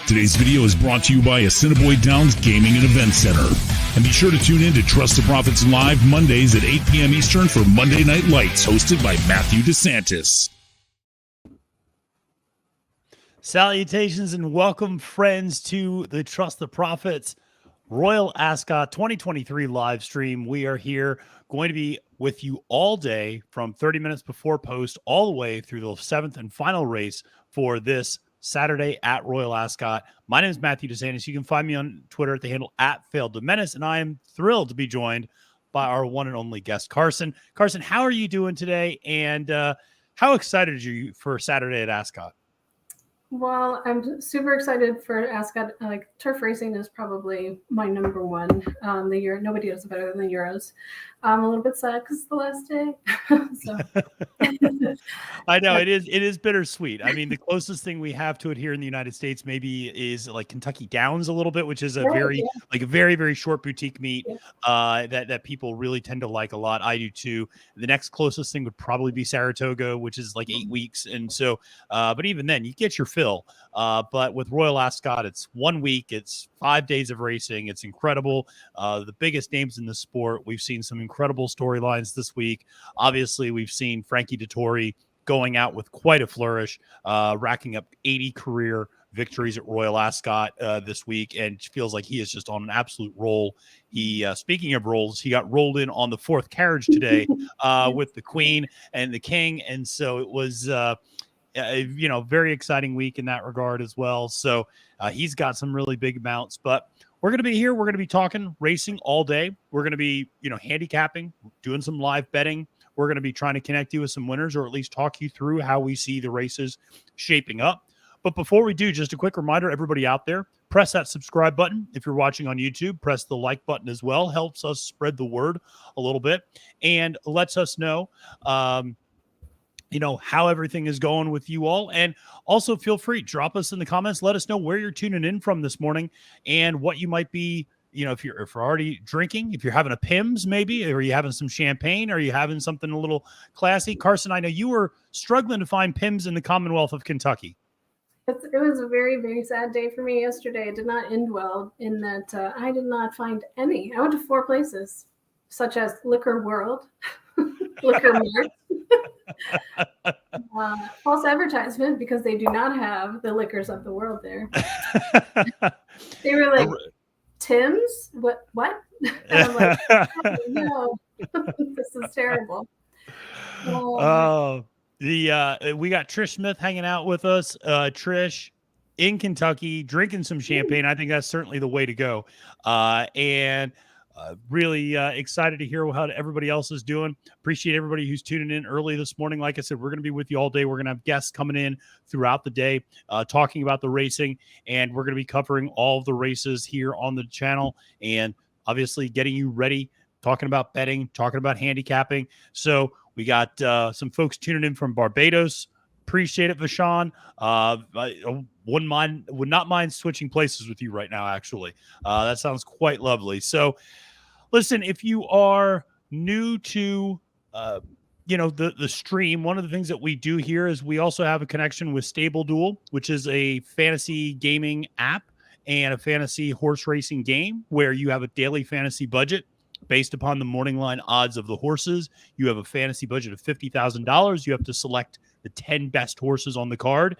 Today's video is brought to you by Assiniboine Downs Gaming and Event Center. And be sure to tune in to Trust the Profits Live Mondays at 8 p.m. Eastern for Monday Night Lights, hosted by Matthew DeSantis. Salutations and welcome, friends, to the Trust the Profits Royal Ascot 2023 live stream. We are here going to be with you all day from 30 minutes before post all the way through the seventh and final race for this Saturday at Royal Ascot. My name is Matthew DeSantis. You can find me on Twitter at the handle @FailedToMenace, and I am thrilled to be joined by our one and only guest, Carson. Carson, how are you doing today, and how excited are you for Saturday at Ascot? Well, I'm super excited for Ascot. Like, turf racing is probably my number one. The year nobody does it better than the Euros. I'm a little bit sad because it's the last day. I know it is bittersweet. I mean, the closest thing we have to it here in the United States maybe is like Kentucky Downs a little bit, which is a very short boutique meet that people really tend to like a lot. I do too. The next closest thing would probably be Saratoga, which is like 8 weeks, and so but even then you get your fill. But with Royal Ascot, it's 1 week, it's 5 days of racing. It's incredible. The biggest names in the sport. We've seen some incredible storylines this week. Obviously, we've seen Frankie going out with quite a flourish, racking up 80 career victories at Royal Ascot this week, and feels like he is just on an absolute roll. He, speaking of rolls, he got rolled in on the fourth carriage today with the Queen and the King, and so it was very exciting week in that regard as well. So he's got some really big amounts, but we're going to be here. We're going to be talking racing all day. We're going to be, handicapping, doing some live betting. We're going to be trying to connect you with some winners, or at least talk you through how we see the races shaping up. But before we do, just a quick reminder, everybody out there, press that subscribe button. If you're watching on YouTube, press the like button as well. Helps us spread the word a little bit and lets us know, how everything is going with you all. And also feel free, drop us in the comments. Let us know where you're tuning in from this morning and what you might be, if you're already drinking, if you're having a Pimm's maybe, or you having some champagne, or you having something a little classy. Carson, I know you were struggling to find Pimm's in the Commonwealth of Kentucky. It was a very, very sad day for me yesterday. It did not end well in that I did not find any. I went to 4 places, such as Liquor World, Liquor Mart, false advertisement, because they do not have the liquors of the world there. They were like, Tim's? What? And I'm like, oh, no, this is terrible. We got Trish Smith hanging out with us. Trish in Kentucky drinking some champagne. I think that's certainly the way to go. And really excited to hear how everybody else is doing. Appreciate everybody who's tuning in early this morning. Like I said, we're going to be with you all day. We're going to have guests coming in throughout the day, talking about the racing, and we're going to be covering all of the races here on the channel, and obviously getting you ready, talking about betting, talking about handicapping. So we got some folks tuning in from Barbados. Appreciate it, Vashon. Would not mind switching places with you right now, actually. That sounds quite lovely. So listen, if you are new to the stream, one of the things that we do here is we also have a connection with Stable Duel, which is a fantasy gaming app and a fantasy horse racing game where you have a daily fantasy budget based upon the morning line odds of the horses. You have a fantasy budget of $50,000. You have to select the 10 best horses on the card,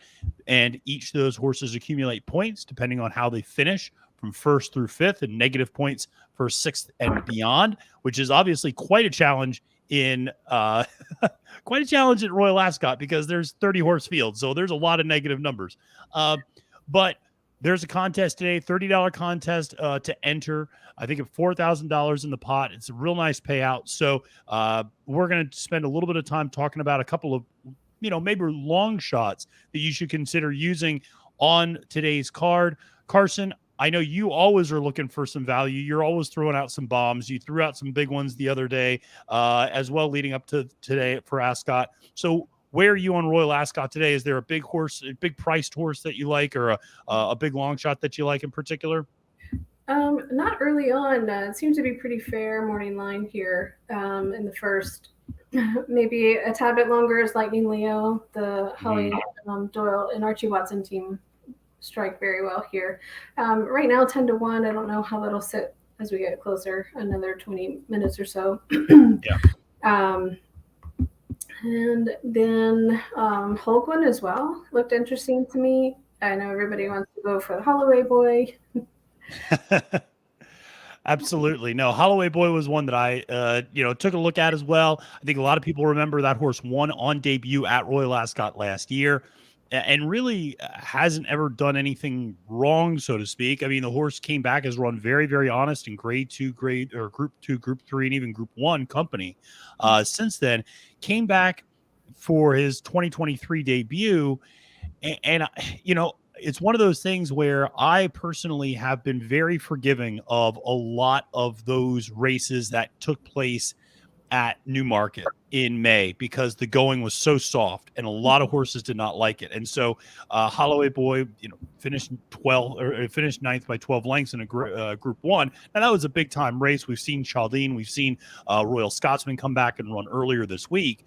and each of those horses accumulate points depending on how they finish from first through fifth, and negative points for sixth and beyond, which is obviously quite a challenge in quite a challenge at Royal Ascot, because there's 30 horse fields, so there's a lot of negative numbers. But there's a contest today, $30 contest to enter. I think of $4,000 in the pot. It's a real nice payout. So we're going to spend a little bit of time talking about a couple of, maybe long shots that you should consider using on today's card. Carson, I know you always are looking for some value. You're always throwing out some bombs. You threw out some big ones the other day as well, leading up to today for Ascot. So where are you on Royal Ascot today? Is there a big horse, a big priced horse that you like, or a big long shot that you like in particular? Not early on. It seems to be pretty fair morning line here in the first. Maybe a tad bit longer is Lightning Leo, the Holly Doyle and Archie Watson team strike very well here. Right now, 10-1. I don't know how that'll sit as we get closer, another 20 minutes or so. Yeah. And then Hulkwood as well looked interesting to me. I know everybody wants to go for the Holloway boy. Absolutely. No, Holloway Boy was one that I, took a look at as well. I think a lot of people remember that horse won on debut at Royal Ascot last year and really hasn't ever done anything wrong, so to speak. I mean, the horse came back, has run very, very honest in grade 2, group 2, group 3, and even group 1 company. Since then, came back for his 2023 debut. And it's one of those things where I personally have been very forgiving of a lot of those races that took place at Newmarket in May because the going was so soft and a lot of horses did not like it. And so Holloway Boy, finished 9th by 12 lengths in a group 1. Now that was a big time race. We've seen Chaldine, we've seen Royal Scotsman come back and run earlier this week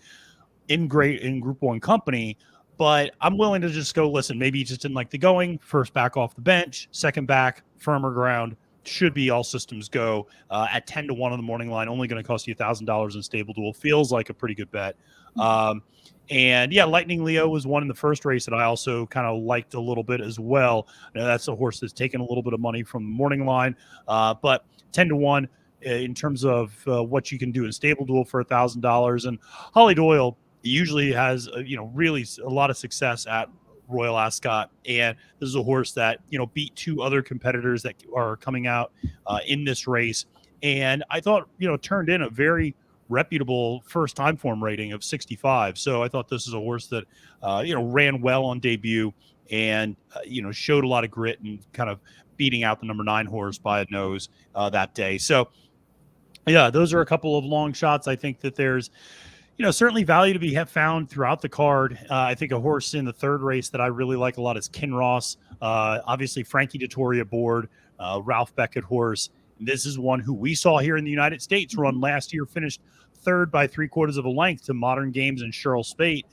in group 1 company. But I'm willing to just go, listen, maybe he just didn't like the going. First back off the bench, second back, firmer ground. Should be all systems go at 10-1 on the morning line. Only going to cost you $1,000 in stable duel. Feels like a pretty good bet. And yeah, Lightning Leo was one in the first race that I also kind of liked a little bit as well. That's a horse that's taken a little bit of money from the morning line. But 10-1 in terms of what you can do in stable duel for $1,000. And Holly Doyle usually has really a lot of success at Royal Ascot, and this is a horse that beat 2 other competitors that are coming out in this race, and I thought turned in a very reputable first time form rating of 65. So I thought this is a horse that ran well on debut and showed a lot of grit and kind of beating out the number 9 horse by a nose that day. So yeah, those are a couple of long shots. I think that there's certainly value to be found throughout the card. I think a horse in the third race that I really like a lot is Kinross. Obviously, Frankie Dettori aboard, Ralph Beckett horse. This is one who we saw here in the United States run last year, finished third by 3/4 of a length to Modern Games and Cheryl Spate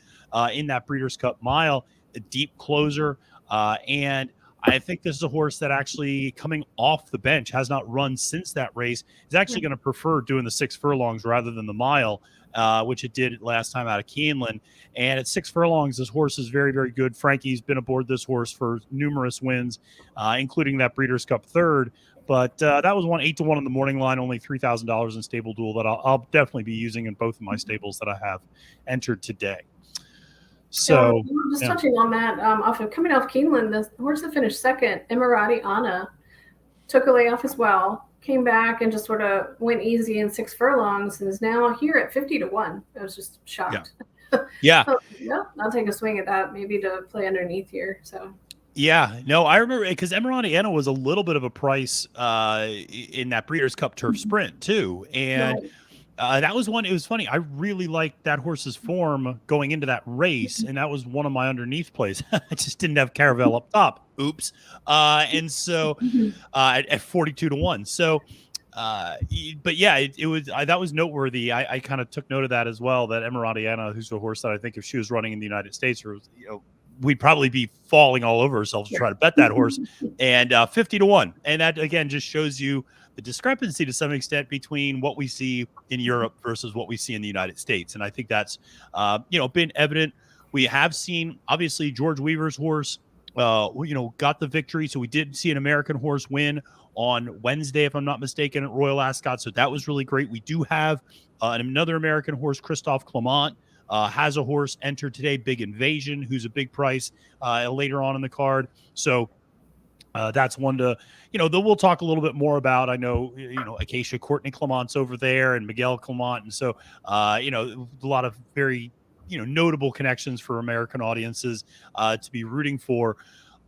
in that Breeders' Cup Mile, a deep closer. And I think this is a horse that actually coming off the bench has not run since that race. Is actually going to prefer doing the 6 furlongs rather than the mile. Which it did last time out of Keeneland. And at 6 furlongs, this horse is very, very good. Frankie's been aboard this horse for numerous wins, including that Breeders' Cup third. But that was one 8-1 on the morning line, only $3,000 in stable duel that I'll definitely be using in both of my stables that I have entered today. So touching on that, coming off Keeneland, the horse that finished second, Emirati Anna, took a layoff as well. Came back and just sort of went easy in 6 furlongs and is now here at 50-1. I was just shocked. Yeah. So, I'll take a swing at that, maybe to play underneath here. So. Yeah, no, I remember because Emirati Anna was a little bit of a price in that Breeders' Cup Turf Sprint too, and that was one. It was funny. I really liked that horse's form going into that race, and that was one of my underneath plays. I just didn't have Caravel up top. Oops. And so at 42-1. So, but yeah, it was that was noteworthy. I kind of took note of that as well. That Emirati Anna, who's a horse that I think if she was running in the United States, or we'd probably be falling all over ourselves to try to bet that horse. And 50-1, and that again just shows you the discrepancy to some extent between what we see in Europe versus what we see in the United States. And I think that's been evident. We have seen obviously George Weaver's horse. Got the victory. So we did see an American horse win on Wednesday, if I'm not mistaken, at Royal Ascot. So that was really great. We do have another American horse, Christophe Clement, has a horse entered today, Big Invasion, who's a big price later on in the card. So that's one to, that we'll talk a little bit more about. I know, Acacia Courtney Clement's over there and Miguel Clement. And so, a lot of very, notable connections for American audiences to be rooting for.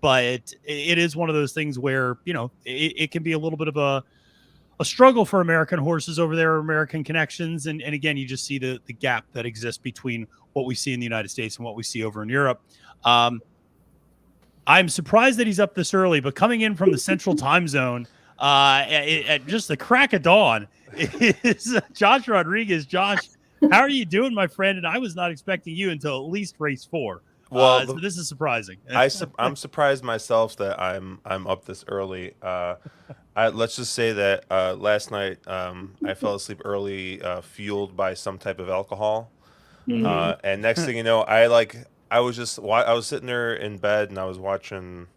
But it is one of those things where, it can be a little bit of a struggle for American horses over there, American connections. And again, you just see the gap that exists between what we see in the United States and what we see over in Europe. I'm surprised that he's up this early, but coming in from the central time zone at just the crack of dawn is Josh Rodriguez. Josh, how are you doing, my friend? And I was not expecting you until at least race 4. Well, So this is surprising. I'm surprised myself that I'm up this early. Let's just say that last night I fell asleep early, fueled by some type of alcohol. Mhm. And next thing you know, I was sitting there in bed and I was watching.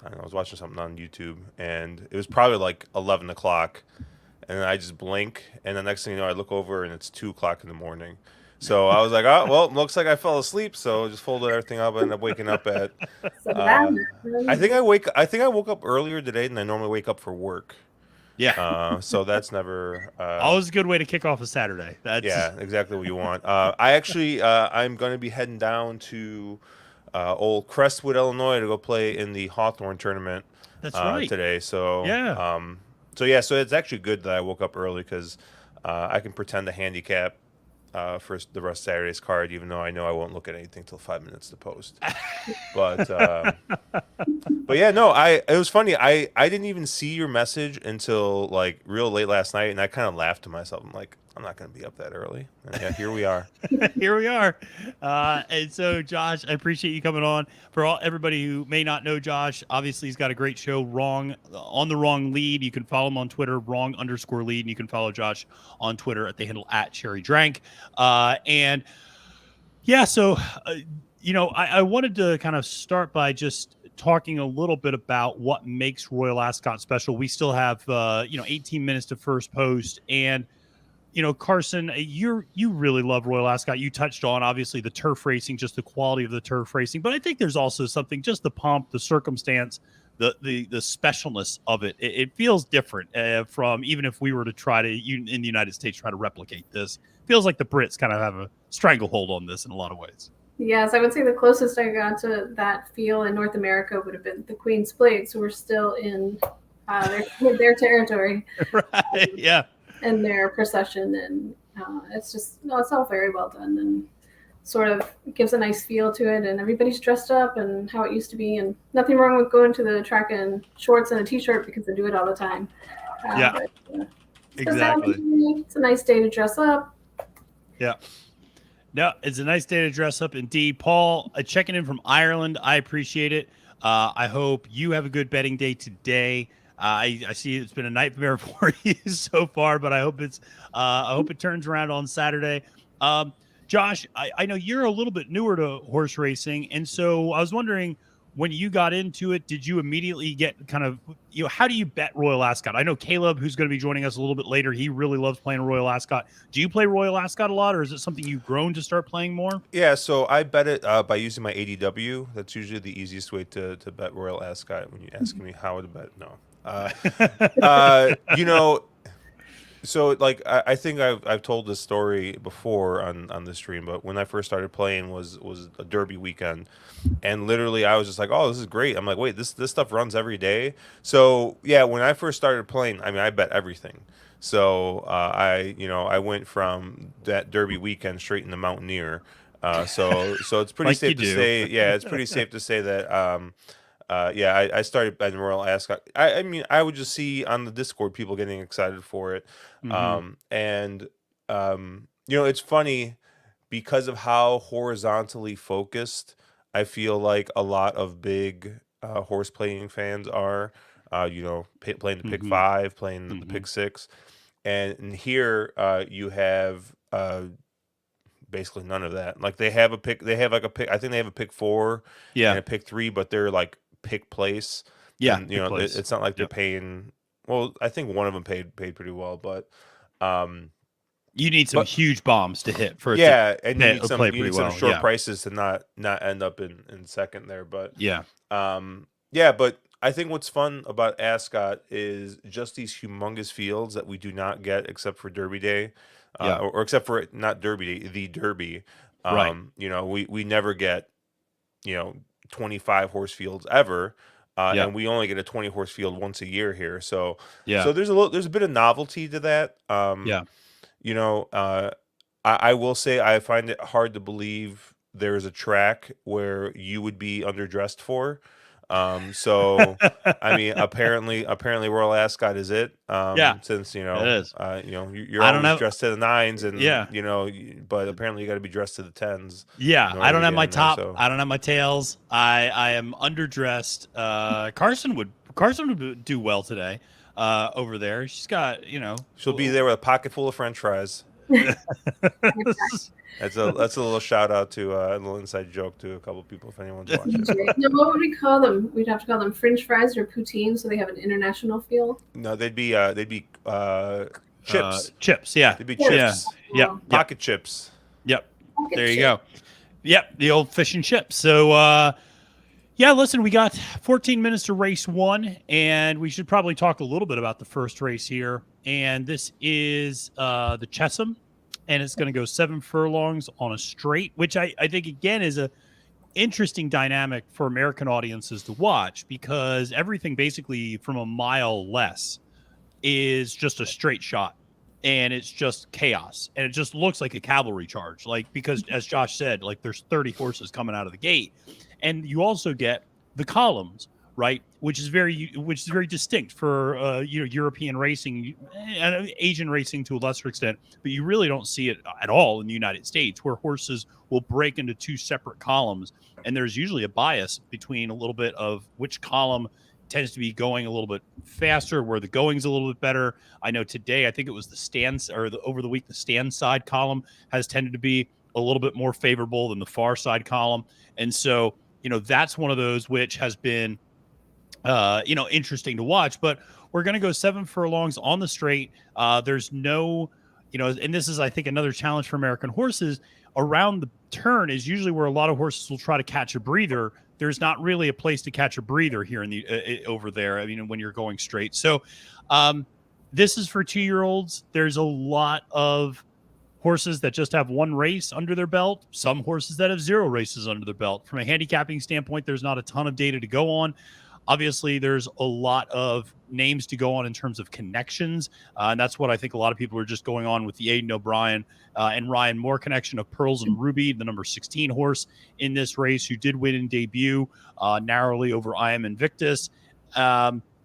I don't know, I was watching something on YouTube, and it was probably like 11 o'clock, and then I just blink, and the next thing you know, I look over, and it's 2 o'clock in the morning. So I was like, oh, well, looks like I fell asleep, so just folded everything up, and ended up waking up at. So that I think I woke up earlier today than I normally wake up for work. Yeah. So that's never. Always a good way to kick off a Saturday. That's Yeah, exactly what you want. I'm going to be heading down to old Crestwood, Illinois, to go play in the Hawthorne tournament. That's right. Today. So Yeah. So it's actually good that I woke up early because I can pretend to handicap for the rest of Saturday's card, even though I know I won't look at anything till 5 minutes to post. But yeah, no, it was funny. I didn't even see your message until like real late last night, and I kind of laughed to myself. I'm like, I'm not going to be up that early. And yeah, here we are. Here we are. And so, Josh, I appreciate you coming on. For everybody who may not know Josh, obviously he's got a great show, On the Wrong Lead. You can follow him on Twitter, wrong_lead, and you can follow Josh on Twitter at the handle @CherryDrank. And yeah, so I wanted to kind of start by just talking a little bit about what makes Royal Ascot special. We still have 18 minutes to first post, and Carson, you really love Royal Ascot. You touched on obviously the turf racing, just the quality of the turf racing, but I think there's also something, just the pump, the circumstance, the specialness of it. It feels different from, even if we were to try to in the United States try to replicate this. Feels like the Brits kind of have a stranglehold on this in a lot of ways. Yes, I would say the closest I got to that feel in North America would have been the Queen's Plates, who were still in their territory. Right. Yeah. And their procession, and it's all very well done, and sort of gives a nice feel to it, and everybody's dressed up and how it used to be, and nothing wrong with going to the track in shorts and a t-shirt because they do it all the time. Exactly. It's a nice day to dress up. Yeah. No, it's a nice day to dress up indeed. Paul, checking in from Ireland. I appreciate it. I hope you have a good betting day today. I see it's been a nightmare for you so far, but I hope it turns around on Saturday. Josh, I know you're a little bit newer to horse racing, and so I was wondering, when you got into it, did you immediately get kind of, how do you bet Royal Ascot? I know Caleb, who's going to be joining us a little bit later, he really loves playing Royal Ascot. Do you play Royal Ascot a lot, or is it something you've grown to start playing more? Yeah, so I bet it by using my ADW. That's usually the easiest way to bet Royal Ascot when you ask me how to bet. No. So like I think I've told this story before on the stream, but when I first started playing was a Derby weekend, and literally I was just like, oh, this is great. I'm like, wait, this stuff runs every day. So yeah, when I first started playing, I mean, I bet everything. So I went from that Derby weekend straight into Mountaineer. So it's pretty Like safe to say, yeah, it's pretty safe to say that I started betting Royal Ascot. I mean, I would just see on the Discord people getting excited for it. It's funny because of how horizontally focused I feel like a lot of big horse playing fans are. Playing the pick five, playing the pick six, and here you have basically none of that. Like they have like a pick. I think they have a pick four and a pick three, but they're like pick place. Yeah, and, it's not like they're paying. Well, I think one of them paid pretty well, but you need some huge bombs to hit for and you need some well. short prices to not end up in second there. But but I think what's fun about Ascot is just these humongous fields that we do not get except for Derby Day, or except for not Derby Day, the Derby. Right. We never get 25 horse fields ever. And we only get a 20 horse field once a year here. So there's a bit of novelty to that. I will say I find it hard to believe there's a track where you would be underdressed for. So I mean, apparently Royal Ascot is it. Yeah, Since it is. You're I don't always have. dressed to the nines, and Yeah. but apparently you got to be dressed to the tens Yeah, in I order don't to have get my in there. top. So I don't have my tails. I am underdressed. Carson would do well today. Over there, she's got she'll be there with a pocket full of French fries. That's a little shout out to a little inside joke to a couple people if anyone's watching. Now, what would we call them? We'd have to call them French fries or poutine, so they have an international feel. No, they'd be chips. Chips, yeah. They'd be Yeah. chips. Yep. Pocket chips. Yep. Pocket There you chip. go. Yep, the old fish and chips. So yeah, listen, we got 14 minutes to race 1, and we should probably talk a little bit about the first race here. And this is the Chesham, and it's going to go 7 furlongs on a straight, which I think, again, is a interesting dynamic for American audiences to watch, because everything basically from a mile less is just a straight shot, and it's just chaos, and it just looks like a cavalry charge, like, because as Josh said, like, there's 30 horses coming out of the gate, and you also get the columns, right, which is very distinct for European racing and Asian racing to a lesser extent, but you really don't see it at all in the United States, where horses will break into 2 separate columns, and there's usually a bias between a little bit of which column tends to be going a little bit faster, where the going's a little bit better. I know today, I think it was the stands, or over the week, the stand side column has tended to be a little bit more favorable than the far side column. And so, that's one of those which has been, interesting to watch. But we're going to go 7 furlongs on the straight. There's no, and this is, I think, another challenge for American horses. Around the turn is usually where a lot of horses will try to catch a breather. There's not really a place to catch a breather here in the over there. I mean, when you're going straight. So this is for 2-year-olds. There's a lot of horses that just have 1 race under their belt. Some horses that have 0 races under their belt. From a handicapping standpoint, there's not a ton of data to go on. Obviously, there's a lot of names to go on in terms of connections. And that's what I think a lot of people are just going on with the Aidan O'Brien and Ryan Moore connection of Pearls and Ruby, the number 16 horse in this race, who did win in debut narrowly over I Am Invictus.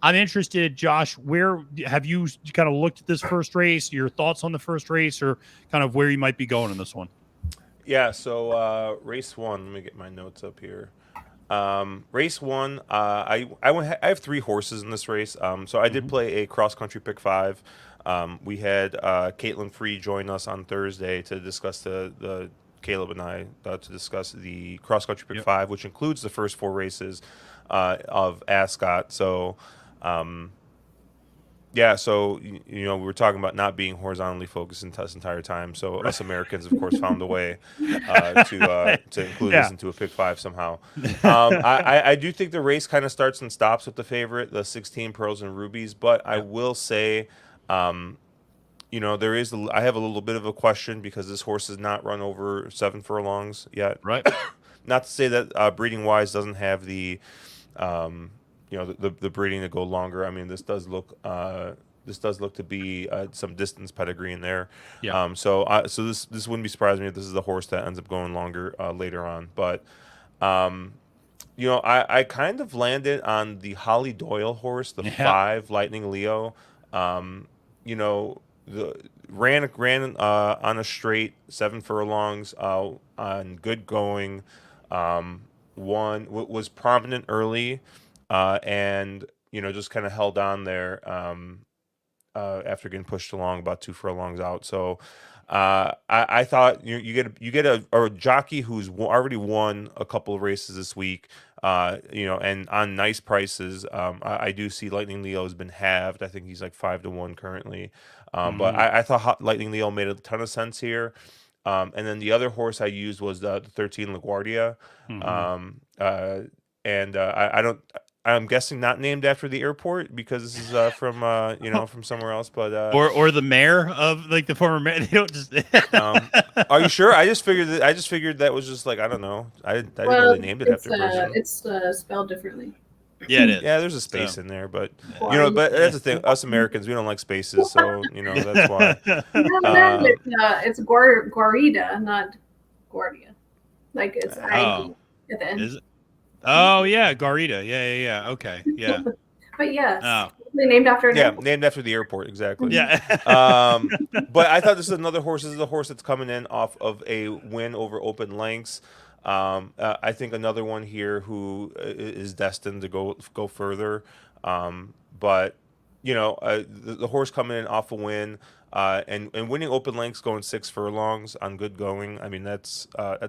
I'm interested, Josh, where have you kind of looked at this first race, your thoughts on the first race, or kind of where you might be going in this one? Yeah, so race 1, let me get my notes up here. Race 1, I have 3 horses in this race. So I did play a cross country pick 5. We had Caitlin Free join us on Thursday to discuss the Caleb and I to discuss the cross country pick 5, which includes the first 4 races of Ascot. So yeah, so we were talking about not being horizontally focused this entire time. So us Americans, of course, found a way to include this into a pick 5 somehow. I do think the race kind of starts and stops with the favorite, the 16 Pearls and Rubies. But I will say, there is I have a little bit of a question, because this horse has not run over 7 furlongs yet. Right. Not to say that breeding wise doesn't have the the breeding to go longer. I mean, this does look to be some distance pedigree in there. Yeah. So this wouldn't be surprising me if this is the horse that ends up going longer later on. But I kind of landed on the Holly Doyle horse, the 5 Lightning Leo. Ran on a straight 7 furlongs on good going. Was prominent early. And just kind of held on there after getting pushed along about 2 furlongs out. So I thought you get a jockey who's already won a couple of races this week, and on nice prices. I do see Lightning Leo has been halved. I think he's like 5-1 currently. But I thought Lightning Leo made a ton of sense here. And then the other horse I used was the 13 LaGuardia. I'm guessing not named after the airport, because this is from from somewhere else, but or the mayor of, like, the former mayor. They don't just. Are you sure? I just figured that was just, like, I don't know. I didn't know they named it after a person. It's spelled differently. Yeah, it is. Yeah, there's a space in there, but but that's the thing. Us Americans, we don't like spaces, so that's why. It's Guarida, not Guardia. Like, it's I at the end. Is it? Oh yeah, Garita. Yeah. Okay. Yeah. But yes, Oh. they named after an Yeah, airport. named after the airport, exactly. Yeah. But I thought this is another horse. This is a horse that's coming in off of a win over Open Lengths. I think another one here who is destined to go further. But the horse coming in off a win and winning Open Lengths, going 6 furlongs on good going. I mean that's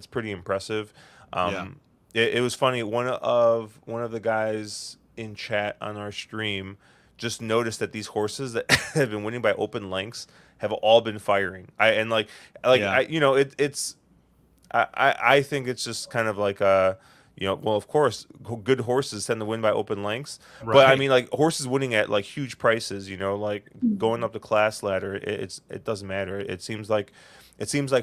pretty impressive. Yeah. It was funny. One of the guys in chat on our stream just noticed that these horses that have been winning by Open Lengths have all been firing. Yeah. I think it's just kind of like well, of course, good horses tend to win by Open Lengths, but I Right. mean, like horses winning at like huge prices, like going up the class ladder, it doesn't matter. It seems like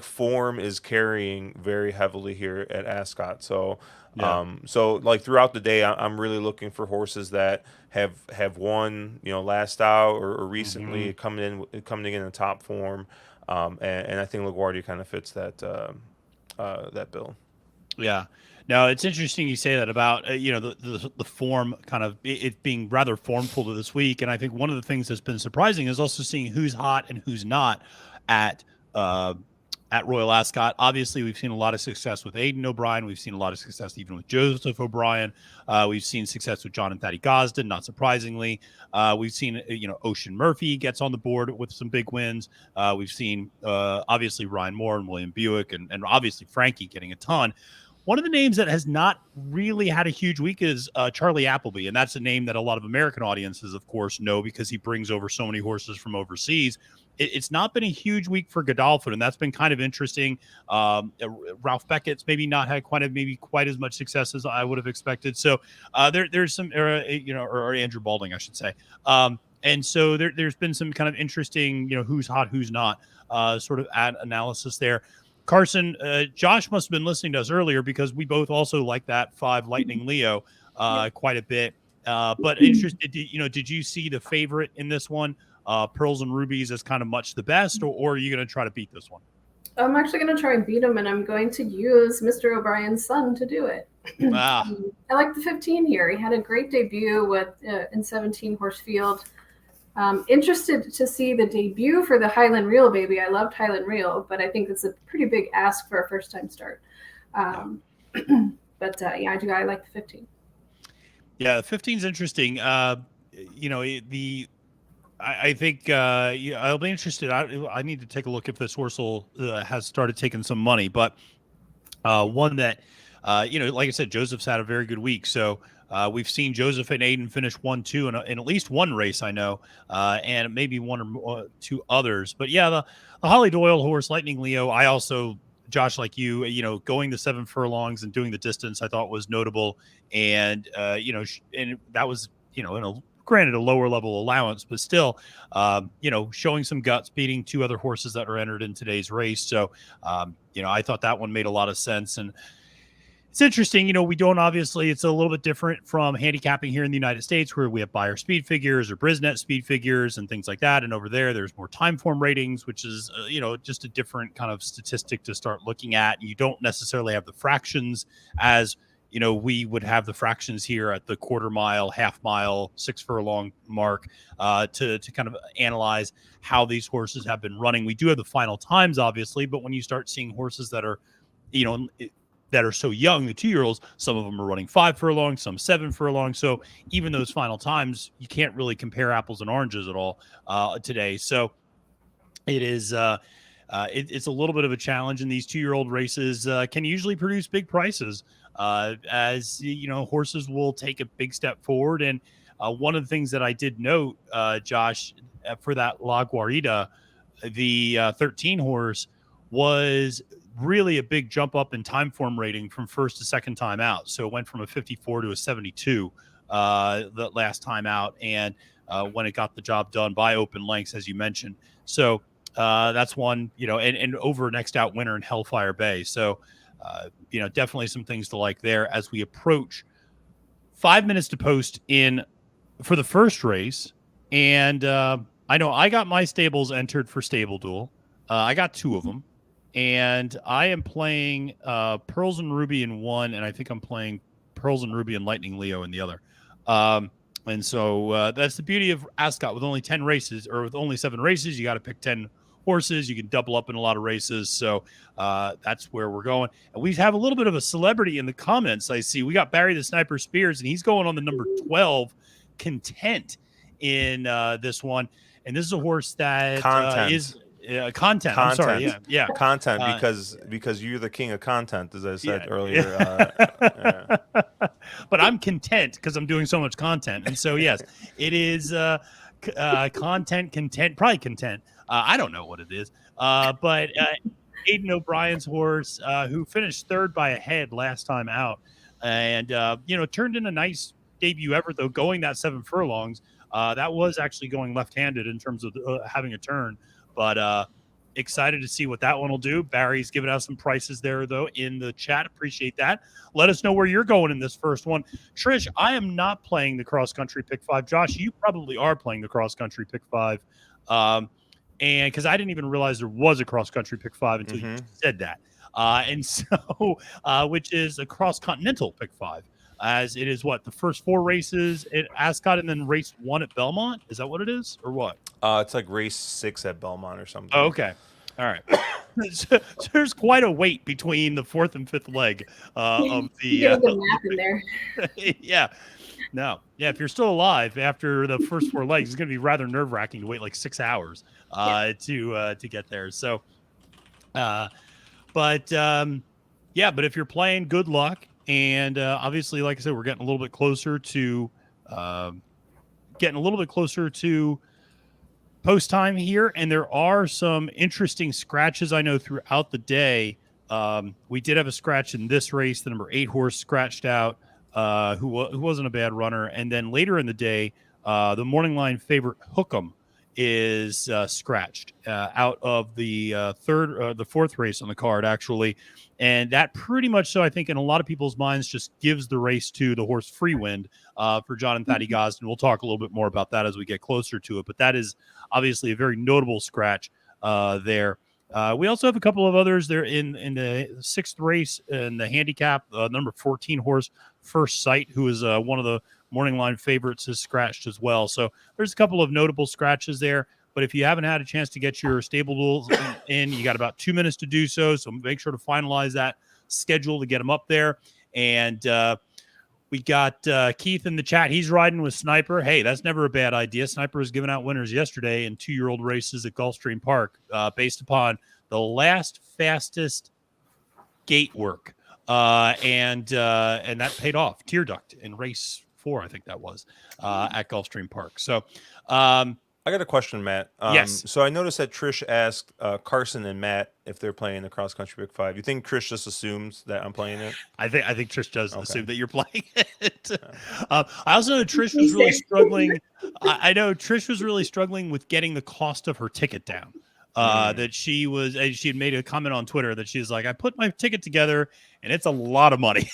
form is carrying very heavily here at Ascot. So, Yeah. so like throughout the day, I'm really looking for horses that have won, last out or recently coming in the top form, and I think LaGuardia kind of fits that bill. Yeah. Now it's interesting you say that about the form kind of it being rather formful to this week, and I think one of the things that's been surprising is also seeing who's hot and who's not at uh, at Royal Ascot. Obviously, we've seen a lot of success with Aidan O'Brien. We've seen a lot of success even with Joseph O'Brien. We've seen success with John and Thaddy Gosden, not surprisingly. We've seen, Ocean Murphy gets on the board with some big wins. We've seen, obviously, Ryan Moore and William Buick and obviously Frankie getting a ton. One of the names that has not really had a huge week is Charlie Appleby, and that's a name that a lot of American audiences, of course, know because he brings over so many horses from overseas. It's not been a huge week for Godolphin, and that's been kind of interesting. Ralph Beckett's maybe not had quite as much success as I would have expected. So there's some, or Andrew Balding, I should say. And so there's been some kind of interesting, who's hot, who's not, sort of analysis there. Carson, Josh must have been listening to us earlier because we both also like that 5 Lightning Leo quite a bit. But interested, did you see the favorite in this one, Pearls and Rubies, as kind of much the best, or are you going to try to beat this one? I'm actually going to try and beat him, and I'm going to use Mr. O'Brien's son to do it. I like the 15 here. He had a great debut with in 17 horse field. Interested to see the debut for the Highland Reel baby. I loved Highland Reel, but I think it's a pretty big ask for a first time start. But I like the 15. Yeah, the 15 is interesting. I think I'll be interested. I need to take a look if this horse has started taking some money, but one that like I said, Joseph's had a very good week, so. We've seen Joseph and Aidan finish 1-2 in at least one race, I know, and maybe one or two others. But yeah, the Holly Doyle horse, Lightning Leo, I also, Josh, like you, going the 7 furlongs and doing the distance, I thought was notable. And, and that was, granted a lower level allowance, but still, showing some guts, beating 2 other horses that are entered in today's race. So, I thought that one made a lot of sense. And, it's interesting, we don't obviously, it's a little bit different from handicapping here in the United States where we have Beyer speed figures or Brisnet speed figures and things like that. And over there's more time form ratings, which is, just a different kind of statistic to start looking at. You don't necessarily have the fractions as, we would have the fractions here at the quarter mile, half mile, 6 furlong mark to kind of analyze how these horses have been running. We do have the final times, obviously, but when you start seeing horses that are, that are so young, the 2-year-olds, some of them are running 5 furlongs, some 7 furlongs. So even those final times, you can't really compare apples and oranges at all today. So it is, it's a little bit of a challenge in these 2-year-old races. Can usually produce big prices as, horses will take a big step forward. And one of the things that I did note, Josh, for that La Guarida, the 13 horse was really a big jump up in time form rating from first to second time out. So it went from a 54 to a 72 the last time out. And when it got the job done by Open Lengths, as you mentioned. So that's one, and over next out winner in Hellfire Bay. So, definitely some things to like there as we approach 5 minutes to post in for the first race. And I know I got my stables entered for Stable Duel. I got 2 of them. And I am playing Pearls and Ruby in 1, and I think I'm playing Pearls and Ruby and Lightning Leo in the other. And so that's the beauty of Ascot. With only 10 races, or with only 7 races, you got to pick 10 horses. You can double up in a lot of races. So that's where we're going. And we have a little bit of a celebrity in the comments. I see we got Barry the Sniper Spears, and he's going on the number 12 Content in this one. And this is a horse that is content. I'm sorry. Yeah. Content, because you're the king of content, as I said earlier. But I'm content because I'm doing so much content. And so, yes, it is content, probably content. I don't know what it is. But Aiden O'Brien's horse, who finished 3rd by a head last time out, and, turned in a nice debut effort, though, going that 7 furlongs. That was actually going left-handed in terms of having a turn. But excited to see what that one will do. Barry's giving out some prices there, though, in the chat. Appreciate that. Let us know where you're going in this first one. Trish, I am not playing the cross-country pick 5. Josh, you probably are playing the cross-country pick 5. And because I didn't even realize there was a cross-country pick 5 until you said that. And so, which is a cross-continental pick 5. As it is the first 4 races at Ascot and then race 1 at Belmont? Is that what it is, or what? It's like race 6 at Belmont or something. Oh, okay. All right. So there's quite a wait between the 4th and 5th leg of the. You get a good map in there. Yeah. No. Yeah. If you're still alive after the first 4 legs, it's going to be rather nerve-wracking to wait like 6 hours to get there. So, but if you're playing, good luck. And obviously, like I said, we're getting a little bit closer to post time here, and there are some interesting scratches I know throughout the day. We did have a scratch in this race. The number 8 horse scratched out, who wasn't a bad runner, and then later in the day, the morning line favorite Hookem is scratched out of the 4th race on the card, actually. And that pretty much so, I think, in a lot of people's minds, just gives the race to the horse Free Wind for John and Thaddy Gosden. We'll talk a little bit more about that as we get closer to it. But that is obviously a very notable scratch there. We also have a couple of others there in the 6th race in the handicap. Number 14 horse First Sight, who is one of the morning line favorites, is scratched as well. So there's a couple of notable scratches there. But if you haven't had a chance to get your stable duels in, you got about 2 minutes to do so. So make sure to finalize that schedule to get them up there. And we got Keith in the chat. He's riding with Sniper. Hey, that's never a bad idea. Sniper was giving out winners yesterday in 2-year-old races at Gulfstream Park based upon the last fastest gate work. And that paid off. Tear duct in race 4, I think that was, at Gulfstream Park. So, I got a question, Matt. Yes. So I noticed that Trish asked Carson and Matt if they're playing the cross country pick 5. You think Trish just assumes that I'm playing it? I think Trish does assume that you're playing it. I also know Trish was really struggling. I know Trish was really struggling with getting the cost of her ticket down. That she had made a comment on Twitter that she's like, I put my ticket together and it's a lot of money.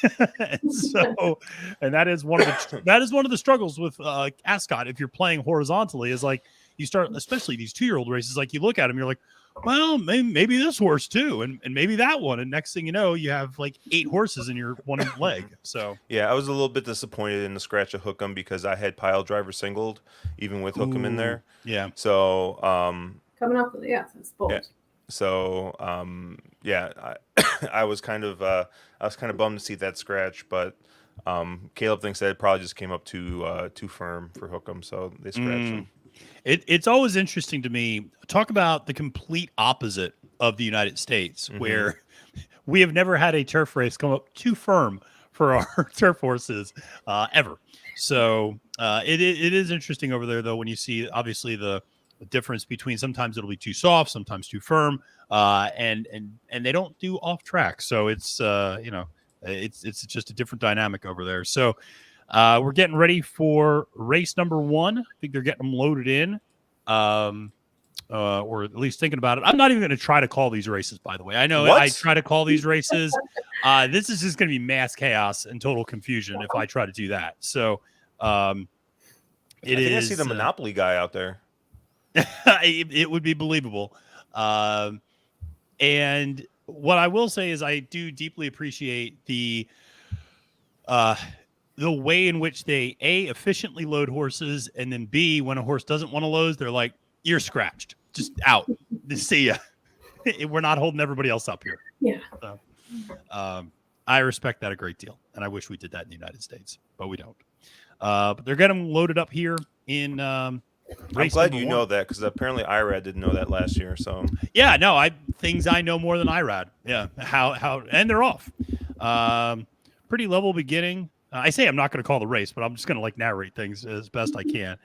and that is one of the struggles with Ascot. If you're playing horizontally, is like you start, especially these 2-year-old races, like you look at them, you're like, well, maybe this horse too, and maybe that one, and next thing you know, you have like 8 horses in your one leg. So yeah, I was a little bit disappointed in the scratch of Hookem because I had Pile Driver singled even with Hookem in there. Yeah. So coming up with it's bold. Yeah. So I was kind of bummed to see that scratch, but Caleb thinks that it probably just came up too firm for Hookem, so they scratched him. It's always interesting to me. Talk about the complete opposite of the United States, where we have never had a turf race come up too firm for our turf horses ever. So it is interesting over there, though, when you see obviously the difference between sometimes it'll be too soft, sometimes too firm, and they don't do off track. So it's it's just a different dynamic over there. So we're getting ready for race number 1. I think they're getting them loaded in, or at least thinking about it. I'm not even going to try to call these races, by the way. I know I try to call these races. This is just going to be mass chaos and total confusion if I try to do that. So I see the Monopoly guy out there. It would be believable. And what I will say is I do deeply appreciate the the way in which they efficiently load horses, and then B, when a horse doesn't want to load, they're like, "You're scratched, just out. See ya. We're not holding everybody else up here." Yeah. So, I respect that a great deal, and I wish we did that in the United States, but we don't. But they're getting loaded up here in. I'm glad you know that, because apparently IRAD didn't know that last year. So yeah, no, things I know more than IRAD. Yeah, how and they're off. Pretty level beginning. I say I'm not going to call the race, but I'm just going to narrate things as best I can.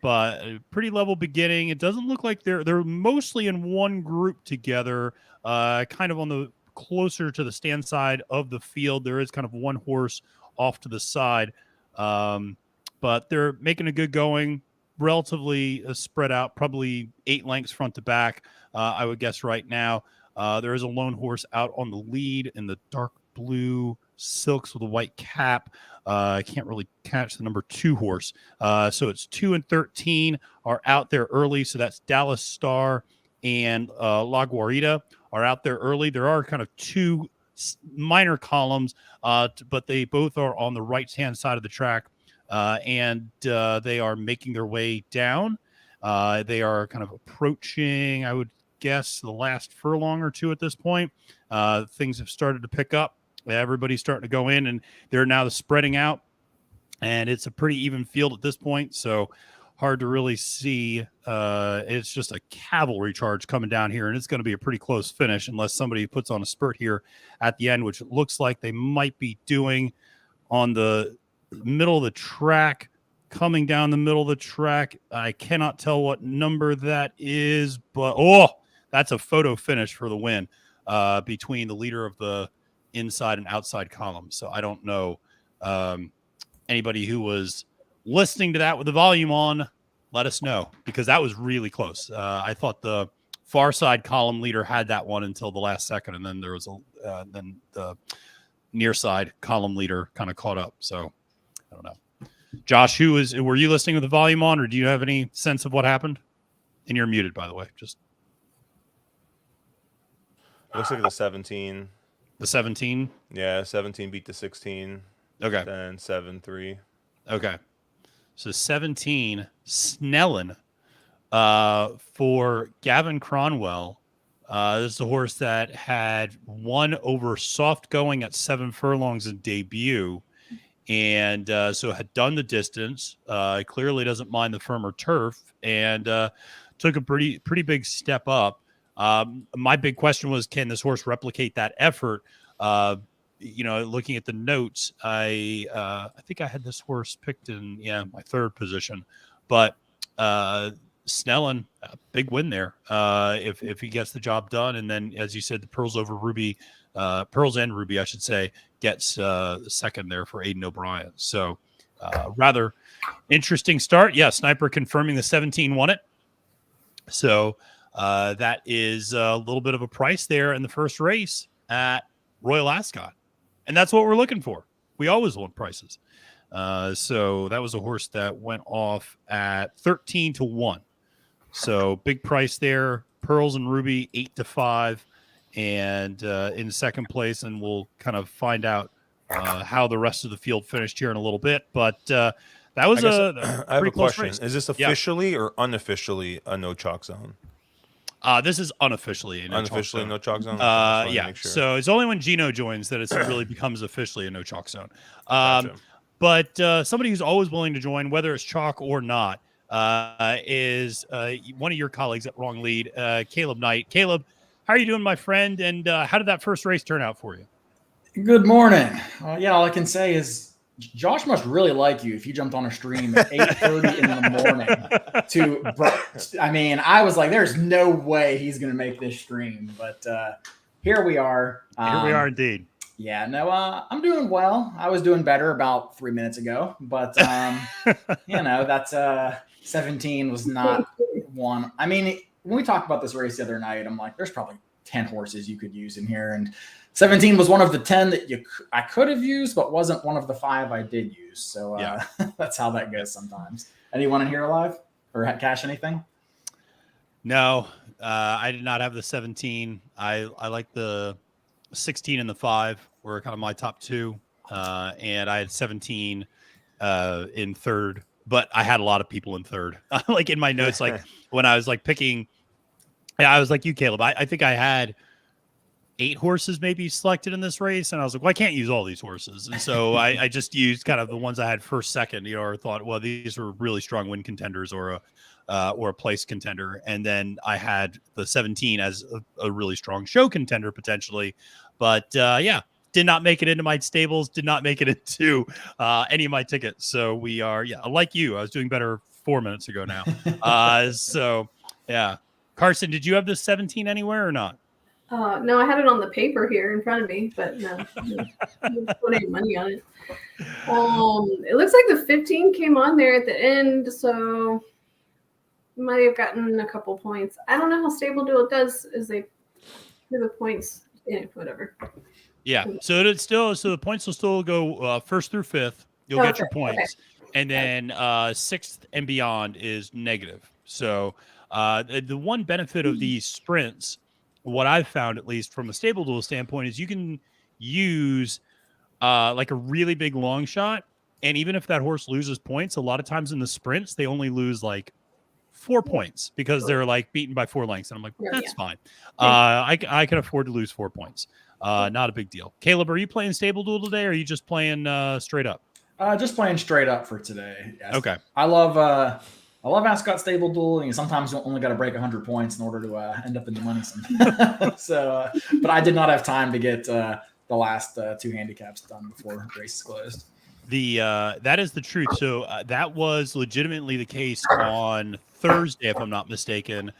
But pretty level beginning. It doesn't look like they're mostly in one group together, kind of on the closer to the stand side of the field. There is kind of one horse off to the side, but they're making a good going, relatively spread out, probably 8 lengths front to back, I would guess right now. There is a lone horse out on the lead in the dark blue silks with a white cap. I can't really catch the number 2 horse. So it's 2 and 13 are out there early. So that's Dallas Star and La Guarita are out there early. There are kind of 2 minor columns, but they both are on the right-hand side of the track, and they are making their way down. They are kind of approaching, I would guess, the last furlong or 2 at this point. Things have started to pick up. Everybody's starting to go in, and they're now spreading out, and it's a pretty even field at this point, so hard to really see. It's just a cavalry charge coming down here, and it's going to be a pretty close finish unless somebody puts on a spurt here at the end, which it looks like they might be doing on the middle of the track, coming down the middle of the track. I cannot tell what number that is, but that's a photo finish for the win between the leader of the inside and outside column. So I don't know. Anybody who was listening to that with the volume on, let us know, because that was really close. I thought the far side column leader had that one until the last second, and then there was then the near side column leader kind of caught up. So I don't know. Josh, were you listening with the volume on, or do you have any sense of what happened? And you're muted, by the way. Just looks like the 17. The 17? Yeah, 17 beat the 16. Okay. Then 7-3. Okay. So 17, Snellen for Gavin Cronwell. This is a horse that had won over soft going at 7 furlongs in debut, and so had done the distance. Clearly doesn't mind the firmer turf, and took a pretty big step up. My big question was, can this horse replicate that effort? Looking at the notes, I think I had this horse picked in my 3rd position, but Snellen, a big win there if he gets the job done, and then, as you said, the Pearls and Ruby, I should say, gets the second there for Aidan O'Brien. So rather interesting start. Yeah, Sniper confirming the 17 won it. So that is a little bit of a price there in the first race at Royal Ascot. And that's what we're looking for. We always want prices. So that was a horse that went off at 13-1. So big price there. Pearls and Ruby 8-5, and in second place. And we'll kind of find out how the rest of the field finished here in a little bit. But that was I have a question. Race. Is this officially or unofficially a no chalk zone? This is unofficially a no chalk zone. No chalk zone. Yeah. Sure. So it's only when Gino joins that it really becomes officially a no chalk zone. Gotcha. But somebody who's always willing to join, whether it's chalk or not, is one of your colleagues at Wrong Lead, Caleb Knight. Caleb, how are you doing, my friend? And how did that first race turn out for you? Good morning. All I can say is Josh must really like you if you jumped on a stream at 8:30 in the morning. I was like, there's no way he's going to make this stream. But here we are. Here we are indeed. Yeah, no, I'm doing well. I was doing better about 3 minutes ago. But, that's 17 was not one. I mean, when we talked about this race the other night, I'm like, there's probably 10 horses you could use in here. And 17 was one of the 10 that I could have used, but wasn't one of the 5 I did use. So that's how that goes sometimes. Anyone in here alive or cash anything? No, I did not have the 17. I like the 16 and the 5 were kind of my top 2. and I had 17 in third, but I had a lot of people in third. Like in my notes, like when I was like picking, I was like you, Caleb. I think I had 8 horses maybe selected in this race, and I was like, well, I can't use all these horses, and so I just used kind of the ones I had first, second, or thought, well, these were really strong win contenders or a place contender, and then I had the 17 as a really strong show contender potentially, but yeah, did not make it into my stables, did not make it into any of my tickets. So we are, like you, I was doing better 4 minutes ago now. So yeah, Carson, did you have this 17 anywhere or not? No, I had it on the paper here in front of me, but no, I didn't put any money on it. It looks like the 15 came on there at the end, so might have gotten a couple points. I don't know how Stable Duel does, is they do the points, whatever. Yeah, so the points will still go first through fifth. You'll get your points, and then sixth and beyond is negative. So the one benefit of these sprints, what I've found, at least from a Stable Duel standpoint, is you can use like a really big long shot, and even if that horse loses points, a lot of times in the sprints they only lose like 4 points because they're like beaten by 4 lengths, and I'm like, that's fine. I can afford to lose 4 points. Not a big deal. Caleb, are you playing Stable Duel today, or are you just playing straight up? Just playing straight up for today. Yes. Okay. I love Ascot Stable Duel. And sometimes you only got to break 100 points in order to end up in the money. So, but I did not have time to get the last 2 handicaps done before the race is closed. That is the truth. So that was legitimately the case on Thursday, if I'm not mistaken.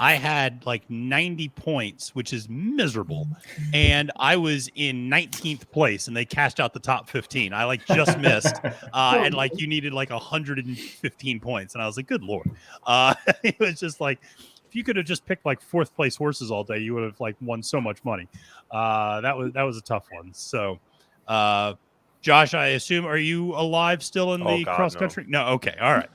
I had like 90 points, which is miserable, and I was in 19th place, and they cashed out the top 15. I like just missed, and like you needed like 115 points, and I was like, good Lord. It was just like, if you could have just picked like 4th place horses all day, you would have like won so much money. That was a tough one. So, Josh, I assume, are you alive still in the cross country? No. Okay. All right.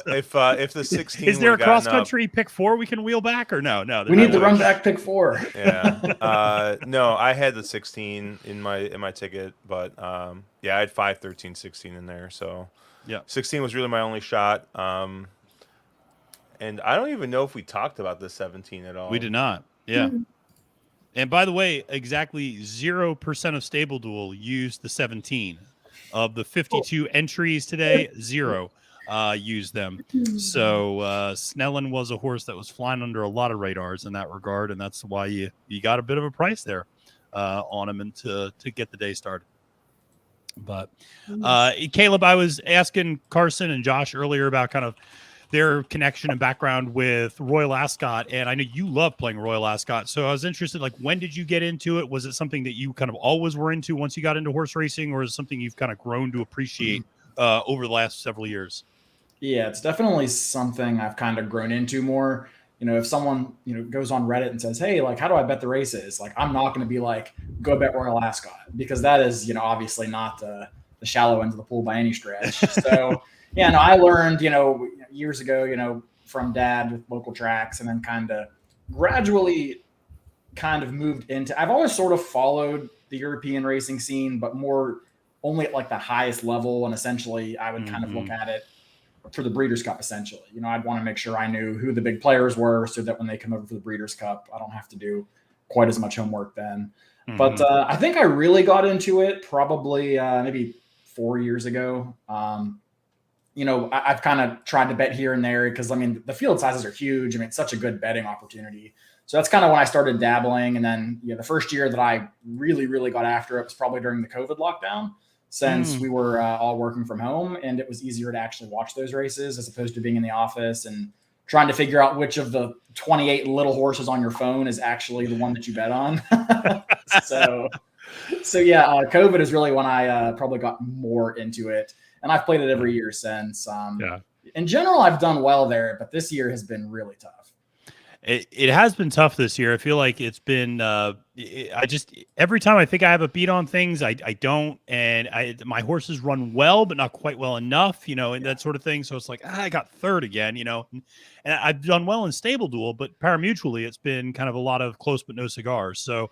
If the 16 is there a cross country pick 4 we can wheel back, or no? We need the run back pick 4. Yeah. No, I had the 16 in my ticket, but I had 5, 13, 16 in there. So yeah, 16 was really my only shot. And I don't even know if we talked about the 17 at all. We did not. Yeah. Mm-hmm. And by the way, exactly 0% of Stable Duel used the 17. Of the 52 entries today, 0 used them. So Snellen was a horse that was flying under a lot of radars in that regard, and that's why you got a bit of a price there on him and to get the day started. But Caleb, I was asking Carson and Josh earlier about kind of their connection and background with Royal Ascot, and I know you love playing Royal Ascot. So I was interested, like, when did you get into it? Was it something that you kind of always were into once you got into horse racing, or is it something you've kind of grown to appreciate over the last several years? Yeah, it's definitely something I've kind of grown into more. If someone, goes on Reddit and says, hey, like, how do I bet the races? Like, I'm not going to be like, go bet Royal Ascot, because that is, obviously not the shallow end of the pool by any stretch. So, yeah, no, I learned, years ago, from Dad with local tracks, and then kind of gradually kind of moved into, I've always sort of followed the European racing scene, but more only at like the highest level. And essentially I would kind of look at it for the Breeders' Cup, essentially. I'd want to make sure I knew who the big players were, so that when they come over for the Breeders' Cup, I don't have to do quite as much homework then. But I think I really got into it probably maybe 4 years ago. I've kind of tried to bet here and there because, the field sizes are huge. It's such a good betting opportunity. So that's kind of when I started dabbling. And then, the first year that I really, really got after it was probably during the COVID lockdown, since we were all working from home, and it was easier to actually watch those races as opposed to being in the office and trying to figure out which of the 28 little horses on your phone is actually the one that you bet on. So yeah, COVID is really when I probably got more into it. And I've played it every year since. In general, I've done well there, but this year has been really tough. It has been tough this year. I feel like it's been. Every time I think I have a beat on things, I don't, and my horses run well, but not quite well enough, and that sort of thing. So it's like I got third again, and I've done well in Stable Duel, but parimutually, it's been kind of a lot of close but no cigars. So.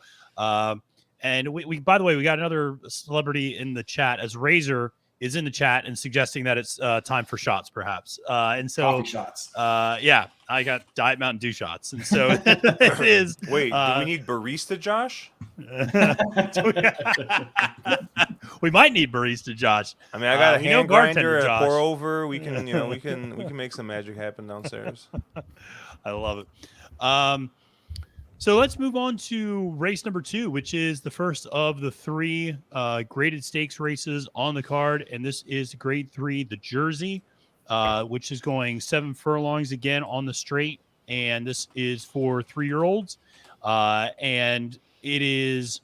And we by the way, we got another celebrity in the chat, as Razor is in the chat and suggesting that it's time for shots, perhaps. And so, Coffee shots. Yeah, I got Diet Mountain Dew shots, and so it is. Wait, do we need barista Josh? We might need barista Josh. I mean, I got a hand grinder and a Josh. pour over. We can, we can make some magic happen downstairs. I love it. So let's move on to race number 2, which is the first of the 3 graded stakes races on the card. And this is grade 3, the Jersey, which is going 7 furlongs again on the straight. And this is for 3-year-olds. And it is,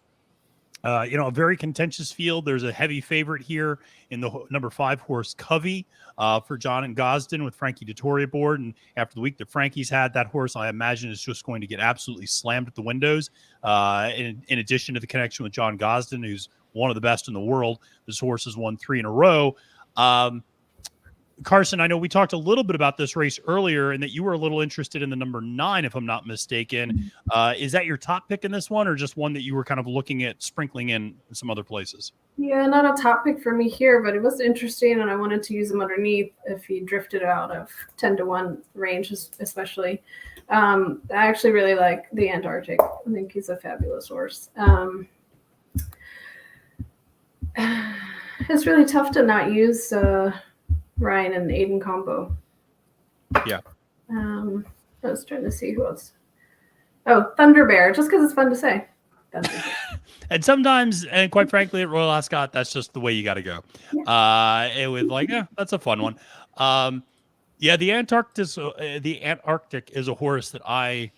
a very contentious field. There's a heavy favorite here in the number 5 horse Covey for John and Gosden with Frankie DeTore aboard. And after the week that Frankie's had, that horse, I imagine, is just going to get absolutely slammed at the windows. In addition to the connection with John Gosden, who's one of the best in the world, this horse has won 3 in a row. Carson, I know we talked a little bit about this race earlier and that you were a little interested in the number 9, if I'm not mistaken. Is that your top pick in this one, or just one that you were kind of looking at sprinkling in some other places? Yeah, not a top pick for me here, but it was interesting, and I wanted to use him underneath if he drifted out of 10-1 range, especially. I actually really like the Antarctic. I think he's a fabulous horse. It's really tough to not use Ryan and Aiden combo. Yeah. I was trying to see who else. Oh, Thunder Bear, just because it's fun to say. Thunder Bear. And sometimes, and quite frankly, at Royal Ascot, that's just the way you got to go. It was like, that's a fun one. The Antarctic is a horse that I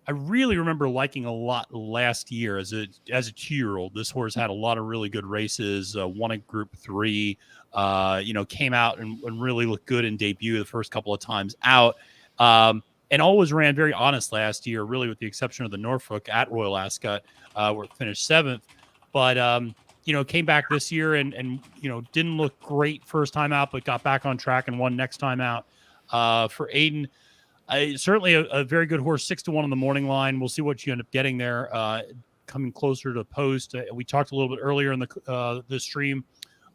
really remember liking a lot last year as a 2-year-old. This horse had a lot of really good races, won a Group 3, came out and really looked good in debut the first couple of times out, and always ran very honest last year, really with the exception of the Norfolk at Royal Ascot, where it finished 7th. But, came back this year and didn't look great first time out, but got back on track and won next time out. For Aiden, certainly a very good horse, 6-1 on the morning line. We'll see what you end up getting there, coming closer to post. We talked a little bit earlier in the stream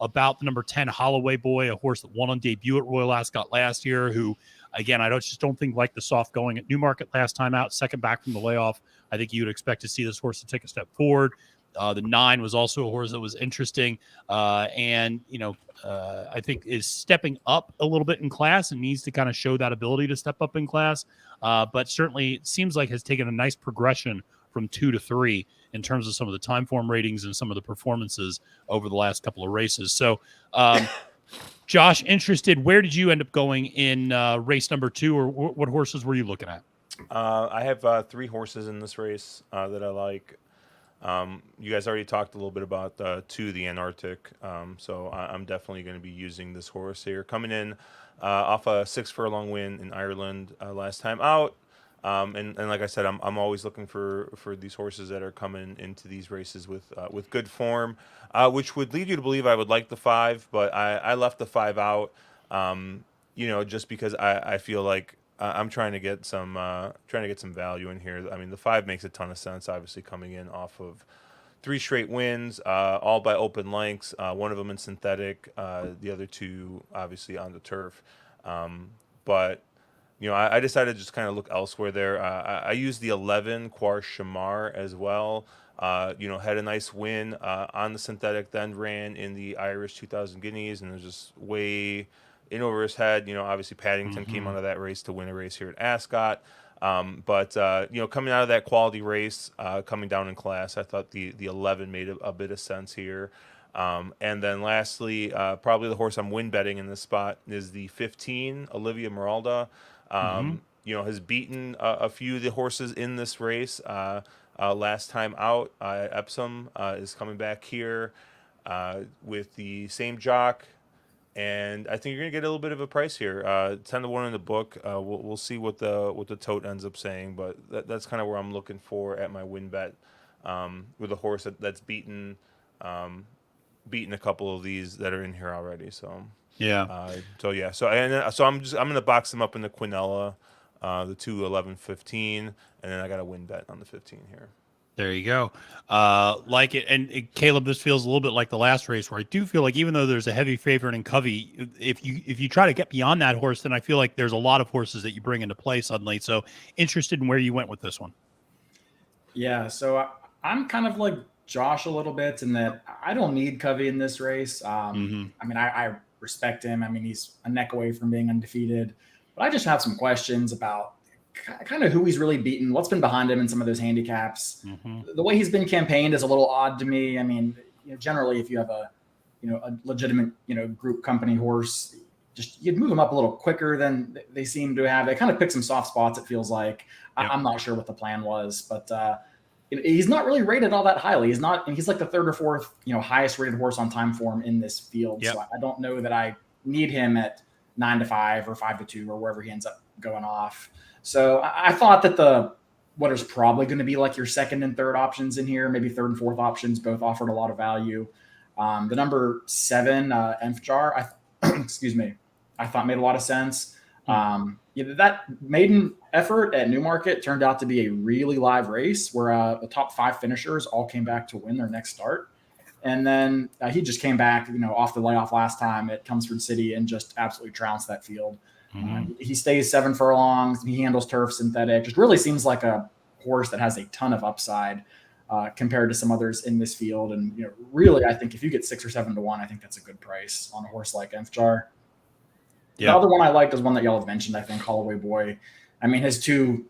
about the number 10 Holloway Boy, a horse that won on debut at Royal Ascot last year, who, again, I just don't think like the soft going at Newmarket last time out, second back from the layoff. I think you would expect to see this horse to take a step forward. The 9 was also a horse that was interesting, and I think is stepping up a little bit in class and needs to kind of show that ability to step up in class. But certainly it seems like has taken a nice progression from 2 to 3 in terms of some of the time form ratings and some of the performances over the last couple of races. So, Josh, interested, where did you end up going in race number 2, or what horses were you looking at? I have 3 horses in this race that I like. You guys already talked a little bit about the Antarctic, so I'm definitely going to be using this horse here. Coming in off a 6 furlong win in Ireland last time out, and like I said, I'm always looking for these horses that are coming into these races with good form, which would lead you to believe I would like the 5, but I left the 5 out, just because I feel like I'm trying to get some value in here. I mean, the 5 makes a ton of sense, obviously coming in off of 3 straight wins, all by open lengths. One of them in synthetic, the other 2 obviously on the turf. But I decided to just kind of look elsewhere there. I used the 11 Kwar Shamar as well. Had a nice win on the synthetic, then ran in the Irish 2000 Guineas, and it was just way in over his head. Obviously Paddington came out of that race to win a race here at Ascot. But coming out of that quality race, coming down in class, I thought the 11 made a bit of sense here. And then lastly, probably the horse I'm win betting in this spot is the 15, Olivia Meralda. Has beaten a few of the horses in this race last time out. Epsom is coming back here with the same jock. And I think you're gonna get a little bit of a price here. 10-1 in the book. We'll see what the tote ends up saying, but that's kind of where I'm looking for at my win bet with a horse that's beaten a couple of these that are in here already. So yeah. So I'm gonna box them up in the Quinella, the 2, 11, 15, and then I got a win bet on the 15 here. There you go. Like it, and Caleb, this feels a little bit like the last race, where I do feel like even though there's a heavy favorite in Covey, if you try to get beyond that horse, then I feel like there's a lot of horses that you bring into play suddenly. So interested in where you went with this one. Yeah, so I'm kind of like Josh a little bit in that I don't need Covey in this race. I mean, I respect him. I mean, he's a neck away from being undefeated, but I just have some questions about kind of who he's really beaten, what's been behind him in some of those handicaps. The way he's been campaigned is a little odd to me. I mean, generally, if you have a legitimate, group company horse, just you'd move them up a little quicker than they seem to have. They kind of pick some soft spots, it feels like. Yep. I'm not sure what the plan was, but he's not really rated all that highly. He's like the third or fourth, highest rated horse on time form in this field. Yep. So I don't know that I need him at 9-5 or 5-2 or wherever he ends up going off. So I thought that what is probably going to be like your second and third options in here, maybe third and fourth options, both offered a lot of value. The number 7, Enfjar, excuse me, I thought made a lot of sense. That maiden effort at Newmarket turned out to be a really live race where the top 5 finishers all came back to win their next start. And then he just came back, off the layoff last time at Chelmsford City and just absolutely trounced that field. He stays 7 furlongs. He handles turf synthetic. Just really seems like a horse that has a ton of upside compared to some others in this field. And really, I think if you get 6 or 7 to 1, I think that's a good price on a horse like Enfjar. Yeah. The other one I liked is one that y'all have mentioned, I think, Holloway Boy. I mean, his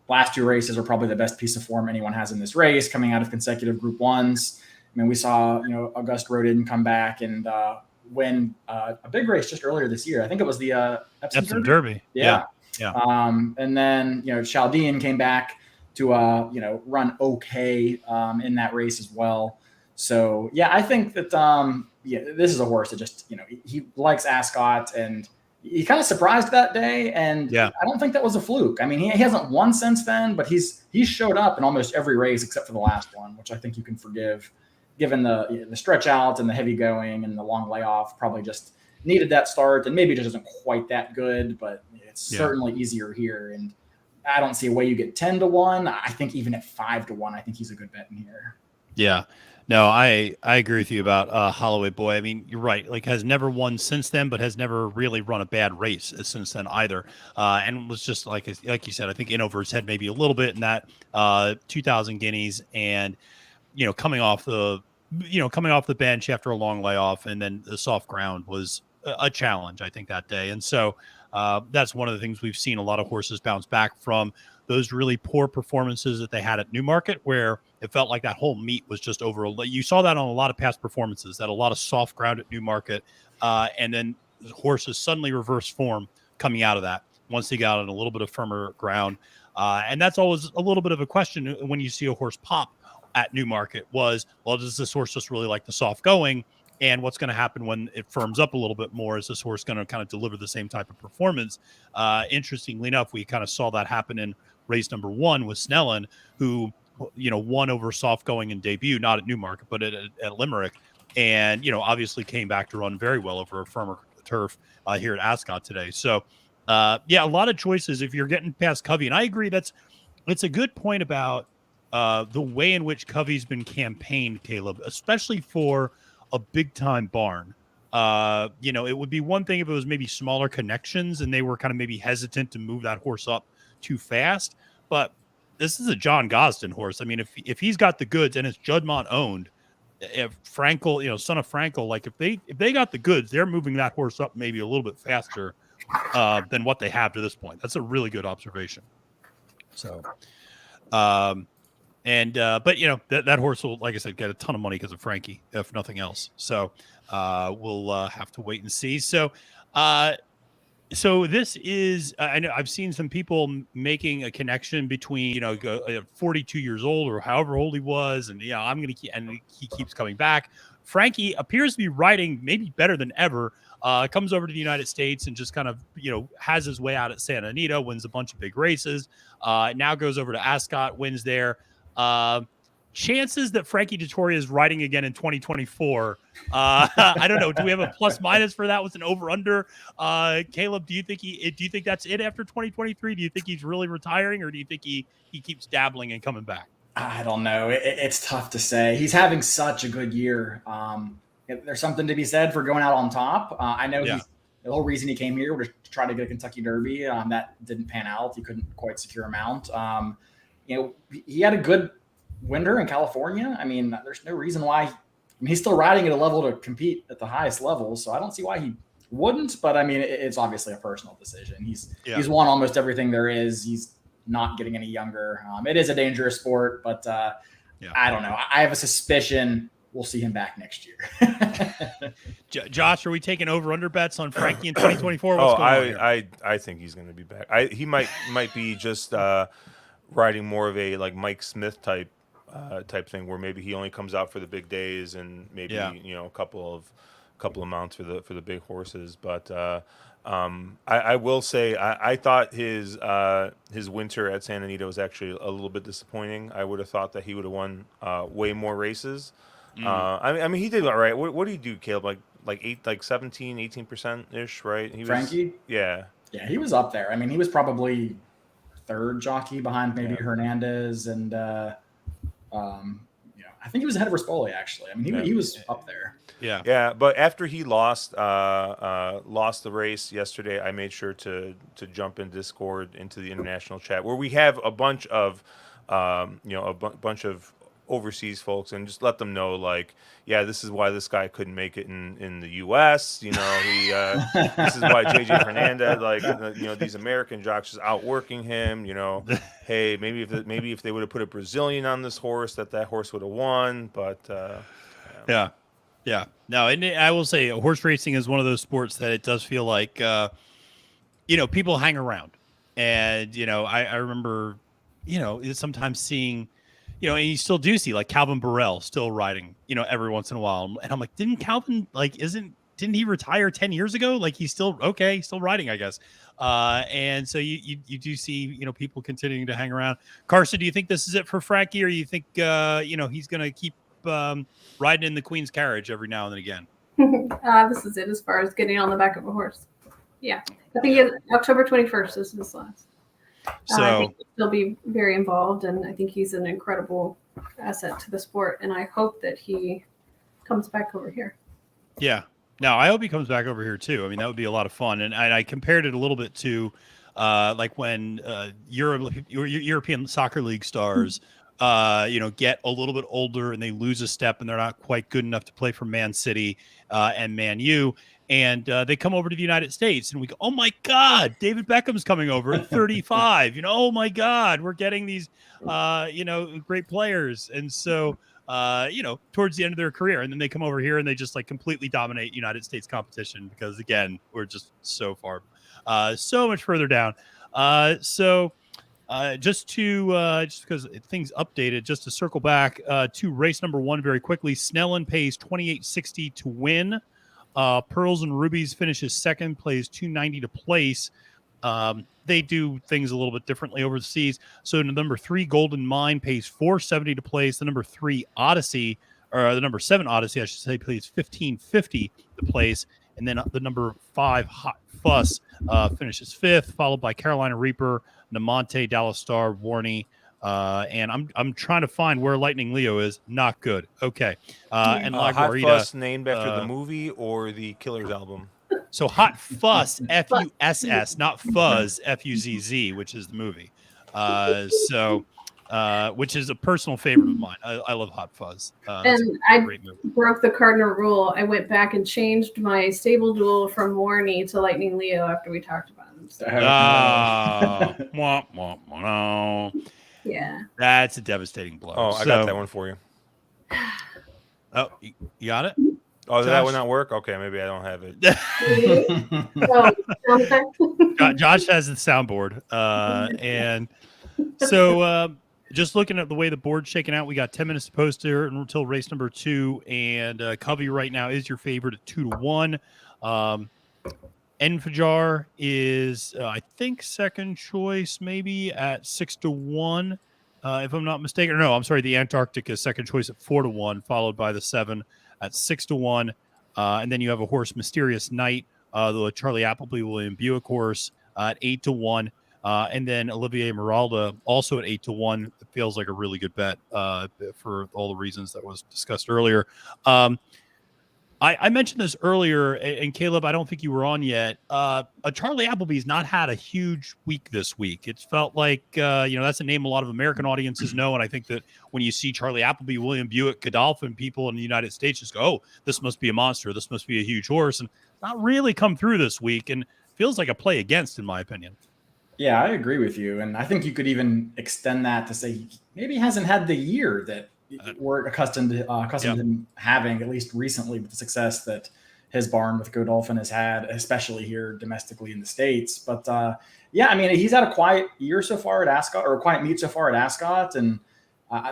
last two races are probably the best piece of form anyone has in this race, coming out of consecutive Group 1s. I mean, we saw, Auguste Rodin come back and win a big race just earlier this year. I think it was the Epsom Derby. Yeah. And then, Chaldean came back to, run okay in that race as well. So, yeah, I think that, this is a horse that just, he likes Ascot, and he kind of surprised that day. And I don't think that was a fluke. I mean, he hasn't won since then, but he's showed up in almost every race except for the last one, which I think you can forgive, given the stretch out and the heavy going and the long layoff. Probably just needed that start, and maybe it just isn't quite that good, but it's certainly easier here. And I don't see a way you get 10 to 1. I think even at 5 to 1, I think he's a good bet in here. Yeah. No, I agree with you about Holloway Boy. I mean, you're right. Like, has never won since then, but has never really run a bad race since then either. And was just like you said, I think in over his head maybe a little bit in that 2,000 guineas, and coming off the bench after a long layoff, and then the soft ground was a challenge, I think, that day. And so that's one of the things we've seen a lot of horses bounce back from, those really poor performances that they had at Newmarket, where it felt like that whole meet was just over. You saw that on a lot of past performances, that a lot of soft ground at Newmarket, and then the horses suddenly reverse form coming out of that once they got on a little bit of firmer ground. And that's always a little bit of a question when you see a horse pop at Newmarket was, well, does this horse just really like the soft going? And what's going to happen when it firms up a little bit more? Is this horse going to kind of deliver the same type of performance? Interestingly enough, we kind of saw that happen in race number 1 with Snellen, who, won over soft going in debut, not at Newmarket, but at Limerick. And, obviously came back to run very well over a firmer turf here at Ascot today. So, a lot of choices if you're getting past Covey. And I agree, it's a good point about the way in which Covey's been campaigned, Caleb, especially for a big time barn. It would be one thing if it was maybe smaller connections and they were kind of maybe hesitant to move that horse up too fast. But this is a John Gosden horse. I mean, if he's got the goods and it's Juddmonte owned, if Frankel, son of Frankel, like if they got the goods, they're moving that horse up maybe a little bit faster than what they have to this point. That's a really good observation. So, but that horse will, like I said, get a ton of money because of Frankie, if nothing else. So we'll have to wait and see. So this is, I know I've seen some people making a connection between, 42 years old or however old he was. And I'm going to keep, and he keeps coming back. Frankie appears to be riding maybe better than ever. Comes over to the United States and just kind of, has his way out at Santa Anita, wins a bunch of big races. Now goes over to Ascot, wins there. Chances that Frankie Dettori is riding again in 2024. I don't know. Do we have a plus minus for that with an over under? Caleb, do you think that's it after 2023? Do you think he's really retiring, or do you think he keeps dabbling and coming back? I don't know. It's tough to say. He's having such a good year. There's something to be said for going out on top. I know the whole reason he came here was to try to get a Kentucky Derby. That didn't pan out. He couldn't quite secure a mount. He had a good winter in California. I mean, there's no reason why. He's still riding at a level to compete at the highest level, so I don't see why he wouldn't. But I mean, it's obviously a personal decision. He's won almost everything there is. He's not getting any younger. It is a dangerous sport, but I don't know. I have a suspicion we'll see him back next year. Josh, are we taking over/under bets on Frankie in 2024? What's going on here? I think he's going to be back. He might be just riding more of a like Mike Smith type thing, where maybe he only comes out for the big days and maybe a couple of mounts for the big horses. But I will say I thought his winter at Santa Anita was actually a little bit disappointing. I would have thought that he would have won way more races. I mean, he did all right. What did he do, Caleb? Like 18% ish, right? Frankie? Yeah, he was up there. I mean, he was probably third jockey behind maybe Hernandez and I think he was ahead of Rispoli actually. I mean, he was up there. Yeah. But after he lost the race yesterday, I made sure to jump in Discord into the international chat where we have a bunch of bunch of overseas folks, and just let them know, like, this is why this guy couldn't make it in the U.S. He this is why JJ Hernandez, these American jocks is outworking him. Hey, maybe if they would have put a Brazilian on this horse, that horse would have won. But yeah. No, and I will say, horse racing is one of those sports that it does feel like people hang around, and I remember sometimes seeing. And you still do see like Calvin Burrell still riding, every once in a while. And I'm like, didn't Calvin didn't he retire 10 years ago? Like he's still riding, I guess. And so you do see, people continuing to hang around. Carson, do you think this is it for Frankie, or you think, he's going to keep riding in the Queen's carriage every now and then again? This is it as far as getting on the back of a horse. Yeah. I think October 21st is his last. So I think he'll be very involved, and I think he's an incredible asset to the sport. And I hope that he comes back over here. Yeah. Now, I hope he comes back over here too. I mean, that would be a lot of fun. And I compared it a little bit to like when European Soccer League stars, get a little bit older and they lose a step and they're not quite good enough to play for Man City and Man U. And they come over to the United States and we go, oh, my God, David Beckham's coming over at 35. Oh, my God, we're getting these, great players. And so, towards the end of their career. And then they come over here and they just like completely dominate United States competition because, again, we're just so much further down. Just because things updated, just to circle back to race number 1 very quickly, Snellen pays $28.60 to win. Pearls and Rubies finishes second, plays $2.90 to place. They do things a little bit differently overseas. So the number 3 Golden Mine pays $4.70 to place. The number 3 Odyssey, or the number 7 Odyssey, I should say, pays $15.50 to place. And then the number 5 Hot Fuss finishes 5th, followed by Carolina Reaper, Namonte, Dallas Star, Warney. And I'm trying to find where Lightning Leo is. Not good. Okay. And La Hot Guarita, Fuss named after the movie or the Killers album? So Hot Fuss, Fuss, not Fuzz, Fuzz, which is the movie. Which is a personal favorite of mine. I love Hot Fuzz. And I broke the cardinal rule. I went back and changed my stable duel from Warney to Lightning Leo after we talked about him. So. Yeah. That's a devastating blow. Oh, I got that one for you. Oh, you got it? Oh, does that one not work? Okay, maybe I don't have it. Josh has the soundboard. And so just looking at the way the board's shaking out, we got 10 minutes to post there until race number 2. And Covey right now is your favorite at 2-1. Enfajar is, I think, second choice maybe at 6-1, if I'm not mistaken. No, I'm sorry. The Antarctic is second choice at 4-1, followed by the 7 at 6-1. And then you have a horse, Mysterious Night, the Charlie Appleby William Buick horse at 8-1. And then Olivier Meralda also at 8-1. It feels like a really good bet for all the reasons that was discussed earlier. I mentioned this earlier, and Caleb, I don't think you were on yet. Charlie Appleby's not had a huge week this week. It's felt like, that's a name a lot of American audiences know. And I think that when you see Charlie Appleby, William Buick, Godolphin, people in the United States just go, oh, this must be a monster. This must be a huge horse. And not really come through this week. And feels like a play against, in my opinion. Yeah, I agree with you. And I think you could even extend that to say maybe he hasn't had the year that we're accustomed to him having, at least recently, with the success that his barn with Godolphin has had, especially here domestically in the States. But he's had a quiet year so far at Ascot, or a quiet meet so far at Ascot. And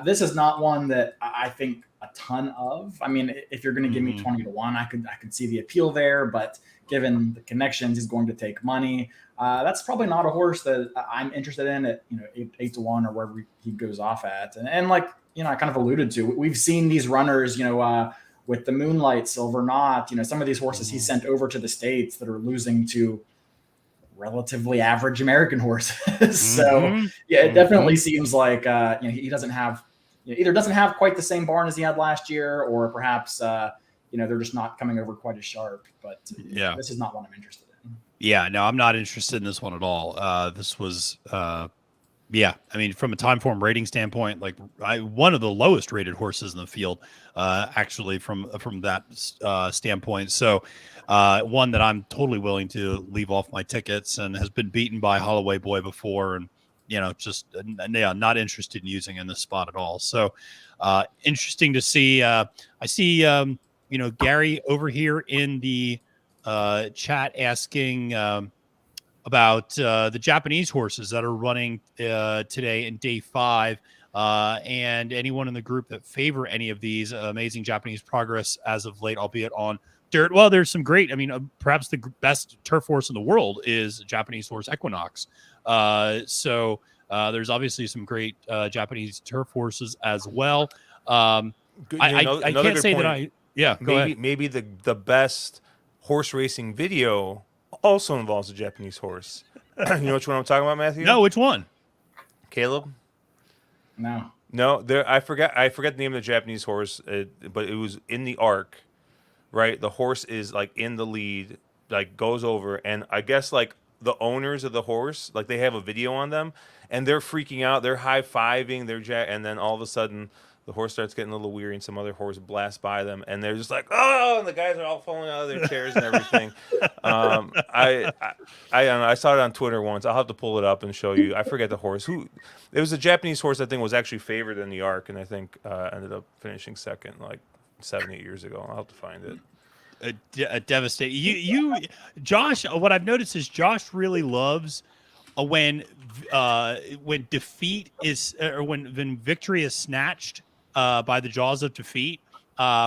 this is not one that I think a ton of. I mean, if you're going to give me 20-1, I could see the appeal there. But given the connections, he's going to take money. That's probably not a horse that I'm interested in at 8-1 or wherever he goes off at. And like I kind of alluded to, we've seen these runners, with the Moonlight, Silver Knot, some of these horses he sent over to the States that are losing to relatively average American horses. So it definitely seems like he doesn't have either doesn't have quite the same barn as he had last year, or perhaps they're just not coming over quite as sharp. But this is not one I'm interested in. Yeah, no, I'm not interested in this one at all. This was from a time form rating standpoint, like one of the lowest rated horses in the field, actually from that standpoint. So one that I'm totally willing to leave off my tickets, and has been beaten by Holloway Boy before, and not interested in using in this spot at all. So interesting to see. I see Gary over here in the chat asking about the Japanese horses that are running today in day 5, and anyone in the group that favor any of these. Amazing Japanese progress as of late, albeit on dirt. Well, there's some great, perhaps the best turf horse in the world is Japanese horse Equinox. So there's obviously some great Japanese turf horses as well. I can't say point. Go ahead. Maybe the best horse racing video also involves a Japanese horse. You know which one I'm talking about, Matthew? No, which one? Caleb? No. I forget the name of the Japanese horse, but it was in the arc, right? The horse is like in the lead, like goes over, and I guess like the owners of the horse, like they have a video on them, and they're freaking out, they're high-fiving, and then all of a ssudden the horse starts getting a little weary, and some other horse blasts by them, and they're just like, oh, and the guys are all falling out of their chairs and everything. I don't know. I saw it on Twitter once. I'll have to pull it up and show you. I forget the horse. It was a Japanese horse I think was actually favored in the arc, and I think ended up finishing second like 7-8 years ago. I'll have to find it. Devastating. You, Josh. What I've noticed is Josh really loves when defeat is, or when victory is snatched by the jaws of defeat,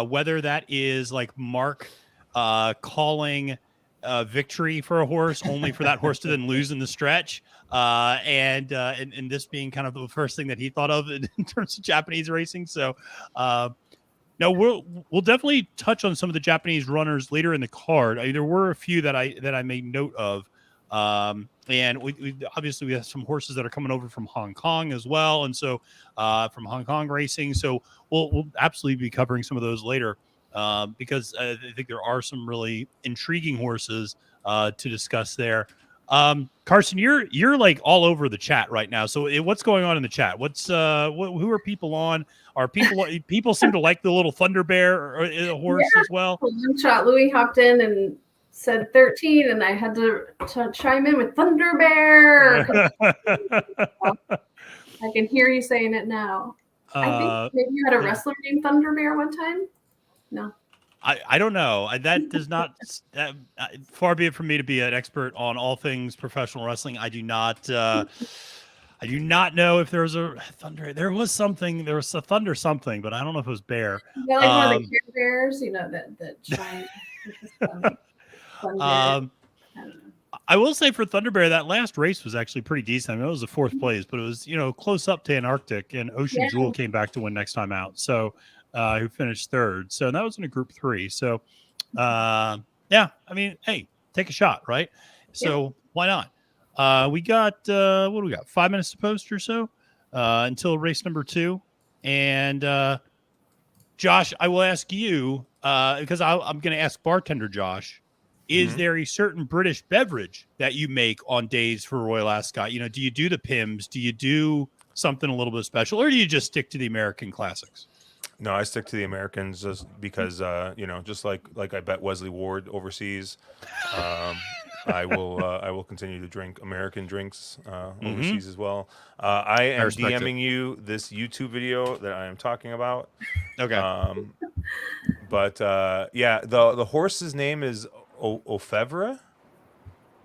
whether that is like Mark calling victory for a horse only for that horse to then lose in the stretch, and this being kind of the first thing that he thought of in terms of Japanese racing. So no, we'll definitely touch on some of the Japanese runners later in the card. There were a few that I made note of. And we obviously we have some horses that are coming over from Hong Kong as well, and so from Hong Kong racing. So we'll absolutely be covering some of those later, because I think there are some really intriguing horses to discuss there. Carson, you're like all over the chat right now. So what's going on in the chat? Who are people on? Are people seem to like the little Thunder Bear horse as well? One shot Louis hopped in and said 13, and I had to chime in with Thunder Bear. I can hear you saying it now. I think maybe you had a wrestler named Thunder Bear one time. No. I don't know. That does not far be it from me to be an expert on all things professional wrestling. I do not know if there was a Thunder. There was a Thunder something, but I don't know if it was Bear. Yeah, like one of the Care Bears, that giant. I will say for Thunder Bear, that last race was actually pretty decent. I mean, it was the 4th place, but it was close up to Antarctic, and Ocean Jewel came back to win next time out. So who finished 3rd. So that was in a group 3. So hey, take a shot, right? So why not? We got what do we got? 5 minutes to post or so until race number 2. And Josh, I will ask you because I'm going to ask bartender Josh. Is there a certain British beverage that you make on days for Royal Ascot? Do you do the Pims? Do you do something a little bit special, or do you just stick to the American classics? No, I stick to the Americans just because, just like I bet Wesley Ward overseas, I will continue to drink American drinks overseas as well. I am DMing you this YouTube video that I am talking about. Okay. The horse's name is Ofevra.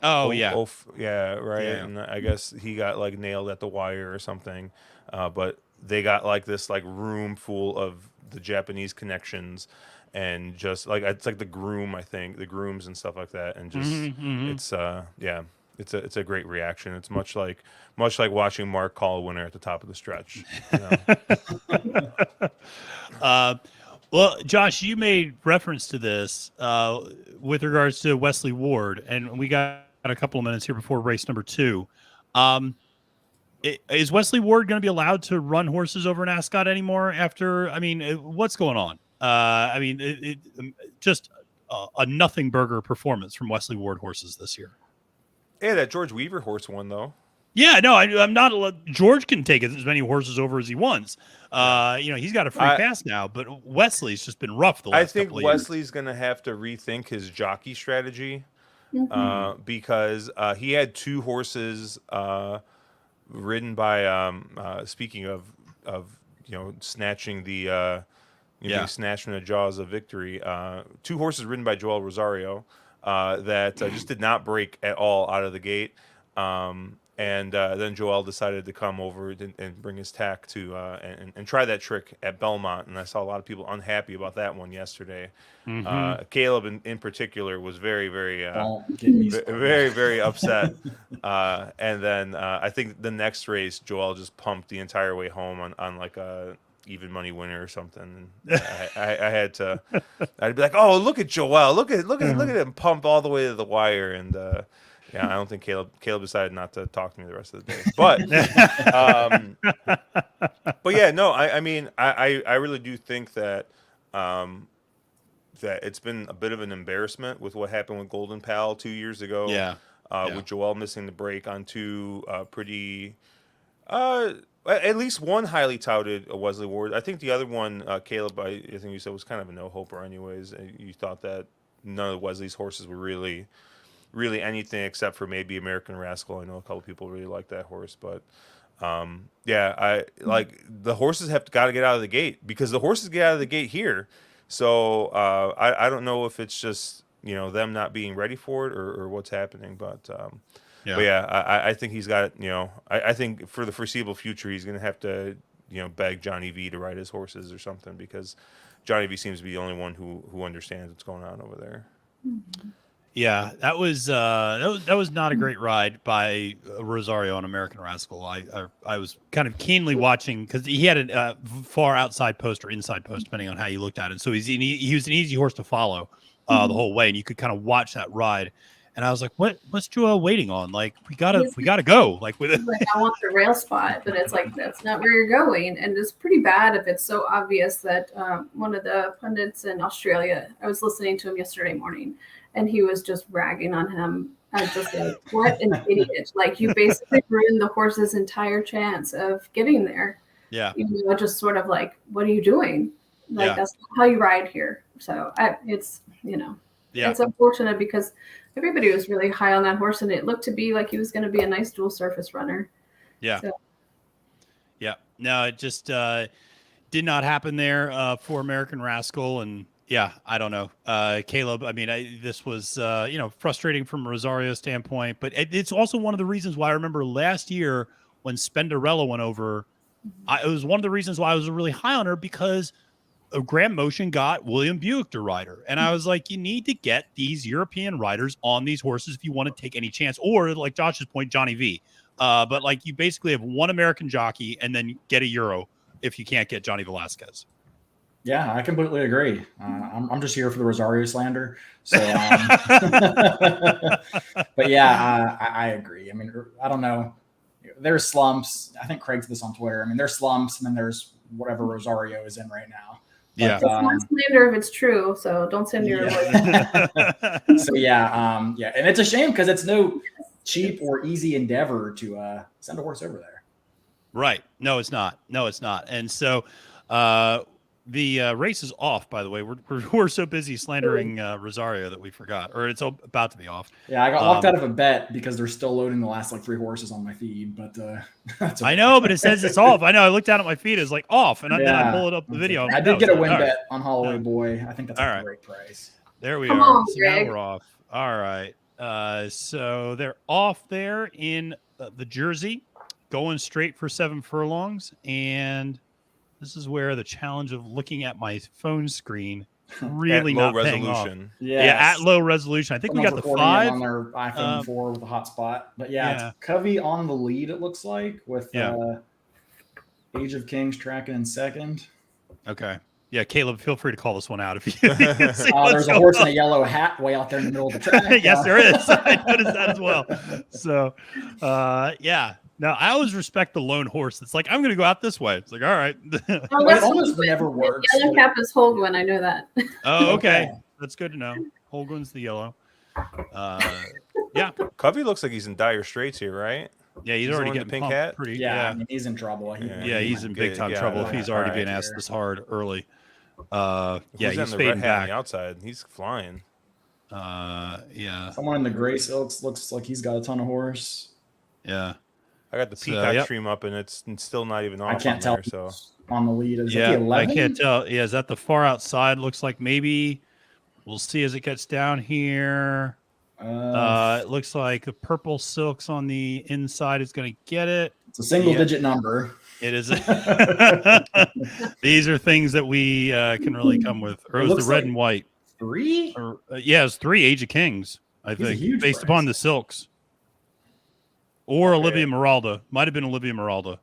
Oh yeah. Right. Yeah. And I guess he got like nailed at the wire or something. But they got like this like room full of the Japanese connections and just like it's like the grooms and stuff like that, and just it's a great reaction. It's much like watching Mark call a winner at the top of the stretch. Well, Josh, you made reference to this with regards to Wesley Ward, and we got a couple of minutes here before race number 2. Is Wesley Ward going to be allowed to run horses over in Ascot anymore after? I mean, what's going on? Just a nothing burger performance from Wesley Ward horses this year. Yeah, that George Weaver horse won though. Yeah, no, I'm not. George can take as many horses over as he wants. He's got a free pass now, but Wesley's just been rough the last couple of years. Wesley's going to have to rethink his jockey strategy because he had 2 horses ridden by. Speaking of snatching the snatched from the jaws of victory. 2 horses ridden by Joel Rosario that just did not break at all out of the gate. And then Joel decided to come over and bring his tack to and try that trick at Belmont. And I saw a lot of people unhappy about that one yesterday. Caleb in particular was very, very, very, very upset. And then I think the next race, Joel just pumped the entire way home on like a even money winner or something. And I'd be like, oh, look at Joel, look at him pump all the way to the wire. And I don't think Caleb decided not to talk to me the rest of the day. But I really do think that that it's been a bit of an embarrassment with what happened with Golden Pal 2 years ago. With Joel missing the break on 2 pretty at least one highly touted Wesley Ward. I think the other one, Caleb, I think you said was kind of a no-hoper anyways. You thought that none of Wesley's horses were really anything except for maybe American Rascal. I know a couple people really like that horse, but I like the horses have got to get out of the gate because the horses get out of the gate here. So I don't know if it's just them not being ready for it or what's happening, but I think he's got I think for the foreseeable future he's going to have to beg Johnny V to ride his horses or something because Johnny V seems to be the only one who understands what's going on over there. Mm-hmm. Yeah, that was not a great ride by Rosario on American Rascal. I was kind of keenly watching because he had a far outside post or inside post depending on how you looked at it. So he was an easy horse to follow the whole way, and you could kind of watch that ride. And I was like, what's Joel waiting on? Like we gotta go. Like with it. Like I want the rail spot, but it's like that's not where you're going, and it's pretty bad if it's so obvious that one of the pundits in Australia. I was listening to him yesterday morning. And he was just ragging on him. I was just like, what an idiot. Like, you basically ruined the horse's entire chance of getting there. Yeah. Just sort of like, what are you doing? Like, that's not how you ride here. So, it's unfortunate because everybody was really high on that horse, and it looked to be like he was going to be a nice dual surface runner. Yeah. So. Yeah. No, it just did not happen there for American Rascal. And, yeah, I don't know. Caleb, I mean, this was, frustrating from a Rosario standpoint, but it's also one of the reasons why I remember last year when Spendarella went over, it was one of the reasons why I was really high on her because Graham Motion got William Buick to ride her. And I was like, you need to get these European riders on these horses if you want to take any chance. Or like Josh's point, Johnny V. But like you basically have one American jockey and then get a Euro if you can't get Johnny Velasquez. Yeah, I completely agree. I'm just here for the Rosario slander. So, but yeah, I agree. I mean, I don't know. There's slumps. I think Craig said this on Twitter. I mean, there's slumps, and then there's whatever Rosario is in right now. Yeah. It's not slander if it's true, so don't send your So yeah, and it's a shame because it's no cheap or easy endeavor to send a horse over there. Right. No, it's not. And so the race is off, by the way. We're so busy slandering Rosario that we forgot, or it's about to be off. Yeah, I got locked out of a bet because they're still loading the last 3 horses on my feed, but that's okay. I know, but it says it's off. I know. I looked down at my feed. It's like off, and then I pulled up the video. I did get a win bet on Holloway Boy. I think that's a great price. There we Come are. on, so now we're off. All right. So they're off there in the Jersey, going straight for 7 furlongs, and this is where the challenge of looking at my phone screen really at low not paying off. resolution. Yeah, at low resolution. I think we got the 5 on their iPhone 4 with a hotspot. But yeah, it's Covey on the lead. It looks like with Age of Kings tracking in second. Okay. Yeah, Caleb, feel free to call this one out if you. There's a horse in a yellow hat way out there in the middle of the track. Yes, there is. I noticed that as well. So, yeah. Now, I always respect the lone horse. It's like, I'm going to go out this way. It's like, all right. It almost never works. Yellow cap is Holguin. I know that. Oh, okay. That's good to know. Holguin's the yellow. Yeah. Covey looks like he's in dire straits here, right? Yeah, he's already getting pink pumped hat. pretty. Yeah, I mean, he's in trouble. He's in big time trouble if he's already being asked this hard early. He's fading back. On the outside. He's flying. Yeah. Someone in the gray silks looks like he's got a ton of horse. Yeah. I got the Peacock stream up, and it's still not even off. I can't tell. So on the lead, is yeah, it the 11? I can't tell. Yeah, is that the far outside? Looks like maybe we'll see as it gets down here. It looks like the purple silks on the inside is going to get it. It's a single-digit number. It is. These are things that we can really come with. Or it was the red and white. 3? It's 3 Age of Kings, I think, based upon the silks. Or Olivia Meralda. Might have been Olivia Meralda.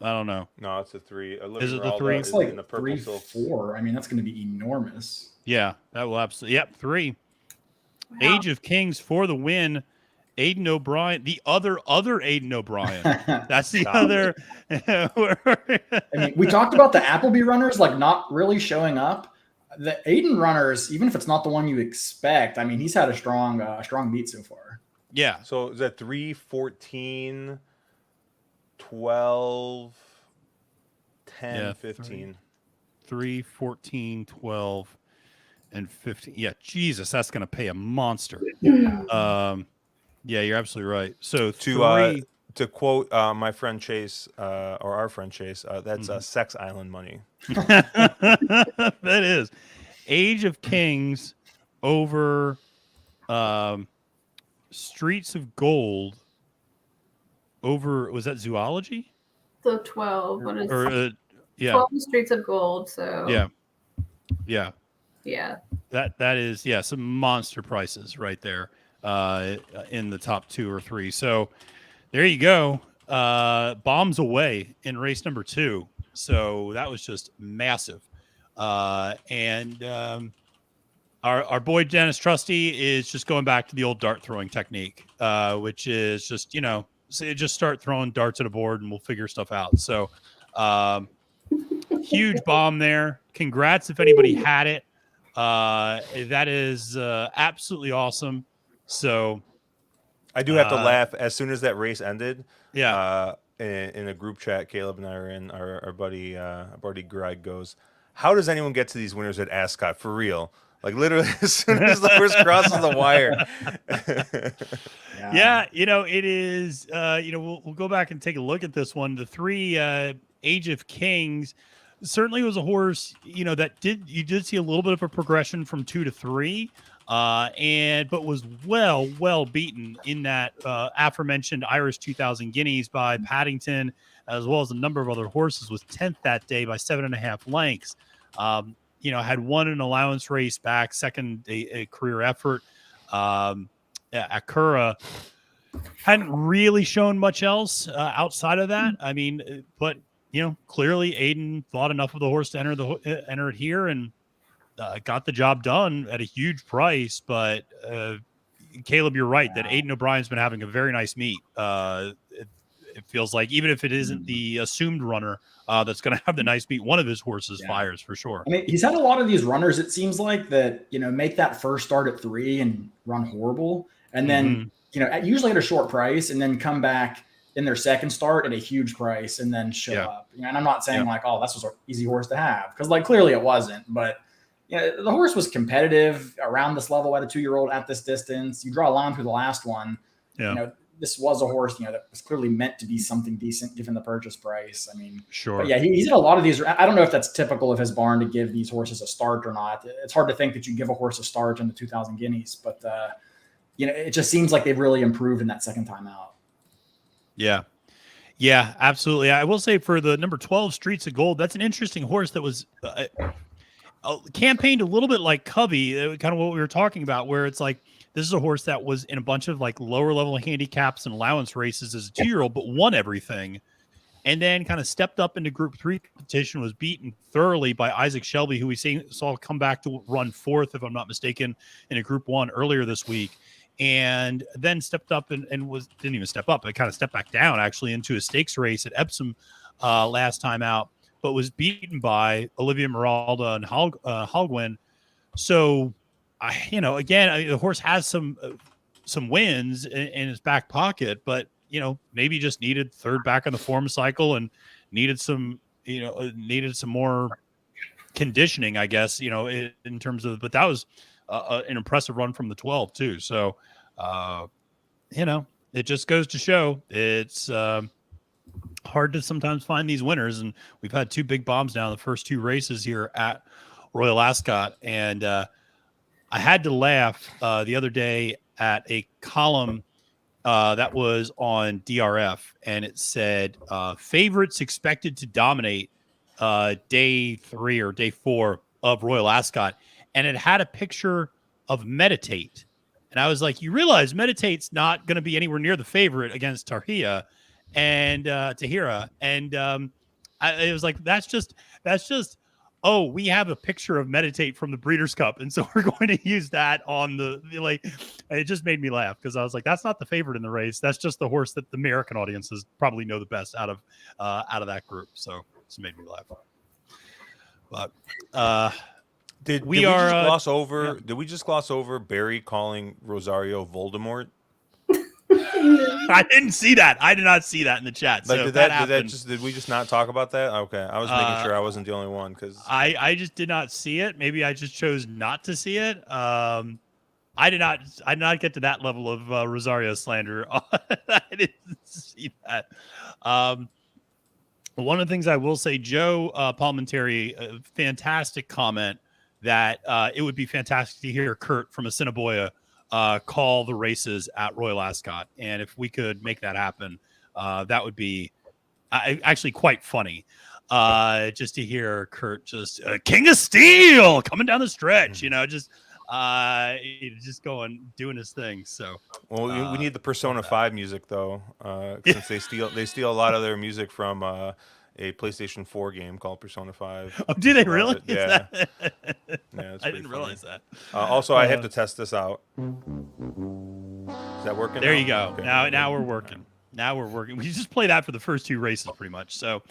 I don't know. No, it's a 3. Is it the 3? It's like in the purple 3-4. I mean, that's going to be enormous. Yeah, that will absolutely. Yep, 3. Wow. Age of Kings for the win. Aiden O'Brien, the other Aiden O'Brien. That's the other. I mean, we talked about the Appleby runners like not really showing up. The Aiden runners, even if it's not the one you expect, I mean, he's had a strong beat so far. Yeah. So is that 3, 14, 12, 10, 15? 3, 14, 12, and 15. Yeah, Jesus, that's going to pay a monster. Yeah, you're absolutely right. So to quote my friend Chase, or our friend Chase, that's sex island money. That is. Age of Kings over Streets of Gold over, was that Zoology? So 12. What is 12 Streets of Gold? So yeah. That is some monster prices right there in the top 2 or 3. So there you go. Bombs away in race number 2. So that was just massive. And our boy Dennis Trusty is just going back to the old dart throwing technique, which is just, just start throwing darts at a board and we'll figure stuff out. So huge bomb there. Congrats if anybody had it. That is absolutely awesome. So I do have to laugh as soon as that race ended. Yeah. In a group chat, Caleb and I are in. Our buddy Greg goes, "How does anyone get to these winners at Ascot for real? Like literally, as soon as the horse crosses the wire." Yeah, it is. We'll go back and take a look at this one. The 3 Age of Kings certainly was a horse, that you did see a little bit of a progression from 2 to 3, but was well beaten in that aforementioned Irish 2000 Guineas by Paddington, as well as a number of other horses. Was 10th that day by 7.5 lengths. Had won an allowance race back, second a career effort. Acura hadn't really shown much else outside of that. I mean, but clearly Aiden thought enough of the horse to enter it here and got the job done at a huge price. But Caleb, you're right that Aiden O'Brien's been having a very nice meet. It feels like even if it isn't the assumed runner that's going to have the nice meet, one of his horses fires for sure. I mean, he's had a lot of these runners, it seems like, that, make that first start at 3 and run horrible. And then, usually at a short price and then come back in their second start at a huge price and then show up. And I'm not saying like, oh, this was an easy horse to have, because like clearly it wasn't. But the horse was competitive around this level at a 2-year-old at this distance. You draw a line through the last one. This was a horse, that was clearly meant to be something decent given the purchase price. I mean, sure. But yeah, he's in a lot of these. I don't know if that's typical of his barn to give these horses a start or not. It's hard to think that you give a horse a start in the 2000 guineas, but it just seems like they've really improved in that second time out. Yeah. Yeah, absolutely. I will say for the number 12 Streets of Gold, that's an interesting horse that was campaigned a little bit like Covey, kind of what we were talking about, where it's like, this is a horse that was in a bunch of like lower level handicaps and allowance races as a 2-year-old, but won everything. And then kind of stepped up into Group 3 competition, was beaten thoroughly by Isaac Shelby, who we saw come back to run 4th, if I'm not mistaken, in a Group 1 earlier this week. And then stepped up and didn't even step up, but kind of stepped back down actually into a stakes race at Epsom last time out, but was beaten by Olivia Meralda and Halgwin. So, again, the horse has some wins in his back pocket, but maybe just needed third back on the form cycle and needed some more conditioning, I guess, in terms of. But that was an impressive run from the 12 too. So, it just goes to show it's hard to sometimes find these winners, and we've had 2 big bombs now in the first 2 races here at Royal Ascot, and I had to laugh the other day at a column that was on DRF, and it said favorites expected to dominate day 3 or day 4 of Royal Ascot, and it had a picture of Meditate. And I was like, you realize Meditate's not going to be anywhere near the favorite against Tahira. And it was like, that's just, oh, we have a picture of Meditate from the Breeders' Cup, and so we're going to use that on the like. It just made me laugh because I was like, that's not the favorite in the race. That's just the horse that the American audiences probably know the best out of that group. So it just made me laugh. But did we just gloss over Barry calling Rosario Voldemort? I didn't see that. I did not see that in the chat. Like, so did we just not talk about that? Okay, I was making sure I wasn't the only one because I just did not see it. Maybe I just chose not to see it. I did not get to that level of Rosario slander. I didn't see that. One of the things I will say, Joe Palmentary, a fantastic comment that it would be fantastic to hear Kurt from Assiniboia call the races at Royal Ascot. And if we could make that happen, that would be actually quite funny. Just to hear Kurt just King of Steel coming down the stretch, just doing his thing. So, well, we need the Persona 5 music though, since they steal a lot of their music from a PlayStation 4 game called Persona 5. Oh, do they really? Yeah. I didn't realize that. Also, I have to test this out. Is that working? There you go. Okay. Now we're working. Now we're working. We just play that for the first 2 races pretty much. So,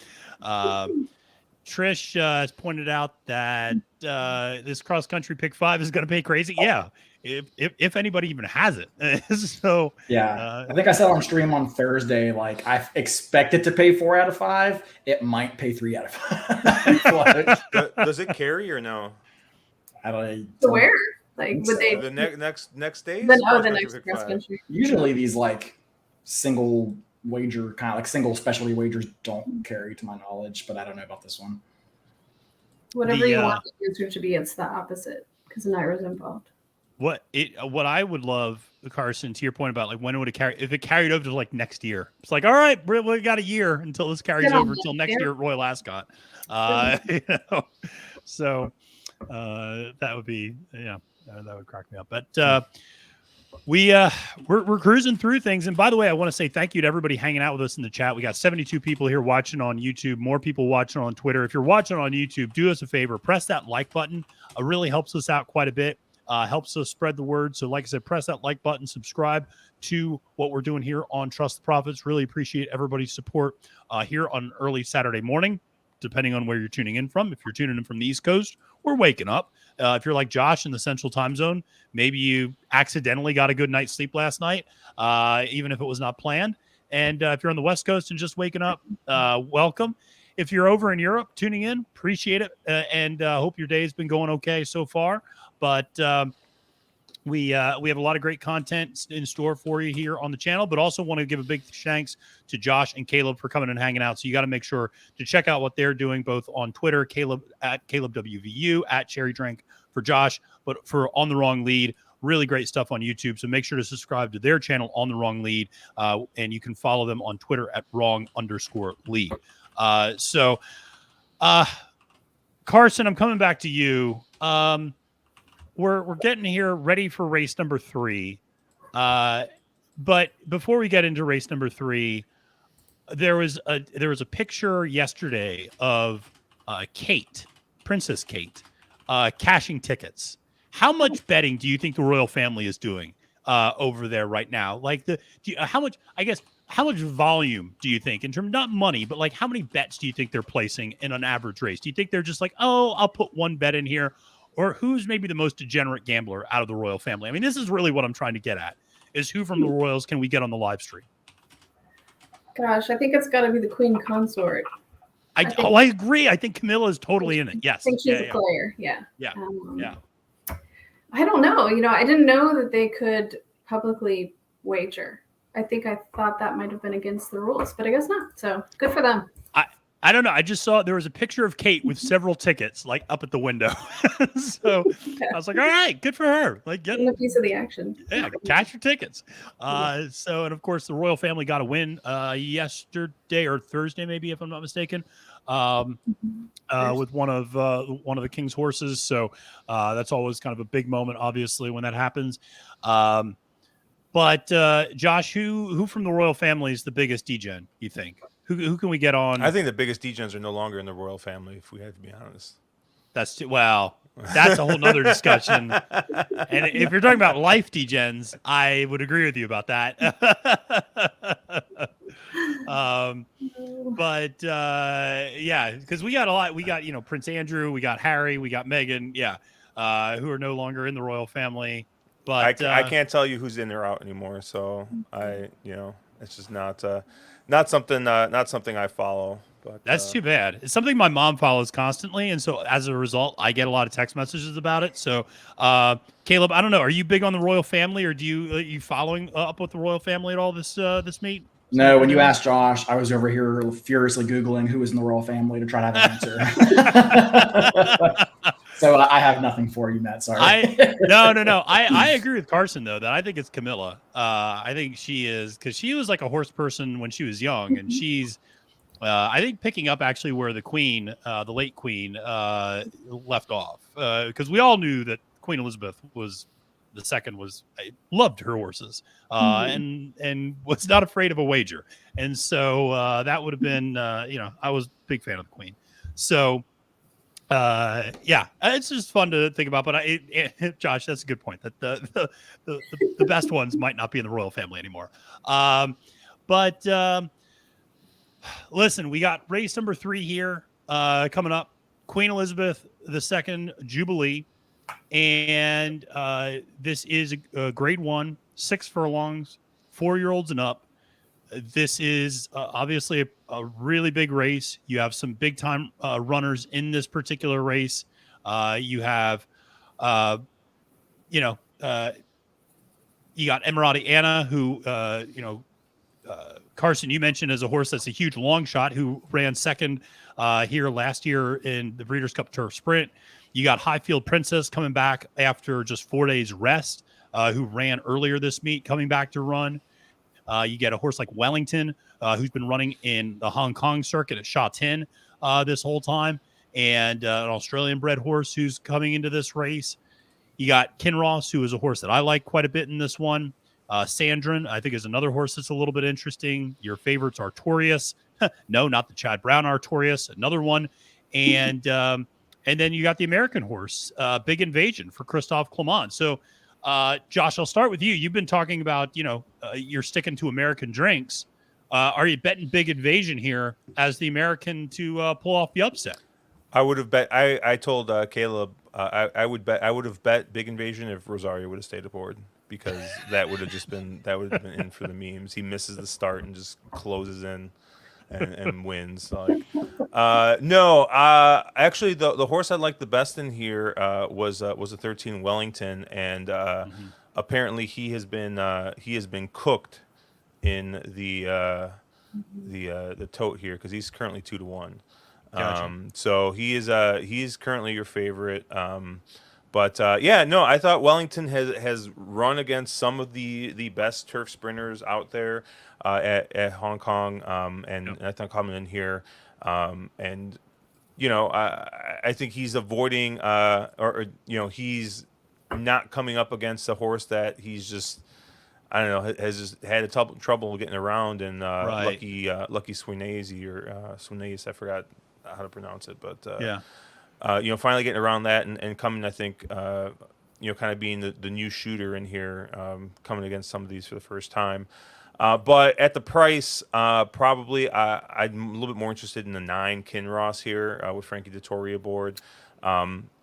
Trish has pointed out that this cross country pick 5 is going to pay crazy. Yeah, if anybody even has it. So yeah, I think I said on stream on Thursday, like I expect it to pay 4 out of 5. It might pay 3 out of 5. Does it carry or no? I don't. So where? Like would they the next day? The next cross country. Usually these like single wager kind of like single specialty wagers don't carry to my knowledge, but I don't know about this one. Whatever you want the answer to be, it's the opposite because Naira's involved. What I would love, Carson, to your point about like when it would carry, if it carried over to like next year, it's like, all right, we got a year until this carries over until next year at Royal Ascot. So that would be, that would crack me up. But we're cruising through things. And by the way, I want to say thank you to everybody hanging out with us in the chat. We got 72 people here watching on YouTube, more people watching on Twitter. If you're watching on YouTube, do us a favor, press that like button. It really helps us out quite a bit. Helps us spread the word. So like I said, press that like button, subscribe to what we're doing here on Trust the Profits. Really appreciate everybody's support here on early Saturday morning, depending on where you're tuning in from. If you're tuning in from the East Coast, we're waking up. If you're like Josh in the Central Time Zone, maybe you accidentally got a good night's sleep last night, even if it was not planned. And if you're on the West Coast and just waking up, welcome. If you're over in Europe tuning in, appreciate it, and hope your day has been going okay so far. But we have a lot of great content in store for you here on the channel, but also want to give a big thanks to Josh and Caleb for coming and hanging out. So you got to make sure to check out what they're doing, both on Twitter, Caleb at CalebWVU, at Cherry Drink for Josh, but for On the Wrong Lead, really great stuff on YouTube. So make sure to subscribe to their channel, On the Wrong Lead, and you can follow them on Twitter at wrong_lead. Carson, I'm coming back to you. We're getting here ready for race number 3. But before we get into race number 3, there was a picture yesterday of Princess Kate, cashing tickets. How much betting do you think the royal family is doing over there right now? Like how much volume do you think, in terms, not money, but like how many bets do you think they're placing in an average race? Do you think they're just like, oh, I'll put one bet in here? Or who's maybe the most degenerate gambler out of the royal family? I mean, this is really what I'm trying to get at, is who from the royals can we get on the live stream? Gosh, I think it's got to be the queen consort. I agree. I think Camilla is totally in it. Yes. I think she's a player. Yeah. Yeah. I don't know. I didn't know that they could publicly wager. I thought that might have been against the rules, but I guess not. So good for them. I don't know. I just saw there was a picture of Kate with several tickets, like up at the window. So I was like, all right, good for her. Like getting a piece of the action. Yeah, cash your tickets. And of course the royal family got a win yesterday or Thursday, maybe, if I'm not mistaken, with one of the king's horses. So that's always kind of a big moment, obviously, when that happens. But Josh, who from the royal family is the biggest degen, you think? Who can we get on? I think the biggest degens are no longer in the royal family, if we have to be honest. That's a whole nother discussion. And if you're talking about life degens, I would agree with you about that. Because we got a lot. We got, Prince Andrew, we got Harry, we got Meghan, who are no longer in the royal family. But I can't tell you who's in or out anymore. So it's just not something I follow. But that's too bad. It's something my mom follows constantly, and so as a result, I get a lot of text messages about it. So, Caleb, I don't know. Are you big on the royal family, or do you following up with the royal family at all this meet? No, when you asked Josh, I was over here furiously Googling who was in the royal family to try to have an answer. So I have nothing for you, Matt. Sorry. No. I agree with Carson, though, that I think it's Camilla. I think she is, because she was like a horse person when she was young, and she's, I think, picking up actually where the queen, the late queen, left off. Because we all knew that Queen Elizabeth loved her horses, and was not afraid of a wager. And so that would have been, I was a big fan of the queen. So, it's just fun to think about. But Josh, that's a good point, that the best ones might not be in the royal family anymore. But listen, we got race number 3 here coming up. Queen Elizabeth II Jubilee. And this is a grade 1, 6 furlongs, 4-year-olds and up. This is obviously a really big race. You have some big time runners in this particular race. You have, you got Emirati Anna, who, Carson, you mentioned as a horse that's a huge long shot, who ran second here last year in the Breeders' Cup Turf Sprint. You got Highfield Princess coming back after just 4 days rest, who ran earlier this meet, coming back to run. You get a horse like Wellington, who's been running in the Hong Kong circuit at Sha Tin this whole time, and an Australian-bred horse who's coming into this race. You got Kinross, who is a horse that I like quite a bit in this one. Sandrin, I think, is another horse that's a little bit interesting. Your favorites, Artorias. No, not the Chad Brown Artorias, another one. And then you got the American horse, Big Invasion for Christophe Clement. So, Josh, I'll start with you. You've been talking about, you're sticking to American drinks. Are you betting Big Invasion here as the American to pull off the upset? I would have bet. I told Caleb I would have bet Big Invasion if Rosario would have stayed aboard, because that would have been in for the memes. He misses the start and just closes in and wins. Actually the horse I liked the best in here was a 13 Wellington, and apparently he has been cooked in the tote here, because he's currently 2-1. Gotcha. So he's currently your favorite. I thought Wellington has run against some of the best turf sprinters out there at Hong Kong, and I think coming in here, I think he's avoiding he's not coming up against a horse that he's just, I don't know, has just had trouble getting around, and Lucky Swinese or Swinese, I forgot how to pronounce it, but finally getting around that and coming, I think, kind of being the new shooter in here, coming against some of these for the first time. But at the price, probably I'm a little bit more interested in the 9 Kinross here with Frankie Dettori aboard.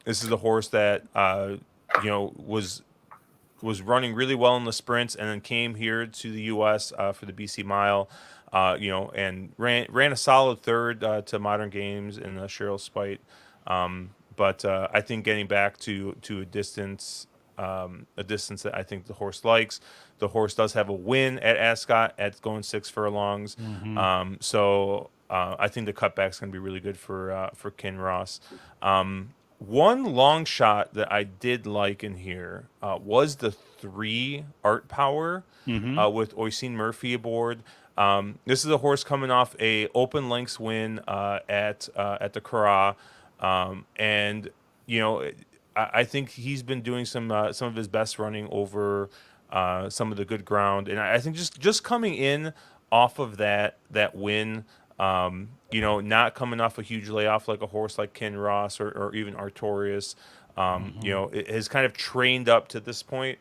This is a horse that was running really well in the sprints, and then came here to the U.S. For the BC Mile, and ran a solid third to Modern Games in the Cheryl Spite. But I think getting back to a distance that I think the horse likes. The horse does have a win at Ascot at going 6 furlongs. Mm-hmm. So I think the cutback's going to be really good for Kinross. One long shot that I did like in here was the 3 Art Power with Oisin Murphy aboard. This is a horse coming off a open lengths win at the Curragh, and I think he's been doing some of his best running over some of the good ground, and I think just coming in off of that win. Not coming off a huge layoff like a horse like Kinross or even Artorias, it has kind of trained up to this point.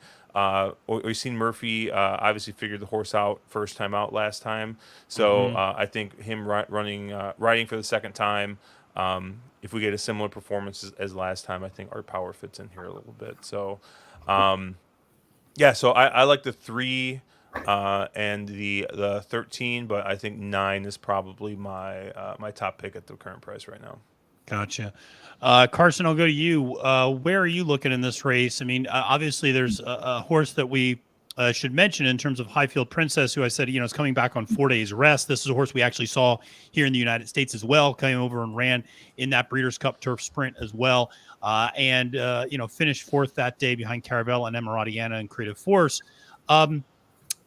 We've seen Murphy obviously figured the horse out first time out last time, so I think him riding for the second time. If we get a similar performance as last time, I think Art Power fits in here a little bit. So, so I like the 3. And the 13, but I think 9 is probably my top pick at the current price right now. Gotcha. Carson, I'll go to you. Where are you looking in this race? I mean, obviously there's a horse that we should mention in terms of Highfield Princess, who I said, is coming back on 4 days rest. This is a horse we actually saw here in the United States as well, came over and ran in that Breeders' Cup Turf Sprint as well. And finished 4th that day behind Caravelle and Emiratiana and Creative Force.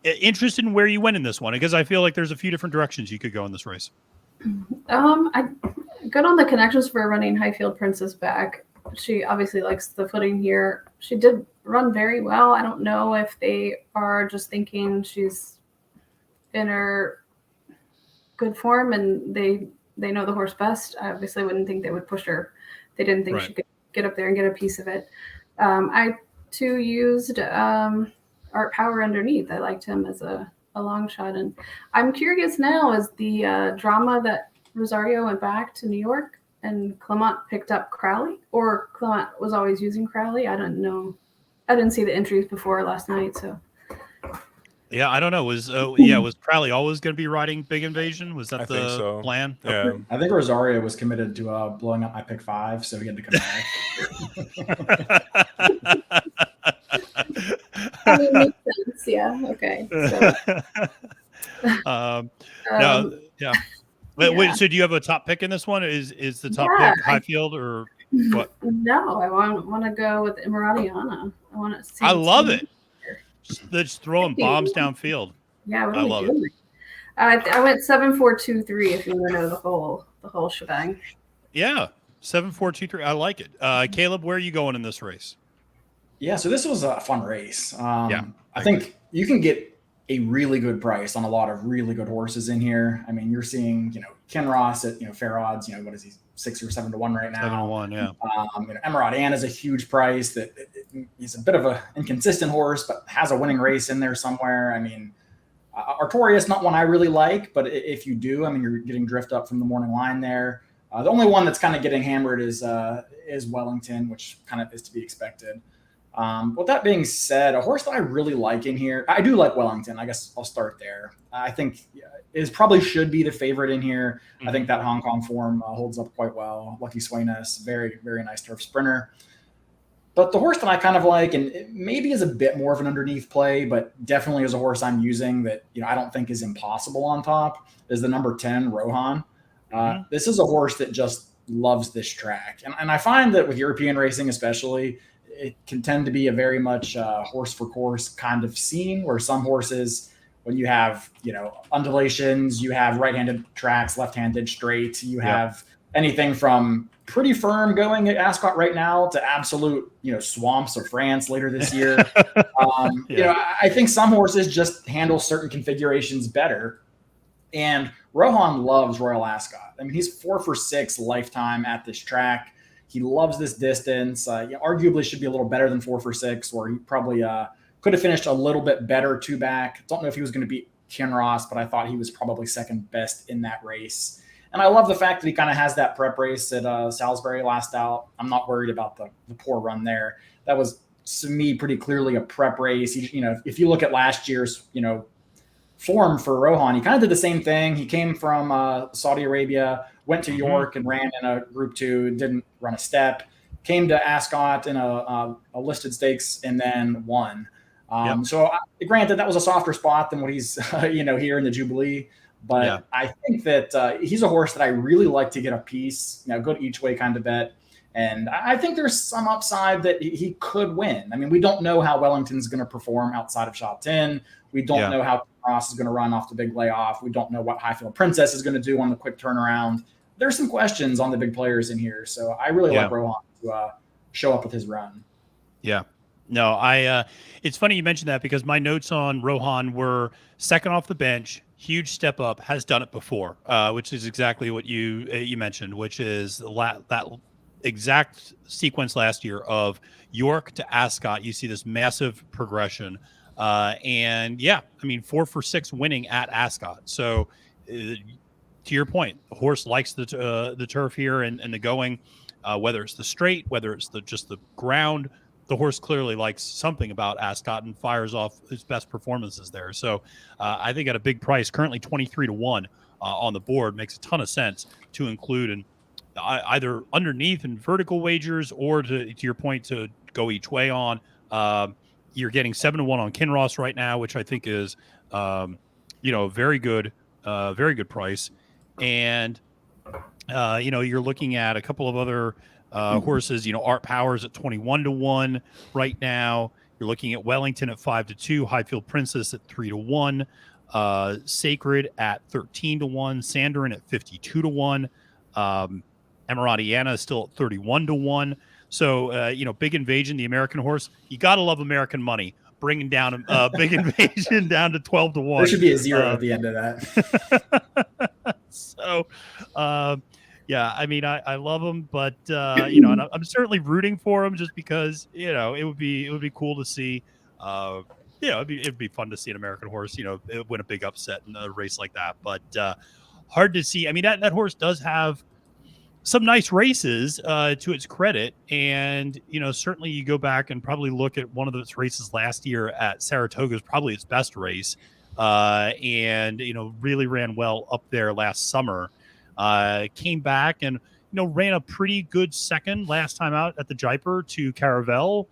Interested in where you went in this one, because I feel like there's a few different directions you could go in this race. I good on the connections for running Highfield Princess back. She obviously likes the footing here. She did run very well. I don't know if they are just thinking she's in her good form and they know the horse best. I obviously wouldn't think they would push her. They didn't think she could get up there and get a piece of it. I too used Art Power underneath. I liked him as a long shot. And I'm curious now, is the drama that Rosario went back to New York and Clement picked up Crowley, or Clement was always using Crowley? I don't know. I didn't see the entries before last night, so. Yeah, I don't know. Was Crowley always going to be riding Big Invasion? Was that the plan? Yeah. I think Rosario was committed to blowing up my pick 5, so he had to come back. I mean, makes sense. Yeah. Okay. So, Wait. So, do you have a top pick in this one? Is the top pick Highfield or what? No, I want to go with Emiratiana. I want to see. I love it. Just throwing bombs downfield. Yeah, I love it. I went 7-4-2-3. If you want to know the whole shebang. Yeah, 7-4-2-3. I like it. Caleb, where are you going in this race? Yeah, so this was a fun race. I think you can get a really good price on a lot of really good horses in here. I mean, you're seeing, Kinross at, fair odds, what is he, 6 or 7 to 1 right now? 7 to 1, yeah. Emerald Ann is a huge price that he's a bit of an inconsistent horse, but has a winning race in there somewhere. I mean, Artorias, not one I really like, but if you do, I mean, you're getting drift up from the morning line there. The only one that's kind of getting hammered is Wellington, which kind of is to be expected. With that being said, a horse that I really like in here, I do like Wellington. I guess I'll start there. I think is probably should be the favorite in here. I think that Hong Kong form holds up quite well. Lucky Sweyness, very, very nice turf sprinter. But the horse that I kind of like, and it maybe is a bit more of an underneath play, but definitely is a horse I'm using that I don't think is impossible on top, is the number 10 Rohan. This is a horse that just loves this track, and I find that with European racing especially, it can tend to be a very much horse for course kind of scene, where some horses, when you have undulations, you have right-handed tracks, left-handed straight, you have anything from pretty firm going at Ascot right now to absolute swamps of France later this year. I think some horses just handle certain configurations better, and Rohan loves Royal Ascot. I mean, he's 4 for 6 lifetime at this track. He loves this distance. Arguably should be a little better than 4 for 6, or he probably could have finished a little bit better 2 back. Don't know if he was going to beat Kinross, but I thought he was probably second best in that race. And I love the fact that he kind of has that prep race at Salisbury last out. I'm not worried about the poor run there. That was, to me, pretty clearly a prep race. If you look at last year's, form for Rohan, he kind of did the same thing. He came from Saudi Arabia, went to York and ran in a Group 2, didn't run a step, came to Ascot in a listed stakes, and then won. So granted, that was a softer spot than what he's, here in the Jubilee. But I think that he's a horse that I really like to get a piece, good each way kind of bet. And I think there's some upside that he could win. I mean, we don't know how Wellington's going to perform outside of Shop 10. We don't know how Ross is going to run off the big layoff. We don't know what Highfield Princess is going to do on the quick turnaround. There's some questions on the big players in here. So I really like Rohan to show up with his run. Yeah. No, it's funny you mentioned that, because my notes on Rohan were second off the bench, huge step up, has done it before, which is exactly what you mentioned, which is that exact sequence last year of York to Ascot. You see this massive progression. And 4 for 6 winning at Ascot. So to your point, the horse likes the turf here and the going, whether it's the straight, whether it's just the ground. The horse clearly likes something about Ascot and fires off his best performances there. So I think at a big price, currently 23 to 1 on the board, makes a ton of sense to include in either underneath and vertical wagers, or to your point, to go each way on. You're getting 7 to 1 on Kinross right now, which I think is very good price. And you're looking at a couple of other horses, Art Powers at 21 to 1 right now. You're looking at Wellington at 5 to 2, Highfield Princess at 3 to 1, Sacred at 13 to 1, Sandarin at 52 to 1, Emiratiana is still at 31 to 1. So, Big Invasion, the American horse, you got to love American money, bringing down Big Invasion down to 12 to 1. There should be a 0 at the end of that. So, I mean, I love him, but and I'm certainly rooting for him, just because it would be cool to see. It'd be fun to see an American horse win a big upset in a race like that. But hard to see. I mean, that horse does have some nice races to its credit, and certainly you go back and probably look at one of those races last year at Saratoga is probably its best race, and really ran well up there last summer. Came back and ran a pretty good second last time out at the Jaipur to Caravel,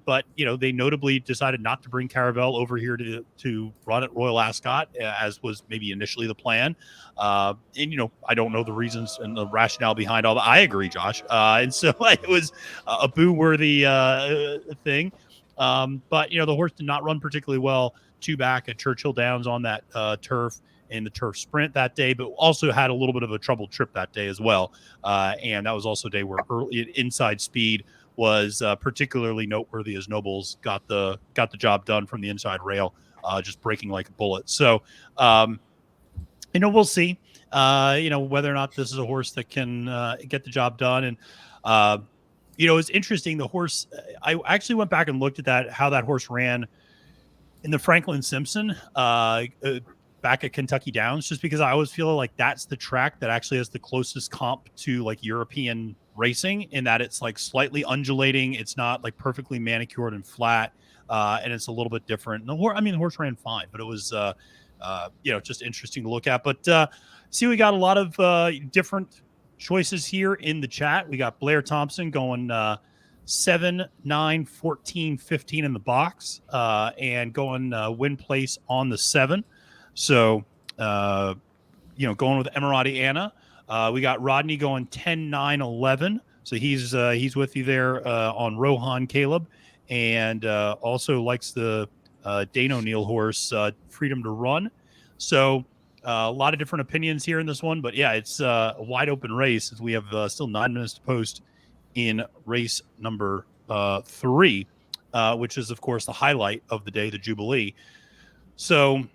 but they notably decided not to bring Caravel over here to run at Royal Ascot, as was maybe initially the plan. And I don't know the reasons and the rationale behind all that. I agree, Josh, and so it was a boo-worthy thing. But the horse did not run particularly well 2 back at Churchill Downs on that turf in the turf sprint that day, but also had a little bit of a troubled trip that day as well. And that was also a day where early inside speed was particularly noteworthy as Nobles got the job done from the inside rail, just breaking like a bullet. So, we'll see. Whether or not this is a horse that can get the job done. And it's interesting. The horse. I actually went back and looked at how that horse ran in the Franklin Simpson back at Kentucky Downs, just because I always feel like that's the track that actually has the closest comp to like European racing, in that it's like slightly undulating. It's not like perfectly manicured and flat, and it's a little bit different. And the horse ran fine, but it was just interesting to look at. But see, we got a lot of different choices here in the chat. We got Blair Thompson going 7, 9, 14, 15 in the box, and going win place on the 7. So, going with Emirati Anna. We got Rodney going 10, 9, 11. So he's with you there on Rohan Caleb, and also likes the Dane O'Neill horse, Freedom to Run. So a lot of different opinions here in this one, but yeah, it's a wide open race as we have still 9 minutes to post in race number 3, which is of course the highlight of the day, the Jubilee. So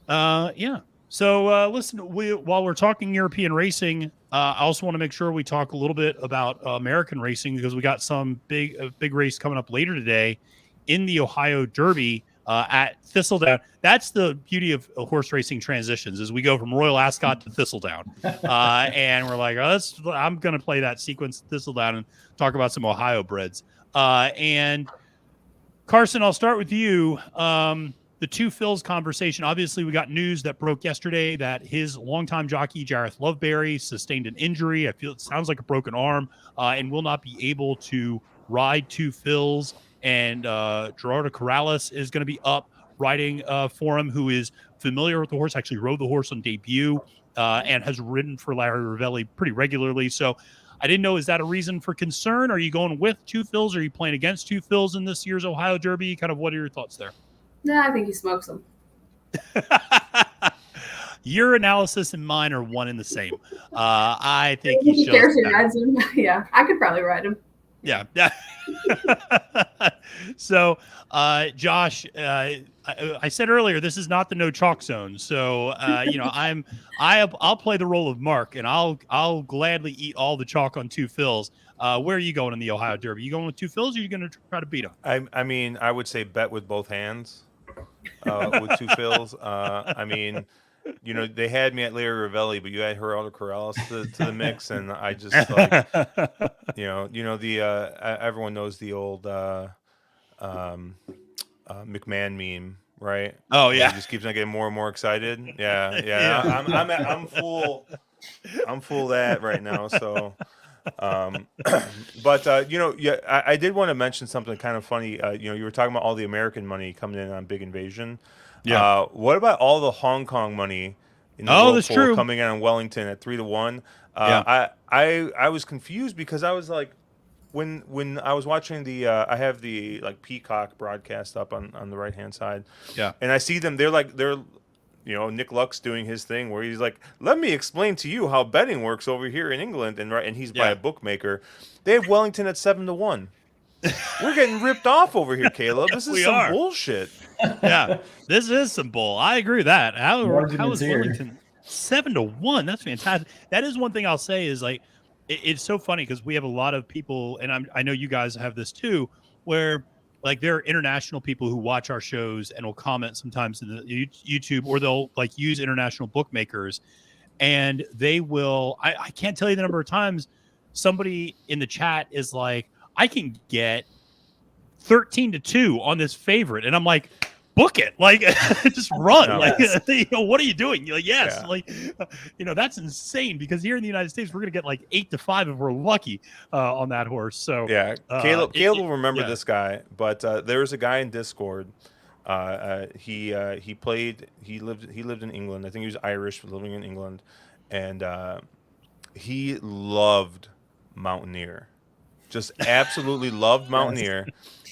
listen, while we're talking European racing, I also want to make sure we talk a little bit about American racing, because we got some big race coming up later today in the Ohio Derby at Thistledown. That's the beauty of horse racing transitions, is we go from Royal Ascot to Thistledown, and we're like, I'm going to play that sequence Thistledown and talk about some Ohio breds. And Carson, I'll start with you. The Two Phils conversation. Obviously, we got news that broke yesterday that his longtime jockey, Jareth Loveberry, sustained an injury. I feel it sounds like a broken arm, and will not be able to ride Two Phils. And Gerardo Corrales is going to be up riding for him, who is familiar with the horse, actually rode the horse on debut, and has ridden for Larry Ravelli pretty regularly. So I didn't know, is that a reason for concern? Are you going with Two Phils? Are you playing against Two Phils in this year's Ohio Derby? Kind of what are your thoughts there? Yeah, I think he smokes them. Your analysis and mine are one and the same. I think he cares who rides him. Yeah, I could probably ride him. Yeah. So, Josh, I said earlier, this is not the no chalk zone. So, I'll play the role of Mark, and I'll gladly eat all the chalk on Two Phils. Where are you going in the Ohio Derby? You going with Two Phils, or are you going to try to beat them? I mean, I would say bet with both hands with Two Phils. They had me at Larry Ravelli, but you had Gerardo Corrales to the mix, and I just like, everyone knows the old McMahon meme, right? Oh yeah, he just keeps on getting more and more excited. Yeah. I'm full that right now. So, but I did want to mention something kind of funny. You were talking about all the American money coming in on Big Invasion. Yeah. What about all the Hong Kong money in the that's pool true. coming in on Wellington at 3-1? I was confused because I was like, when I was watching I have the like Peacock broadcast up on the right hand side. Yeah. And I see them. They're Nick Luck's doing his thing where he's like, let me explain to you how betting works over here in England, and he's by a bookmaker. They have Wellington at 7-1. We're getting ripped off over here, Caleb. This is some bullshit. Yeah, this is some bull. I agree with that. How is Wellington 7-1? That's fantastic. That is one thing I'll say is like, it's so funny because we have a lot of people, and I know you guys have this too, where like there are international people who watch our shows and will comment sometimes in the YouTube, or they'll like use international bookmakers, and they will. I can't tell you the number of times somebody in the chat is like, I can get 13-2 on this favorite, and I'm like, book it, like just run. No, like what are you doing? You're like, yes, yeah. That's insane, because here in the United States we're gonna get like 8-5 if we're lucky on that horse. So yeah, Caleb will remember this guy, but there was a guy in Discord. He lived in England. I think he was Irish, living in England, and he loved Mountaineer. Just absolutely loved Mountaineer.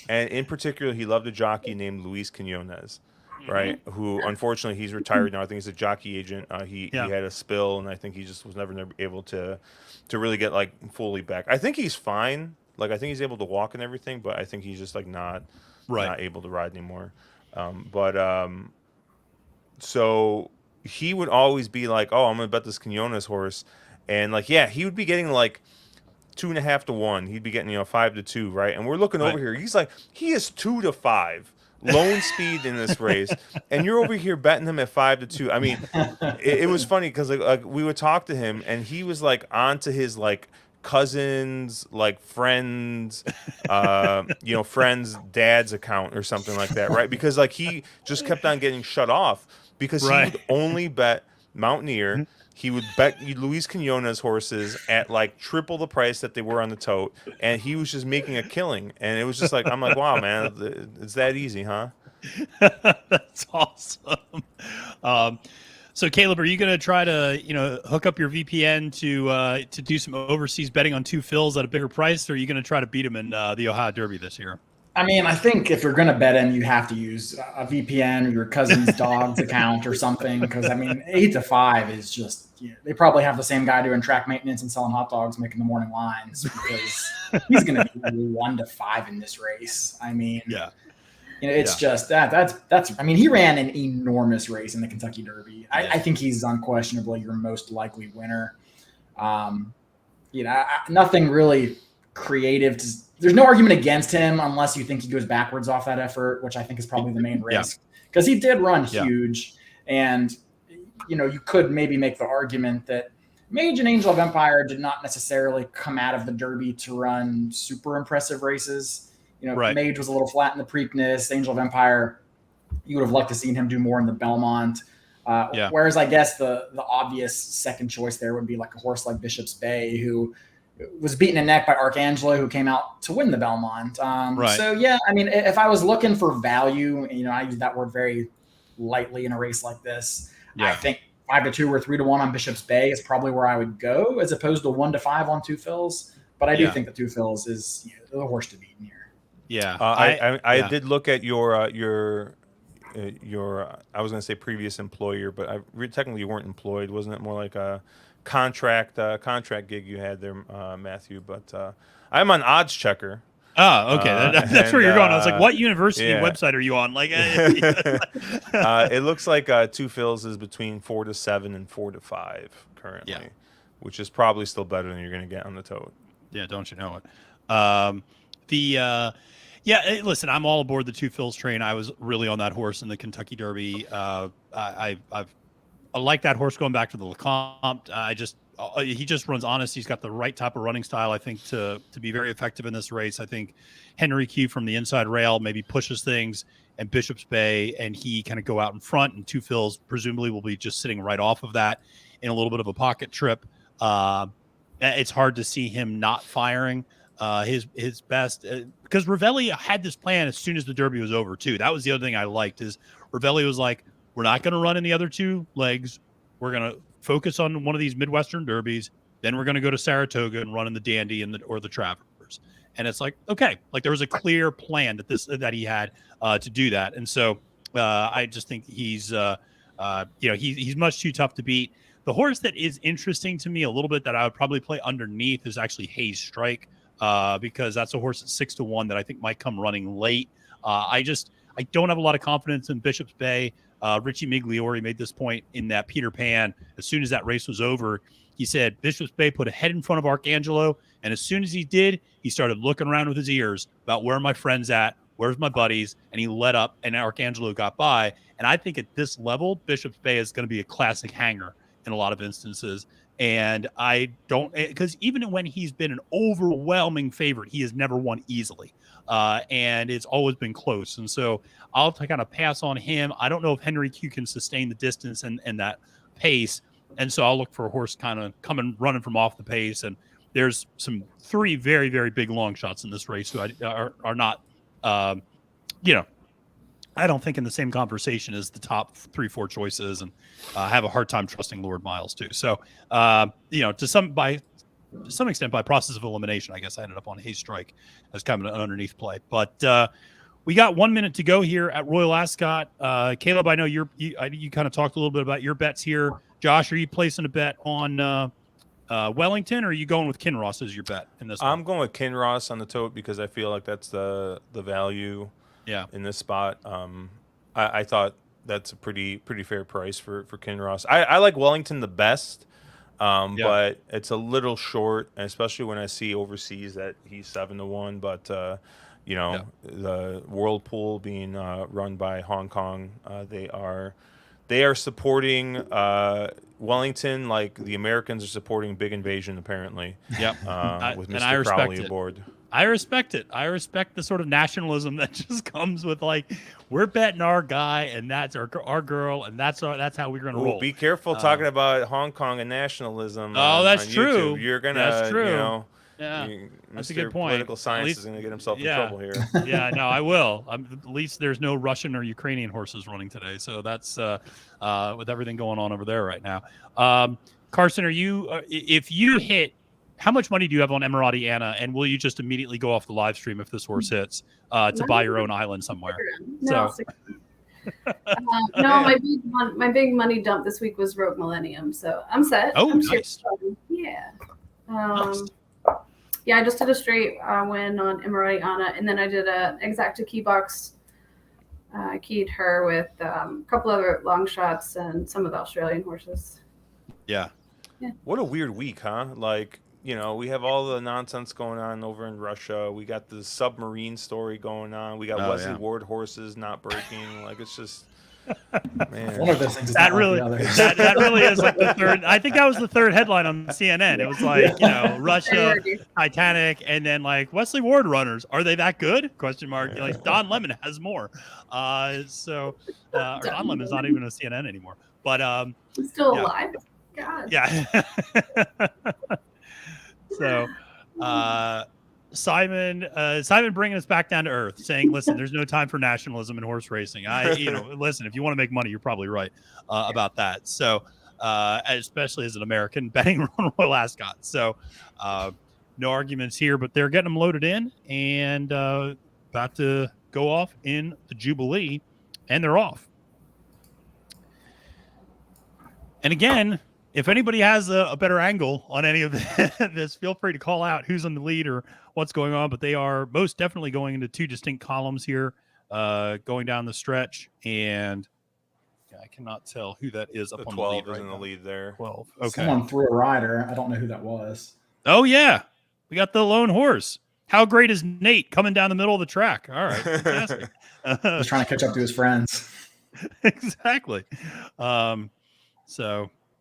And in particular, he loved a jockey named Luis Quinones, right? Who, unfortunately, he's retired now. I think he's a jockey agent. He had a spill, and I think he just was never able to really get like fully back. I think he's fine. Like I think he's able to walk and everything, but I think he's just like not able to ride anymore. So he would always be like, "Oh, I'm gonna bet this Quinones horse," and like, yeah, he would be getting like 2.5 to 1. He'd be getting 5 to 2, right? And we're looking over here. He's like, he is 2 to 5 lone speed in this race, and you're over here betting him at 5 to 2. I mean, it was funny because like we would talk to him, and he was like onto his like cousins, like friends, friends' dad's account or something like that, right? Because like he just kept on getting shut off because he would only bet Mountaineer. He would bet Luis Quinones horses at like triple the price that they were on the tote, and he was just making a killing. And it was just like, I'm like, wow, man, it's that easy, huh? That's awesome. So Caleb, are you going to try to hook up your VPN to do some overseas betting on two fills at a bigger price, or are you going to try to beat him in the Ohio Derby this year? I mean, I think if you're going to bet him, you have to use a VPN or your cousin's dog's account or something. Because I mean, 8 to 5 is just they probably have the same guy doing track maintenance and selling hot dogs, making the morning lines because he's going to be 1 to 5 in this race. I mean, it's just that's. I mean, he ran an enormous race in the Kentucky Derby. I think he's unquestionably your most likely winner. Nothing really creative. There's no argument against him unless you think he goes backwards off that effort, which I think is probably the main risk because he did run huge. And, you could maybe make the argument that Mage and Angel of Empire did not necessarily come out of the Derby to run super impressive races. Mage was a little flat in the Preakness. Angel of Empire, you would have liked to seen him do more in the Belmont. Whereas I guess the obvious second choice there would be like a horse like Bishop's Bay, who was beaten in neck by Arcangelo, who came out to win the Belmont. So, I mean, if I was looking for value, I use that word very lightly in a race like this. I think 5 to 2 or 3 to 1 on Bishop's Bay is probably where I would go as opposed to 1 to 5 on two fills. But I do think the two fills is the horse to beat here. Yeah. I did look at your I was going to say previous employer, but technically you weren't employed. Wasn't it more like a contract gig you had there, Matthew? But I'm on Odds Checker. Oh, okay. That's where you're going. I was like, what university website are you on? Like, it looks like two fills is between 4 to 7 and 4 to 5 currently, which is probably still better than you're going to get on the tote. Yeah, don't you know it? Listen, I'm all aboard the two fills train. I was really on that horse in the Kentucky Derby. I like that horse going back to the Lecomte. He just runs honest. He's got the right type of running style, I think, to be very effective in this race. I think Henry Q from the inside rail maybe pushes things, and Bishop's Bay and he kind of go out in front, and two fills presumably will be just sitting right off of that in a little bit of a pocket trip. It's hard to see him not firing his best because Ravelli had this plan as soon as the Derby was over too. That was the other thing I liked is Ravelli was like, we're not going to run in the other two legs. We're going to focus on one of these Midwestern Derbies. Then we're going to go to Saratoga and run in the Dandy or the Travers. And it's like, okay, like there was a clear plan that he had to do that. And so I just think he's much too tough to beat. The horse that is interesting to me a little bit that I would probably play underneath is actually Hayes Strike because that's a horse at 6 to 1 that I think might come running late. I don't have a lot of confidence in Bishop's Bay. Richie Migliori made this point in that Peter Pan. As soon as that race was over, he said Bishop's Bay put a head in front of Arcangelo, and as soon as he did, he started looking around with his ears about where are my friends at, where's my buddies, and he let up, and Arcangelo got by. And I think at this level, Bishop's Bay is going to be a classic hanger in a lot of instances. And I don't, because even when he's been an overwhelming favorite, he has never won easily. And it's always been close. And so I'll kind of pass on him. I don't know if Henry Q can sustain the distance and that pace. And so I'll look for a horse kind of coming, running from off the pace. And there's some 3 very, very big long shots in this race who are not, I don't think in the same conversation as the top 3-4 choices, and have a hard time trusting Lord Miles too. So, to some extent by process of elimination, I guess I ended up on Hayes Strike as kind of an underneath play. But we got 1 minute to go here at Royal Ascot. Caleb, I know you kind of talked a little bit about your bets here. Josh, are you placing a bet on Wellington, or are you going with Kinross as your bet in this one? I'm going with Kinross on the tote because I feel like that's the value in this spot. I thought that's a pretty fair price for Kinross. I like Wellington the best, but it's a little short, and especially when I see overseas that he's 7-1. But the Whirlpool being run by Hong Kong, they are supporting Wellington like the Americans are supporting Big Invasion, apparently. Yep. With And Mr. Crowley aboard. I respect it. I respect the sort of nationalism that just comes with like, we're betting our guy and that's our girl and that's how we're going to roll. Be careful talking about Hong Kong and nationalism. That's on true. YouTube. You're gonna, that's true. That's a good point. Political science is going to get himself in trouble here. Yeah, no, I will. At least there's no Russian or Ukrainian horses running today, so that's with everything going on over there right now. Carson, are you? If you hit, how much money do you have on Emirati Anna, and will you just immediately go off the live stream if this horse hits to buy your own island somewhere? No, my big money dump this week was Rogue Millennium, so I'm set. Oh, I'm nice. Yeah. Nice. Yeah, I just did a straight win on Emirati Anna, and then I did a exacta key box. I keyed her with a couple other long shots and some of the Australian horses. Yeah. What a weird week, huh? Like, we have all the nonsense going on over in Russia. We got the submarine story going on. We got Wesley Ward horses not breaking. Like, it's just, man. One of those things is that not really, like the others. that really is like the third. I think that was the third headline on CNN. It was like, Russia, Titanic, and then like Wesley Ward runners. Are they that good? Question mark. Like Don Lemon has more. Or Don Lemon's not even a CNN anymore. But He's still alive. God. Yeah. So, Simon bringing us back down to earth, saying, "Listen, there's no time for nationalism in horse racing. Listen, if you want to make money, you're probably right about that. So, especially as an American betting on Royal Ascot. So, no arguments here, but they're getting them loaded in and about to go off in the Jubilee, and they're off. And again." If anybody has a better angle on any of this, feel free to call out who's on the lead or what's going on. But they are most definitely going into two distinct columns here, going down the stretch. And I cannot tell who that is up on the lead. 12 is in the lead there. 12. Okay. Someone threw a rider. I don't know who that was. Oh, yeah. We got the lone horse. How great is Nate coming down the middle of the track? All right. Fantastic. He's trying to catch up to his friends. Exactly.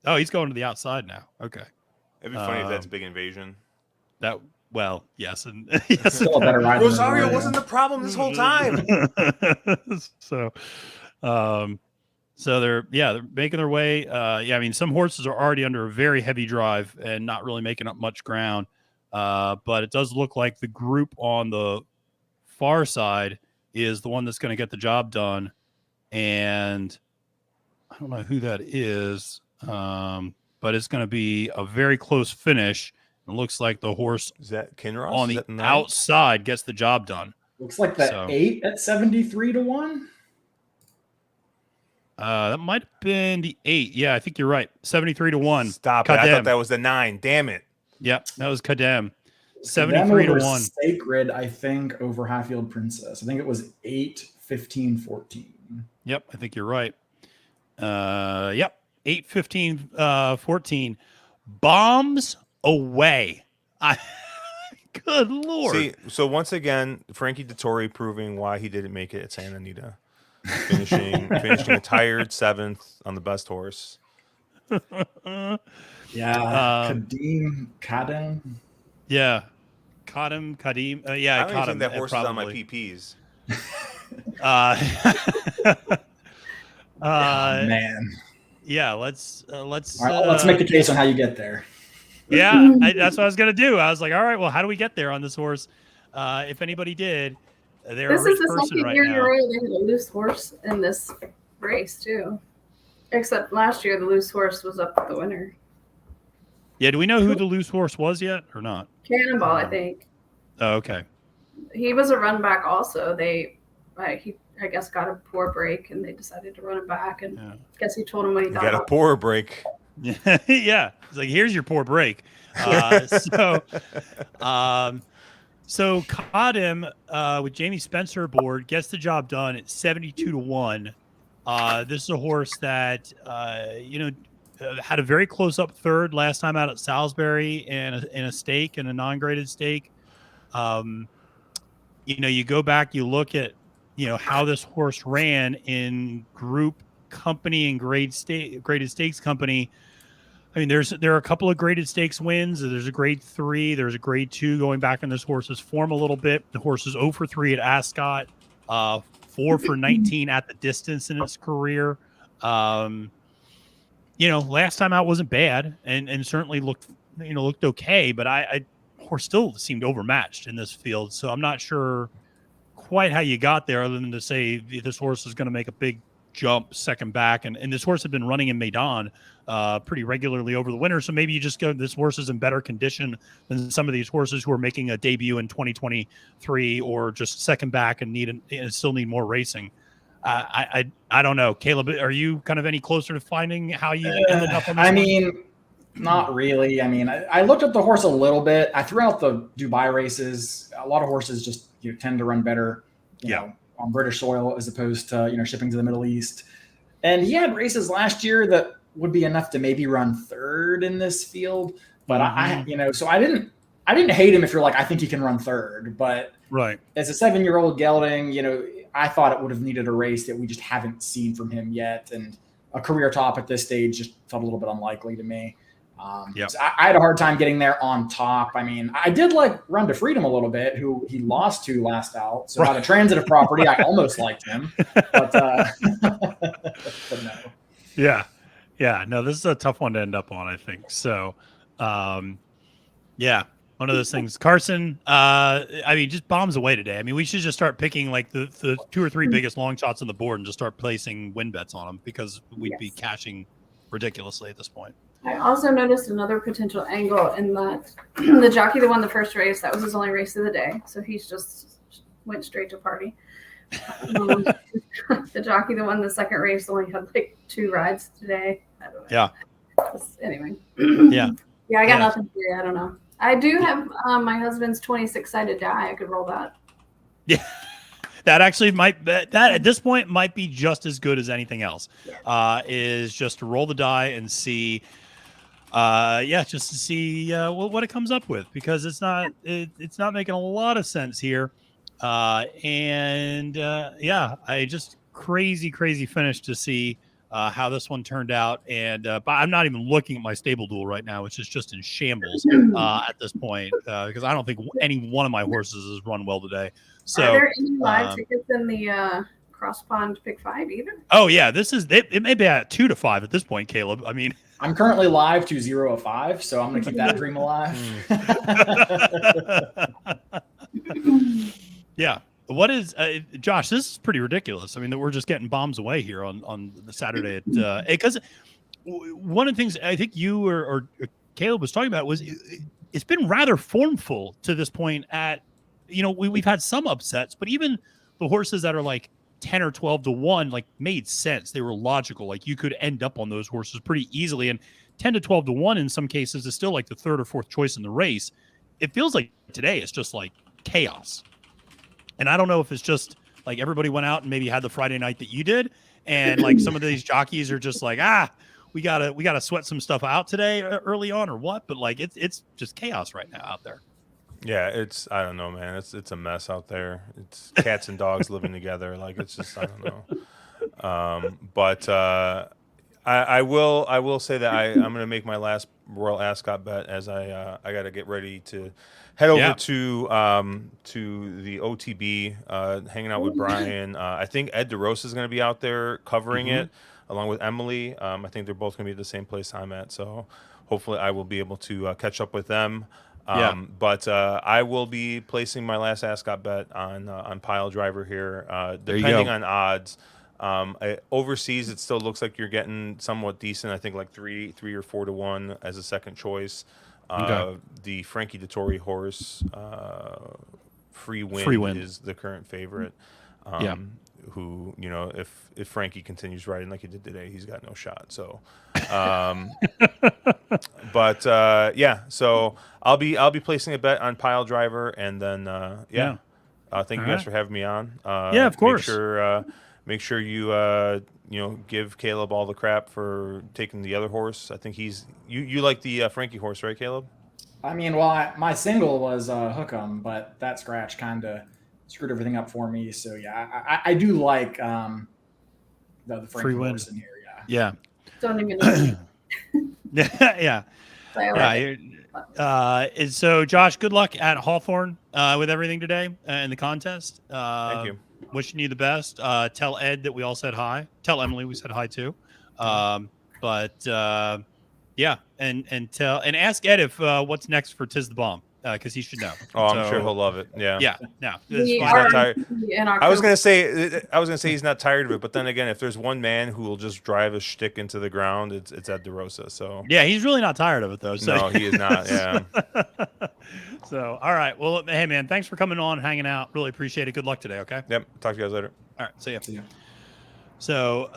Oh, he's going to the outside now. Okay. It'd be funny if that's Big Invasion. Yes. And yes. Still a better rider. Rosario wasn't the problem this whole time. So they're making their way. I mean, some horses are already under a very heavy drive and not really making up much ground. But it does look like the group on the far side is the one that's going to get the job done. And I don't know who that is. But it's going to be a very close finish. It looks like the horse is that Kinross on the outside gets the job done. Looks like the 8 at 73-1. That might have been the 8. Yeah, I think you're right. 73-1. Stop it! I thought that was the 9. Damn it! Yep, that was Kadem. 73-1. Sacred, I think, over Highfield Princess. I think it was 8-15-14. Yep, I think you're right. Yep. 8-15-14 bombs away. Good Lord. See, so once again, Frankie Dettori proving why he didn't make it at Santa Anita. Finishing a tired 7th on the best horse. Kadim. Yeah. Kadim. I don't think that horse is on my PPs. Man. Yeah, let's let's make the case on how you get there. Yeah, that's what I was gonna do. I was like, all right, well, how do we get there on this horse? If anybody did, they're a rich person right now. This is the second year in a row they had a loose horse in this race too. Except last year, the loose horse was up with the winner. Yeah, do we know who the loose horse was yet or not? Cannonball, I think. Oh, okay. He was a run back also. He I guess got a poor break and they decided to run it back, and I guess he told him what he thought. Got a poor break. Yeah, it's like, here's your poor break. So caught him with Jamie Spencer aboard, gets the job done at 72-1. This is a horse that had a very close up third last time out at Salisbury in a stake, in a non-graded stake. You go back, you look at how this horse ran in group company and graded stakes company. I mean, there are a couple of graded stakes wins. There's a grade 3. There's a grade 2 going back in this horse's form a little bit. The horse is 0 for 3 at Ascot, 4 for 19 at the distance in its career. Last time out wasn't bad, and certainly looked okay. But horse still seemed overmatched in this field. So I'm not sure quite how you got there, other than to say this horse is going to make a big jump second back, and this horse had been running in Maidan pretty regularly over the winter, so maybe you just go, this horse is in better condition than some of these horses who are making a debut in 2023 or just second back and still need more racing. I don't know, Caleb, are you kind of any closer to finding how you ended up on this one? Not really. I looked at the horse a little bit. I threw out the Dubai races. A lot of horses just tend to run better on British soil as opposed to shipping to the Middle East. And he had races last year that would be enough to maybe run third in this field. But so I didn't hate him if you're like, I think he can run third. But right, as a 7-year-old gelding, I thought it would have needed a race that we just haven't seen from him yet. And a career top at this stage just felt a little bit unlikely to me. So I had a hard time getting there on top. I did like Run to Freedom a little bit, who he lost to last out. So on a transitive property, I almost liked him, but no. Yeah. No, this is a tough one to end up on, I think. So, one of those things. Carson, just bombs away today. We should just start picking like the 2 or 3 biggest long shots on the board and just start placing win bets on them, because we'd be cashing ridiculously at this point. I also noticed another potential angle in that the jockey that won the first race, that was his only race of the day. So he's just went straight to party. The jockey that won the second race only had like 2 rides today. I don't know. Yeah. Anyway. Yeah. Yeah, I got nothing for you. I don't know. I do have my husband's 26-sided die. I could roll that. Yeah. That actually that at this point might be just as good as anything else. Is just to roll the die and see, just to see what it comes up with, because it's not making a lot of sense here. I just crazy finish to see how this one turned out, and but I'm not even looking at my stable duel right now, which is just in shambles at this point, because I don't think any one of my horses has run well today. So, are there any live tickets in the Cross Pond Pick 5 either? Oh yeah, it may be at 2 to 5 at this point, Caleb. I'm currently live to 0 of 5, so I'm gonna keep that dream alive. Yeah. What is Josh? This is pretty ridiculous. That we're just getting bombs away here on the Saturday at because one of the things I think you or Caleb was talking about was it's been rather formful to this point. At we've had some upsets, but even the horses that are like 10 or 12 to 1 like made sense. They were logical. Like you could end up on those horses pretty easily, and 10 to 12 to 1 in some cases is still like the 3rd or 4th choice in the race. It feels like today it's just like chaos. And I don't know if it's just like everybody went out and maybe had the Friday night that you did, and like some of these jockeys are just like, we gotta sweat some stuff out today early on, or what. But like it's just chaos right now out there. Yeah, I don't know, man. It's a mess out there. It's cats and dogs living together. Like it's just, I don't know. But I will say that I'm going to make my last Royal Ascot bet, as I got to get ready to head over to the OTB, hanging out with Brian. I think Ed DeRosa is going to be out there covering it along with Emily. I think they're both going to be at the same place I'm at, so hopefully I will be able to catch up with them. But I will be placing my last Ascot bet on Pile Driver here, depending on odds. Overseas, it still looks like you're getting somewhat decent. I think like 3 or 4 to 1 as a second choice. The Frankie Dettori horse, Free Wind is the current favorite. who, you know, if Frankie continues riding like he did today, he's got no shot. So, but yeah, so I'll be placing a bet on Pile Driver, and then yeah. Thank you guys for having me on. Yeah, of course. Make sure you you know, give Caleb all the crap for taking the other horse. I think you like the Frankie horse, right, Caleb? I mean, well, my single was Hook 'em, but that scratch kind of screwed everything up for me. So yeah, I do like the Frankie horse in here. Yeah. Don't even know. Yeah. And so, Josh, good luck at Hawthorne with everything today in the contest. Thank you. Wishing you the best. Tell Ed that we all said hi. Tell Emily we said hi too. Yeah, and ask Ed if what's next for Tis the Bomb, because he should know. Oh, I'm sure he'll love it. Yeah. Yeah. No. He's not tired. I was gonna say he's not tired of it, but then again, if there's one man who will just drive a shtick into the ground, it's Ed DeRosa. So yeah, he's really not tired of it though. So. No, he is not. Yeah. So all right, well, hey man, thanks for coming on, hanging out. Really appreciate it. Good luck today. Okay. Yep. Talk to you guys later. All right. See ya. So,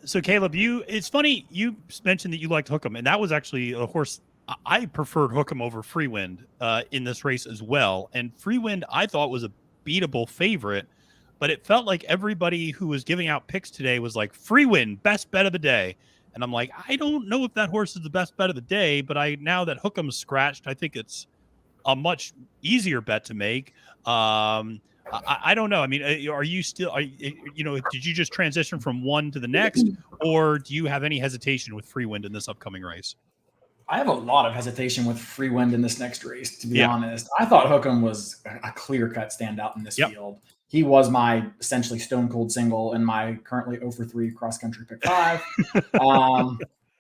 so Caleb, it's funny you mentioned that you liked Hook 'em, and that was actually a horse I preferred Hook 'em over Freewind in this race as well. And Freewind I thought was a beatable favorite, but it felt like everybody who was giving out picks today was like Freewind, best bet of the day. And I'm like, I don't know if that horse is the best bet of the day, but now that Hook 'em's scratched, I think it's a much easier bet to make. I don't know. I mean, are you did you just transition from one to the next, or do you have any hesitation with Freewind in this upcoming race? I have a lot of hesitation with Freewind in this next race, to be honest. I thought Hook 'em was a clear-cut standout in this field. He was my essentially stone cold single in my currently 0-for-3 cross-country pick 5.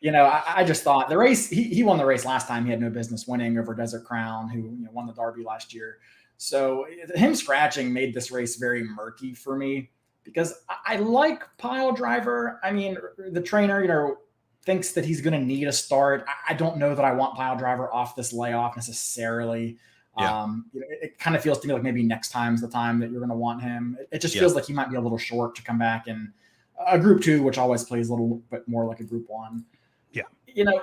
You know, I just thought the race, he won the race last time. He had no business winning over Desert Crown, who won the Derby last year. So him scratching made this race very murky for me because I like Pile Driver. I mean, the trainer, thinks that he's going to need a start. I don't know that I want Pile Driver off this layoff necessarily. Yeah. It kind of feels to me like maybe next time's the time that you're going to want him. It just feels like he might be a little short to come back in a Group 2, which always plays a little bit more like a Group 1. Yeah.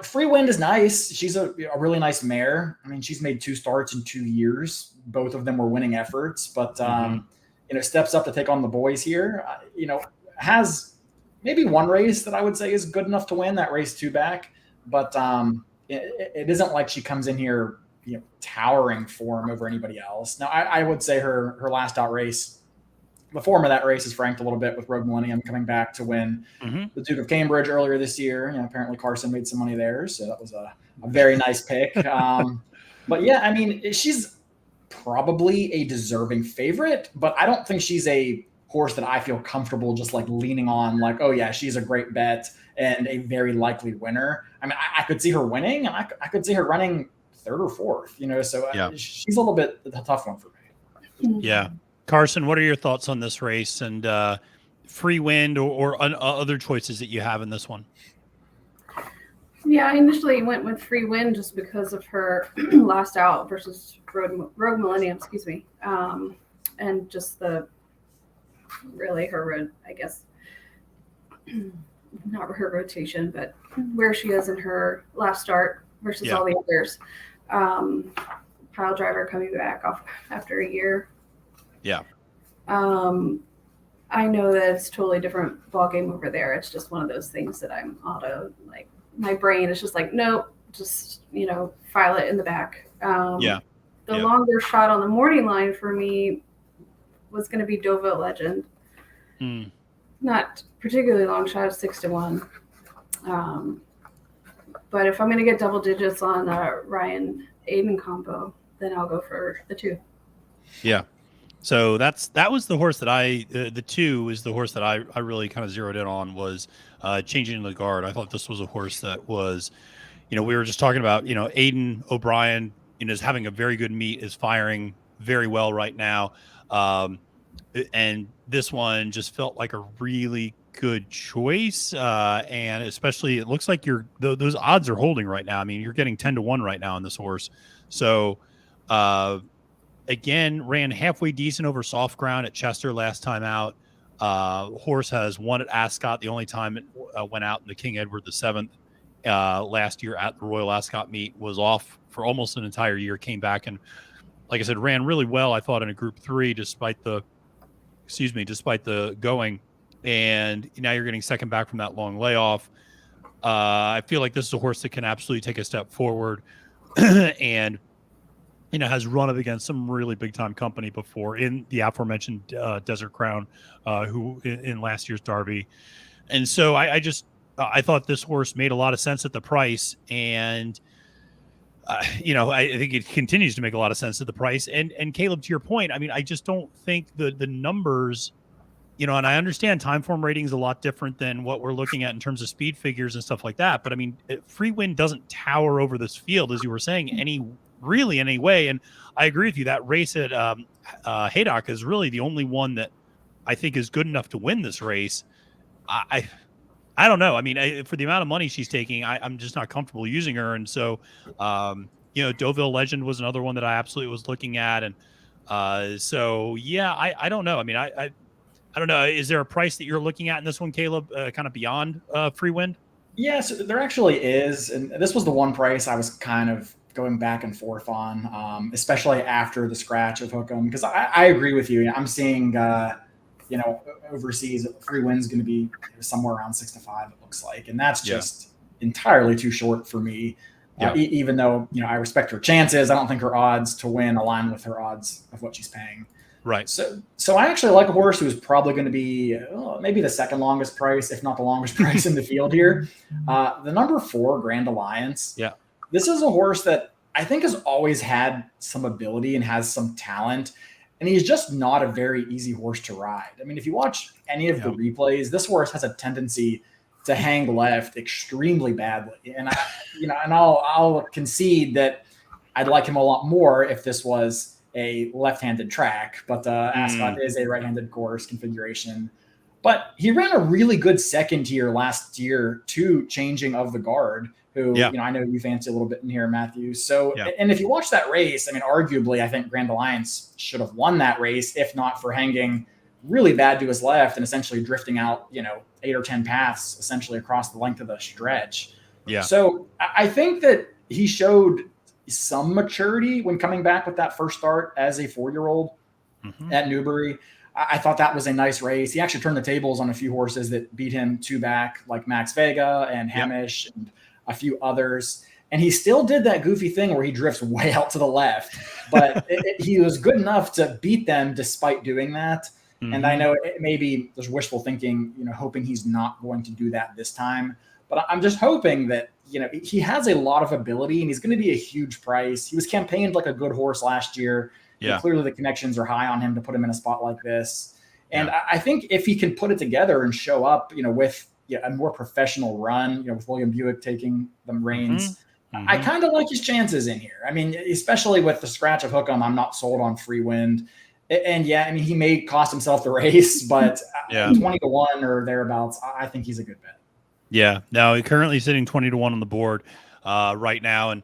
Freewind is nice. She's a really nice mare. I mean, she's made 2 starts in 2 years. Both of them were winning efforts, but, steps up to take on the boys here, has maybe one race that I would say is good enough to win, that race 2 back. But it isn't like she comes in here, towering form over anybody else. Now, I would say her last out race, the form of that race is franked a little bit with Rogue Millennium coming back to win the Duke of Cambridge earlier this year. Apparently Carson made some money there, so that was a very nice pick. But yeah, I mean, she's probably a deserving favorite, but I don't think she's a horse that I feel comfortable just like leaning on, like, oh yeah, she's a great bet and a very likely winner. I mean, I could see her winning, and I could see her running 3rd or 4th. So she's a little bit a tough one for me. Yeah. Carson, what are your thoughts on this race and Freewind or other choices that you have in this one? Yeah, I initially went with Freewind just because of her last out versus Rogue Millennium, and just her, I guess, not her rotation, but where she is in her last start versus all the others. Pile Driver coming back off after a year. Yeah. I know that it's totally different ball game over there. It's just one of those things that I'm my brain is just like, nope, just, file it in the back. The longer shot on the morning line for me was going to be Deauville Legend. Not particularly long shot, 6-1. But if I'm going to get double digits on Ryan Aiden combo, then I'll go for the 2. Yeah. So that was the horse that the 2 is the horse that I really kind of zeroed in on, was Changing the Guard. I thought this was a horse that was, we were just talking about, Aiden O'Brien, is having a very good meet, is firing very well right now. And this one just felt like a really good choice. And especially it looks like those odds are holding right now. I mean, you're getting 10-1 right now on this horse. So, again, ran halfway decent over soft ground at Chester last time out. Horse has won at Ascot. The only time it went out in the King Edward VII last year at the Royal Ascot meet, was off for almost an entire year, came back and, like I said, ran really well, I thought, in a Group 3 despite the going. And now you're getting second back from that long layoff. I feel like this is a horse that can absolutely take a step forward and, has run up against some really big time company before in the aforementioned Desert Crown, who in last year's Derby. And so I thought this horse made a lot of sense at the price. And, I think it continues to make a lot of sense at the price. And Caleb, to your point, I mean, I just don't think the numbers, and I understand time form rating is a lot different than what we're looking at in terms of speed figures and stuff like that. But I mean, Free Wind doesn't tower over this field, as you were saying, any way. And I agree with you. That race at Haydock is really the only one that I think is good enough to win this race. I don't know. I mean, for the amount of money she's taking, I'm just not comfortable using her. And so, Deauville Legend was another one that I absolutely was looking at. And so, yeah, I don't know. I mean, I don't know. Is there a price that you're looking at in this one, Caleb, kind of beyond Free Wind? Yes, there actually is. And this was the one price I was kind of going back and forth on, especially after the scratch of Hookem, because I agree with you. I'm seeing, overseas, Free Wind's going to be somewhere around 6 to 5, it looks like. And that's just entirely too short for me. Even though, I respect her chances, I don't think her odds to win align with her odds of what she's paying. Right. So I actually like a horse who's probably going to be maybe the second longest price, if not the longest price in the field here. The number 4, Grand Alliance. Yeah. This is a horse that I think has always had some ability and has some talent. And he's just not a very easy horse to ride. I mean, if you watch any of the replays, this horse has a tendency to hang left extremely badly. And I'll concede that I'd like him a lot more if this was a left-handed track, but Ascot is a right-handed course configuration. But he ran a really good second tier last year to Changing of the Guard, who, I know you fancy a little bit in here, Matthew. So, and if you watch that race, I mean, arguably, I think Grand Alliance should have won that race, if not for hanging really bad to his left and essentially drifting out, 8 or 10 paths essentially across the length of the stretch. Yeah. So I think that he showed some maturity when coming back with that first start as a 4-year-old at Newbury. I thought that was a nice race. He actually turned the tables on a few horses that beat him 2 back, like Max Vega and Hamish and a few others. And he still did that goofy thing where he drifts way out to the left, but he was good enough to beat them despite doing that. And I know maybe there's wishful thinking, hoping he's not going to do that this time, but I'm just hoping that, he has a lot of ability and he's going to be a huge price. He was campaigned like a good horse last year. Yeah. Clearly the connections are high on him to put him in a spot like this. And I think if he can put it together and show up, with a more professional run, with William Buick taking the reins, I kind of like his chances in here. I mean, especially with the scratch of Hookem, I'm not sold on Free Wind. And he may cost himself the race, but 20 to 1 or thereabouts, I think he's a good bet. Yeah. Now he's currently sitting 20 to 1 on the board right now. And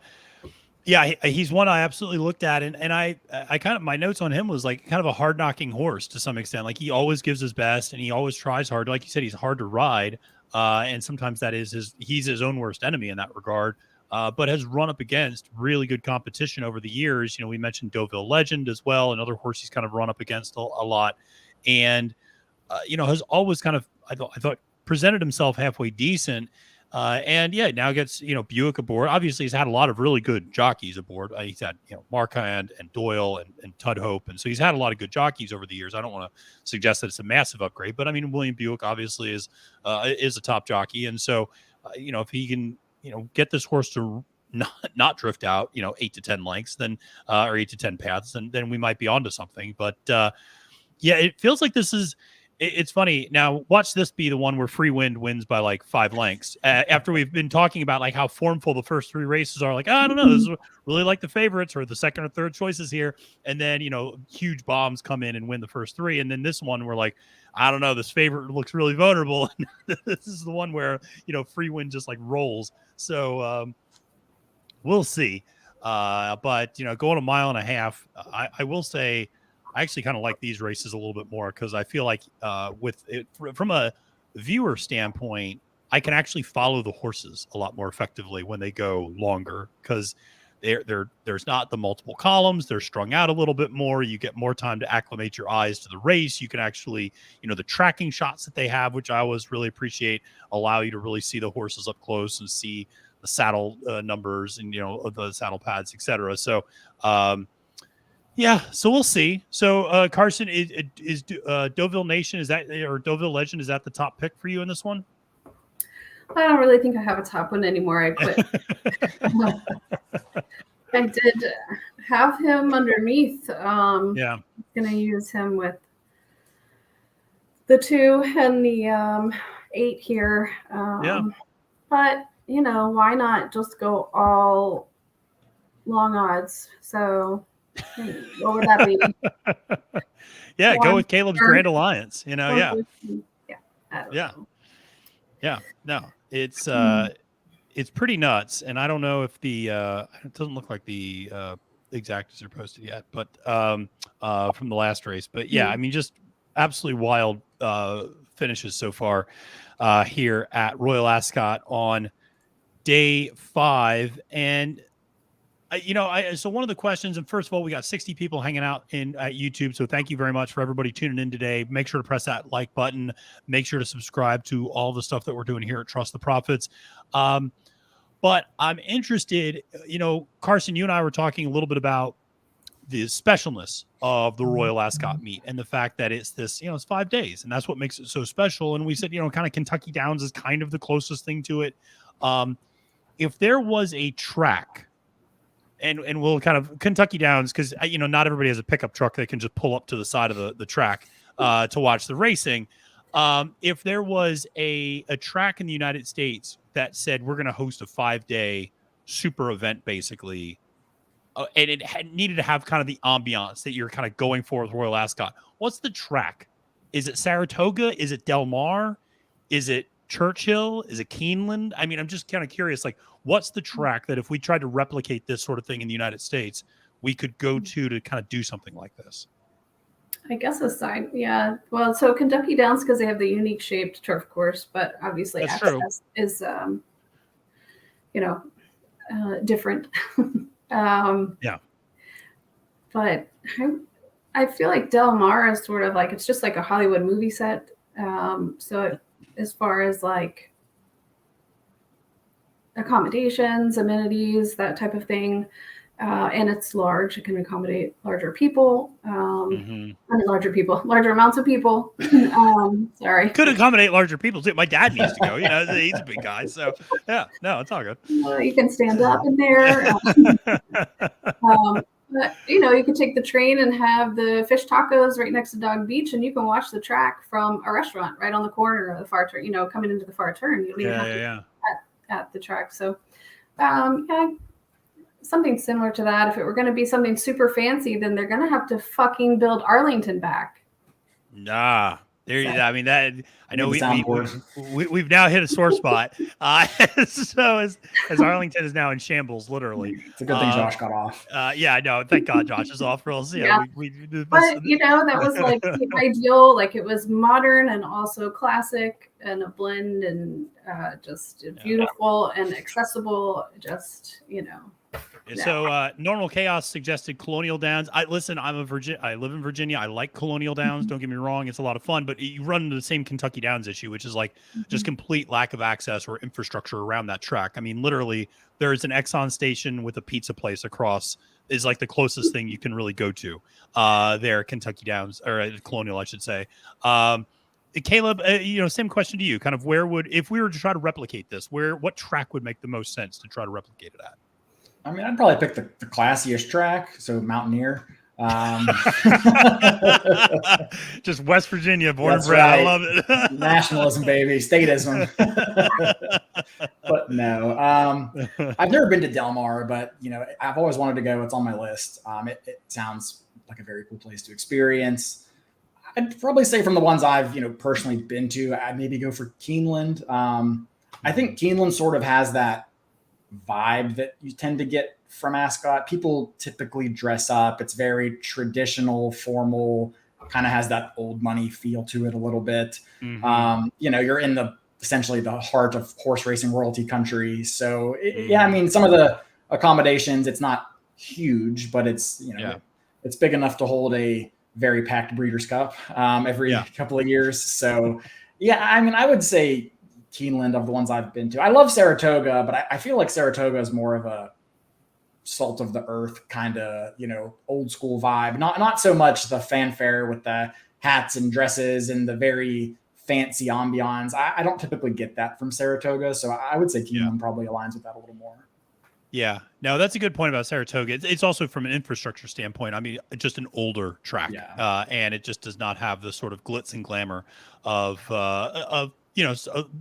he's one I absolutely looked at. And I kind of, my notes on him was like kind of a hard knocking horse to some extent. Like he always gives his best and he always tries hard. Like you said, he's hard to ride. And sometimes that is he's his own worst enemy in that regard. But has run up against really good competition over the years. We mentioned Deauville Legend as well, another horse he's kind of run up against a lot. And, has always kind of, I thought presented himself halfway decent. Now gets, Buick aboard. Obviously, he's had a lot of really good jockeys aboard. He's had, Marquand and Doyle and Tud Hope. And so he's had a lot of good jockeys over the years. I don't want to suggest that it's a massive upgrade, but I mean, William Buick obviously is a top jockey. And so, if he can, get this horse to not drift out, 8 to 10 lengths, then, or 8 to 10 paths, then we might be onto something. But it feels like this is, it's funny. Now watch this be the one where Free Wind wins by like 5 lengths after we've been talking about like how formful the first 3 races are. Like, I don't know, this is really like the favorites or the second or third choices here. And then, huge bombs come in and win the first 3. And then this one, we're like, I don't know, this favorite looks really vulnerable. This is the one where, Free Wind just like rolls. So we'll see. But going a mile and a half, I will say I actually kind of like these races a little bit more because I feel like with it from a viewer standpoint, I can actually follow the horses a lot more effectively when they go longer because there's not the multiple columns. They're strung out a little bit more. You get more time to acclimate your eyes to the race. You can actually, the tracking shots that they have, which I always really appreciate, allow you to really see the horses up close and see the saddle numbers and, the saddle pads, etc. So, so we'll see. So, Carson, is Deauville Nation, or Deauville Legend, is that the top pick for you in this one? I don't really think I have a top one anymore. I quit. I did have him underneath. I'm going to use him with the 2 and the 8 here. But, why not just go all long odds? So what would that be? Go with Caleb's Grand Alliance, Yeah, no, it's pretty nuts. And I don't know if it doesn't look like the exactas are posted yet, but from the last race. But I mean, just absolutely wild finishes so far here at Royal Ascot on day 5. And so one of the questions, and first of all, we got 60 people hanging out at YouTube. So thank you very much for everybody tuning in today. Make sure to press that like button. Make sure to subscribe to all the stuff that we're doing here at Trust the Profits. But I'm interested, Carson, you and I were talking a little bit about the specialness of the Royal Ascot meet and the fact that it's this, it's 5 days, and that's what makes it so special. And we said, kind of Kentucky Downs is kind of the closest thing to it. If there was a track, and we'll kind of Kentucky Downs, because not everybody has a pickup truck that can just pull up to the side of the track to watch the racing. If there was a track in the United States that said we're going to host a 5-day super event, basically, and it needed to have kind of the ambiance that you're kind of going for with Royal Ascot, what's the track? Is it Saratoga? Is it Del Mar? Is it Churchill? Is it Keeneland? I mean, I'm just kind of curious, like, what's the track that if we tried to replicate this sort of thing in the United States, we could go to kind of do something like this? I guess aside, yeah. Well, so Kentucky Downs, because they have the unique shaped turf course, but obviously access is, different. But I feel like Del Mar is sort of like, it's just like a Hollywood movie set. As far as like accommodations, amenities, that type of thing. And it's large. It can accommodate larger people. I mean, larger amounts of people. Sorry. Could accommodate larger people too. My dad needs to go. He's a big guy. So it's all good. You can stand up in there. But you can take the train and have the fish tacos right next to Dog Beach, and you can watch the track from a restaurant right on the corner of the far turn. Coming into the far turn, you don't even have to be at the track. So, something similar to that. If it were going to be something super fancy, then they're going to have to fucking build Arlington back. Nah. I mean, that I know we've now hit a sore spot. So as Arlington is now in shambles, literally. It's a good thing Josh got off. I know. Thank God Josh is off. But that was like the ideal. Like, it was modern and also classic and a blend, and just beautiful and accessible. Just So Normal Chaos suggested Colonial Downs. I live in Virginia. I like Colonial Downs. Don't get me wrong. It's a lot of fun, but you run into the same Kentucky Downs issue, which is like just complete lack of access or infrastructure around that track. I mean, literally there's an Exxon station with a pizza place across is like the closest thing you can really go to there, Kentucky Downs, or Colonial, I should say. Caleb, same question to you. Kind of if we were to try to replicate this, what track would make the most sense to try to replicate it at? I mean, I'd probably pick the classiest track, so Mountaineer. Just West Virginia, born and bred. Right. I love it. Nationalism, baby, statism. But no, I've never been to Del Mar, but I've always wanted to go. It's on my list. It sounds like a very cool place to experience. I'd probably say from the ones I've personally been to, I'd maybe go for Keeneland. I think Keeneland sort of has that vibe that you tend to get from Ascot. People typically dress up. It's very traditional, formal, kind of has that old money feel to it a little bit. You're in essentially the heart of horse racing royalty country. So some of the accommodations, it's not huge, but it's, it's big enough to hold a very packed Breeders' Cup every couple of years. So I would say Keeneland of the ones I've been to. I love Saratoga, but I feel like Saratoga is more of a salt of the earth kind of, old school vibe. Not so much the fanfare with the hats and dresses and the very fancy ambiance. I don't typically get that from Saratoga. So I would say Keeneland probably aligns with that a little more. Yeah, no, that's a good point about Saratoga. It's also from an infrastructure standpoint. I mean, just an older track, and it just does not have the sort of glitz and glamour of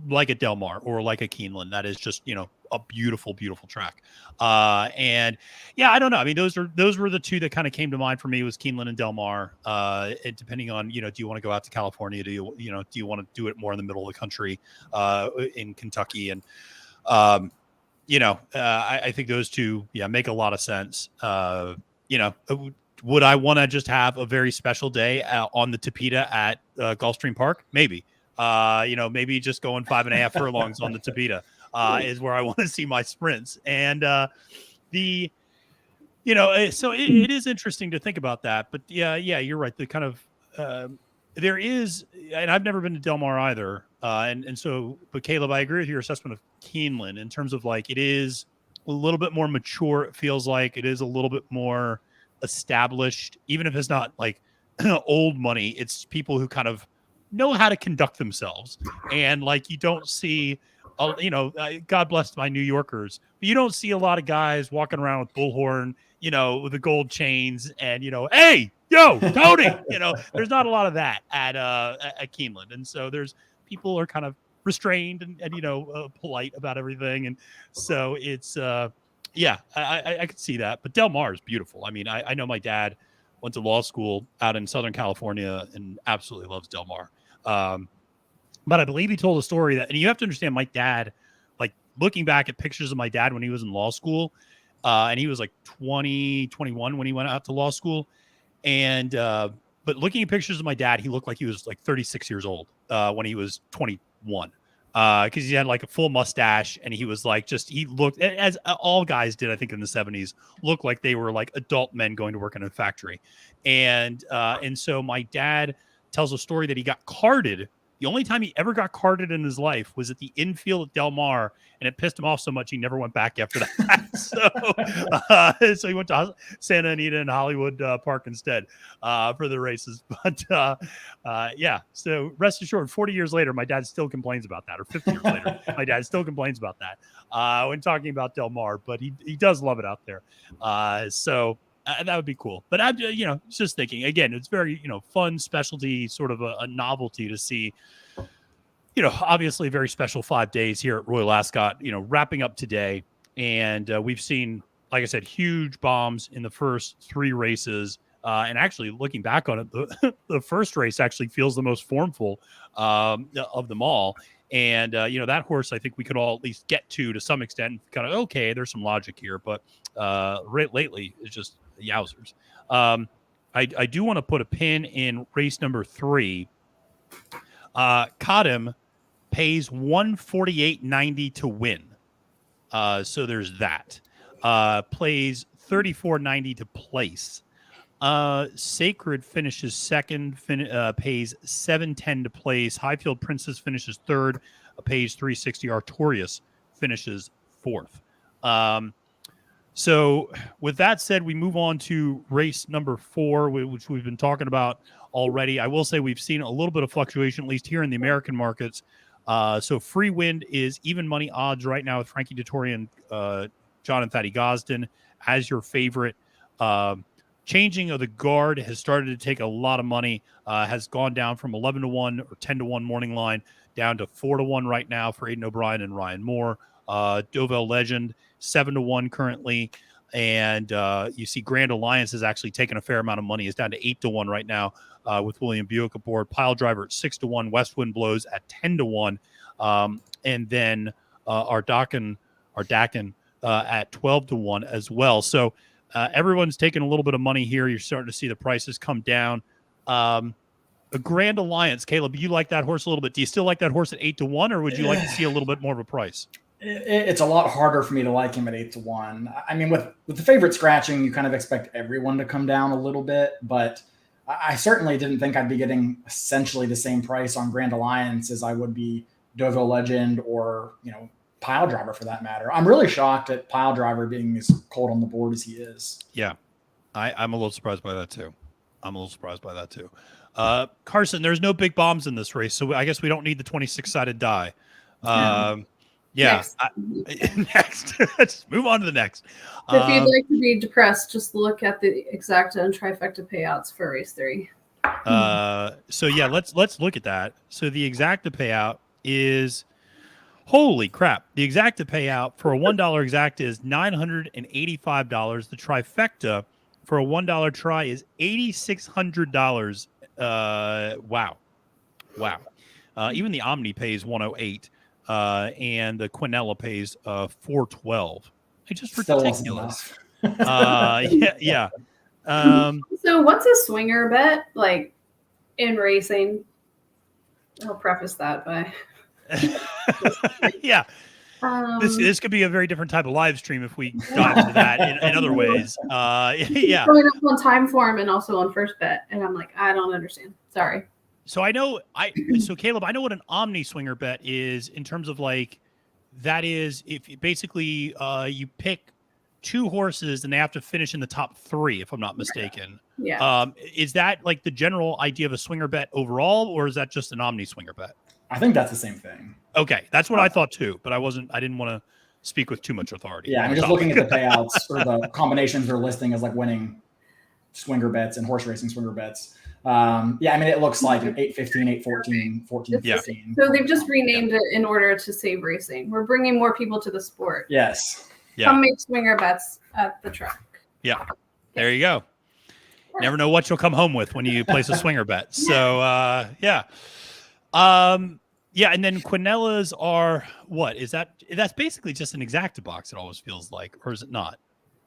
like a Del Mar or like a Keeneland. That is just a beautiful, beautiful track. And I don't know. I mean, those were the two that kind of came to mind for me, was Keeneland and Del Mar. Depending on do you want to go out to California? Do you want to do it more in the middle of the country, in Kentucky? And I think those two, make a lot of sense. Would I want to just have a very special day on the Tapeta at Gulfstream Park? Maybe. Maybe just going 5.5 furlongs on the Tapeta is where I want to see my sprints. And so it is interesting to think about that. But you're right. The kind of there is, and I've never been to Del Mar either. But Caleb, I agree with your assessment of Keeneland in terms of like, it is a little bit more mature. It feels like it is a little bit more established, even if it's not like old money. It's people who kind of know how to conduct themselves. And like, you don't see, God bless my New Yorkers, but you don't see a lot of guys walking around with bullhorn, with the gold chains and, hey, yo, Tony, there's not a lot of that at Keeneland. And so people are kind of restrained and polite about everything. And so it's, I could see that. But Del Mar is beautiful. I mean, I know my dad went to law school out in Southern California and absolutely loves Del Mar. But I believe he told a story that, and you have to understand, my dad, like looking back at pictures of my dad when he was in law school, and he was like 20, 21 when he went out to law school. And, but looking at pictures of my dad, he looked like he was like 36 years old when he was 21. Because he had like a full mustache, and he was like, he looked, as all guys did, I think in the 70s, looked like they were like adult men going to work in a factory. And so my dad tells a story that he got carded. The only time he ever got carded in his life was at the infield at Del Mar, and it pissed him off so much he never went back after that. So he went to Santa Anita and Hollywood Park instead for the races. But so rest assured, 40 years later, my dad still complains about that, or 50 years later, my dad still complains about that when talking about Del Mar. But he does love it out there. That would be cool. But I'm, just thinking, again, it's very, fun specialty, sort of a novelty to see, obviously a very special 5 days here at Royal Ascot, wrapping up today. And we've seen, like I said, huge bombs in the first 3 races. And actually looking back on it, the first race actually feels the most formful of them all. And, that horse, I think we could all at least get to some extent, kind of, okay, there's some logic here. But lately, it's just yowzers. I do want to put a pin in race number 3. Cottam pays $148.90 to win. So there's that. Plays $34.90 to place. Sacred finishes second, pays $7.10 to place. Highfield Princess finishes third, pays $3.60. Artorias finishes fourth. So with that said, we move on to race number 4, which we've been talking about already. I will say we've seen a little bit of fluctuation, at least here in the American markets. So Free Wind is even money odds right now with Frankie Dettori and John and Thaddy Gosden as your favorite. Changing of the guard has started to take a lot of money, has gone down from 11-1 or 10-1 morning line down to 4-1 right now for Aidan O'Brien and Ryan Moore. Deauville Legend, 7-1 currently. And you see Grand Alliance has actually taken a fair amount of money. It's down to 8-1 right now with William Buick aboard. Pile Driver at 6-1. Westwind Blows at 10-1. And then Ardakan at 12-1 as well. So everyone's taking a little bit of money here. You're starting to see the prices come down. A Grand Alliance, Caleb, you like that horse a little bit. Do you still like that horse at 8-1, or would you like to see a little bit more of a price? It's a lot harder for me to like him at 8-1. I mean, with the favorite scratching, you kind of expect everyone to come down a little bit, but I certainly didn't think I'd be getting essentially the same price on Grand Alliance as I would be Deauville Legend or, Pile Driver for that matter. I'm really shocked at Pile Driver being as cold on the board as he is. Yeah, I'm a little surprised by that too. Carson, there's no big bombs in this race, so I guess we don't need the 26-sided die. Next. Next. Let's move on to the next. If you'd like to be depressed, just look at the exacta and trifecta payouts for race 3. Let's look at that. So the exacta payout is, holy crap, the exacta payout for a $1 exacta is $985. The trifecta for a $1 try is $8,600. Wow. Even the Omni pays $108, and the Quinella pays $412. It's just ridiculous. Yeah. So what's a swinger bet like in racing? I'll preface that by yeah. This could be a very different type of live stream if we dive into that in other ways. Yeah. Going up on time form and also on first bet, and I'm like, I don't understand. Sorry. So Caleb, I know what an omni swinger bet is in terms of like, that is if basically you pick 2 horses and they have to finish in the top 3, if I'm not mistaken. Yeah. Is that like the general idea of a swinger bet overall, or is that just an omni swinger bet? I think that's the same thing. Okay, that's what I thought too, but I didn't want to speak with too much authority. Yeah, I'm just looking at the payouts or the combinations they're listing as like winning swinger bets and horse racing swinger bets. It looks like an 8-15, 8-14, 14-15. Yeah. So they've just renamed it in order to save racing. We're bringing more people to the sport. Yes. Yeah. Come make swinger bets at the track. Yeah. There you go. Never know what you'll come home with when you place a swinger bet. So, yeah. And then Quinellas are what is that? That's basically just an exacta box. It always feels like, or is it not?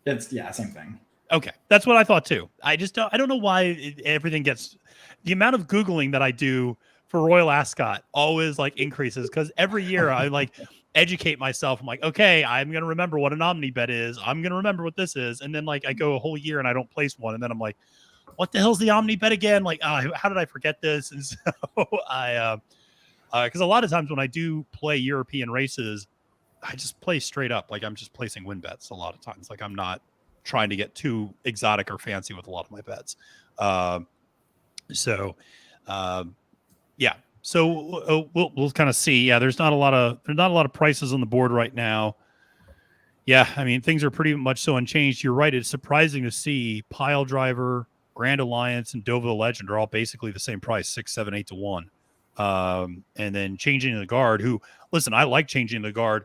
It's same thing. Okay, that's what I thought too. I don't know why everything gets, the amount of Googling that I do for Royal Ascot always like increases, because every year I like educate myself. I'm like, okay, I'm gonna remember what an omni bet is. I'm gonna remember what this is, and then like I go a whole year and I don't place one, and then I'm like, what the hell's the omni bet again? Like, how did I forget this? And so because a lot of times when I do play European races, I just play straight up. Like I'm just placing win bets a lot of times. Like I'm not trying to get too exotic or fancy with a lot of my bets. So we'll kind of see. Yeah, there's not a lot of prices on the board right now. Yeah, I mean things are pretty much so unchanged. You're right. It's surprising to see Pile Driver, Grand Alliance, and Deauville Legend are all basically the same price, 6, 7, 8-1. And then Changing the Guard, who, listen, I like Changing the Guard.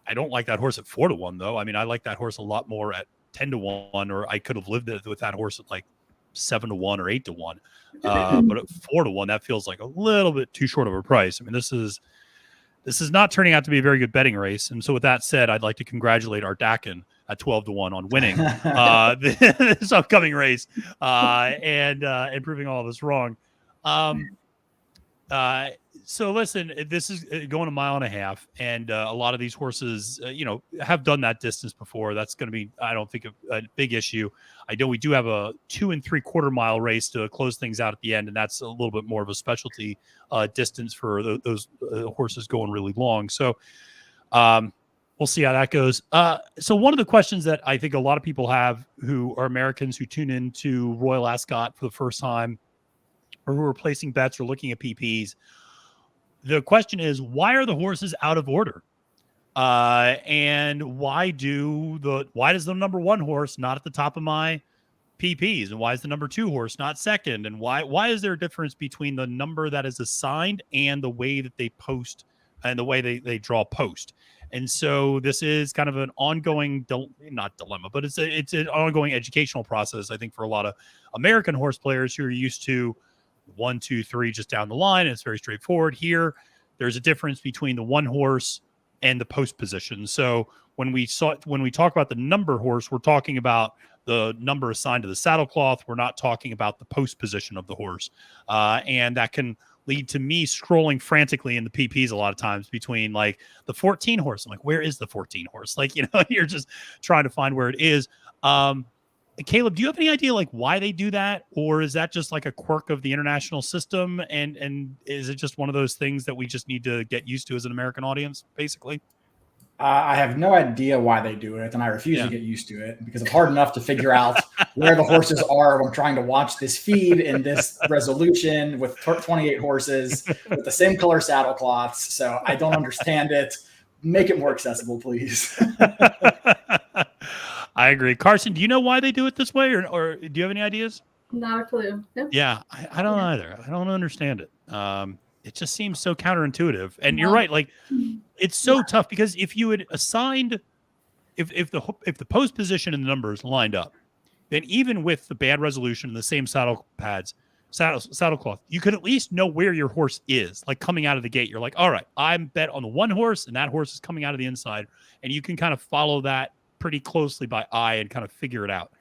I don't like that horse at 4-1 though. I mean, I like that horse a lot more at 10-1, or I could have lived with that horse at like 7-1 or 8-1. But at 4-1, that feels like a little bit too short of a price. I mean, this is not turning out to be a very good betting race. And so with that said, I'd like to congratulate our Dakin at 12-1 on winning this upcoming race and proving all of us wrong. So listen, this is going 1.5 miles, and a lot of these horses, have done that distance before. That's going to be, I don't think, a big issue. I know we do have a 2 3/4 mile race to close things out at the end, and that's a little bit more of a specialty distance for those horses going really long. So we'll see how that goes. So one of the questions that I think a lot of people have who are Americans who tune into Royal Ascot for the first time, or who are placing bets or looking at PPs, the question is, why are the horses out of order? And why does the number 1 horse not at the top of my PPs? And why is the number 2 horse not second? And why is there a difference between the number that is assigned and the way that they post and the way they draw post? And so this is kind of an ongoing, not dilemma, but it's an ongoing educational process, I think, for a lot of American horse players who are used to 1, 2, 3 just down the line. And it's very straightforward. Here, there's a difference between the 1 horse and the post position. So when we talk about the number horse, we're talking about the number assigned to the saddle cloth. We're not talking about the post position of the horse. And that can lead to me scrolling frantically in the PPs a lot of times between like the 14 horse. I'm like, where is the 14 horse? Like, you're just trying to find where it is. Caleb, do you have any idea like why they do that? Or is that just like a quirk of the international system? And is it just one of those things that we just need to get used to as an American audience, basically? I have no idea why they do it, and I refuse to get used to it because it's hard enough to figure out where the horses are when I'm trying to watch this feed in this resolution with 28 horses with the same color saddle cloths. So I don't understand it. Make it more accessible, please. I agree. Carson, do you know why they do it this way, or do you have any ideas? Not a clue. Nope. Yeah, I don't either. I don't understand it. It just seems so counterintuitive. And you're right. Like, it's so tough because if you had assigned, if the post position and the numbers lined up, then even with the bad resolution and the same saddle cloth, you could at least know where your horse is. Like coming out of the gate, you're like, all right, I'm bet on the one horse, and that horse is coming out of the inside, and you can kind of follow that pretty closely by eye and kind of figure it out.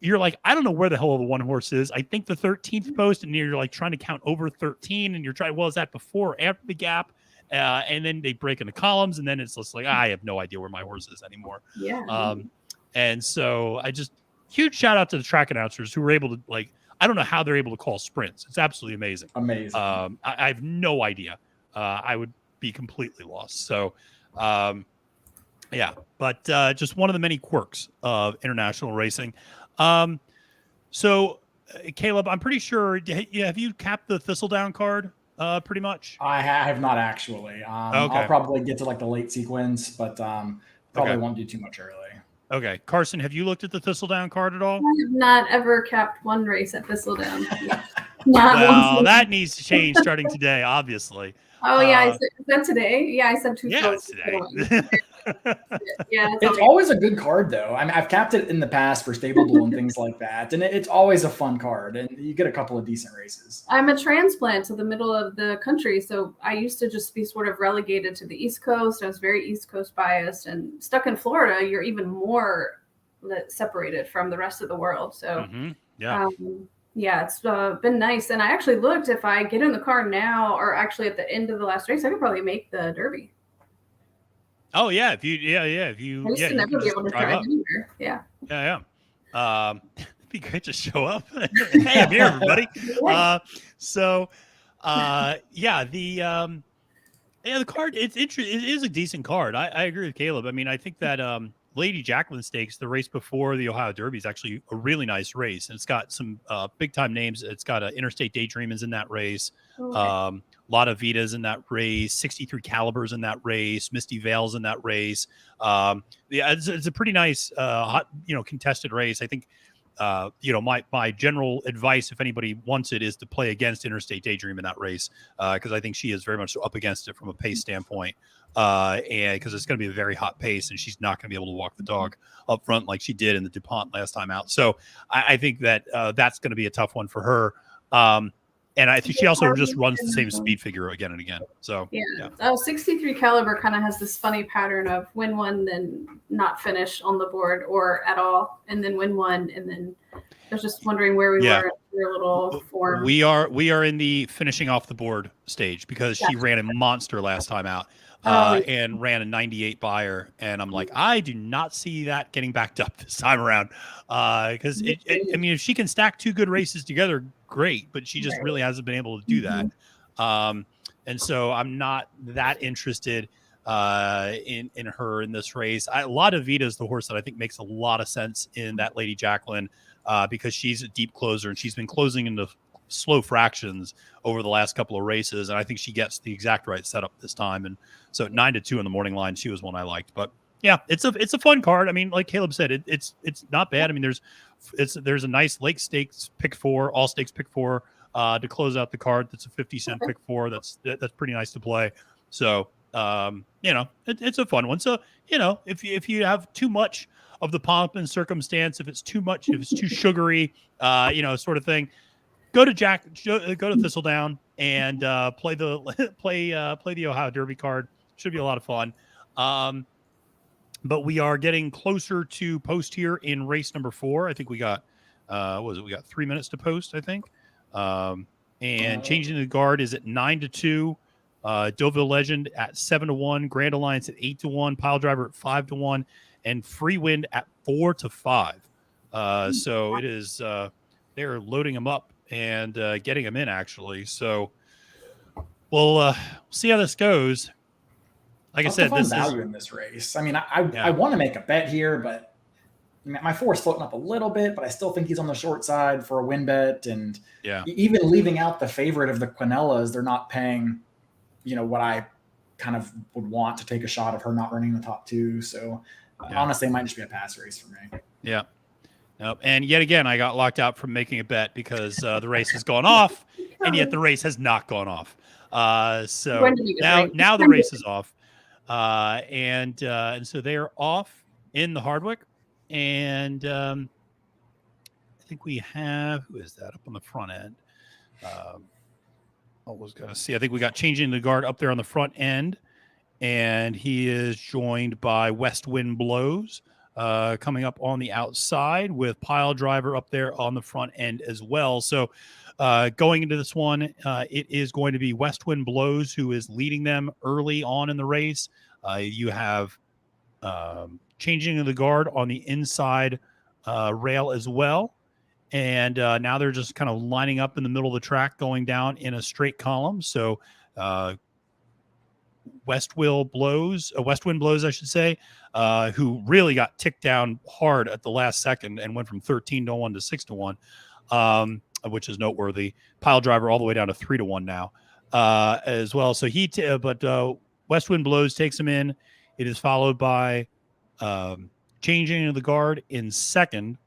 You're like, I don't know where the hell the one horse is. I think the 13th post, and you're like trying to count over 13, and you're trying, well, is that before or after the gap? And then they break into columns, and then it's just like, I have no idea where my horse is anymore. Yeah. And so huge shout out to the track announcers who were able to, like, I don't know how they're able to call sprints. It's absolutely amazing. Amazing. I have no idea. I would be completely lost. So, yeah, but just one of the many quirks of international racing. So, Caleb, I'm pretty sure. Have you capped the Thistledown card? Pretty much. I have not actually. Okay. I'll probably get to like the late sequence, but probably won't do too much early. Okay, Carson, have you looked at the Thistledown card at all? I have not ever capped one race at Thistledown. Well, that needs to change starting today, obviously. Oh yeah, is that today? Yeah, I said 2 Yeah, it's today. Yeah, it's always a good card though. I mean, I've capped it in the past for Stable Duel and things like that, and it's always a fun card, and you get a couple of decent races. I'm a transplant to the middle of the country, so I used to just be sort of relegated to the East Coast. I was very East Coast biased, and stuck in Florida, you're even more separated from the rest of the world. So, yeah, it's been nice. And I actually looked, if I get in the car now, or actually at the end of the last race, I could probably make the Derby. Oh yeah, if you I used to never be able to drive anywhere. Yeah. It'd be great to show up. Hey, I'm here, everybody. The card, it's interesting. It is a decent card. I agree with Caleb. I mean, I think that Lady Jacqueline Stakes, the race before the Ohio Derby, is actually a really nice race, and it's got some big time names. It's got Interstate Daydream is in that race. Okay. La Vita's in that race, 63 Calibers in that race, Misty Vale's in that race. It's a pretty nice, hot, contested race. I think, my general advice, if anybody wants it, is to play against Interstate Daydream in that race, because I think she is very much up against it from a pace standpoint, and because it's going to be a very hot pace, and she's not going to be able to walk the dog up front like she did in the DuPont last time out. So I think that that's going to be a tough one for her. And I think she also just runs the same speed figure again and again. So yeah. 63 Caliber kind of has this funny pattern of win one, then not finish on the board or at all, and then win one, and then I was just wondering where we were in your little form. We are in the finishing off the board stage because she ran a monster last time out. And ran a 98 buyer, and I'm like, I do not see that getting backed up this time around, because I mean, if she can stack 2 good races together, great, but she just really hasn't been able to do that, and so I'm not that interested in her in this race. La Vita is the horse that I think makes a lot of sense in that Lady Jacqueline, because she's a deep closer, and she's been closing into slow fractions over the last couple of races, and I think she gets the exact right setup this time. And so at 9-2 in the morning line, she was one I liked. But yeah, it's a fun card. I mean, like Caleb said, it's not bad. I mean, there's a nice Lake Stakes pick 4, All Stakes pick 4 to close out the card. That's a 50-cent pick 4. That's pretty nice to play. So it's a fun one. So if you have too much of the pomp and circumstance, if it's too much, if it's too sugary, sort of thing, go to Thistledown and play the Ohio Derby card. should be a lot of fun. But we are getting closer to post here in race number 4. I think we got, what was it? We got 3 minutes to post, I think. And changing the guard is at 9-2. Deauville Legend at 7-1. Grand Alliance at 8-1. Pile Driver at 5-1. And Free Wind at 4-5. So it is, they're loading them up and getting them in, actually. So we'll see how this goes. Like I said, this value in this race. I mean, I want to make a bet here, but my 4 is floating up a little bit, but I still think he's on the short side for a win bet. And even leaving out the favorite of the Quinellas, they're not paying, what I kind of would want to take a shot of her not running the top 2. So honestly, it might just be a pass race for me. Yeah. Nope. And yet again, I got locked out from making a bet because the race has gone off, and yet the race has not gone off. So now the race is off. And so they are off in the Hardwick, and I think we have, who is that up on the front end? I was going to see, I think we got changing the guard up there on the front end, and he is joined by West Wind Blows coming up on the outside with Pile Driver up there on the front end as well. So going into this one, it is going to be West Wind Blows who is leading them early on in the race. You have changing of the guard on the inside rail as well. And now they're just kind of lining up in the middle of the track going down in a straight column. So West Wind Blows, I should say, who really got ticked down hard at the last second and went from 13-1 to 6-1. Which is noteworthy. Pile Driver all the way down to 3-1 now, as well. So West Wind Blows takes him in. It is followed by changing of the guard in second,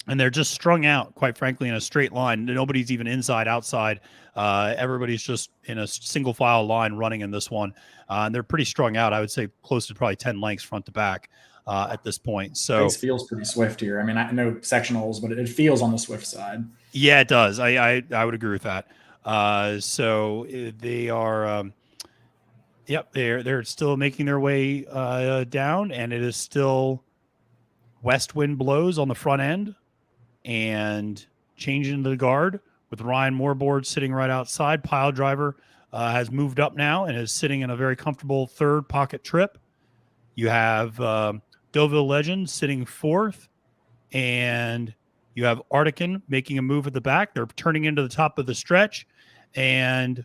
and they're just strung out, quite frankly, in a straight line. Nobody's even inside, outside. Everybody's just in a single file line running in this one, and they're pretty strung out. I would say close to probably 10 lengths front to back. At this point. So it feels pretty swift here. I mean, I know sectionals, but it feels on the swift side. Yeah, it does. I would agree with that. So they are, they're still making their way down, and it is still West Wind Blows on the front end and changing the guard with Ryan Moorboard sitting right outside. Pile Driver has moved up now and is sitting in a very comfortable third pocket trip. You have Deauville Legend sitting fourth, and you have Artican making a move at the back. They're turning into the top of the stretch, and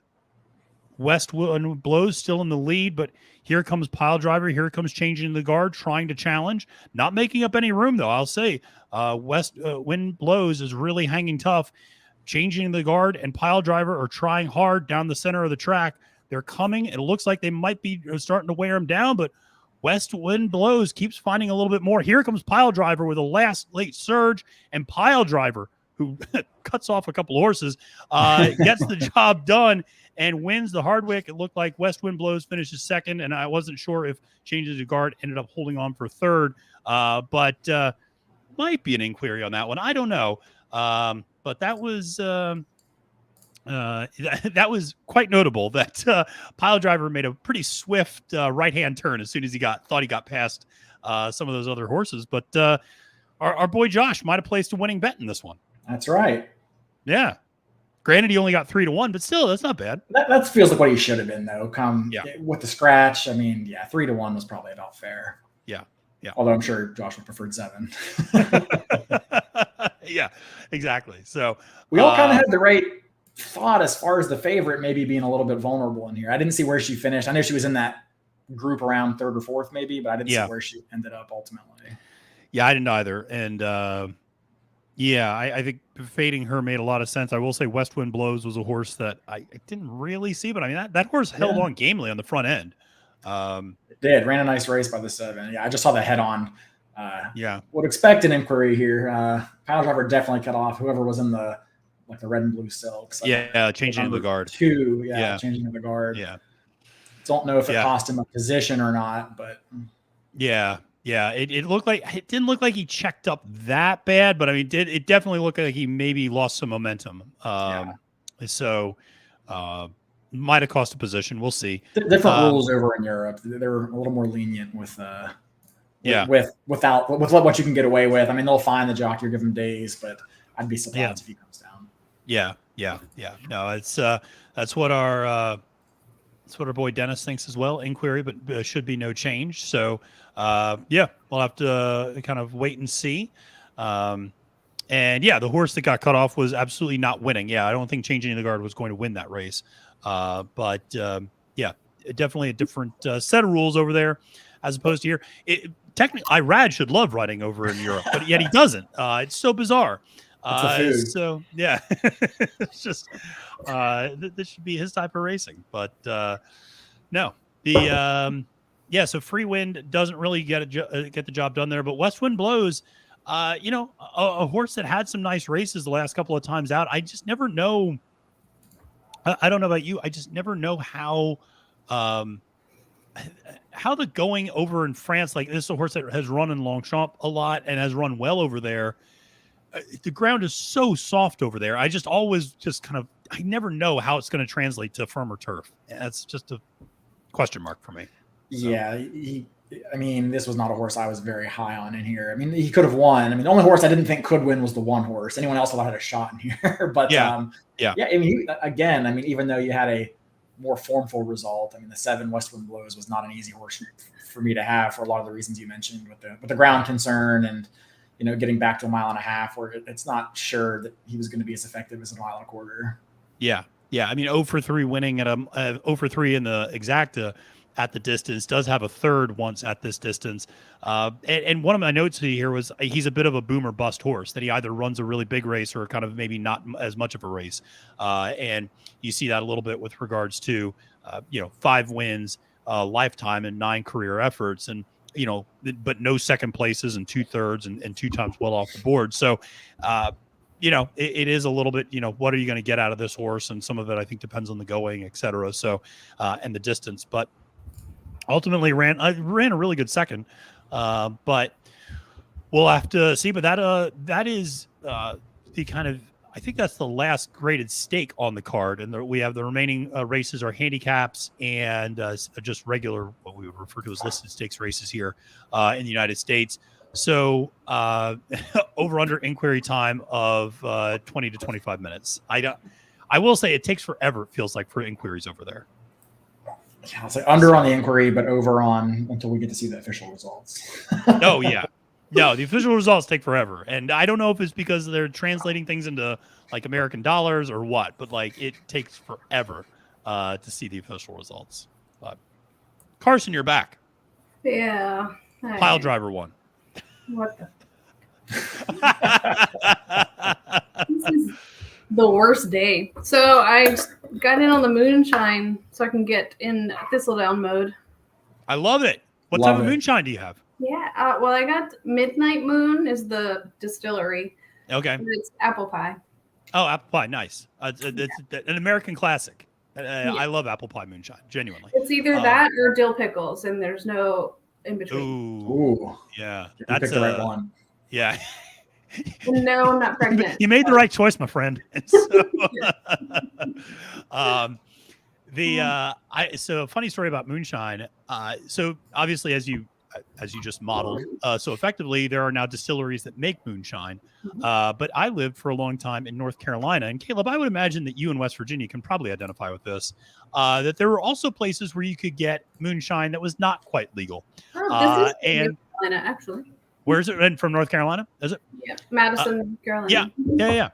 West Wind Blows still in the lead, but here comes Pile Driver. Here comes changing the guard, trying to challenge, not making up any room, though. I'll say West Wind Blows is really hanging tough. Changing the guard and Pile Driver are trying hard down the center of the track. They're coming. It looks like they might be starting to wear them down, but West Wind Blows keeps finding a little bit more. Here comes Pile Driver with a late surge, and Pile Driver, who cuts off a couple of horses, gets the job done and wins the Hardwick. It looked like West Wind Blows finishes second, and I wasn't sure if Changes the Guard ended up holding on for third, but might be an inquiry on that one. I don't know, but that was that was quite notable that Pile Driver made a pretty swift right-hand turn as soon as he thought he got past some of those other horses. But our boy Josh might have placed a winning bet in this one. That's right. Yeah. Granted, he only got 3-1, but still, that's not bad. That feels like what he should have been, though. With the scratch, I mean, 3-1 was probably about fair. Yeah. Although I'm sure Josh would preferred 7. Yeah, exactly. So we all kind of had the right thought as far as the favorite maybe being a little bit vulnerable in here. I didn't see where she finished. I know she was in that group around third or fourth, maybe, but I didn't see where she ended up ultimately. Yeah, I didn't either. And I think fading her made a lot of sense. I will say West Wind Blows was a horse that I didn't really see, but I mean, that horse held on gamely on the front end. It did. Ran a nice race by the 7. Yeah, I just saw the head on. Would expect an inquiry here. Pile Driver definitely cut off whoever was in the red and blue silks. Changing the guard. 2, changing of the guard. Yeah. Don't know if it cost him a position or not, but it didn't look like he checked up that bad, but I mean, it definitely looked like he maybe lost some momentum. So might have cost a position. We'll see. Different rules over in Europe. They're a little more lenient with with what you can get away with. I mean, they'll fine the jockey or give him days, but I'd be surprised if he comes down. Yeah. No, it's that's what our boy Dennis thinks as well. Inquiry, but should be no change. So we'll have to kind of wait and see. And yeah, the horse that got cut off was absolutely not winning. Yeah, I don't think Changing the Guard was going to win that race. But definitely a different set of rules over there as opposed to here. Technically, Irad should love riding over in Europe, but yet he doesn't. It's so bizarre. So yeah, it's just this should be his type of racing. But no, so Free Wind doesn't really get the job done there. But West Wind Blows. A horse that had some nice races the last couple of times out. I just never know. I don't know about you. I just never know how the going over in France, like this is a horse that has run in Longchamp a lot and has run well over there. The ground is so soft over there. I just always I never know how it's going to translate to firmer turf. That's just a question mark for me. So. Yeah. This was not a horse I was very high on in here. I mean, he could have won. I mean, the only horse I didn't think could win was the one horse. Anyone else would have had a shot in here. But I mean, even though you had a more formful result, I mean, the 7 West Wind Blows was not an easy horse for me to have for a lot of the reasons you mentioned with the ground concern and, getting back to a mile and a half where it's not sure that he was going to be as effective as a mile and a quarter. Yeah. I mean, 0 for 3 winning at 0 for 3 in the exacta. At the distance, does have a third once at this distance. And one of my notes here was he's a bit of a boom or bust horse, that he either runs a really big race or kind of maybe not as much of a race. And you see that a little bit with regards to, 5 wins, lifetime and 9 career efforts and, but no second places and 2/3 and 2 times well off the board. So, it is a little bit, what are you going to get out of this horse? And some of it, I think, depends on the going, et cetera. So, and the distance, but ultimately ran a really good second, but we'll have to see. But that is the kind of, I think that's the last graded stake on the card, and we have the remaining races are handicaps and just regular what we would refer to as listed stakes races here in the United States. So over under inquiry time of 20 to 25 minutes. I will say it takes forever. It feels like for inquiries over there. Yeah, I'll say under on the inquiry, but over on until we get to see the official results. Oh, yeah. No, the official results take forever. And I don't know if it's because they're translating things into like American dollars or what, but like it takes forever to see the official results. But Carson, you're back. Yeah. Pile driver won. What the? This is the worst day. So I got in on the moonshine so I can get in Thistledown mode. I love it. What type of moonshine do you have? Yeah. Well, I got Midnight Moon is the distillery. Okay. It's apple pie. Oh, apple pie. Nice. It's an American classic. I love apple pie moonshine. Genuinely. It's either that or dill pickles, and there's no in between. Ooh. Yeah. That's the right one. Yeah. No, I'm not pregnant. You made the right choice, my friend. So, so a funny story about moonshine. So obviously, as you just modeled, so effectively there are now distilleries that make moonshine. But I lived for a long time in North Carolina, and Caleb, I would imagine that you in West Virginia can probably identify with this. That there were also places where you could get moonshine that was not quite legal. This is North Carolina, actually. Where is it? And from North Carolina? Is it? Yeah, Madison, Carolina. Yeah.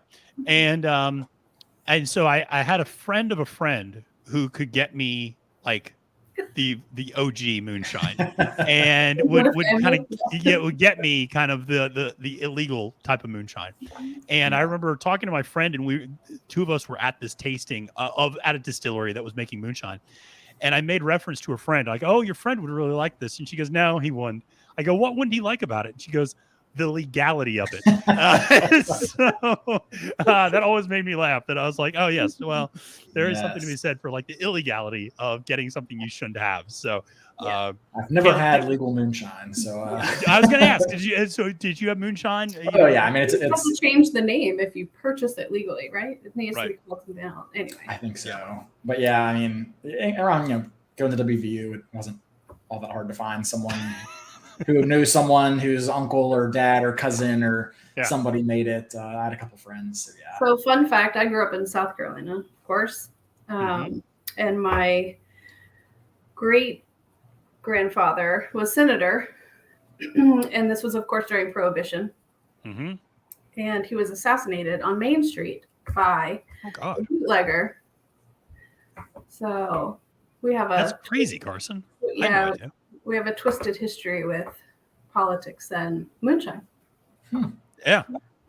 And so I had a friend of a friend who could get me like the OG moonshine, and would get me kind of the illegal type of moonshine. And I remember talking to my friend, and two of us were at this tasting at a distillery that was making moonshine. And I made reference to her friend, like, "Oh, your friend would really like this," and she goes, "No, he wouldn't." I go, "What wouldn't he like about it?" And she goes, the legality of it. That always made me laugh. That I was like, oh yes, well, there is something to be said for like the illegality of getting something you shouldn't have. So I've never had legal moonshine, so I was going to ask, did you have moonshine? Oh yeah, I mean, it's have to change the name if you purchase it legally, right? It needs to be called something else. Anyway, I think so. But yeah, I mean, around going to WVU, it wasn't all that hard to find someone who knew someone whose uncle or dad or cousin or somebody made it. I had a couple friends. So yeah. So fun fact, I grew up in South Carolina, of course. And my great grandfather was senator. And this was, of course, during Prohibition. And he was assassinated on Main Street by a bootlegger. So we have That's crazy, Carson. Yeah. We have a twisted history with politics and moonshine. Yeah,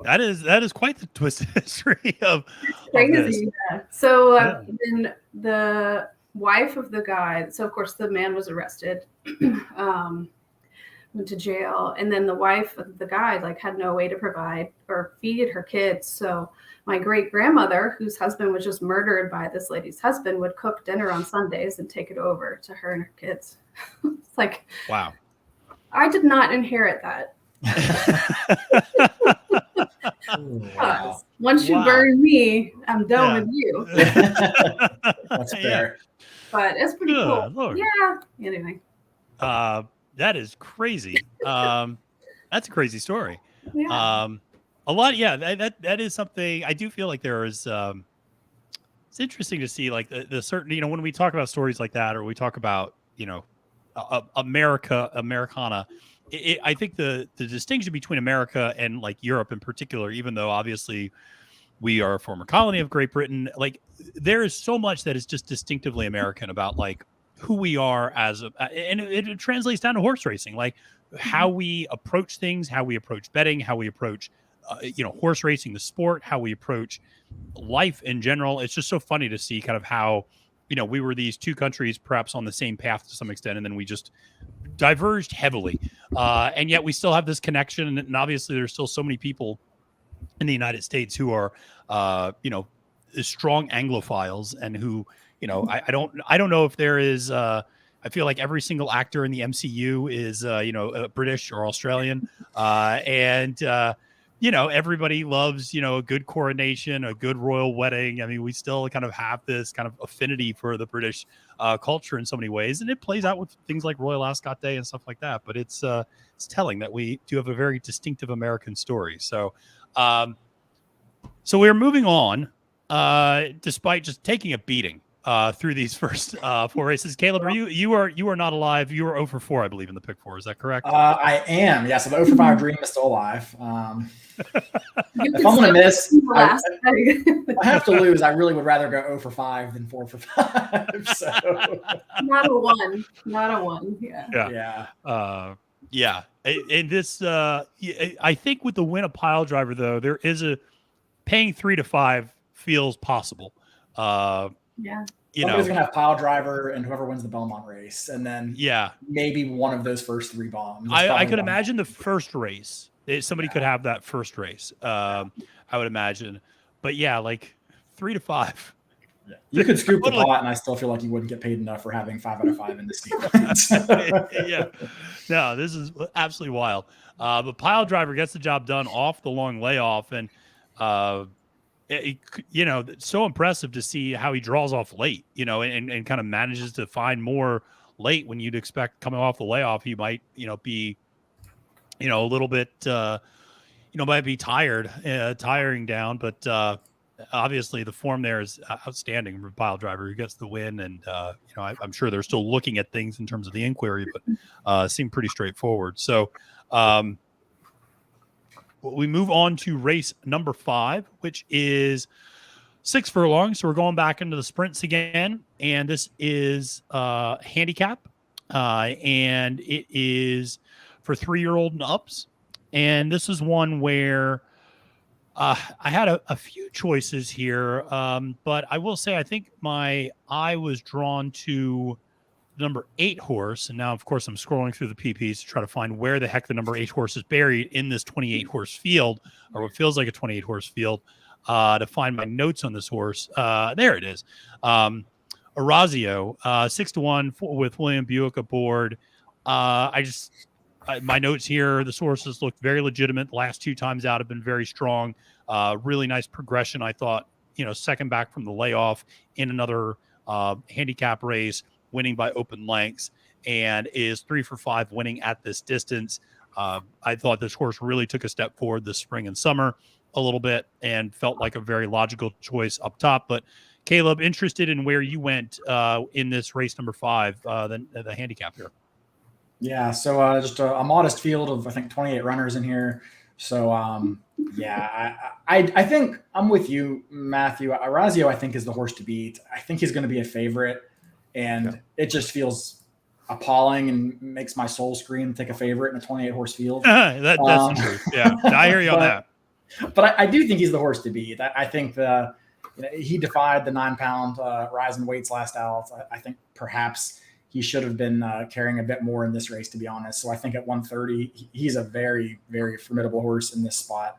that is quite the twisted history of crazy. Yeah. So then the wife of the guy. So of course the man was arrested, went to jail, and then the wife of the guy had no way to provide or feed her kids. So my great grandmother, whose husband was just murdered by this lady's husband, would cook dinner on Sundays and take it over to her and her kids. It's like, wow, I did not inherit that. Wow. Once you burn me, I'm done with you. That's fair. But it's pretty cool. Lord. Yeah. Anyway. That is crazy. That's a crazy story. Yeah. A lot. Yeah. That is something I do feel like there is. It's interesting to see the certain, when we talk about stories like that, or we talk about, Americana, I think the distinction between America and Europe in particular, even though obviously we are a former colony of Great Britain, there is so much that is just distinctively American about who we are and it translates down to horse racing, how we approach things, how we approach betting, how we approach, horse racing, the sport, how we approach life in general. It's just so funny to see kind of how, we were these two countries perhaps on the same path to some extent, and then we just diverged heavily. And yet we still have this connection. And obviously there's still so many people in the United States who are, strong Anglophiles and who, I don't know if there is, I feel like every single actor in the MCU is, British or Australian. Everybody loves, a good coronation, a good royal wedding. I mean, we still kind of have this kind of affinity for the British culture in so many ways. And it plays out with things like Royal Ascot Day and stuff like that. But it's telling that we do have a very distinctive American story. So, we're moving on, despite just taking a beating through these first 4 races. Caleb, you are not alive. You were 0 for 4, I believe, in the pick 4. Is that correct? I am. Yeah. So the 0 for 5 dream is still alive. If I'm gonna miss, I have to lose. I really would rather go 0 for 5 than 4 for 5. So not a 1. Yeah. Yeah. And this, I think with the win of Pile Driver, though, there is paying 3 to 5 feels possible. Somebody's gonna have Pile Driver and whoever wins the Belmont race, and then maybe one of those first 3 bombs. I could imagine the first race. Somebody could have that first race. I would imagine, but 3 to 5. Yeah. You could scoop the pot, and I still feel like you wouldn't get paid enough for having 5 out of 5 in this sequence. Yeah, no, this is absolutely wild. But Pile Driver gets the job done off the long layoff, and it's so impressive to see how he draws off late, and kind of manages to find more late when you'd expect coming off the layoff. He might, be, a little bit, might be tiring down, but obviously the form there is outstanding for Pile Driver, who gets the win. And, I'm sure they're still looking at things in terms of the inquiry, but seem pretty straightforward. So, we move on to race number 5, which is 6 furlongs. So we're going back into the sprints again. And this is handicap. And it is for 3-year-old and ups. And this is one where I had a few choices here. But I will say, I think my eye was drawn to number 8 horse. And now, of course, I'm scrolling through the PPs to try to find where the heck the number 8 horse is buried in this 28 horse field, or what feels like a 28 horse field, to find my notes on this horse. There it is. Orazio, 6-1 with William Buick aboard. My notes here, the sources look very legitimate. The last 2 times out have been very strong. Really nice progression, I thought. Second back from the layoff in another handicap race, winning by open lengths, and is 3 for 5 winning at this distance. I thought this horse really took a step forward this spring and summer a little bit, and felt like a very logical choice up top. But Caleb, interested in where you went in this race number 5, the handicap here. Yeah, so just a modest field of, I think, 28 runners in here. So, I think I'm with you, Matthew. Orazio, I think, is the horse to beat. I think he's going to be a favorite, and it just feels appalling and makes my soul scream to take a favorite in a 28 horse field. That's the truth. Yeah, I hear you on that. But I do think he's the horse to beat. I think he defied the 9-pound rise in weights last out. I think perhaps he should have been carrying a bit more in this race, to be honest. So I think at 130, he's a very, very formidable horse in this spot.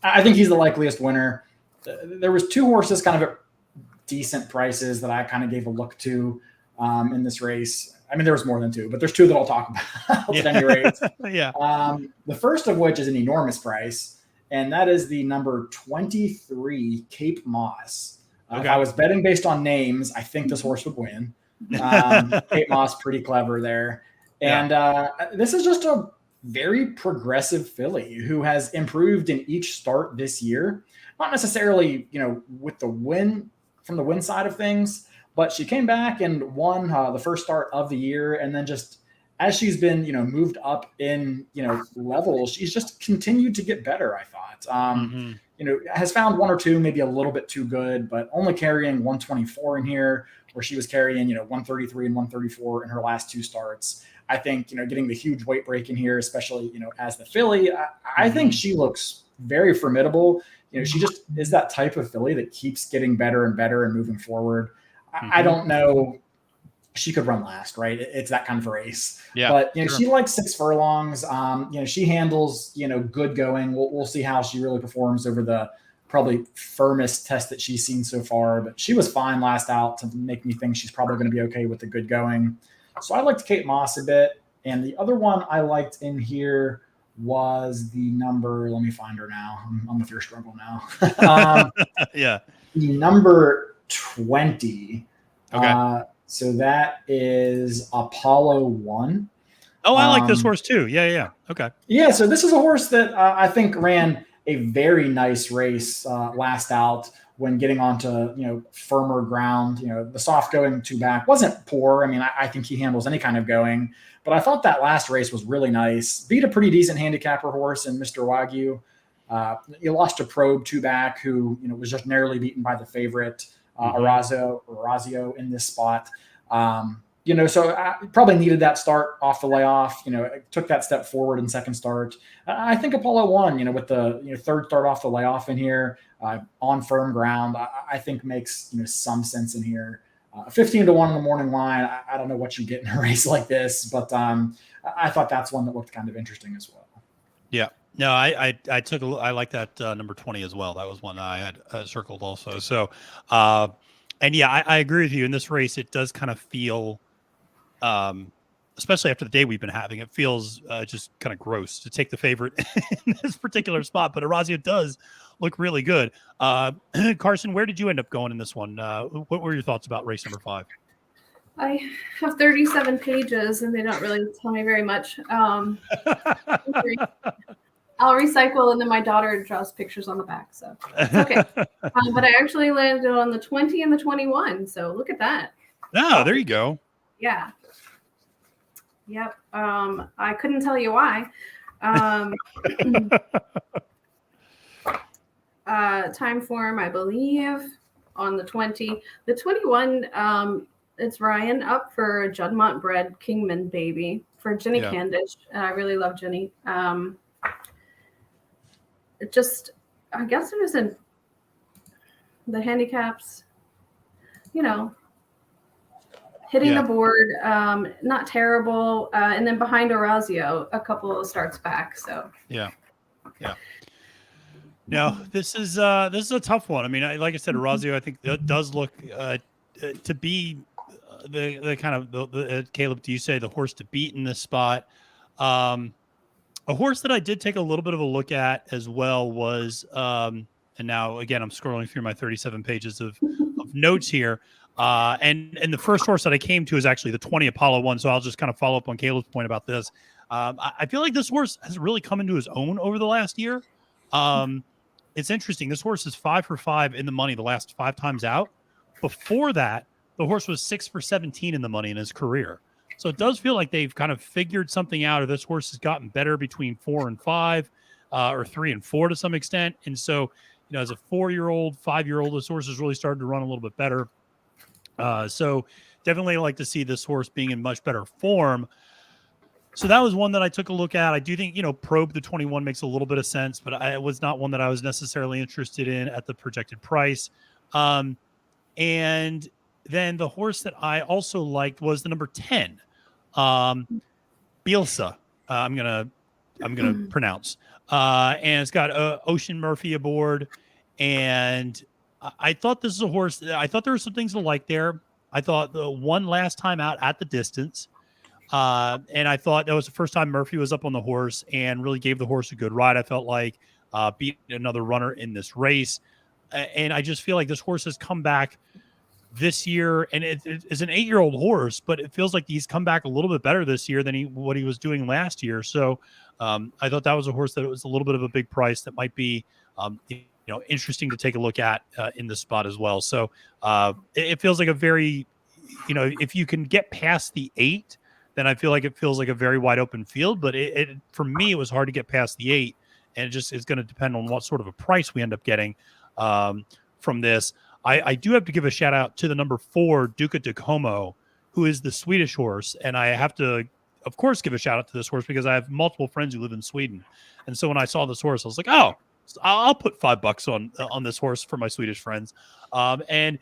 I think he's the likeliest winner. There was 2 horses kind of at decent prices that I kind of gave a look to in this race. I mean, there was more than 2, but there's 2 that I'll talk about at any rate. Yeah. The first of which is an enormous price, and that is the number 23 Cape Moss. If I was betting based on names, I think this horse would win. Cape Moss, pretty clever there. And this is just a very progressive filly who has improved in each start this year. Not necessarily, with the win from the win side of things, but she came back and won the first start of the year. And then just as she's been, moved up in, levels, she's just continued to get better, I thought. Has found 1 or 2, maybe a little bit too good, but only carrying 124 in here, where she was carrying, 133 and 134 in her last 2 starts. I think, getting the huge weight break in here, especially, as the filly, I think she looks very formidable. She just is that type of filly that keeps getting better and better and moving forward. I don't know. She could run last, right? It's that kind of a race. Yeah, but she likes 6 furlongs. She handles, good going. We'll see how she really performs over the probably firmest test that she's seen so far. But she was fine last out to make me think she's probably going to be okay with the good going. So I liked Cape Moss a bit. And the other one I liked in here was the number. Let me find her now. I'm with your struggle now. The number 20. Okay. So that is Apollo 1. Oh, I like this horse too. Yeah. Okay. Yeah, so this is a horse that I think ran a very nice race last out when getting onto, firmer ground. The soft going 2 back wasn't poor. I mean, I think he handles any kind of going. But I thought that last race was really nice. Beat a pretty decent handicapper horse in Mr. Wagyu. He lost to Probe 2 back, who, was just narrowly beaten by the favorite. Orazio in this spot. So I probably needed that start off the layoff, took that step forward in second start. I think Apollo 1, with the third start off the layoff in here on firm ground, I think makes, some sense in here. 15-1 in the morning line. I don't know what you get in a race like this, but I thought that's one that looked kind of interesting as well. Yeah. No, I like that number 20 as well. That was one I had circled also. So, I agree with you. In this race, it does kind of feel, especially after the day we've been having, it feels just kind of gross to take the favorite in this particular spot. But Orazio does look really good. Carson, where did you end up going in this one? What were your thoughts about race number 5? I have 37 pages, and they don't really tell me very much. I'll recycle, and then my daughter draws pictures on the back, so it's okay. But I actually landed on the 20 and the 21, so look at that. Oh, there you go. Yeah. Yep. I couldn't tell you why. Time form, I believe, on the 20. The 21, it's Ryan up for Juddmonte bred Kingman baby for Jenny Candish. I really love Jenny. I guess it was in the handicaps, hitting the board, not terrible. And then behind Orazio, a couple of starts back. So yeah. No, this is a tough one. I mean, like I said, Orazio, I think that does look to be the kind of the Caleb, do you say the horse to beat in this spot? A horse that I did take a little bit of a look at as well was, and now again I'm scrolling through my 37 pages of notes here, and the first horse that I came to is actually the 20 Apollo one. So I'll just kind of follow up on Caleb's point about this. I feel like this horse has really come into his own over the last year. It's interesting. This horse is 5 for 5 in the money the last 5 times out. Before that, the horse was 6 for 17 in the money in his career. So it does feel like they've kind of figured something out, or this horse has gotten better between 4 and 5, or 3 and 4 to some extent. And so, as a 4-year-old, 5-year-old, this horse is really starting to run a little bit better. So definitely like to see this horse being in much better form. So that was one that I took a look at. I do think, Probe the 21 makes a little bit of sense, but it was not one that I was necessarily interested in at the projected price. And then the horse that I also liked was the number 10, Bielsa. I'm gonna pronounce. And it's got Ocean Murphy aboard. And I thought this is a horse. I thought there were some things to like there. I thought the one last time out at the distance. And I thought that was the first time Murphy was up on the horse and really gave the horse a good ride. I felt like beat another runner in this race. And I just feel like this horse has come back this year, and it is an 8-year-old horse, but it feels like he's come back a little bit better this year than what he was doing last year. So I thought that was a horse that was a little bit of a big price that might be, interesting to take a look at in this spot as well. So it feels like a very, if you can get past the 8, then I feel like it feels like a very wide open field. But it for me, it was hard to get past the 8, and it just is going to depend on what sort of a price we end up getting from this. I do have to give a shout out to the number 4, Duca de Como, who is the Swedish horse. And I have to, of course, give a shout out to this horse because I have multiple friends who live in Sweden. And so when I saw this horse, I was like, oh, I'll put $5 on this horse for my Swedish friends. And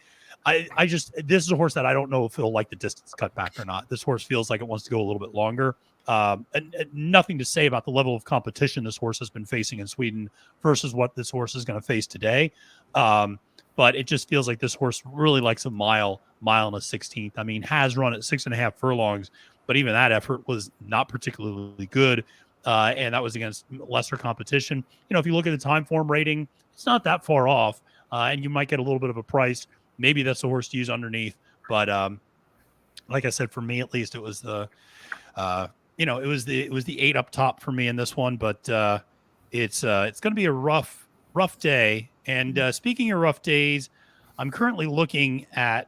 this is a horse that I don't know if it'll like the distance cut back or not. This horse feels like it wants to go a little bit longer. And nothing to say about the level of competition this horse has been facing in Sweden versus what this horse is going to face today. But it just feels like this horse really likes a mile and a 16th. I mean, has run at 6.5 furlongs, but even that effort was not particularly good. And that was against lesser competition. If you look at the time form rating, it's not that far off. And you might get a little bit of a price. Maybe that's the horse to use underneath. But like I said, for me, at least it was the, it was the 8 up top for me in this one. But it's going to be a rough day. And speaking of rough days, I'm currently looking at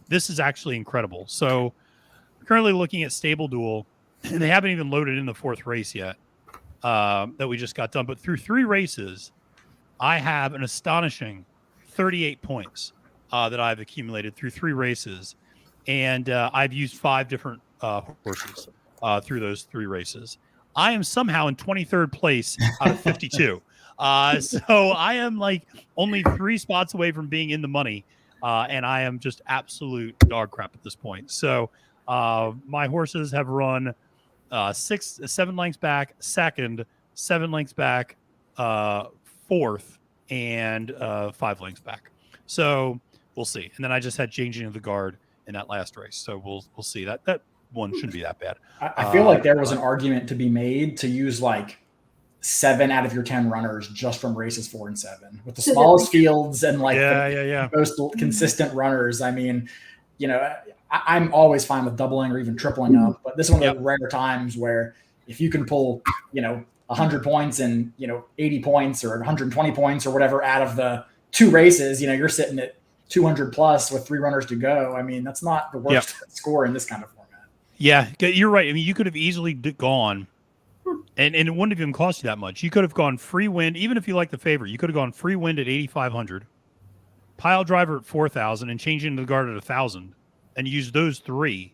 this is actually incredible. So I'm currently looking at Stable Duel, and they haven't even loaded in the 4th race yet that we just got done. But through 3 races, I have an astonishing 38 points that I've accumulated through 3 races. And I've used 5 different horses through those 3 races. I am somehow in 23rd place out of 52. So I am like only 3 spots away from being in the money. And I am just absolute dog crap at this point. So my horses have run 7 lengths back, 2nd, 7 lengths back, 4th, and 5 lengths back. So we'll see. And then I just had changing of the guard in that last race. So we'll see. That one shouldn't be that bad. I feel like there was an argument to be made to use like 7 out of your 10 runners just from races 4 and 7 with the smallest fields and like the most consistent runners. I mean, I'm always fine with doubling or even tripling up, but this is one of the rare times where if you can pull, 100 points and, 80 points or 120 points or whatever out of the 2 races, you're sitting at 200 plus with 3 runners to go. I mean, that's not the worst score in this kind of format. Yeah, you're right. I mean, you could have easily gone and it wouldn't have even cost you that much. You could have gone free wind, even if you like the favorite, you could have gone free wind at 8,500, pile driver at 4,000 and changing the guard at 1,000 and used those 3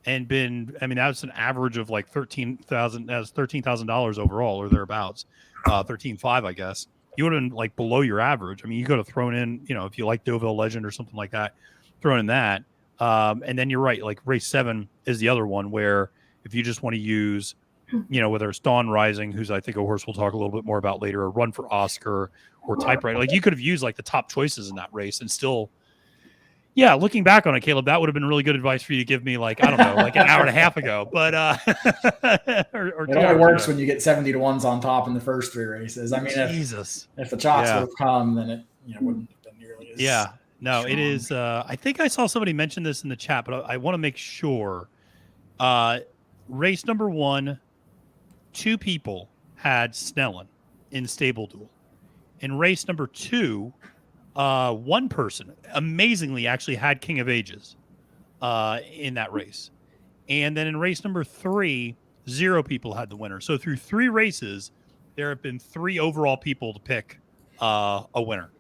and been, I mean, that's an average of like $13,000 overall or thereabouts, 13.5, I guess. You would have been like below your average. I mean, you could have thrown in, if you like Deauville Legend or something like that, thrown in that. And then you're right, like race 7 is the other one where if you just want to use, whether it's Dawn Rising, who's I think a horse we'll talk a little bit more about later, or Run for Oscar or Typewriter, like you could have used like the top choices in that race and still, looking back on it, Caleb, that would have been really good advice for you to give me, like, I don't know, like an hour and a half ago. But or it only works when you get 70 to 1s on top in the first 3 races. I mean, if the chalks would have come, then it wouldn't have been nearly as No, it is. I think I saw somebody mention this in the chat, but I want to make sure. Race number 1, 2 people had Snellen in stable duel. In race number 2, 1 person amazingly actually had King of Ages in that race. And then in race number 3, 0 people had the winner. So through 3 races, there have been 3 overall people to pick a winner.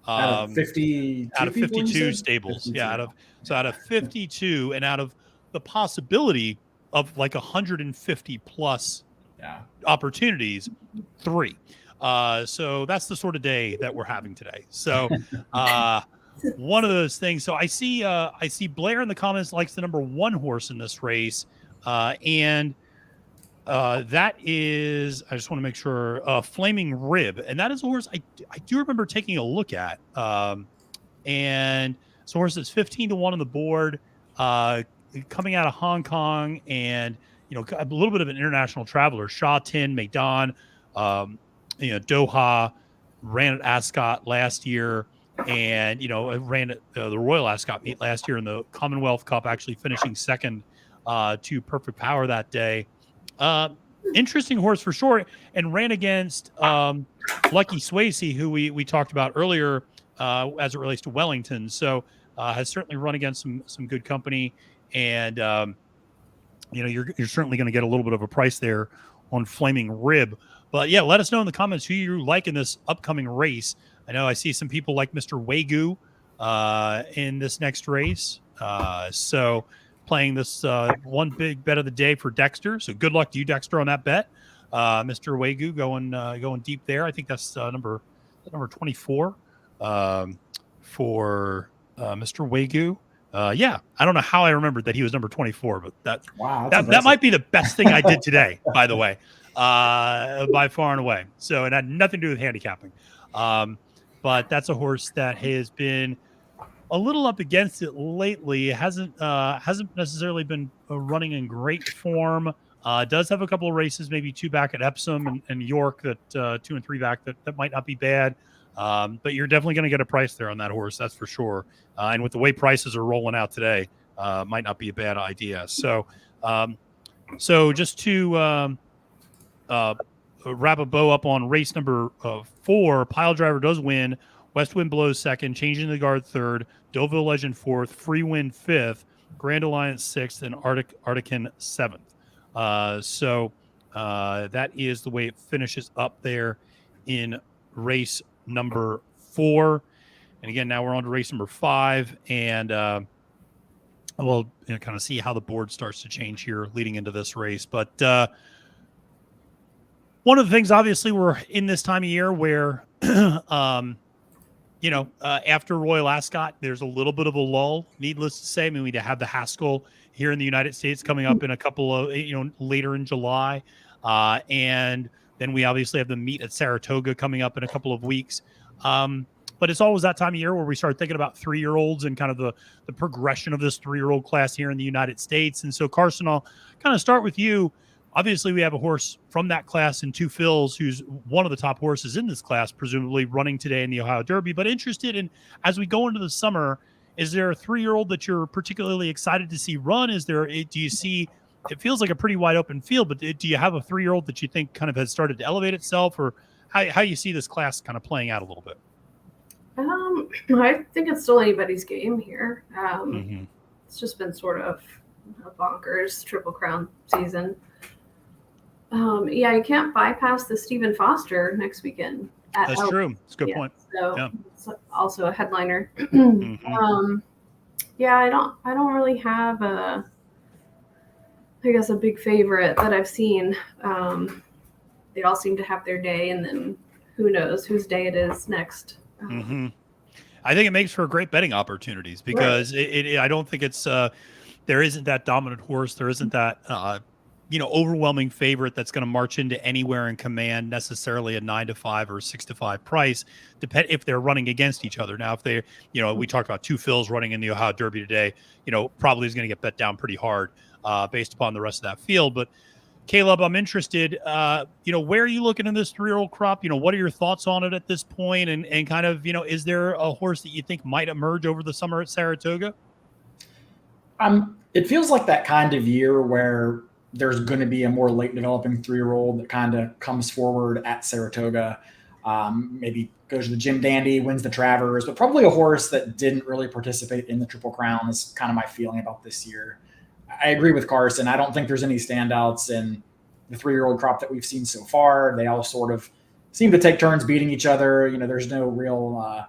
Out of 52 stables. 52. Yeah, out of 52 and out of the possibility of like 150 plus opportunities, 3. So that's the sort of day that we're having today. So one of those things. So I see Blair in the comments likes the number 1 horse in this race. And that is, I just want to make sure, Flaming Rib. And that is a horse I do remember taking a look at. And it's a horse that's 15 to 1 on the board, coming out of Hong Kong, and a little bit of an international traveler. Sha Tin, Maidan, Doha, ran at Ascot last year, and ran at the Royal Ascot meet last year in the Commonwealth Cup, actually finishing second to Perfect Power that day. Interesting horse for sure, and ran against Lucky Swayze, who we talked about earlier as it relates to Wellington. So has certainly run against some good company, and you're certainly going to get a little bit of a price there on Flaming Rib. But let us know in the comments who you like in this upcoming race. I know I see some people like Mr. Wagyu in this next race. So playing this one big bet of the day for Dexter. So good luck to you, Dexter, on that bet. Mr. Wagyu going deep there. I think that's number 24 for Mr. Wagyu. I don't know how I remembered that he was number 24, but that might be the best thing I did today, by the way, by far and away. So it had nothing to do with handicapping. But that's a horse that has been a little up against it lately. It hasn't necessarily been running in great form. Does have a couple of races, maybe 2 back at Epsom and York, that 2 and 3 back that might not be bad. But you're definitely going to get a price there on that horse, that's for sure. And with the way prices are rolling out today, might not be a bad idea. So just to wrap a bow up on race number 4, Pile Driver does win. West Wind Blows 2nd, Changing the Guard 3rd, Deauville Legend 4th, Free Wind 5th, Grand Alliance 6th, and Artican 7th. So that is the way it finishes up there in race number 4. And again, now we're on to race number 5, and we'll kind of see how the board starts to change here leading into this race. But one of the things, obviously, we're in this time of year where after Royal Ascot, there's a little bit of a lull, needless to say. I mean, we have the Haskell here in the United States coming up in a couple of, later in July. And then we obviously have the meet at Saratoga coming up in a couple of weeks. But it's always that time of year where we start thinking about 3-year-olds and kind of the progression of this 3-year-old class here in the United States. And so, Carson, I'll kind of start with you. Obviously, we have a horse from that class in Two Phils, who's one of the top horses in this class, presumably running today in the Ohio Derby. But interested in, as we go into the summer, is there a 3-year-old that you're particularly excited to see run? Do you see, it feels like a pretty wide open field, but do you have a 3-year-old that you think kind of has started to elevate itself, or how you see this class kind of playing out a little bit? I think it's still anybody's game here. It's just been sort of a bonkers Triple Crown season. You can't bypass the Stephen Foster next weekend. That's true. It's a good point. So it's also a headliner. I don't really have a big favorite that I've seen. They all seem to have their day, and then who knows whose day it is next. I think it makes for great betting opportunities because I don't think it's there isn't that dominant horse. There isn't that overwhelming favorite that's going to march into anywhere and command necessarily a 9-5 or 6-5 price. Depend if they're running against each other. Now, if they, we talked about two fills running in the Ohio Derby today, probably is going to get bet down pretty hard based upon the rest of that field. But Caleb, I'm interested, where are you looking in this 3-year-old crop? What are your thoughts on it at this point? And kind of, is there a horse that you think might emerge over the summer at Saratoga? It feels like that kind of year where there's going to be a more late developing 3-year-old that kind of comes forward at Saratoga, maybe goes to the Jim Dandy, wins the Travers, but probably a horse that didn't really participate in the Triple Crown is kind of my feeling about this year. I agree with Carson. I don't think there's any standouts in the 3-year-old crop that we've seen so far. They all sort of seem to take turns beating each other. There's no real,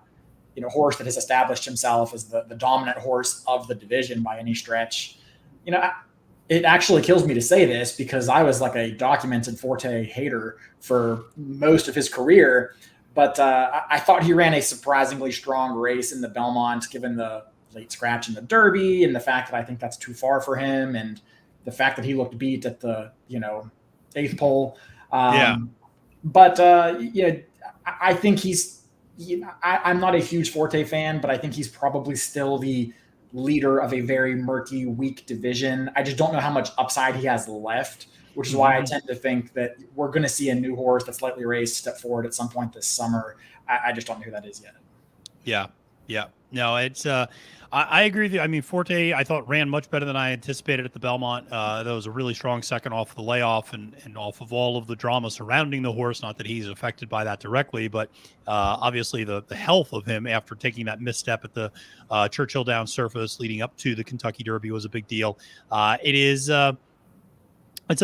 horse that has established himself as the dominant horse of the division by any stretch. It actually kills me to say this because I was like a documented Forte hater for most of his career, but I thought he ran a surprisingly strong race in the Belmont, given the late scratch in the Derby and the fact that I think that's too far for him and the fact that he looked beat at the, 8th pole. But I think I'm not a huge Forte fan, but I think he's probably still the leader of a very murky, weak division. I just don't know how much upside he has left, which is why I tend to think that we're going to see a new horse that's lightly raced step forward at some point this summer. I just don't know who that is yet. Yeah. No, it's I agree with you. I mean, Forte, I thought ran much better than I anticipated at the Belmont. That was a really strong second off the layoff and off of all of the drama surrounding the horse. Not that he's affected by that directly, but obviously the health of him after taking that misstep at the Churchill Downs surface leading up to the Kentucky Derby was a big deal. It's a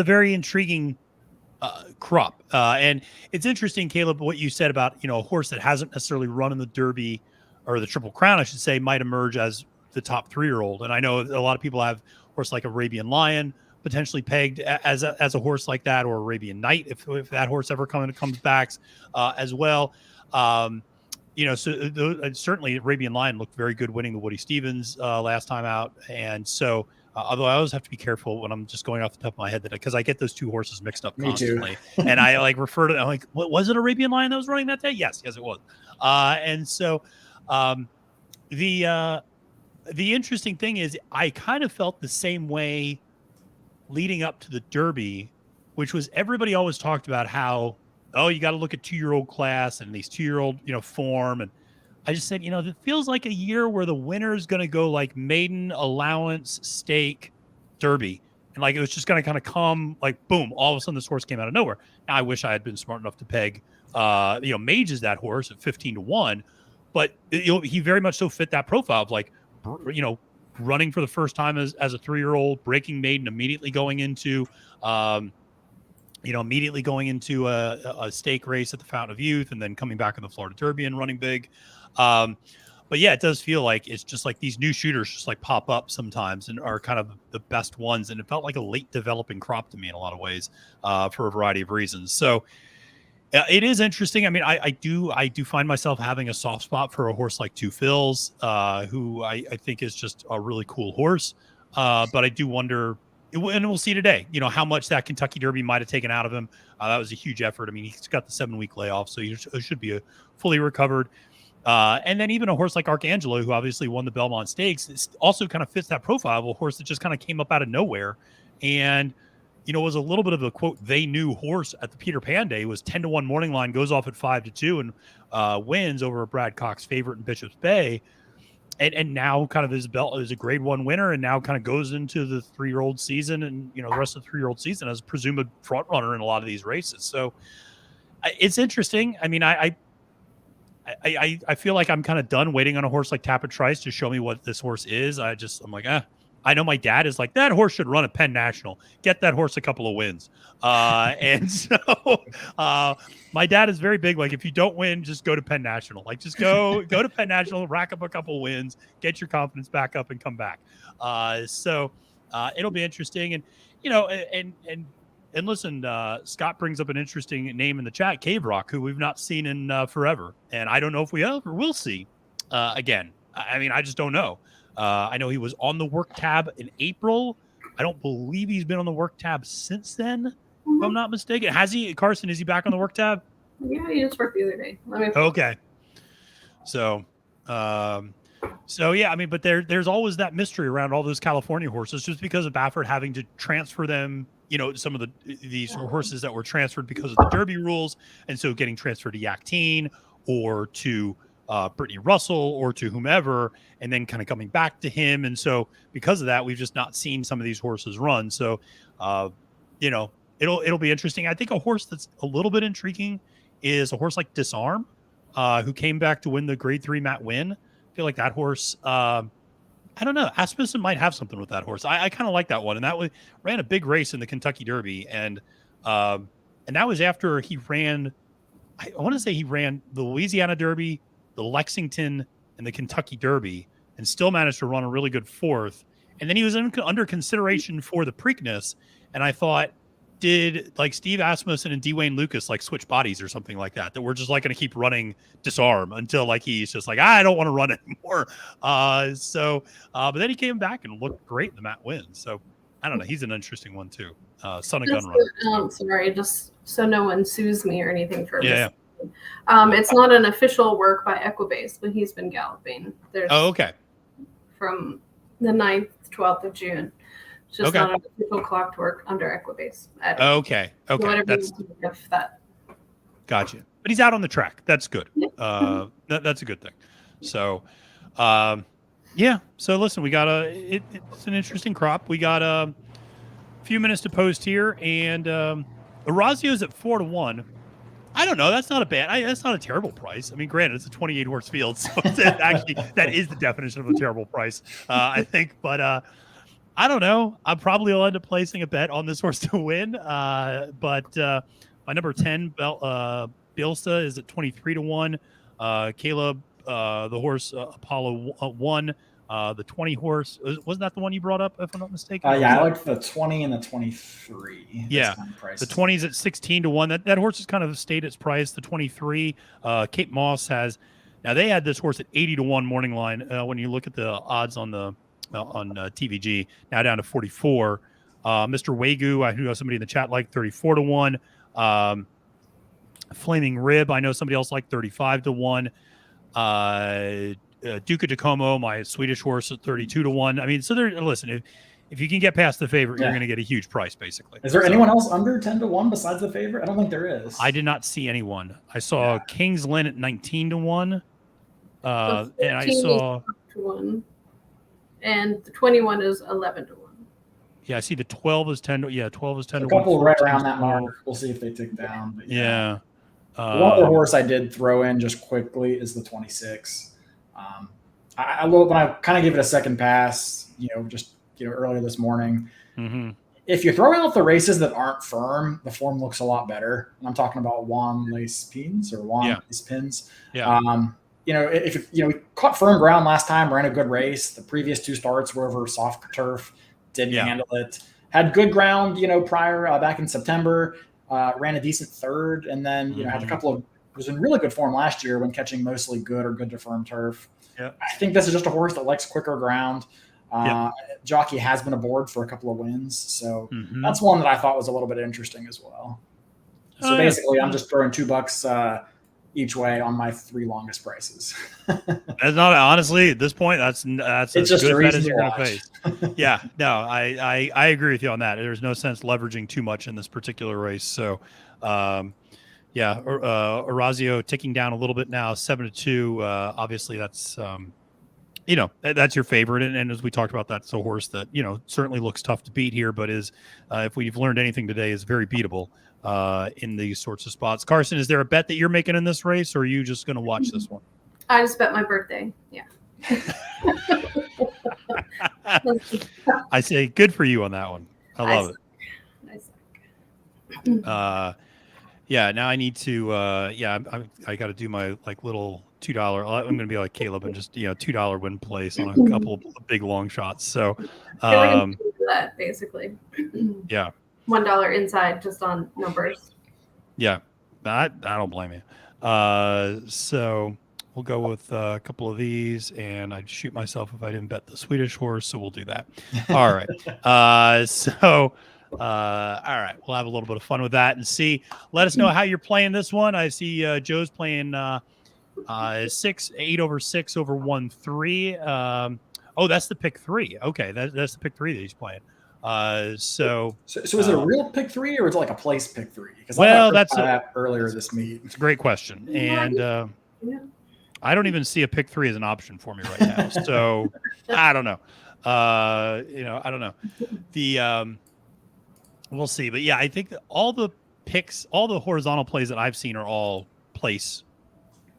very intriguing crop. And it's interesting, Caleb, what you said about, a horse that hasn't necessarily run in the Derby or the Triple Crown, I should say, might emerge as the top 3-year-old. And I know a lot of people have a horse like Arabian Lion potentially pegged as a horse like that, or Arabian Night if that horse ever comes back as well. Certainly Arabian Lion looked very good winning the Woody Stevens last time out. And so, although I always have to be careful when I'm just going off the top of my head because I get those two horses mixed up constantly. And I refer to, I'm like, what was it, Arabian Lion that was running that day? Yes, it was. And so, the interesting thing is I kind of felt the same way leading up to the Derby, which was everybody always talked about how, you got to look at 2-year-old class and these 2-year-old, form. And I just said, it feels like a year where the winner is going to go like maiden, allowance, stake, Derby. And like, it was just going to kind of come like, boom, all of a sudden this horse came out of nowhere. Now I wish I had been smart enough to peg, Mage is that horse at 15-1. But he very much so fit that profile of like, running for the first time as a 3-year-old, breaking maiden, immediately going into a stake race at the Fountain of Youth, and then coming back in the Florida Derby and running big. But yeah, it does feel like it's just like these new shooters just like pop up sometimes and are kind of the best ones. And it felt like a late developing crop to me in a lot of ways for a variety of reasons. So. It is interesting. I mean, I do find myself having a soft spot for a horse like Two Fills, who I think is just a really cool horse. But I do wonder, and we'll see today, how much that Kentucky Derby might have taken out of him. That was a huge effort. I mean, he's got the 7-week layoff, so he should be fully recovered. And then even a horse like Arcangelo, who obviously won the Belmont Stakes, also kind of fits that profile of a horse that just kind of came up out of nowhere. And was a little bit of a quote, they knew horse at the Peter Pan Day. Was 10-1 morning line, goes off at 5-2 and wins over a Brad Cox favorite in Bishop's Bay. And now kind of his belt is a grade 1 winner and now kind of goes into the 3-year-old season and, the rest of the 3-year-old season as presumed front runner in a lot of these races. So it's interesting. I mean, I feel like I'm kind of done waiting on a horse like Tapit Trice to show me what this horse is. I'm like, I know my dad is like, that horse should run at Penn National. Get that horse a couple of wins. And so my dad is very big. Like, if you don't win, just go to Penn National. Like, just go to Penn National, rack up a couple of wins, get your confidence back up and come back. So it'll be interesting. And, and listen, Scott brings up an interesting name in the chat, Cave Rock, who we've not seen in forever. And I don't know if we ever will see again. I mean, I just don't know. I know he was on the work tab in April. I don't believe he's been on the work tab since then, if I'm not mistaken. Has he, Carson? Is he back on the work tab? Yeah, he just worked the other day. Okay. So yeah, I mean, but there's always that mystery around all those California horses, just because of Baffert having to transfer them. You know, some of these horses that were transferred because of the Derby rules, and so getting transferred to Yaktine or to Brittany Russell or to whomever, and then kind of coming back to him. And so because of that, we've just not seen some of these horses run. So, you know, it'll be interesting. I think a horse that's a little bit intriguing is a horse like Disarm, who came back to win the Grade 3 Matt Win. I feel like that horse, I don't know. Asmussen might have something with that horse. I kind of like that one. And that ran a big race in the Kentucky Derby. And that was after he ran, I want to say he ran the Louisiana Derby, the Lexington, and the Kentucky Derby, and still managed to run a really good fourth. And then he was under consideration for the Preakness. And I thought, did like Steve Asmussen and Dwayne Lucas like switch bodies or something like that we're just like going to keep running Disarm until like he's just like, I don't want to run anymore. But then he came back and looked great in the Matt Win. So I don't know. He's an interesting one too. Son of Gun Runner. Sorry, just so no one sues me or anything for this. It's not an official work by Equibase, but he's been galloping. Okay. From the 9th, 12th of June. It's just not an official clocked work under Equibase. Okay. So that's that. Gotcha. But he's out on the track. That's good. That's a good thing. So, yeah. So listen, we got it's an interesting crop. We got a few minutes to post here, and Orazio's at 4-1. I don't know. That's not a bad. That's not a terrible price. I mean, granted, it's a 28 horse field, so actually that is the definition of a terrible price, I think. But I don't know. I probably will end up placing a bet on this horse to win. But my number 10, Bilsa, is at 23-1. Caleb, the horse Apollo 1, the 20 horse. Wasn't that the one you brought up, if I'm not mistaken? Yeah, I like the 20 and the 23. Yeah, the 20 is at 16-1. That horse has kind of stayed its price. The 23, Cape Moss has. Now they had this horse at 80-1 morning line. When you look at the odds on TVG, now down to 44. Mr. Wagyu, I know somebody in the chat like 34-1. Flaming Rib, I know somebody else like 35-1. Duca de Como, my Swedish horse, at 32-1. I mean, so listen, if you can get past the favorite, you're going to get a huge price, basically. Is there anyone else under 10-1 besides the favorite? I don't think there is. I did not see anyone. I saw King's Lynn at 19-1. And I saw 1. And the 21 is 11-1. Yeah, I see the 12 is 10. 12 is 10. A couple right around that mark. We'll see if they tick down. But yeah. One other horse I did throw in just quickly is the 26. When I kind of gave it a second pass, earlier this morning. Mm-hmm. If you throw out the races that aren't firm, the form looks a lot better. And I'm talking about Juan Lace Pins. Yeah. If we caught firm ground last time, ran a good race. The previous 2 starts were over soft turf, didn't handle it. Had good ground, prior back in September. Ran a decent third, and then had a couple of was in really good form last year when catching mostly good or good to firm turf. Yeah. I think this is just a horse that likes quicker ground. Jockey has been aboard for a couple of wins, so that's one that I thought was a little bit interesting as well. So basically, I'm just throwing $2 each way on my 3 longest prices. That's not, honestly, at this point, that's it's as good a bet as you're going to face. Yeah, no, I agree with you on that. There's no sense leveraging too much in this particular race. So, Orazio ticking down a little bit now, 7-2. Obviously, that's that's your favorite, and as we talked about, that's a horse that certainly looks tough to beat here, but is if we've learned anything today, is very beatable in these sorts of spots. Carson, is there a bet that you're making in this race, or are you just going to watch this one? I just bet my birthday. Yeah. I say good for you on that one. I love it. Now I need to. I got to do my little $2. I'm going to be like Caleb and just $2 win place on a couple of big long shots. So, that basically. Yeah. $1 inside just on numbers. Yeah, I don't blame you. we'll go with a couple of these, and I'd shoot myself if I didn't bet the Swedish horse, so we'll do that. All right. All right, we'll have a little bit of fun with that and see. Let us know how you're playing this one. I see Joe's playing 8 over 6 over 1-3. Oh, that's the pick 3. Okay, that's the pick 3 that he's playing. So is it a real pick 3 or is it like a place pick 3? Well, that's earlier this meet. It's a great question, and I don't even see a pick 3 as an option for me right now. So I don't know. I don't know. We'll see, but yeah, I think that all the picks, all the horizontal plays that I've seen are all place.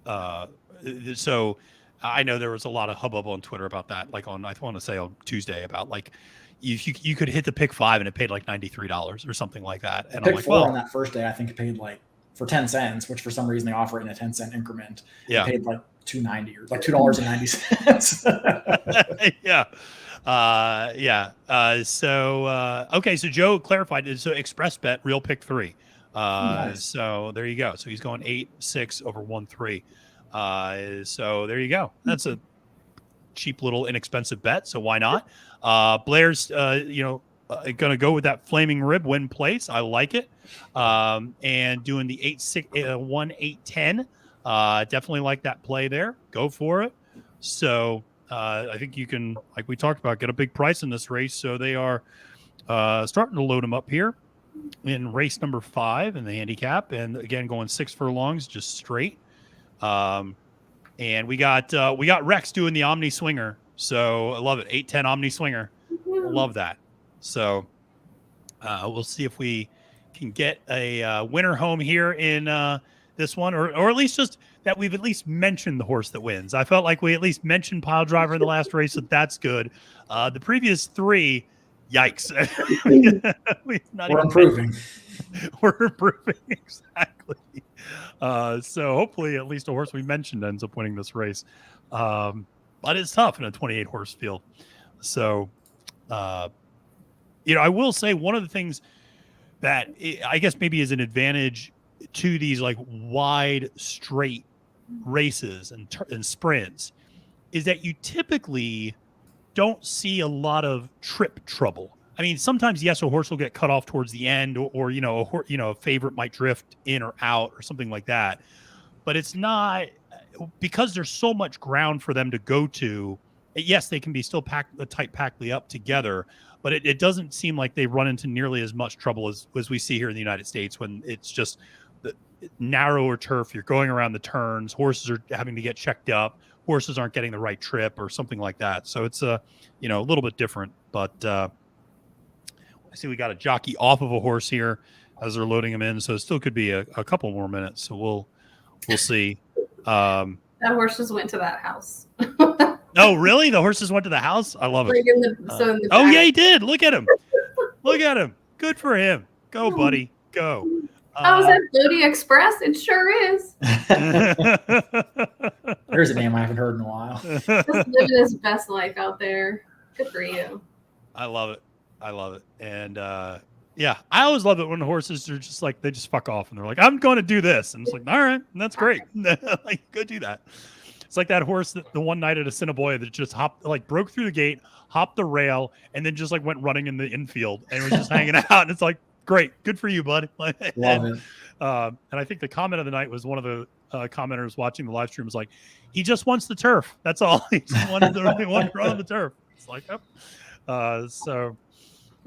So I know there was a lot of hubbub on Twitter about that, like I want to say on Tuesday, about like you could hit the pick 5 and it paid like $93 or something like that. And pick I'm like, 4 on that first day, I think it paid like for 10 cents, which for some reson they offer it in a 10-cent increment. Yeah, it paid like $2.90 or like $2.90. Yeah. Okay, so Joe clarified. So express bet, real pick 3. Nice. So there you go. So he's going 8-6 over 1-3. So there you go. That's a cheap little inexpensive bet. So why not? Blair's, going to go with that flaming rib win place. I like it. And doing the 8-6-1-8-10. Definitely like that play there. Go for it. So I think you can, like we talked about, get a big price in this race. So they are starting to load them up here in race number 5 in the handicap. And again, going 6 furlongs, just straight. And we got Rex doing the Omni Swinger. So I love it. 8-10 Omni Swinger. Love that. So we'll see if we can get a winner home here in this one, or at least just that we've at least mentioned the horse that wins. I felt like we at least mentioned Pile Driver in the last race, so that's good. The previous 3, yikes. We're improving. We're improving, exactly. So hopefully at least a horse we mentioned ends up winning this race. But it's tough in a 28 horse field. So, I will say one of the things that I guess maybe is an advantage to these like wide straight races and sprints is that you typically don't see a lot of trip trouble. I mean, sometimes, yes, a horse will get cut off towards the end or a favorite might drift in or out or something like that. But it's not, because there's so much ground for them to go to. Yes, they can be still tightly up together, but it doesn't seem like they run into nearly as much trouble as we see here in the United States when it's just the narrower turf. You're going around the turns. Horses are having to get checked up. Horses aren't getting the right trip or something like that. So it's a little bit different. But I see we got a jockey off of a horse here as they're loading him in. So it still could be a couple more minutes. So we'll see. That horse just went to that house. Oh, really? The horses went to the house? I love it. Oh, yeah, he did. Look at him. Look at him. Good for him. Go, buddy. Go. Oh, is that Lodi Express? It sure is. There's a name I haven't heard in a while. Just living his best life out there. Good for you. I love it. And yeah, I always love it when the horses are just like, they just fuck off and they're like, I'm going to do this. And it's like, all right, that's great. Like, go do that. It's like that horse that the one night at Assiniboia that just broke through the gate, hopped the rail, and then just like went running in the infield and was just hanging out. And it's like, great, good for you, bud. Love it. And I think the comment of the night was one of the commenters watching the live stream was like, he just wants the turf. That's all. He just wanted to run on the turf. It's like, yep. So.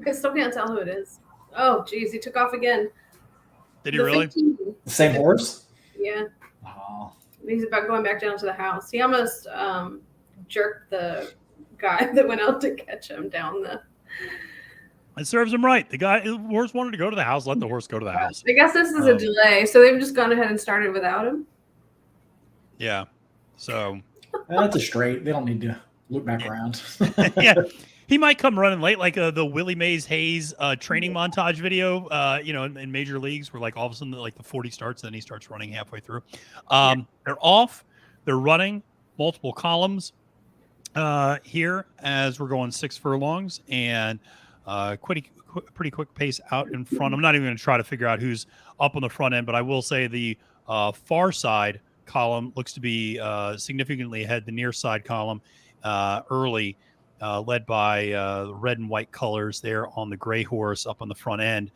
I still can't tell who it is. Oh, geez, he took off again. Did he really? 15. The same horse? Yeah. Oh. He's about going back down to the house. He almost jerked the guy that went out to catch him down the. It serves him right. The horse wanted to go to the house. Let the horse go to the house. I guess this is a delay, so they've just gone ahead and started without him. Yeah. So. That's a straight. They don't need to loop back around. Yeah. He might come running late, like the Willie Mays Hayes training montage video, in major leagues where like all of a sudden like the 40 starts, and then he starts running halfway through. They're off. They're running multiple columns here as we're going 6 furlongs and pretty quick pace out in front. I'm not even going to try to figure out who's up on the front end, but I will say the far side column looks to be significantly ahead the near side column early, led by the red and white colors there on the gray horse up on the front end.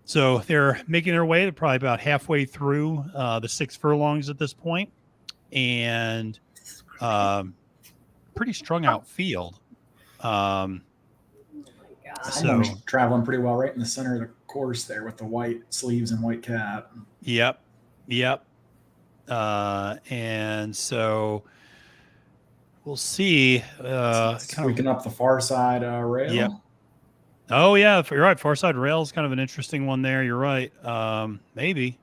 So they're making their way. They're probably about halfway through the 6 furlongs at this point, and pretty strung out field. So traveling pretty well right in the center of the course there with the white sleeves and white cap. Yep. And so we'll see. Squeaking up the far side rail. Yep. Oh yeah, you're right. Far side rail is kind of an interesting one there. You're right. Maybe.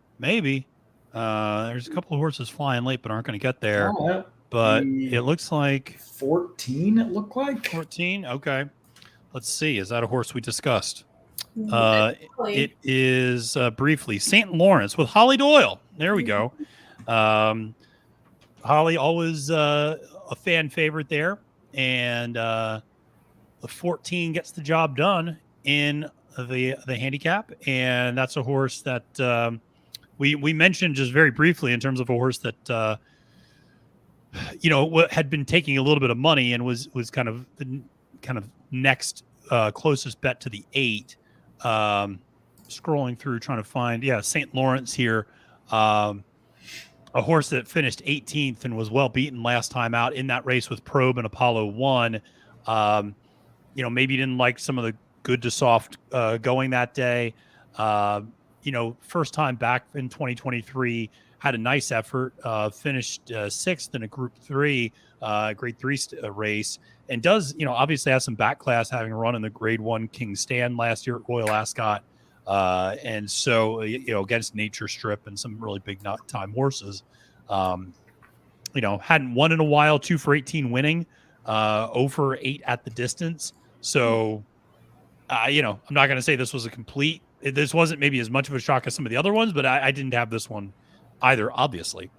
There's a couple of horses flying late, but aren't going to get there. Oh, yeah. But it looks like 14. It looked like 14. Okay. Let's see. Is that a horse we discussed? Exactly. It is briefly St. Lawrence with Holly Doyle. There we go. Holly always a fan favorite there, and the 14 gets the job done in the handicap, and that's a horse that we mentioned just very briefly in terms of a horse that had been taking a little bit of money and was kind of the next closest bet to the 8. Scrolling through trying to find St. Lawrence here, a horse that finished 18th and was well beaten last time out in that race with Probe and Apollo 1. Maybe didn't like some of the good to soft going that day. First time back in 2023, had a nice effort, finished 6th in a Group 3, Grade 3 race, and does, obviously has some back class, having run in the Grade 1 King Stand last year at Royal Ascot. And so, against Nature Strip and some really big time horses, hadn't won in a while, 2 for 18 winning, over 8 at the distance. So, I'm not going to say this was this wasn't maybe as much of a shock as some of the other ones, but I didn't have this one either, obviously,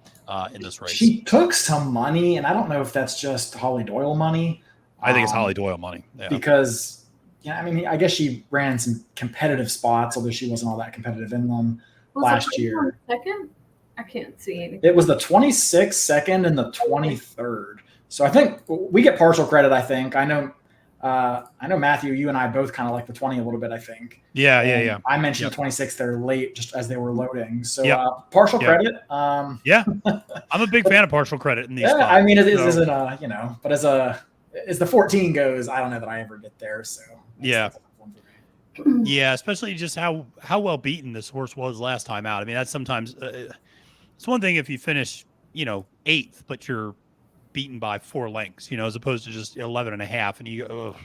in this race. She took some money, and I don't know if that's just Holly Doyle money. I think it's Holly Doyle money. Yeah. Because, I guess she ran some competitive spots, although she wasn't all that competitive in them last year. Second? I can't see anything. It was the 26th, second, and the 23rd. So I think we get partial credit, I think. I know, Matthew, you and I both kind of like the 20 a little bit, I think. Yeah. I mentioned the 26th there late just as they were loading. So partial credit. I'm a big fan of partial credit in these spots. I mean, it isn't, but as the 14 goes, I don't know that I ever get there. So yeah, especially just how well beaten this horse was last time out. I mean, that's sometimes it's one thing if you finish 8th, but you're beaten by 4 lengths, as opposed to just 11 and a half, and you go,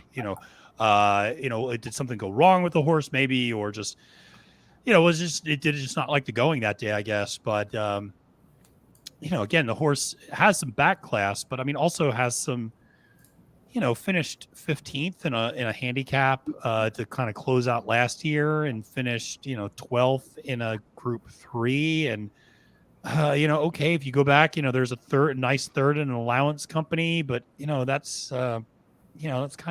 did something go wrong with the horse maybe, or just it did just not like the going that day, I guess. But again, the horse has some back class, but I mean also has some finished 15th in a handicap to kind of close out last year, and finished 12th in a Group 3, and okay, if you go back, there's a nice third in an allowance company, but that's kind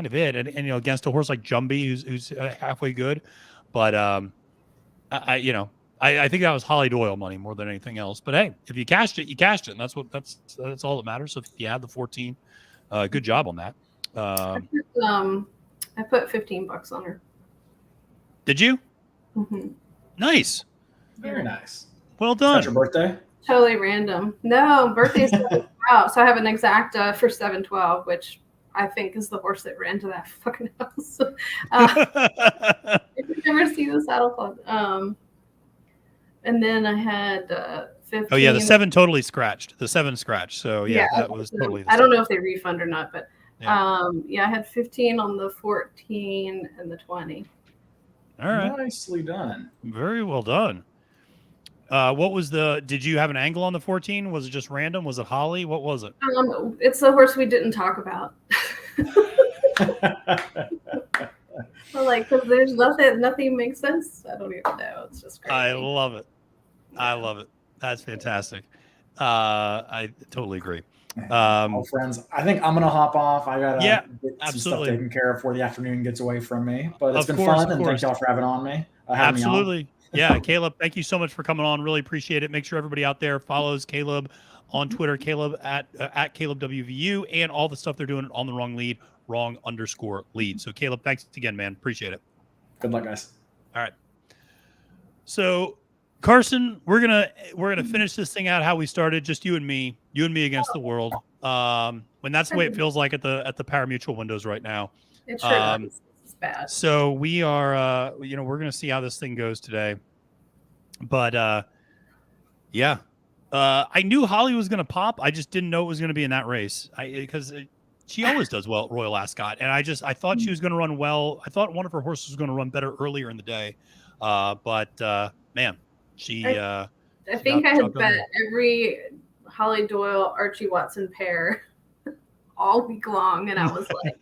of it. And against a horse like Jumbie, who's halfway good, but I think that was Holly Doyle money more than anything else. But hey, if you cashed it, you cashed it, and that's all that matters. So if you had the 14, good job on that. I put $15 on her. Did you? Mm-hmm. Nice. Very nice. Well done. Is that your birthday? Totally random. No, birthday's out. So I have an exacta for 712, which I think is the horse that ran to that fucking house. If you never see the Saddle Club. And then I had 15. Oh yeah, the 7 totally scratched. The 7 scratched. So yeah, that was totally. I don't know if they refund or not, but I had 15 on the 14 and the 20. All right, nicely done. Very well done. What was did you have an angle on the 14? Was it just random? Was it Holly? What was it? It's the horse we didn't talk about. Because there's nothing makes sense. I don't even know. It's just crazy. I love it. That's fantastic. I totally agree. Well, friends, I think I'm gonna hop off. I gotta get some stuff absolutely taken care of before the afternoon gets away from me. But it's Of been course, fun, and thank y'all for having me on. Absolutely. Yeah, Caleb, thank you so much for coming on. Really appreciate it. Make sure everybody out there follows Caleb on Twitter, Caleb at Caleb WVU, and all the stuff they're doing on the wrong_lead. So Caleb, thanks again, man. Appreciate it. Good luck, guys. All right. So Carson, we're gonna finish this thing out how we started, just you and me against the world. When that's the way it feels like at the pari-mutuel windows right now. It sure does. It's bad. So we are, we're gonna see how this thing goes today. But yeah, I knew Holly was gonna pop. I just didn't know it was gonna be in that race. Because she always does well at Royal Ascot, and I thought she was gonna run well. I thought one of her horses was gonna run better earlier in the day. But man, I think I had bet every Holly Doyle Archie Watson pair all week long, and I was like,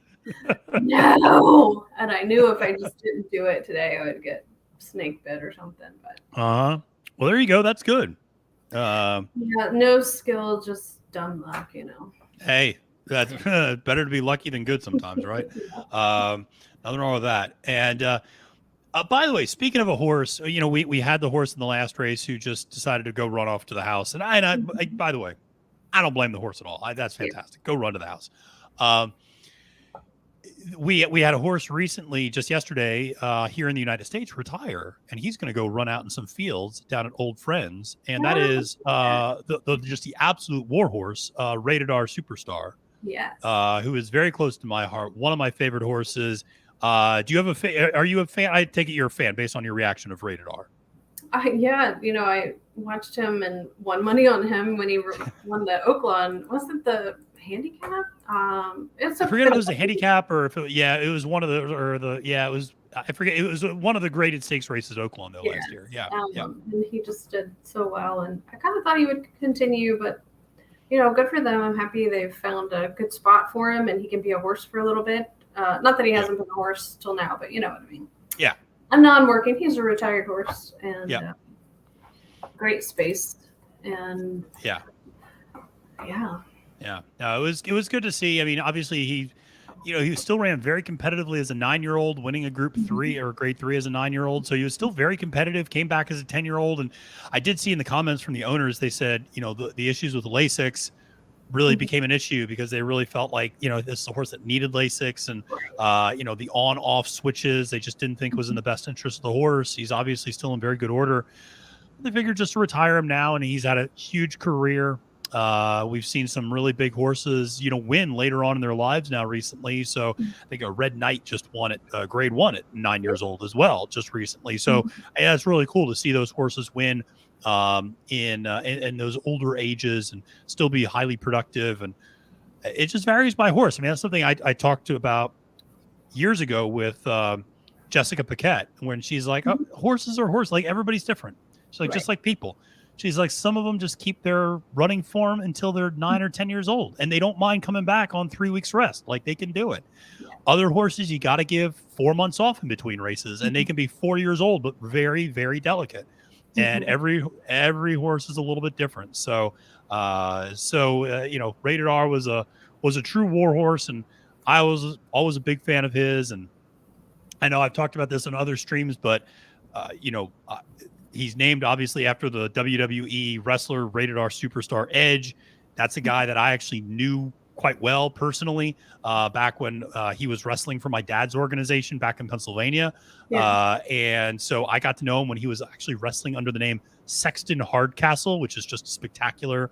no. And I knew if I just didn't do it today, I would get snake bit or something. But well, there you go. That's good. Yeah, no skill, just dumb luck, Hey, that's better to be lucky than good sometimes, right? Nothing wrong with that. And by the way, speaking of a horse, we had the horse in the last race who just decided to go run off to the house. And I by the way, I don't blame the horse at all. That's fantastic. Go run to the house. We had a horse recently, just yesterday, here in the United States, retire, and he's going to go run out in some fields down at Old Friends, and that is just the absolute war horse, Rated R Superstar. Yes. Who is very close to my heart. One of my favorite horses. Do you have are you a fan? I take it you're a fan based on your reaction of Rated R. I watched him and won money on him when he won the Oaklawn. Was it the handicap? I forget if it was the handicap or if it was one of it was, I forget, it was one of the graded stakes races at Oaklawn last year. Yeah. And he just did so well, and I kind of thought he would continue, but good for them. I'm happy they've found a good spot for him, and he can be a horse for a little bit. Not that he hasn't been a horse till now, but you know what I mean. Yeah. A non-working. He's a retired horse, and great space, and yeah. No, it was good to see. I mean, obviously he still ran very competitively as a 9-year-old, winning a Group 3 or Grade 3 as a 9-year-old. So he was still very competitive. Came back as a 10-year-old, and I did see in the comments from the owners, they said the issues with the Lasix really became an issue because they really felt like this is a horse that needed Lasix, and the on-off switches they just didn't think was in the best interest of the horse. He's obviously still in very good order. They figured just to retire him now, and he's had a huge career. We've seen some really big horses win later on in their lives now recently. So I think a Red Knight just won at Grade 1 at 9 years old as well just recently. So yeah, it's really cool to see those horses win in those older ages and still be highly productive, and it just varies by horse. I mean, that's something I talked about years ago with Jessica Paquette, when she's like, horses are horses, like everybody's different. She's like, just like people. She's like, some of them just keep their running form until they're 9 or 10 years old, and they don't mind coming back on 3 weeks rest. Like, they can do it. Other horses, you got to give 4 months off in between races, and they can be 4 years old, but very, very delicate. And every horse is a little bit different. So Rated R was a true war horse, and I was always a big fan of his. And I know I've talked about this on other streams, but he's named obviously after the WWE wrestler Rated R Superstar Edge. That's a guy that I actually knew quite well personally back when he was wrestling for my dad's organization back in Pennsylvania. And so I got to know him when he was actually wrestling under the name Sexton Hardcastle, which is just a spectacular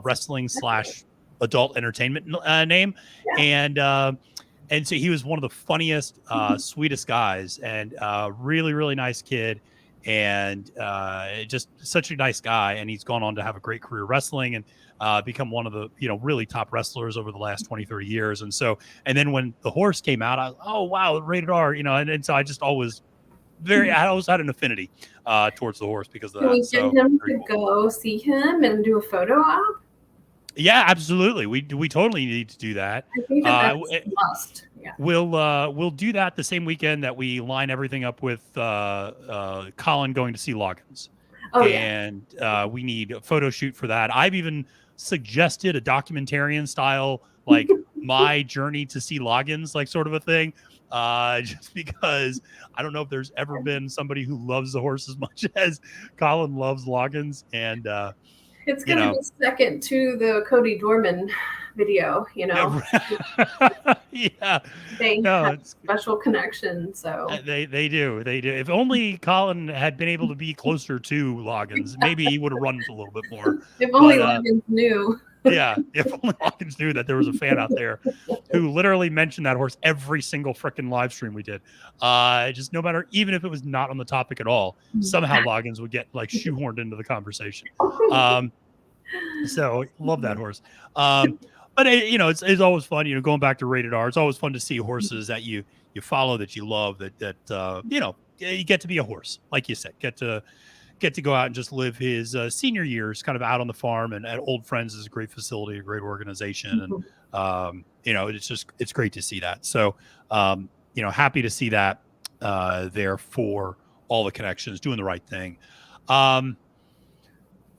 wrestling / adult entertainment name. And so he was one of the funniest, sweetest guys, and really, really nice kid. And just such a nice guy, and he's gone on to have a great career wrestling and become one of the really top wrestlers over the last 20-30 years. And then when the horse came out, I was, oh wow, Rated R, and so I just always I always had an affinity towards the horse because of that. Can we get him to go see him and do a photo op? Yeah, absolutely. We totally need to do that. I think that's a must. Yeah. We'll do that the same weekend that we line everything up with Colin going to see Loggins. We need a photo shoot for that. I've even suggested a documentarian style like my journey to see Loggins, like sort of a thing. Just because I don't know if there's ever been somebody who loves the horse as much as Colin loves Loggins. And, it's going to be second to the Cody Dorman video, you know. Yeah. They have a special connection. So they do. If only Colin had been able to be closer to Loggins, maybe he would have run a little bit more. If only Loggins knew. Yeah, if only Loggins knew that there was a fan out there who literally mentioned that horse every single freaking live stream we did. Just no matter, even if it was not on the topic at all, somehow Loggins would get like shoehorned into the conversation. So love that horse. But it's always fun, going back to Rated R. It's always fun to see horses that you follow, that you love, that you get to be a horse, like you said, get to go out and just live his senior years kind of out on the farm, and at Old Friends is a great facility, a great organization. And, it's great to see that. So, happy to see that there for all the connections, doing the right thing.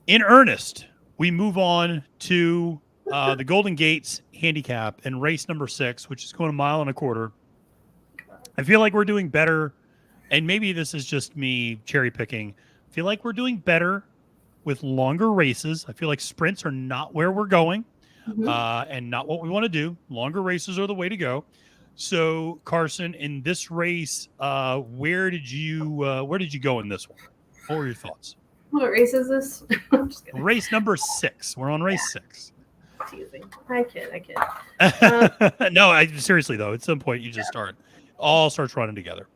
In earnest, we move on to the Golden Gates handicap and race number 6, which is going 1.25 miles. I feel like we're doing better. And maybe this is just me cherry picking. I feel like we're doing better with longer races. I feel like sprints are not where we're going, and not what we want to do. Longer races are the way to go. So, Carson, in this race, where did you go in this one? What were your thoughts? What race is this? Race number 6. We're on race 6. Teasing. I kid. No, seriously though, at some point you just all starts running together.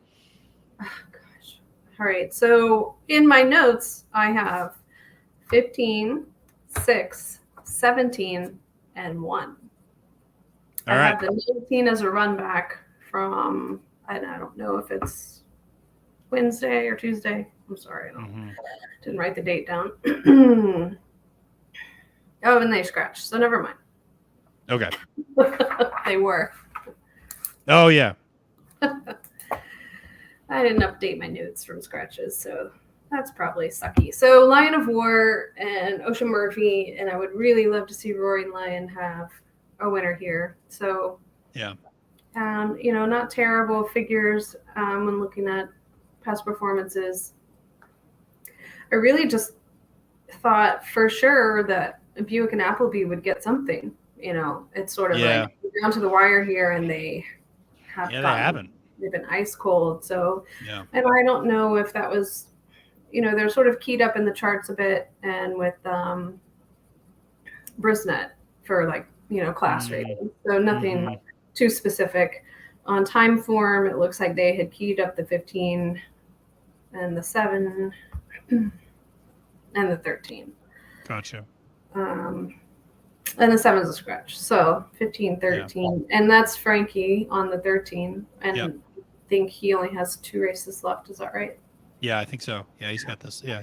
Oh, gosh. All right. So in my notes, I have 15, 6, 17, and 1. I have the 19 as a run back from, I don't know if it's Wednesday or Tuesday. I'm sorry. I didn't write the date down. Oh, and they scratched. So never mind. Okay. They were. Oh, yeah. I didn't update my notes from scratches, so that's probably sucky. So Lion of War and Ocean Murphy, and I would really love to see Roaring Lion have a winner here. So, yeah. Not terrible figures when looking at past performances. I really just thought for sure that Buick and Appleby would get something. It's sort of like down to the wire here, and they have. Yeah, they haven't. They've been ice cold. So, yeah. And I don't know if that was, they're sort of keyed up in the charts a bit, and with Brisnet for class rating. So nothing too specific. On time form, it looks like they had keyed up the 15 and the 7 and the 13. Gotcha. And the 7's a scratch. So 15, 13. Yeah. And that's Frankie on the 13. And I think he only has 2 races left. Is that right? Yeah, I think so. Yeah, he's got this. Yeah.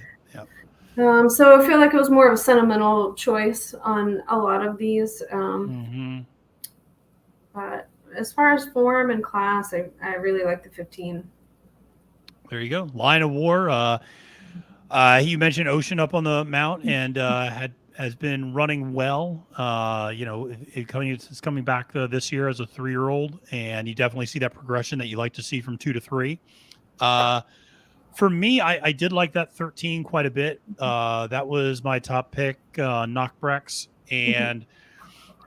So I feel like it was more of a sentimental choice on a lot of these. But as far as form and class, I really like the 15. There you go. Lion of War. You mentioned Ocean up on the mount, and has been running well. It's coming back this year as a 3-year-old, and you definitely see that progression that you like to see from 2 to 3. For me, I did like that 13 quite a bit. That was my top pick, Knockbrex. And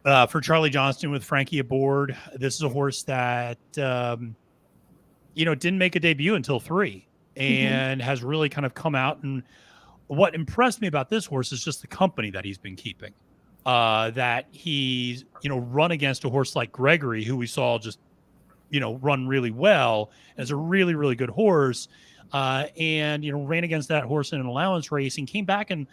for Charlie Johnston with Frankie aboard, this is a horse that, didn't make a debut until 3 and has really kind of come out. And what impressed me about this horse is just the company that he's been keeping. That he's, run against a horse like Gregory, who we saw just, run really well as a really, really good horse. And ran against that horse in an allowance race and came back and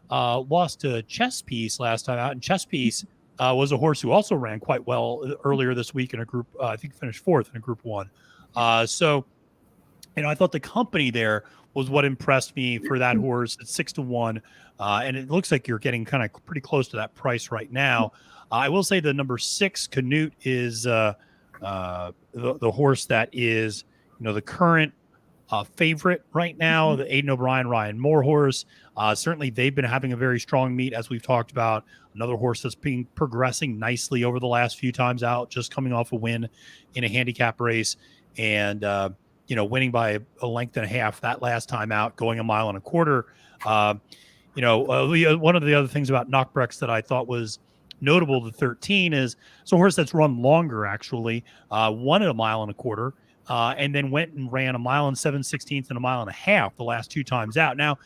lost to Chess Piece last time out. And Chess Piece was a horse who also ran quite well earlier this week in a group. I think finished 4th in a Group 1. So I thought the company there was what impressed me for that horse at 6-1. And it looks like you're getting kind of pretty close to that price right now. I will say the number 6 Canute is the horse that is, the current favorite right now. The Aiden O'Brien, Ryan Moore horse. Certainly, they've been having a very strong meet, as we've talked about. Another horse that's been progressing nicely over the last few times out, just coming off a win in a handicap race, and winning by a length and a half that last time out, going a mile and a quarter. One of the other things about Knockbrecks that I thought was notable, the 13, is it's a horse that's run longer, actually, won at a mile and a quarter, and then went and ran a mile and 7/16 and a mile and a half the last two times out. Now,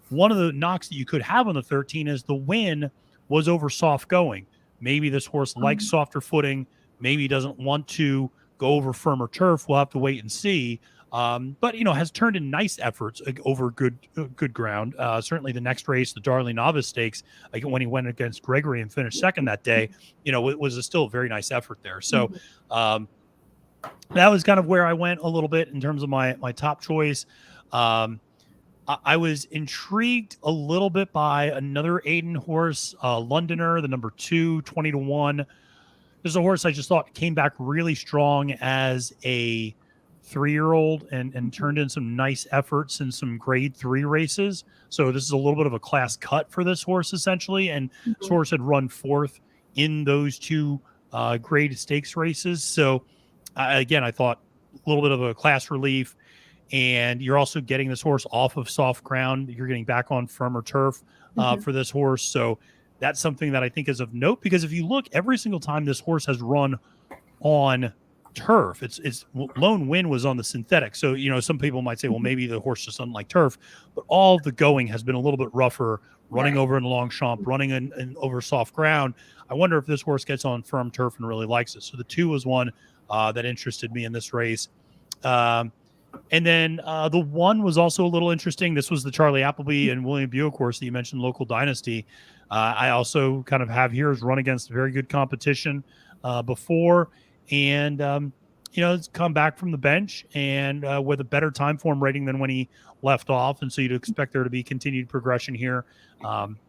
one of the knocks that you could have on the 13 is the win was over soft going. Maybe this horse likes softer footing. Maybe he doesn't want to go over firmer turf. We'll have to wait and see. But has turned in nice efforts over good ground. Certainly the next race, the Darley Novice Stakes, when he went against Gregory and finished second that day, it was still a very nice effort there. So that was kind of where I went a little bit in terms of my top choice. I was intrigued a little bit by another Aiden horse, Londoner, the number 2, 20-1. This is a horse I just thought came back really strong as a 3-year-old and turned in some nice efforts in some grade 3 races. So this is a little bit of a class cut for this horse, essentially. And this horse had run 4th in those 2 grade stakes races. So again, I thought a little bit of a class relief. And you're also getting this horse off of soft ground. You're getting back on firmer turf for this horse. So that's something that I think is of note, because if you look, every single time this horse has run on turf, its lone win was on the synthetic. So, some people might say, well, maybe the horse just doesn't like turf, but all the going has been a little bit rougher, running over in Longchamp, running in over soft ground. I wonder if this horse gets on firm turf and really likes it. So the 2 was one that interested me in this race. And then the 1 was also a little interesting. This was the Charlie Appleby and William Buick horse that you mentioned, Local Dynasty. I also kind of have here is run against very good competition before, and it's come back from the bench and with a better time form rating than when he left off, and so you'd expect there to be continued progression here.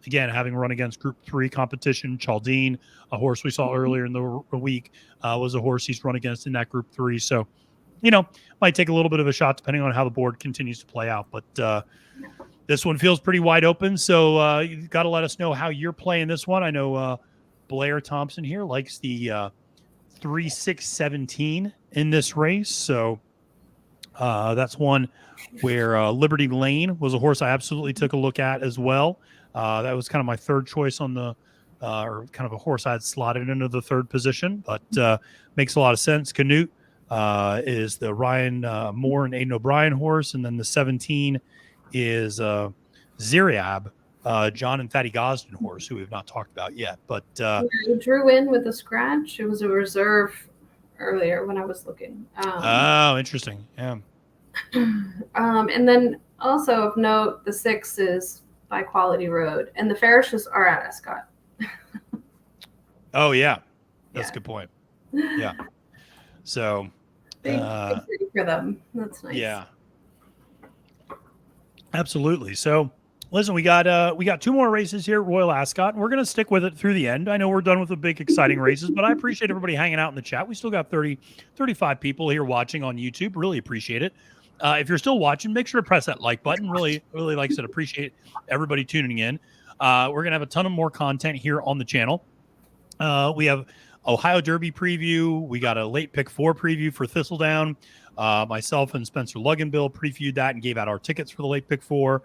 Again, having run against Group 3 competition, Chaldine, a horse we saw earlier in the week, was a horse he's run against in that Group 3. So, might take a little bit of a shot depending on how the board continues to play out. But this one feels pretty wide open. So you've got to let us know how you're playing this one. I know Blair Thompson here likes the 3-6-17 in this race. So that's one where Liberty Lane was a horse I absolutely took a look at as well. That was kind of my third choice on the or kind of a horse I had slotted into the 3rd position, but makes a lot of sense. Canute is the Ryan Moore and Aiden O'Brien horse, and then the 17 is Ziriab, John and Thaddy Gosden horse, who we've not talked about yet. But it drew in with a scratch. It was a reserve earlier when I was looking. Oh, interesting. Yeah. And then also of note, the 6 is by Quality Road, and the Farishes are at Ascot. Oh yeah, that's a good point. Yeah. So, big city for them. That's nice. Yeah, absolutely. So, listen, we got 2 more races here at Royal Ascot, and we're going to stick with it through the end. I know we're done with the big exciting races, but I appreciate everybody hanging out in the chat. We still got 35 people here watching on YouTube. Really appreciate it. If you're still watching, make sure to press that like button. Really like I said, appreciate everybody tuning in. We're going to have a ton of more content here on the channel. We have Ohio Derby preview. We got a late pick 4 preview for Thistledown. Myself and Spencer Luganbill previewed that and gave out our tickets for the late pick 4,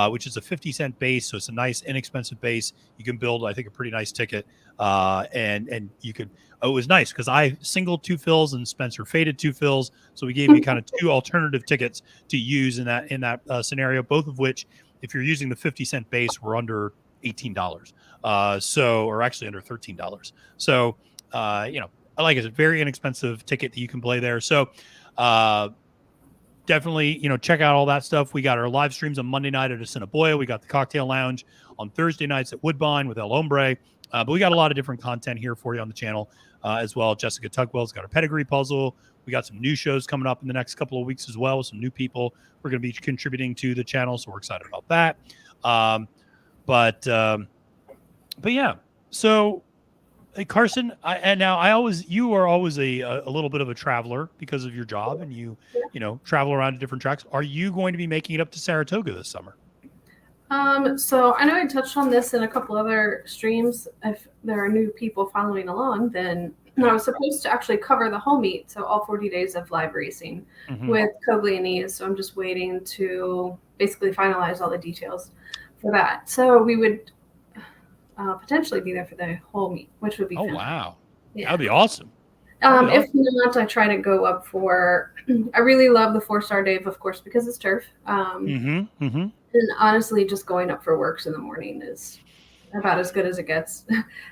which is a 50-cent base. So it's a nice, inexpensive base. You can build, I think, a pretty nice ticket. And you could, it was nice because I singled 2 fills and Spencer faded 2 fills. So we gave you kind of 2 alternative tickets to use in that scenario, both of which, if you're using the 50-cent base, were under $18. Or actually under $13. So, I like it's a very inexpensive ticket that you can play there. So, definitely, check out all that stuff. We got our live streams on Monday night at Assiniboia. We got the Cocktail Lounge on Thursday nights at Woodbine with El Hombre. But we got a lot of different content here for you on the channel as well. Jessica Tugwell's got a pedigree puzzle. We got some new shows coming up in the next couple of weeks as well. Some new people we're going to be contributing to the channel. So we're excited about that. But yeah, so Hey, Carson, you are always a little bit of a traveler because of your job, and you travel around to different tracks. Are you going to be making it up to Saratoga this summer? So I know I touched on this in a couple other streams. If there are new people following along, then I was supposed to actually cover the whole meet, so all 40 days of live racing with Coglianese. So I'm just waiting to basically finalize all the details for that. So we would potentially be there for the whole meet, which would be Oh, fun. wow. Yeah. That'd be awesome. If not, I try to go up for. I really love the 4-star Dave, of course, because it's turf. And honestly, just going up for works in the morning is about as good as it gets.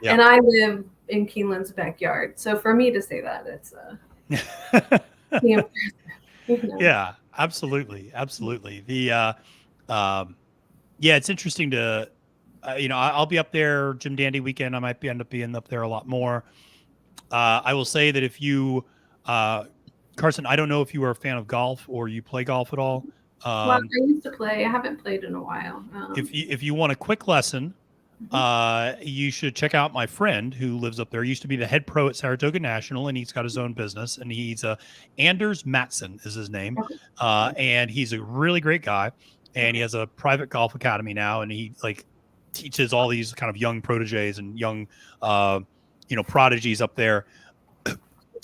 Yeah. And I live in Keeneland's backyard, so for me to say that, it's Yeah, absolutely. The it's interesting to I'll be up there Jim Dandy weekend. I might end up being up there a lot more. I will say that if you Carson, I don't know if you are a fan of golf or you play golf at all. well, I used to play. I haven't played in a while. If you want a quick lesson, you should check out my friend who lives up there. He used to be the head pro at Saratoga National, and he's got his own business. And he's Anders Mattsson is his name, and he's a really great guy. And he has a private golf academy now, and he teaches all these kind of young proteges and young prodigies up there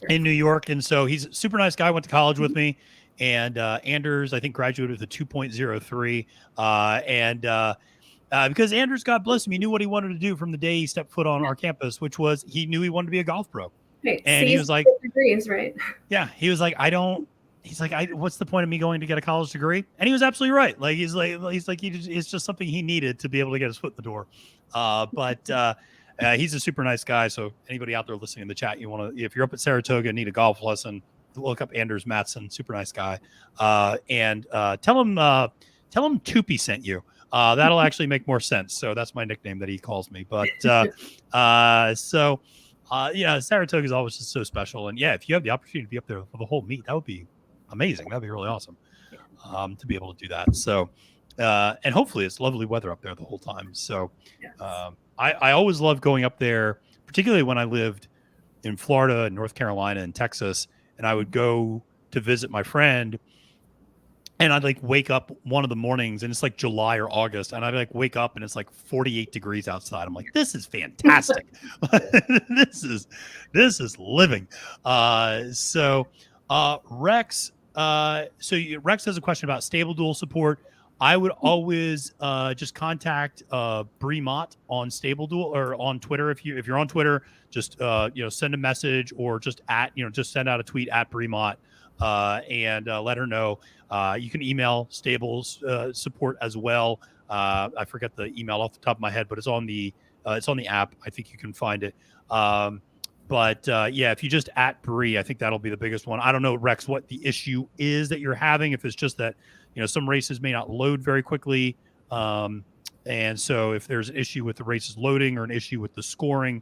in New York. And so he's a super nice guy. Went to college with me. And Anders, I think, graduated with a 2.03. Because Anders, God bless him, he knew what he wanted to do from the day he stepped foot on our campus, which was he knew he wanted to be a golf pro. Right. And he was like, degrees, right? Yeah, he was like, what's the point of me going to get a college degree? And he was absolutely right. It's just something he needed to be able to get his foot in the door. But he's a super nice guy. So anybody out there listening in the chat, if you're up at Saratoga and need a golf lesson, look up Anders Mattsson, super nice guy. And tell him Toopy sent you. That'll actually make more sense. So that's my nickname that he calls me. But Saratoga is always just so special. And yeah, if you have the opportunity to be up there for the whole meet, that would be amazing. That'd be really awesome to be able to do that. So, and hopefully it's lovely weather up there the whole time. So I always loved going up there, particularly when I lived in Florida and North Carolina and Texas, and I would go to visit my friend. And I'd wake up one of the mornings and it's like July or August. And I'd wake up and it's 48 degrees outside. I'm like, this is fantastic. This is living. Rex, Rex has a question about stable dual support. I would always just contact Bree Mott on Stable Duel or on Twitter. If you're on Twitter, just send a message or just send out a tweet at Bree Mott and let her know. You can email Stables support as well. I forget the email off the top of my head, but it's on the app. I think you can find it. If you just at Bree, I think that'll be the biggest one. I don't know, Rex, what the issue is that you're having. If it's just that some races may not load very quickly, and so if there's an issue with the races loading or an issue with the scoring,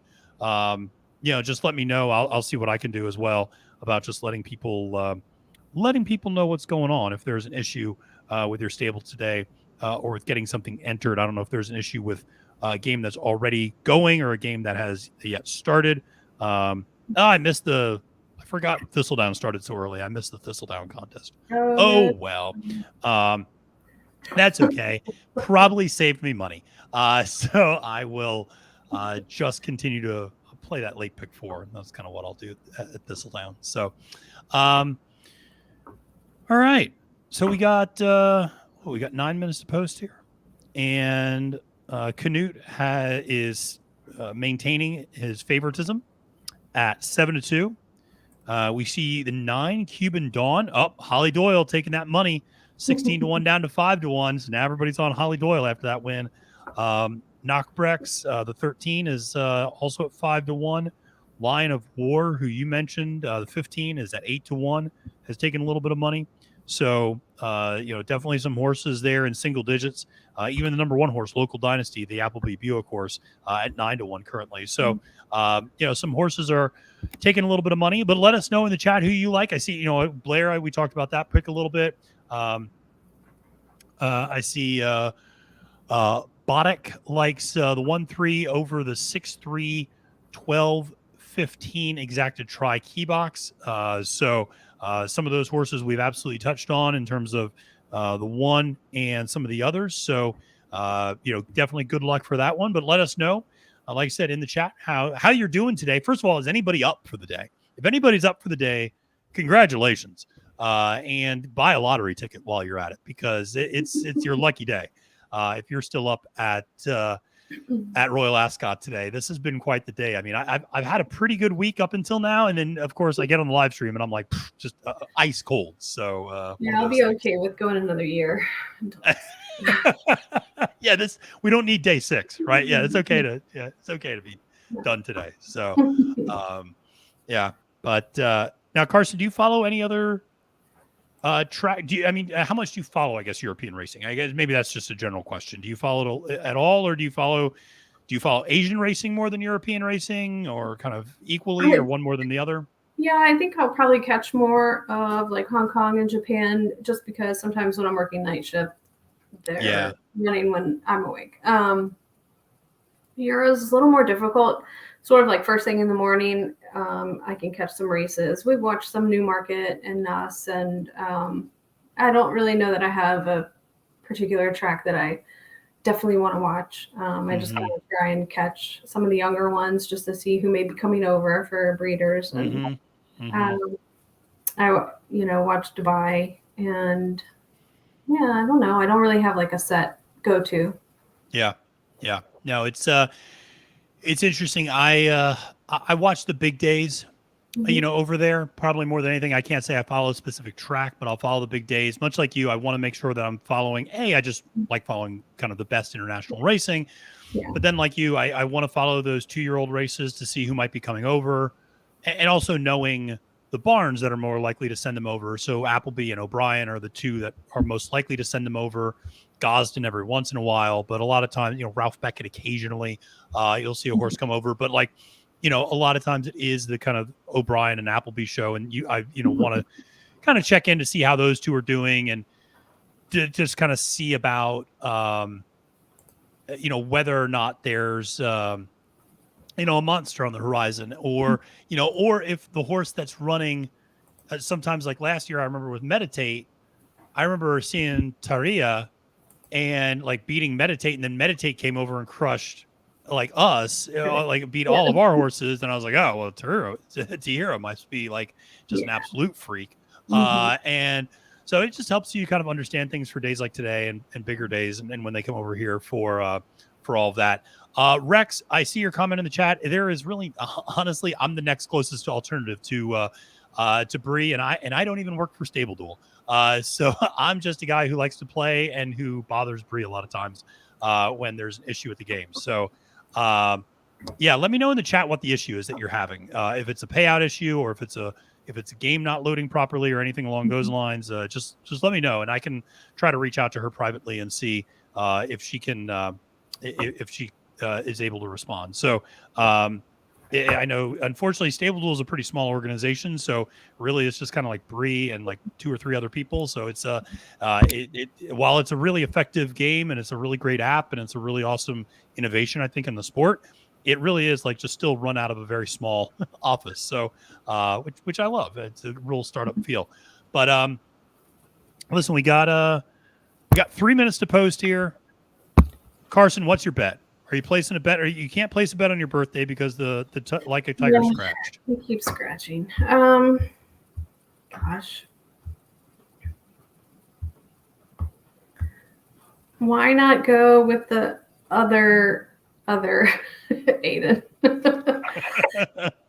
just let me know. I'll see what I can do as well about just letting people know what's going on. If there's an issue with your stable today or with getting something entered, I don't know if there's an issue with a game that's already going or a game that has yet started. I forgot Thistledown started so early. I missed the Thistledown contest. Oh well. That's okay. Probably saved me money. So I will just continue to play that late pick 4. And that's kind of what I'll do at Thistledown. So all right. So we got 9 minutes to post here. And Canute is maintaining his favoritism at 7-2. We see the 9 Cuban Dawn. Holly Doyle taking that money, 16-1 down to 5-1. So now everybody's on Holly Doyle after that win. Knockbrex, the 13 is also at 5-1. Lion of War, who you mentioned, the 15 is at 8-1, has taken a little bit of money. So, definitely some horses there in single digits. Even the number 1 horse, Local Dynasty, the Appleby Buick horse, at 9-1 currently. So, some horses are taking a little bit of money, but let us know in the chat who you like. I see, Blair, we talked about that pick a little bit. I see Boddick likes the 1-3 over the 6-3 12-15 exacted try key box. So some of those horses we've absolutely touched on in terms of the one and some of the others. So, definitely good luck for that one. But let us know, like I said, in the chat, how you're doing today. First of all, is anybody up for the day? If anybody's up for the day, congratulations. And buy a lottery ticket while you're at it, because it's your lucky day. If you're still up at Royal Ascot today, this has been quite the day. I mean, I've had a pretty good week up until now, and then of course I get on the live stream and I'm like just ice cold. So I'll be okay with going another year. Yeah, we don't need day 6, right? Yeah, it's okay to be done today. So yeah, but now Carson, do you follow any other track? How much do you follow, I guess, European racing? I guess maybe that's just a general question. Do you follow it at all, or do you follow Asian racing more than European racing, or kind of equally, or one more than the other? Yeah, I think I'll probably catch more of like Hong Kong and Japan, just because sometimes when I'm working night shift, they're running when I'm awake. Euro's is a little more difficult, sort of like first thing in the morning. I can catch some races. We've watched some Newmarket and Nuss, and I don't really know that I have a particular track that I definitely want to watch. I just want to try and catch some of the younger ones just to see who may be coming over for breeders. And I watched Dubai, and I don't know. I don't really have like a set go-to. Yeah. No, it's interesting. I watch the big days, over there, probably more than anything. I can't say I follow a specific track, but I'll follow the big days. Much like you, I want to make sure that I'm following. I just like following kind of the best international racing. Yeah. But then, like you, I want to follow those 2-year-old races to see who might be coming over, and also knowing the barns that are more likely to send them over. So Appleby and O'Brien are the two that are most likely to send them over. Gosden every once in a while, but a lot of times, Ralph Beckett occasionally, you'll see a horse come over. But like, a lot of times it is the kind of O'Brien and Appleby show, and I want to kind of check in to see how those two are doing, and to just kind of see about whether or not there's a monster on the horizon, or if the horse that's running, sometimes like last year I remember with Meditate, I remember seeing Taria and like beating Meditate, and then Meditate came over and crushed like us, like beat all of our horses, and I was like, oh well, Tahira must be like just an absolute freak. And so it just helps you kind of understand things for days like today and bigger days, and when they come over here for all of that. Rex, I see your comment in the chat. There is really, honestly, I'm the next closest alternative to Bree, and I don't even work for Stable Duel. So I'm just a guy who likes to play and who bothers Bree a lot of times when there's an issue with the game. So let me know in the chat what the issue is that you're having. If it's a payout issue, or if it's a game not loading properly or anything along those lines, just let me know, and I can try to reach out to her privately and see if she can if she is able to respond. So I know, unfortunately, Stable Duel is a pretty small organization, so really it's just kind of like Bree and like 2 or 3 other people. So it's while it's a really effective game, and it's a really great app, and it's a really awesome innovation, I think, in the sport, it really is like just still run out of a very small office. So which I love. It's a real startup feel. But listen, we got 3 minutes to post here. Carson, what's your bet? Are you placing a bet? Or you can't place a bet on your birthday because the like a tiger scratched. He keeps scratching. Gosh. Why not go with the other Aiden?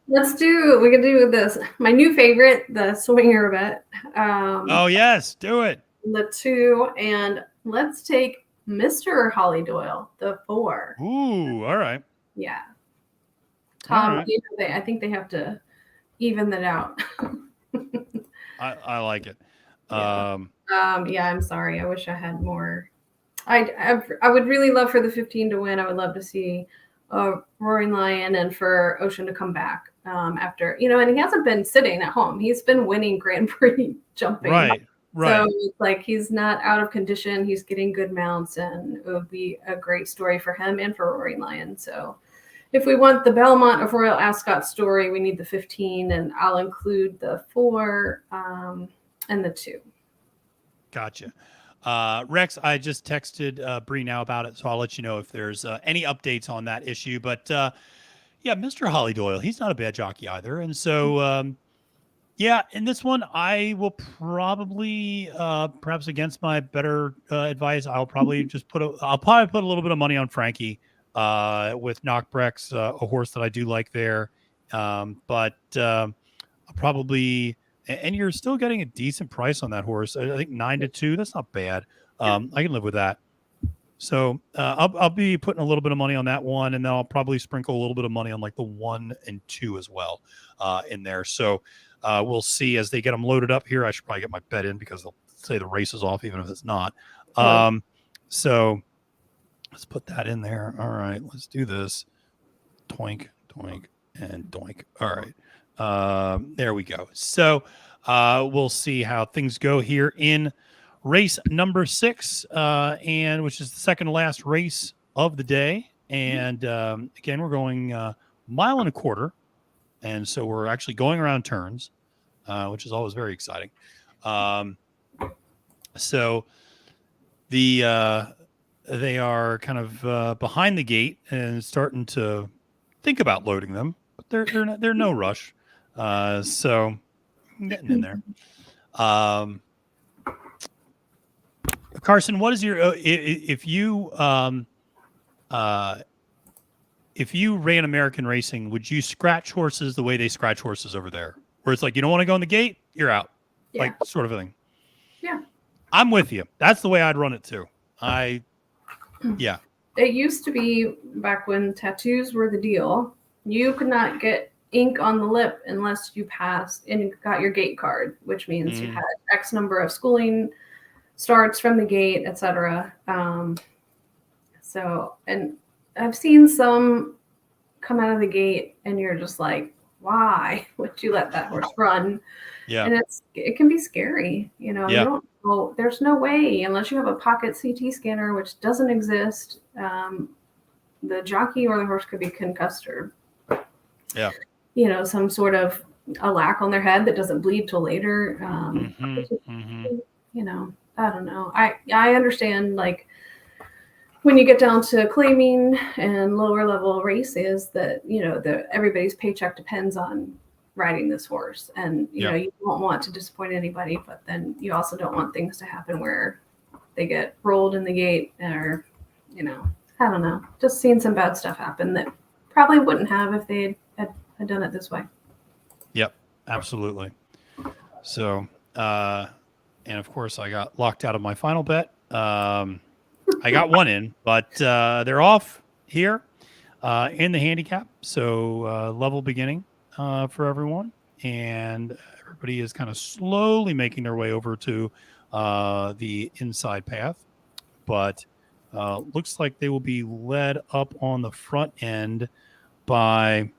We can do this. My new favorite, the swinger bet. Oh yes, do it. The 2, and let's take Mr. Holly Doyle, the 4. Ooh, all right. Yeah. Tom, right. I think they have to even that out. I like it. I'm sorry. I wish I had more. I would really love for the 15 to win. I would love to see Roaring Lion, and for Ocean to come back after, and he hasn't been sitting at home. He's been winning Grand Prix jumping. Right. So it's like he's not out of condition. He's getting good mounts, and it would be a great story for him and for Roaring Lion. So if we want the Belmont of Royal Ascot story, we need the 15, and I'll include the 4 and the 2. Gotcha. Rex, I just texted Bree now about it, so I'll let you know if there's any updates on that issue. But yeah, Mr. Holly Doyle, he's not a bad jockey either. And so, yeah, in this one, I will probably, perhaps against my better advice, I'll probably put a little bit of money on Frankie with Knockbrex, a horse that I do like there. But I'll probably, and you're still getting a decent price on that horse. I think 9-2. That's not bad. I can live with that. So I'll be putting a little bit of money on that one, and then I'll probably sprinkle a little bit of money on like the 1 and 2 as well in there. So we'll see as they get them loaded up here. I should probably get my bet in because they'll say the race is off, even if it's not. So let's put that in there. All right, let's do this. Doink, doink, and doink. All right. There we go. So we'll see how things go here in race number 6, and which is the second to last race of the day. And again, we're going 1.25 miles. And so we're actually going around turns, which is always very exciting. So they are kind of behind the gate and starting to think about loading them, but they're no rush. So I'm getting in there. Carson, what is your if you ran American racing, would you scratch horses the way they scratch horses over there? Where it's like, you don't want to go in the gate, you're out. Yeah. Like sort of a thing. Yeah. I'm with you. That's the way I'd run it too. Yeah. It used to be back when tattoos were the deal. You could not get ink on the lip unless you passed and got your gate card, which means you had X number of schooling starts from the gate, etc. So, and I've seen some come out of the gate and you're just like, why would you let that horse run? Yeah. And it can be scary, you know. Yeah. You don't know, there's no way unless you have a pocket CT scanner, which doesn't exist. The jockey or the horse could be concussed or, you know, some sort of a lack on their head that doesn't bleed till later. You know, I don't know. I understand, like, when you get down to claiming and lower level races that, you know, everybody's paycheck depends on riding this horse, and you know, you don't want to disappoint anybody, but then you also don't want things to happen where they get rolled in the gate, or, you know, I don't know, just seen some bad stuff happen that probably wouldn't have if they had done it this way. Yep, absolutely. So, and of course I got locked out of my final bet. I got one in, but they're off here in the handicap. So level beginning for everyone. And everybody is kind of slowly making their way over to the inside path. But looks like they will be led up on the front end by,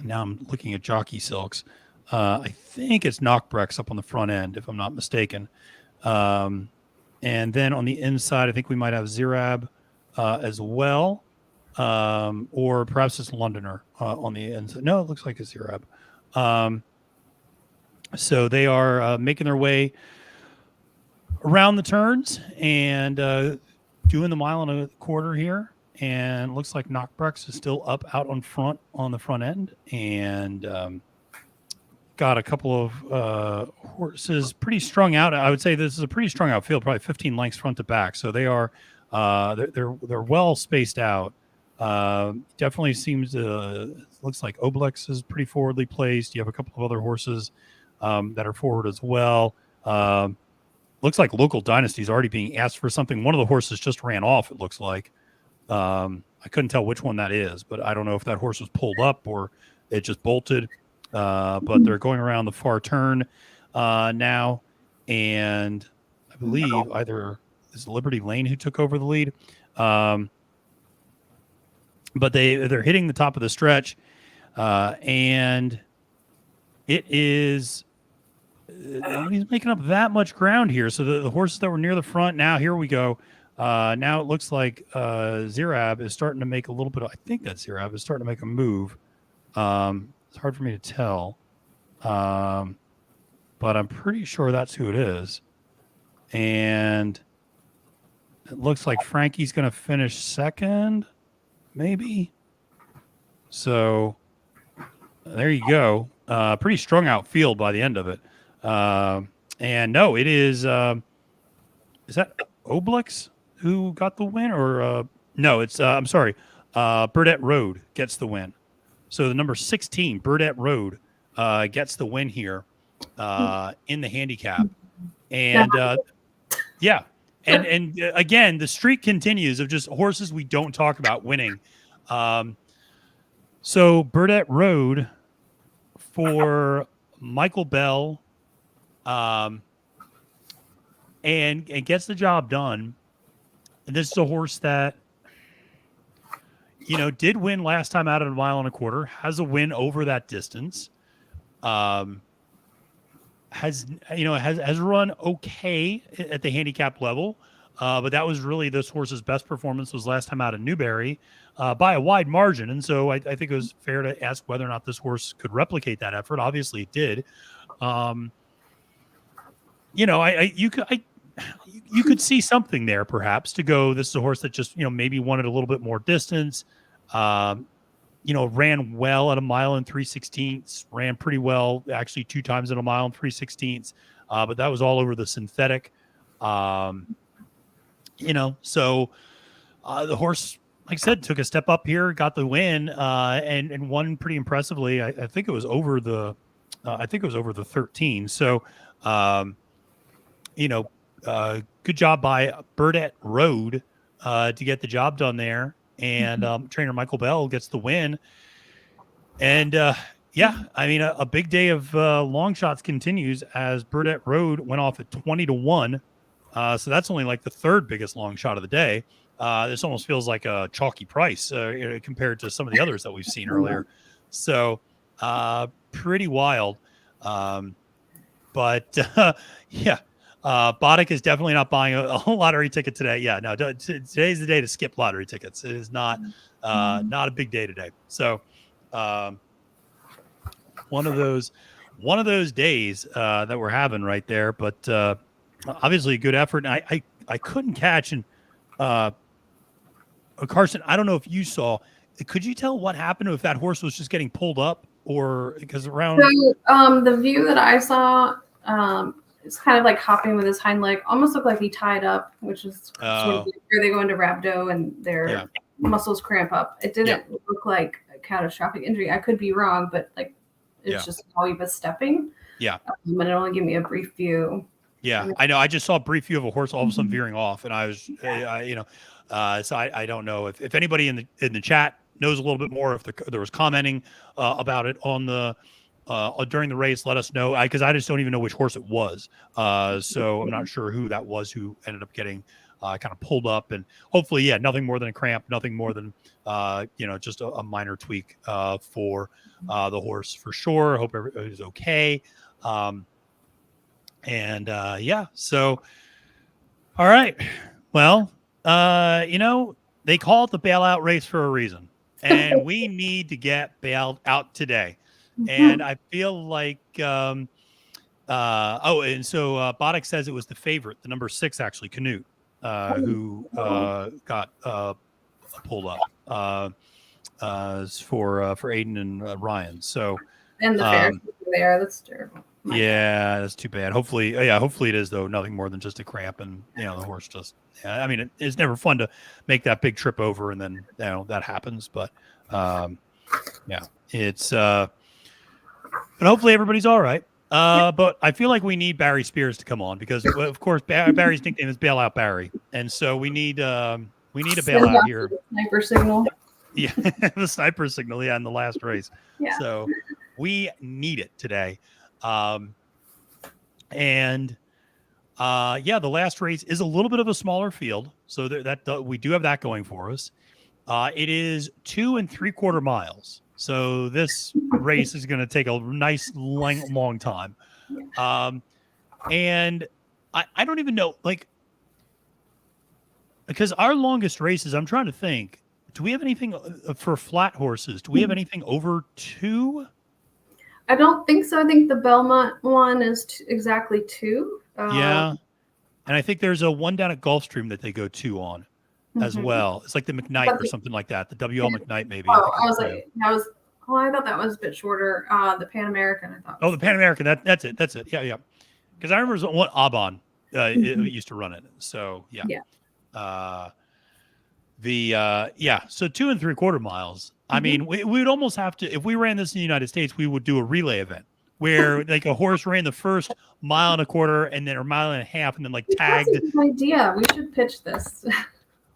now I'm looking at Jockey Silks. I think it's Knockbrex up on the front end, if I'm not mistaken. And then on the inside, I think we might have Zirab as well. Or perhaps it's Londoner on the inside. No, it looks like it's Zirab. So they are making their way around the turns and doing the 1.25 miles here. And it looks like Knockbrex is still up out on the front end. And got a couple of horses pretty strung out. I would say this is a pretty strung out field, probably 15 lengths front to back. So they are they're well spaced out. Definitely seems looks like Obelix is pretty forwardly placed. You have a couple of other horses that are forward as well. Looks like Local Dynasty is already being asked for something. One of the horses just ran off, it looks like. I couldn't tell which one that is, but I don't know if that horse was pulled up or it just bolted. But they're going around the far turn now, and I believe either is Liberty Lane who took over the lead. But they're hitting the top of the stretch, and it is nobody's making up that much ground here. So the horses that were near the front, now here we go. Now it looks like Zerab is starting to make a little bit of, I think that's Zerab is starting to make a move. It's hard for me to tell. But I'm pretty sure that's who it is. And it looks like Frankie's going to finish second, maybe. So there you go. Pretty strung out field by the end of it. And no, it is that Obelix who got the win? Or no, it's, I'm sorry, Burdette Road gets the win. So the number 16, Burdette Road, gets the win here in the handicap. And yeah. And again, the streak continues of just horses we don't talk about winning. So Burdette Road for Michael Bell, and gets the job done. And this is a horse that, did win last time out at a mile and a quarter, has a win over that distance. Has run okay at the handicap level. But that was really this horse's best performance was last time out at Newberry by a wide margin. And so I think it was fair to ask whether or not this horse could replicate that effort. Obviously it did. You could see something there perhaps to go, this is a horse that just, maybe wanted a little bit more distance, ran well at a mile and 3/16, ran pretty well, actually 2 times at a mile and 3/16, but that was all over the synthetic. So the horse, like I said, took a step up here, got the win, and won pretty impressively. I think it was over the 13. So, good job by Burdette Road to get the job done there. And trainer Michael Bell gets the win. And a big day of long shots continues as Burdette Road went off at 20-1. So that's only like the third biggest long shot of the day. This almost feels like a chalky price compared to some of the others that we've seen earlier. So pretty wild. Boddick is definitely not buying a lottery ticket today. Yeah, no, today's the day to skip lottery tickets. It is not a big day today. So one of those days that we're having right there. But obviously a good effort. And I couldn't catch. And Carson, I don't know if you saw. Could you tell what happened if that horse was just getting pulled up, or because around? So the view that I saw. It's kind of like hopping with his hind leg, almost looked like he tied up, which is sort of where they go into rhabdo and their muscles cramp up. It didn't look like a catastrophic injury. I could be wrong, but it's just how he was stepping. Yeah. But it only gave me a brief view. Yeah, I know. I just saw a brief view of a horse all of a sudden veering off, and I was, so I don't know if anybody in the chat knows a little bit more, if there was commenting about it on the. During the race, let us know, because I just don't even know which horse it was. So I'm not sure who that was who ended up getting kind of pulled up, and hopefully, nothing more than a cramp, nothing more than just a minor tweak for the horse for sure. Hope everybody's okay. So all right. Well, they call it the bailout race for a reason, and we need to get bailed out today. And I feel like, and so Boddick says it was the favorite, the number 6, actually, Canute, who got pulled up for Aiden and Ryan. So and the fair there, that's terrible. Yeah, that's too bad. Hopefully it is, though, nothing more than just a cramp, and the horse just. Yeah, I mean, it's never fun to make that big trip over, and then that happens. But it's. But hopefully everybody's all right. But I feel like we need Barry Spears to come on because, of course, Barry's nickname is Bailout Barry, and so we need a bailout here. Sniper signal. Yeah, the sniper signal. Yeah, in the last race. Yeah. So we need it today. The last race is a little bit of a smaller field, so that we do have that going for us. It is 2 3/4 miles. So this race is going to take a nice long time. And I don't even know, because our longest races, I'm trying to think, do we have anything for flat horses? Do we have anything over 2? I don't think so. I think the Belmont one is exactly 2. Yeah. And I think there's a one down at Gulfstream that they go 2 on as well. It's like the McKnight or something like that. The WL McKnight, maybe. Oh, I thought that was a bit shorter. The Pan American, I thought. Oh, the Pan American. That's it. Yeah. Because I remember what Aubon it used to run it. So yeah. So 2 3/4 miles. I mean, we would almost have to, if we ran this in the United States, we would do a relay event where like a horse ran the first 1.25 miles and then a 1.5 miles and then like tagged. That's a good idea. We should pitch this.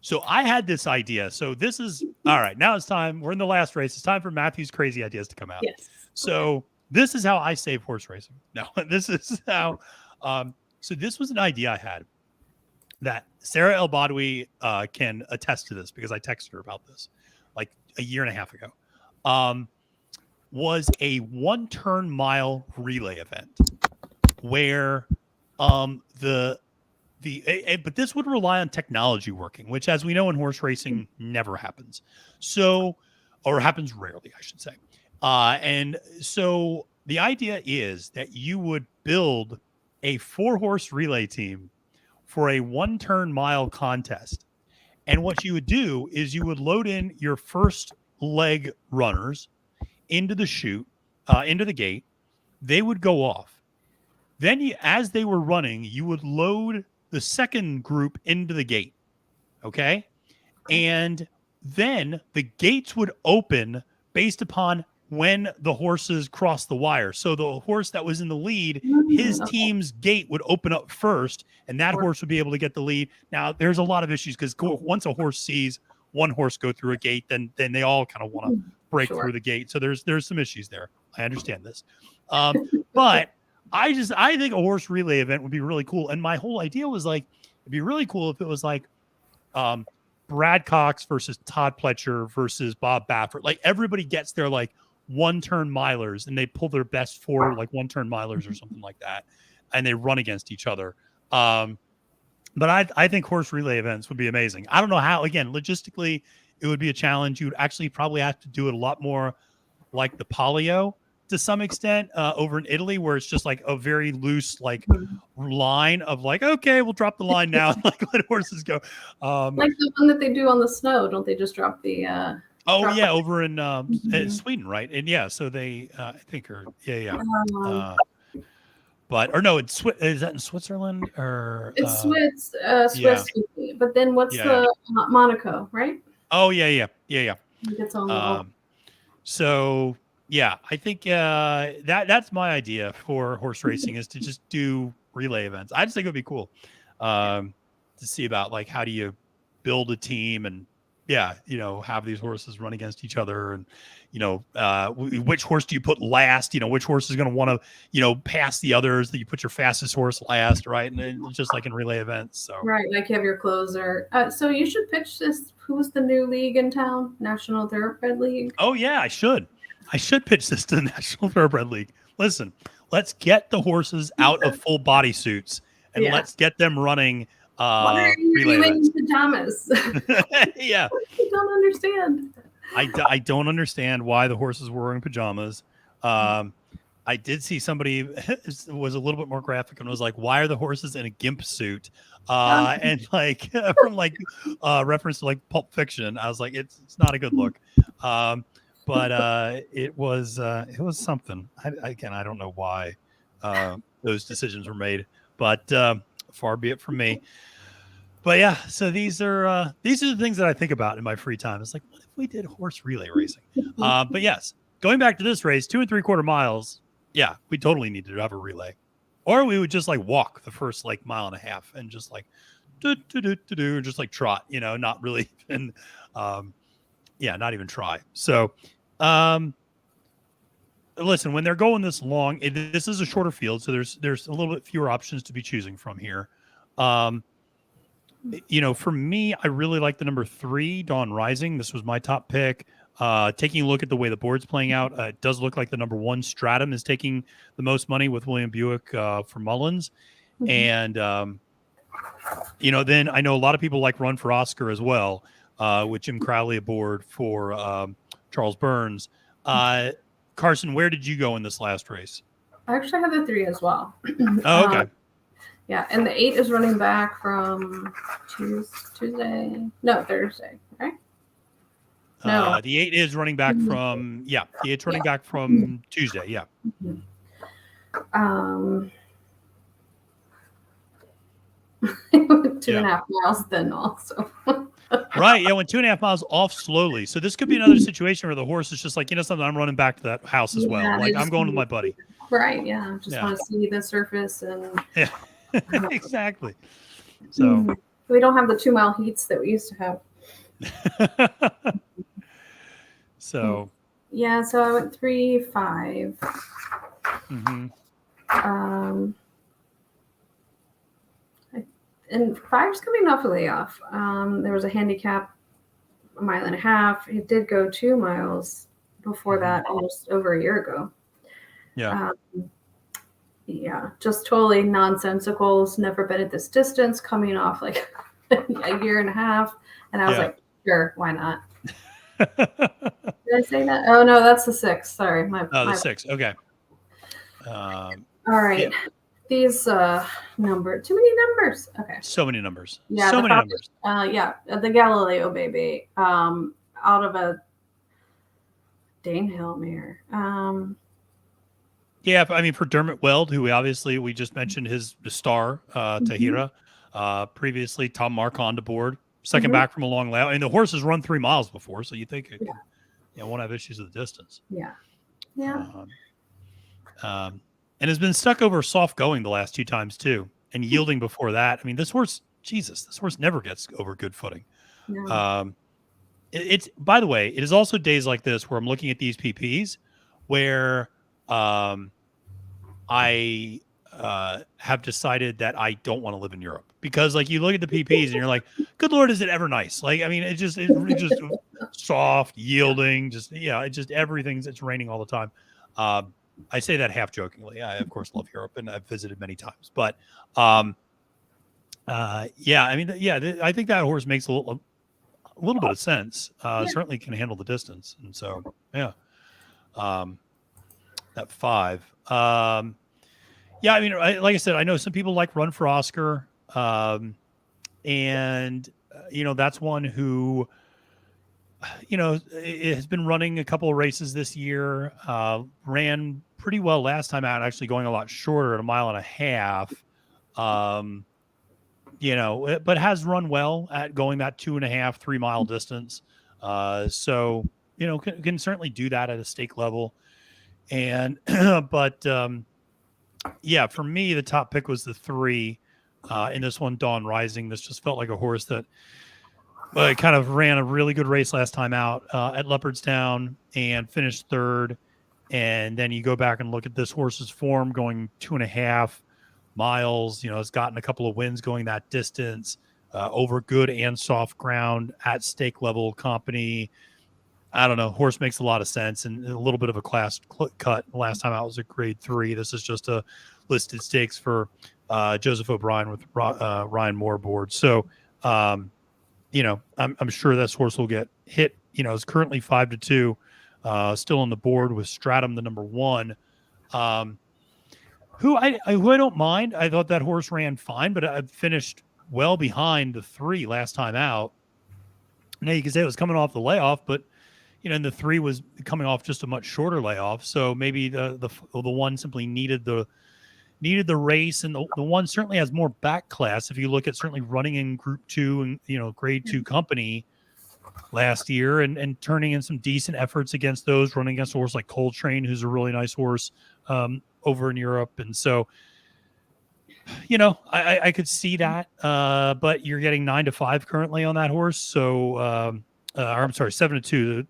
So I had this idea. So this is all right. Now it's time. We're in the last race. It's time for Matthew's crazy ideas to come out. Yes. So this is how I save horse racing. No, this is how. So this was an idea I had that Sarah El Badawi can attest to this because I texted her about this like a year and a half ago. Was a 1 turn mile relay event where but this would rely on technology working, which, as we know in horse racing, never happens. So, or happens rarely, I should say. And so the idea is that you would build a 4-horse relay team for a 1 turn mile contest. And what you would do is you would load in your first leg runners into the chute, into the gate. They would go off. Then as they were running, you would load the second group into the gate. Okay. And then the gates would open based upon when the horses cross the wire. So the horse that was in the lead, his team's gate would open up first, and that horse would be able to get the lead. Now, there's a lot of issues because once a horse sees one horse go through a gate, then they all kind of want to break through the gate. So there's some issues there. I understand this. But I think a horse relay event would be really cool. And my whole idea was like, it'd be really cool if it was like Brad Cox versus Todd Pletcher versus Bob Baffert. Like everybody gets their like 1 turn milers and they pull their best 4 like 1 turn milers or something like that. And they run against each other. But I think horse relay events would be amazing. I don't know how, again, logistically, it would be a challenge. You would actually probably have to do it a lot more like the Palio to some extent over in Italy, where it's just like a very loose like line of like, okay, we'll drop the line now and like let horses go. Like the one that they do on the snow, don't they just drop the over in Sweden, right? And yeah, so they I think are but or no, is that in Switzerland or it's Swiss, but then what's the Monaco, right? Oh yeah. It's on so yeah, I think that's my idea for horse racing is to just do relay events. I just think it would be cool to see about like how do you build a team and have these horses run against each other and which horse do you put last? Which horse is going to want to pass the others? That you put your fastest horse last, right? And then just like in relay events, so right, like you have your closer. So you should pitch this. Who's the new league in town? National Thoroughbred League. Oh yeah, I should pitch this to the National Thoroughbred League. Listen, let's get the horses out of full bodysuits and let's get them running. Why are you in pajamas? Yeah, I don't understand. I don't understand why the horses were wearing pajamas. I did see somebody was a little bit more graphic and was like, "Why are the horses in a gimp suit?" And like from like reference to like Pulp Fiction. I was like, it's not a good look. But it was something. I don't know why those decisions were made, but far be it from me. But yeah, so these are the things that I think about in my free time. It's like, what if we did horse relay racing? But yes, going back to this race, 2 3/4 miles. Yeah, we totally need to have a relay, or we would just like walk the first like 1.5 miles and just like do just like trot, not really, and not even try. So, listen, when they're going this long, this is a shorter field, so there's a little bit fewer options to be choosing from here. For me, I really like the number 3, Dawn Rising. This was my top pick. Taking a look at the way the board's playing out, it does look like the number 1 Stratum is taking the most money with William Buick for Mullins. Mm-hmm. And Then I know a lot of people like Run for Oscar as well, with Jim Crowley aboard for Charles Burns. Carson, where did you go in this last race? I actually have the 3 as well. Oh, okay. Yeah, and the 8 is running back from Thursday, right? No. The 8 is running back from the 8's running back from Tuesday. Yeah. Mm-hmm. 2.5 miles then also. Right. Yeah. Went 2.5 miles off slowly. So this could be another situation where the horse is just like, something, I'm running back to that house as well. Like I'm going with my buddy. Right. Yeah. Just want to see the surface and. Yeah. Exactly. So we don't have the 2-mile heats that we used to have. So. Yeah. So I went 3.5. Mm-hmm. And 5's coming off a layoff. There was a handicap 1.5 miles. It did go 2 miles before that, almost over a year ago. Yeah. Just totally nonsensical. It's never been at this distance, coming off like a year and a half. And I was like, sure, why not? Did I say that? Oh, no, that's the 6. Sorry. The 6. Okay. All right. Yeah. These too many numbers. Okay. So many numbers. Yeah. So many numbers. The Galileo baby, out of a Dane Hill mare. Yeah, I mean, for Dermot Weld, who we just mentioned the star, Tahira. Previously, Tom Marquand aboard, second back from a long layout. And the horse has run 3 miles before, so you think it won't have issues with the distance. Yeah. Yeah. And has been stuck over soft going the last 2 times too, and yielding before that. I mean, this horse never gets over good footing. No. It's by the way, it is also days like this where I'm looking at these PPs where I have decided that I don't want to live in Europe, because like you look at the PPs and you're like, good Lord, is it ever nice? Like, I mean, it's just soft, yielding, it's raining all the time. I say that half jokingly. I, of course, love Europe, and I've visited many times. But, I think that horse makes a little bit of sense. Certainly can handle the distance. And so, that 5. I mean, like I said, I know some people like Run for Oscar. That's one who, it has been running a couple of races this year, ran pretty well last time out, actually going a lot shorter at 1.5 miles. But has run well at going that 2.5, 3 mile distance. Can certainly do that at a stake level. And, for me, the top pick was the 3 in this one, Dawn Rising. This just felt like a horse that kind of ran a really good race last time out at Leopardstown and finished 3rd. And then you go back and look at this horse's form going 2.5 miles. It's gotten a couple of wins going that distance over good and soft ground at stake level company. I don't know. Horse makes a lot of sense, and a little bit of a class cut. Last time out was a grade 3. This is just a listed stakes for Joseph O'Brien with Ryan Moore aboard. So, I'm sure this horse will get hit. It's currently 5-2, still on the board with Stratum, the number 1, who I don't mind. I thought that horse ran fine, but I finished well behind the 3 last time out. Now you can say it was coming off the layoff, but and the 3 was coming off just a much shorter layoff. So maybe the 1 simply needed the race, and the 1 certainly has more back class. If you look at certainly running in Group 2 and Grade 2 company last year, and turning in some decent efforts against those, running against a horse like Coltrane, who's a really nice horse over in Europe. And so, I could see that, but you're getting 9-5 currently on that horse. So, I'm sorry, 7-2,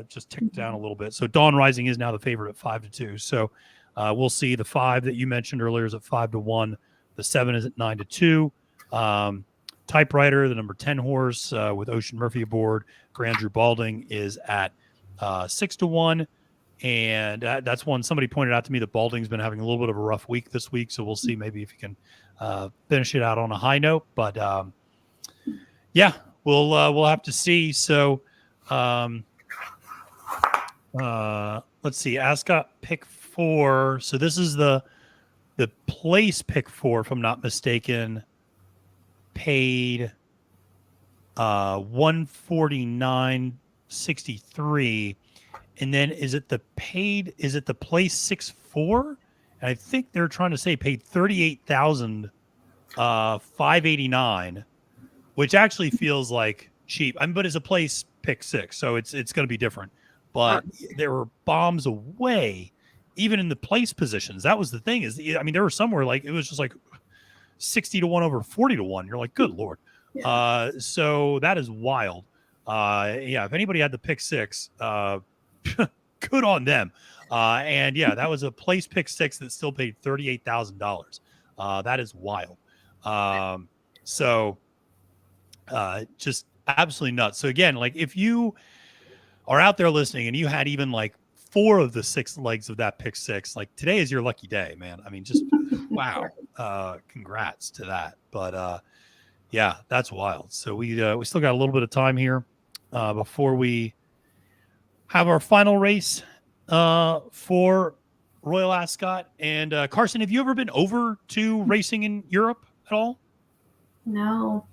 just ticked down a little bit. So Dawn Rising is now the favorite at 5-2. So we'll see. The 5 that you mentioned earlier is at 5-1. The 7 is at 9-2. Typewriter, the number 10 horse with Ocean Murphy aboard, Grandeur Balding, is at 6-1. And that's one somebody pointed out to me that Balding's been having a little bit of a rough week this week. So we'll see maybe if he can finish it out on a high note. But yeah, we'll have to see. So let's see. Ascot pick 4. So this is the place pick 4, if I'm not mistaken, paid 149.63. And then is it the place 6-4? And I think they're trying to say paid 38,589, which actually feels like cheap. But it's a place pick 6, so it's going to be different. But there were bombs away, even in the place positions. That was the thing. There were somewhere like it was just like 60-1 over 40-1. You're like, good Lord. Yeah. So that is wild. If anybody had the pick 6, good on them. And yeah, that was a place pick 6 that still paid $38,000. That is wild. Just absolutely nuts. So again, like if you are out there listening and you had even like 4 of the 6 legs of that pick 6, like today is your lucky day, man. I mean, just wow. Congrats to that. But yeah, that's wild. So we still got a little bit of time here before we have our final race for Royal Ascot. And Carson, have you ever been over to racing in Europe at all? No.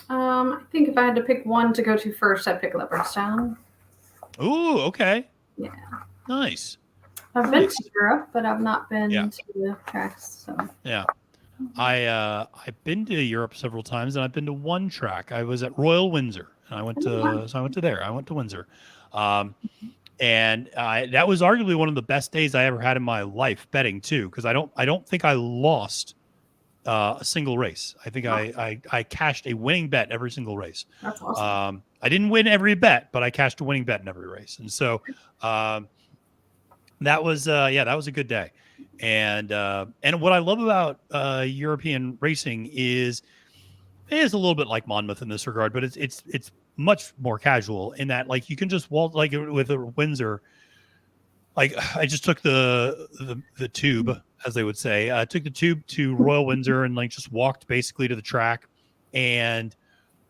I think if I had to pick one to go to first, I'd pick Leopardstown. Ooh, okay. Yeah. Nice. I've been to Europe, but I've not been to the tracks. So yeah. I've been to Europe several times, and I've been to one track. I was at Royal Windsor, and I went to there. I went to Windsor. And that was arguably one of the best days I ever had in my life betting too, because I don't think I lost a single race. I think I cashed a winning bet every single race. That's awesome. I didn't win every bet, but I cashed a winning bet in every race, and so that was a good day. And what I love about European racing is it is a little bit like Monmouth in this regard, but it's much more casual in that, like, you can just walk, like with a Windsor. Like, I just took the tube, as they would say. I took the tube to Royal Windsor and like just walked basically to the track, and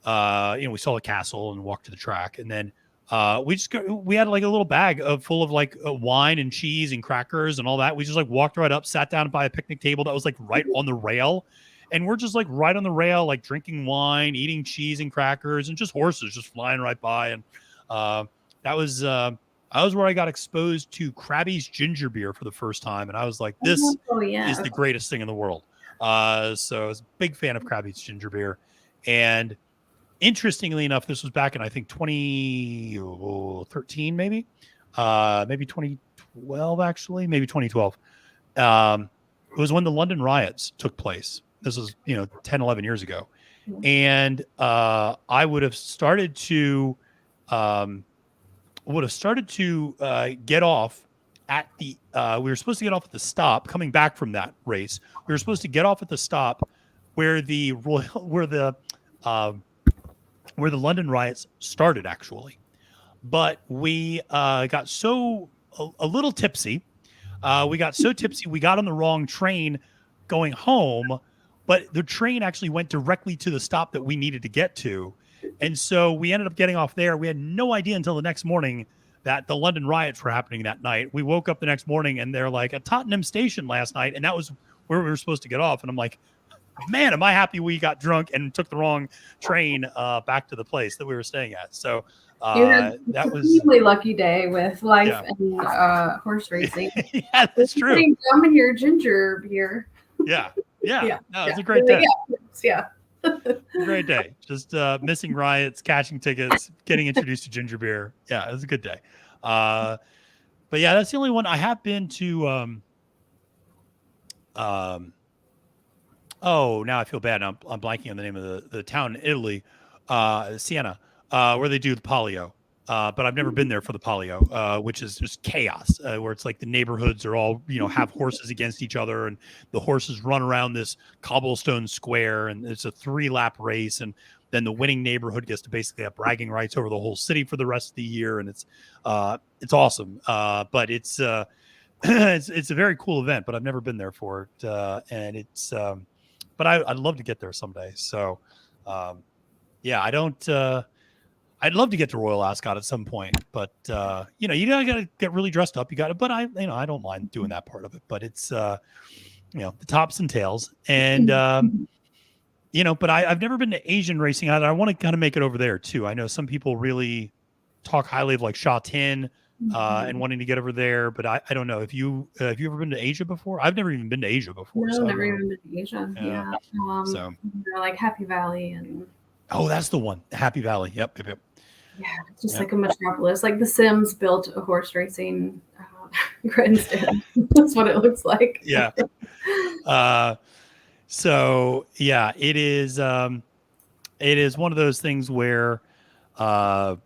we saw the castle and walked to the track, and then we had like a little bag full of like wine and cheese and crackers and all that. We just like walked right up, sat down by a picnic table that was like right on the rail. And we're just like right on the rail, like drinking wine, eating cheese and crackers, and just horses just flying right by. And that was where I got exposed to Krabby's ginger beer for the first time. And I was like, this is the greatest thing in the world. So I was a big fan of Krabby's ginger beer. And interestingly enough, this was back in, I think, 2013, maybe 2012, actually, maybe 2012. It was when the London riots took place. This was, 10, 11 years ago. And I would have started to get off at the we were supposed to get off at the stop coming back from that race. We were supposed to get off at the stop where the London riots started, actually. But we got a little tipsy. We got so tipsy, we got on the wrong train going home, but the train actually went directly to the stop that we needed to get to. And so we ended up getting off there. We had no idea until the next morning that the London riots were happening that night. We woke up the next morning and they're like, at Tottenham Station last night. And that was where we were supposed to get off. And I'm like, man, am I happy we got drunk and took the wrong train back to the place that we were staying at. So that was a really lucky day with life and horse racing. Yeah, that's true. Dumping your ginger beer. Yeah. No, it's a great day. Yeah. Great day. Just missing riots, catching tickets, getting introduced to ginger beer. Yeah, it was a good day. But yeah, that's the only one I have been to. Oh, now I feel bad. I'm blanking on the name of the town in Italy, Siena, where they do the polio. But I've never been there for the polio, which is just chaos, where it's like the neighborhoods are all, have horses against each other, and the horses run around this cobblestone square, and it's a 3-lap race, and then the winning neighborhood gets to basically have bragging rights over the whole city for the rest of the year, and it's awesome. But it's it's a very cool event, but I've never been there for it, and it's but I'd love to get there someday. So, yeah, I don't. I'd love to get to Royal Ascot at some point, but you know, you got to get really dressed up. You got to, but I don't mind doing that part of it. But it's you know, the tops and tails, and you know, but I've never been to Asian racing either. I want to kind of make it over there too. I know some people really talk highly of like Sha Tin and wanting to get over there, but I don't know. Have you ever been to Asia before? I've never even been to Asia before. No, so never even been to Asia. Yeah. So like Happy Valley and. Oh, that's the one. Happy Valley. Yep. Yeah, it's just like a metropolis. Like The Sims built a horse racing grandstand. That's what it looks like. Yeah. So yeah, it is one of those things where yeah,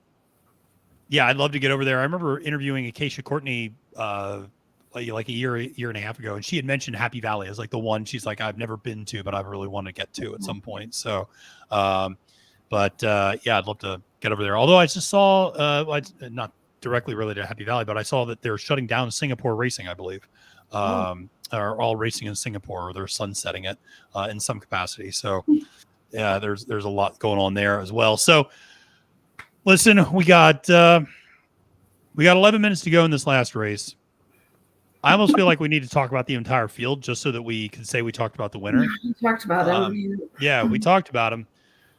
I'd love to get over there. I remember interviewing Acacia Courtney like a year and a half ago, and she had mentioned Happy Valley as like the one she's like, I've never been to, but I really want to get to at some point. So but yeah, I'd love to get over there. Although I just saw not directly related to Happy Valley, but I saw that they're shutting down Singapore racing, I believe. Are all racing in Singapore, or they're sunsetting it in some capacity. So yeah, there's a lot going on there as well. So listen, we got 11 minutes to go in this last race. I almost feel like we need to talk about the entire field just so that we can say we talked about the winner. We talked about him. Yeah, we talked about him.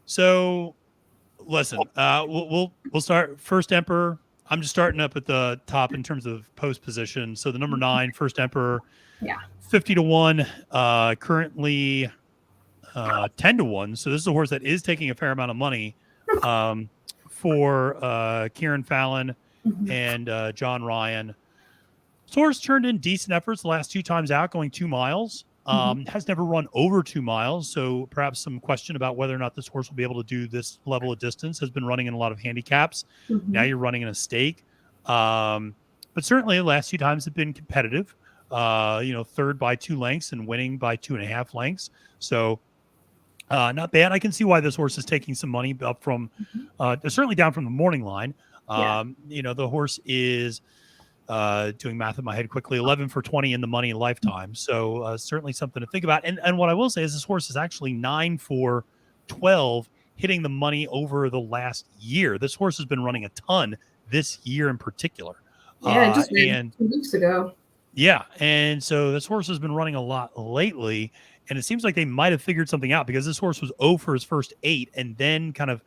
So listen, we'll start First Emperor. I'm just starting up at the top in terms of post position. So the number 9, First Emperor, 50-1, currently 10-1. So this is a horse that is taking a fair amount of money for Kieran Fallon and John Ryan. This horse turned in decent efforts the last 2 times out, going 2 miles. Has never run over 2 miles, so perhaps some question about whether or not this horse will be able to do this level of distance. Has been running in a lot of handicaps. Now you're running in a stake, but certainly the last 2 times have been competitive. You know, third by 2 lengths and winning by 2.5 lengths. So not bad. I can see why this horse is taking some money up from, certainly down from the morning line. You know, the horse is. Doing math in my head quickly, 11 for 20 in the money lifetime. So certainly something to think about. And what I will say is this horse is actually 9 for 12 hitting the money over the last year. This horse has been running a ton this year in particular. Yeah, just 2 weeks ago. Yeah. And so this horse has been running a lot lately. And it seems like they might have figured something out because this horse was 0 for his first 8 and then kind of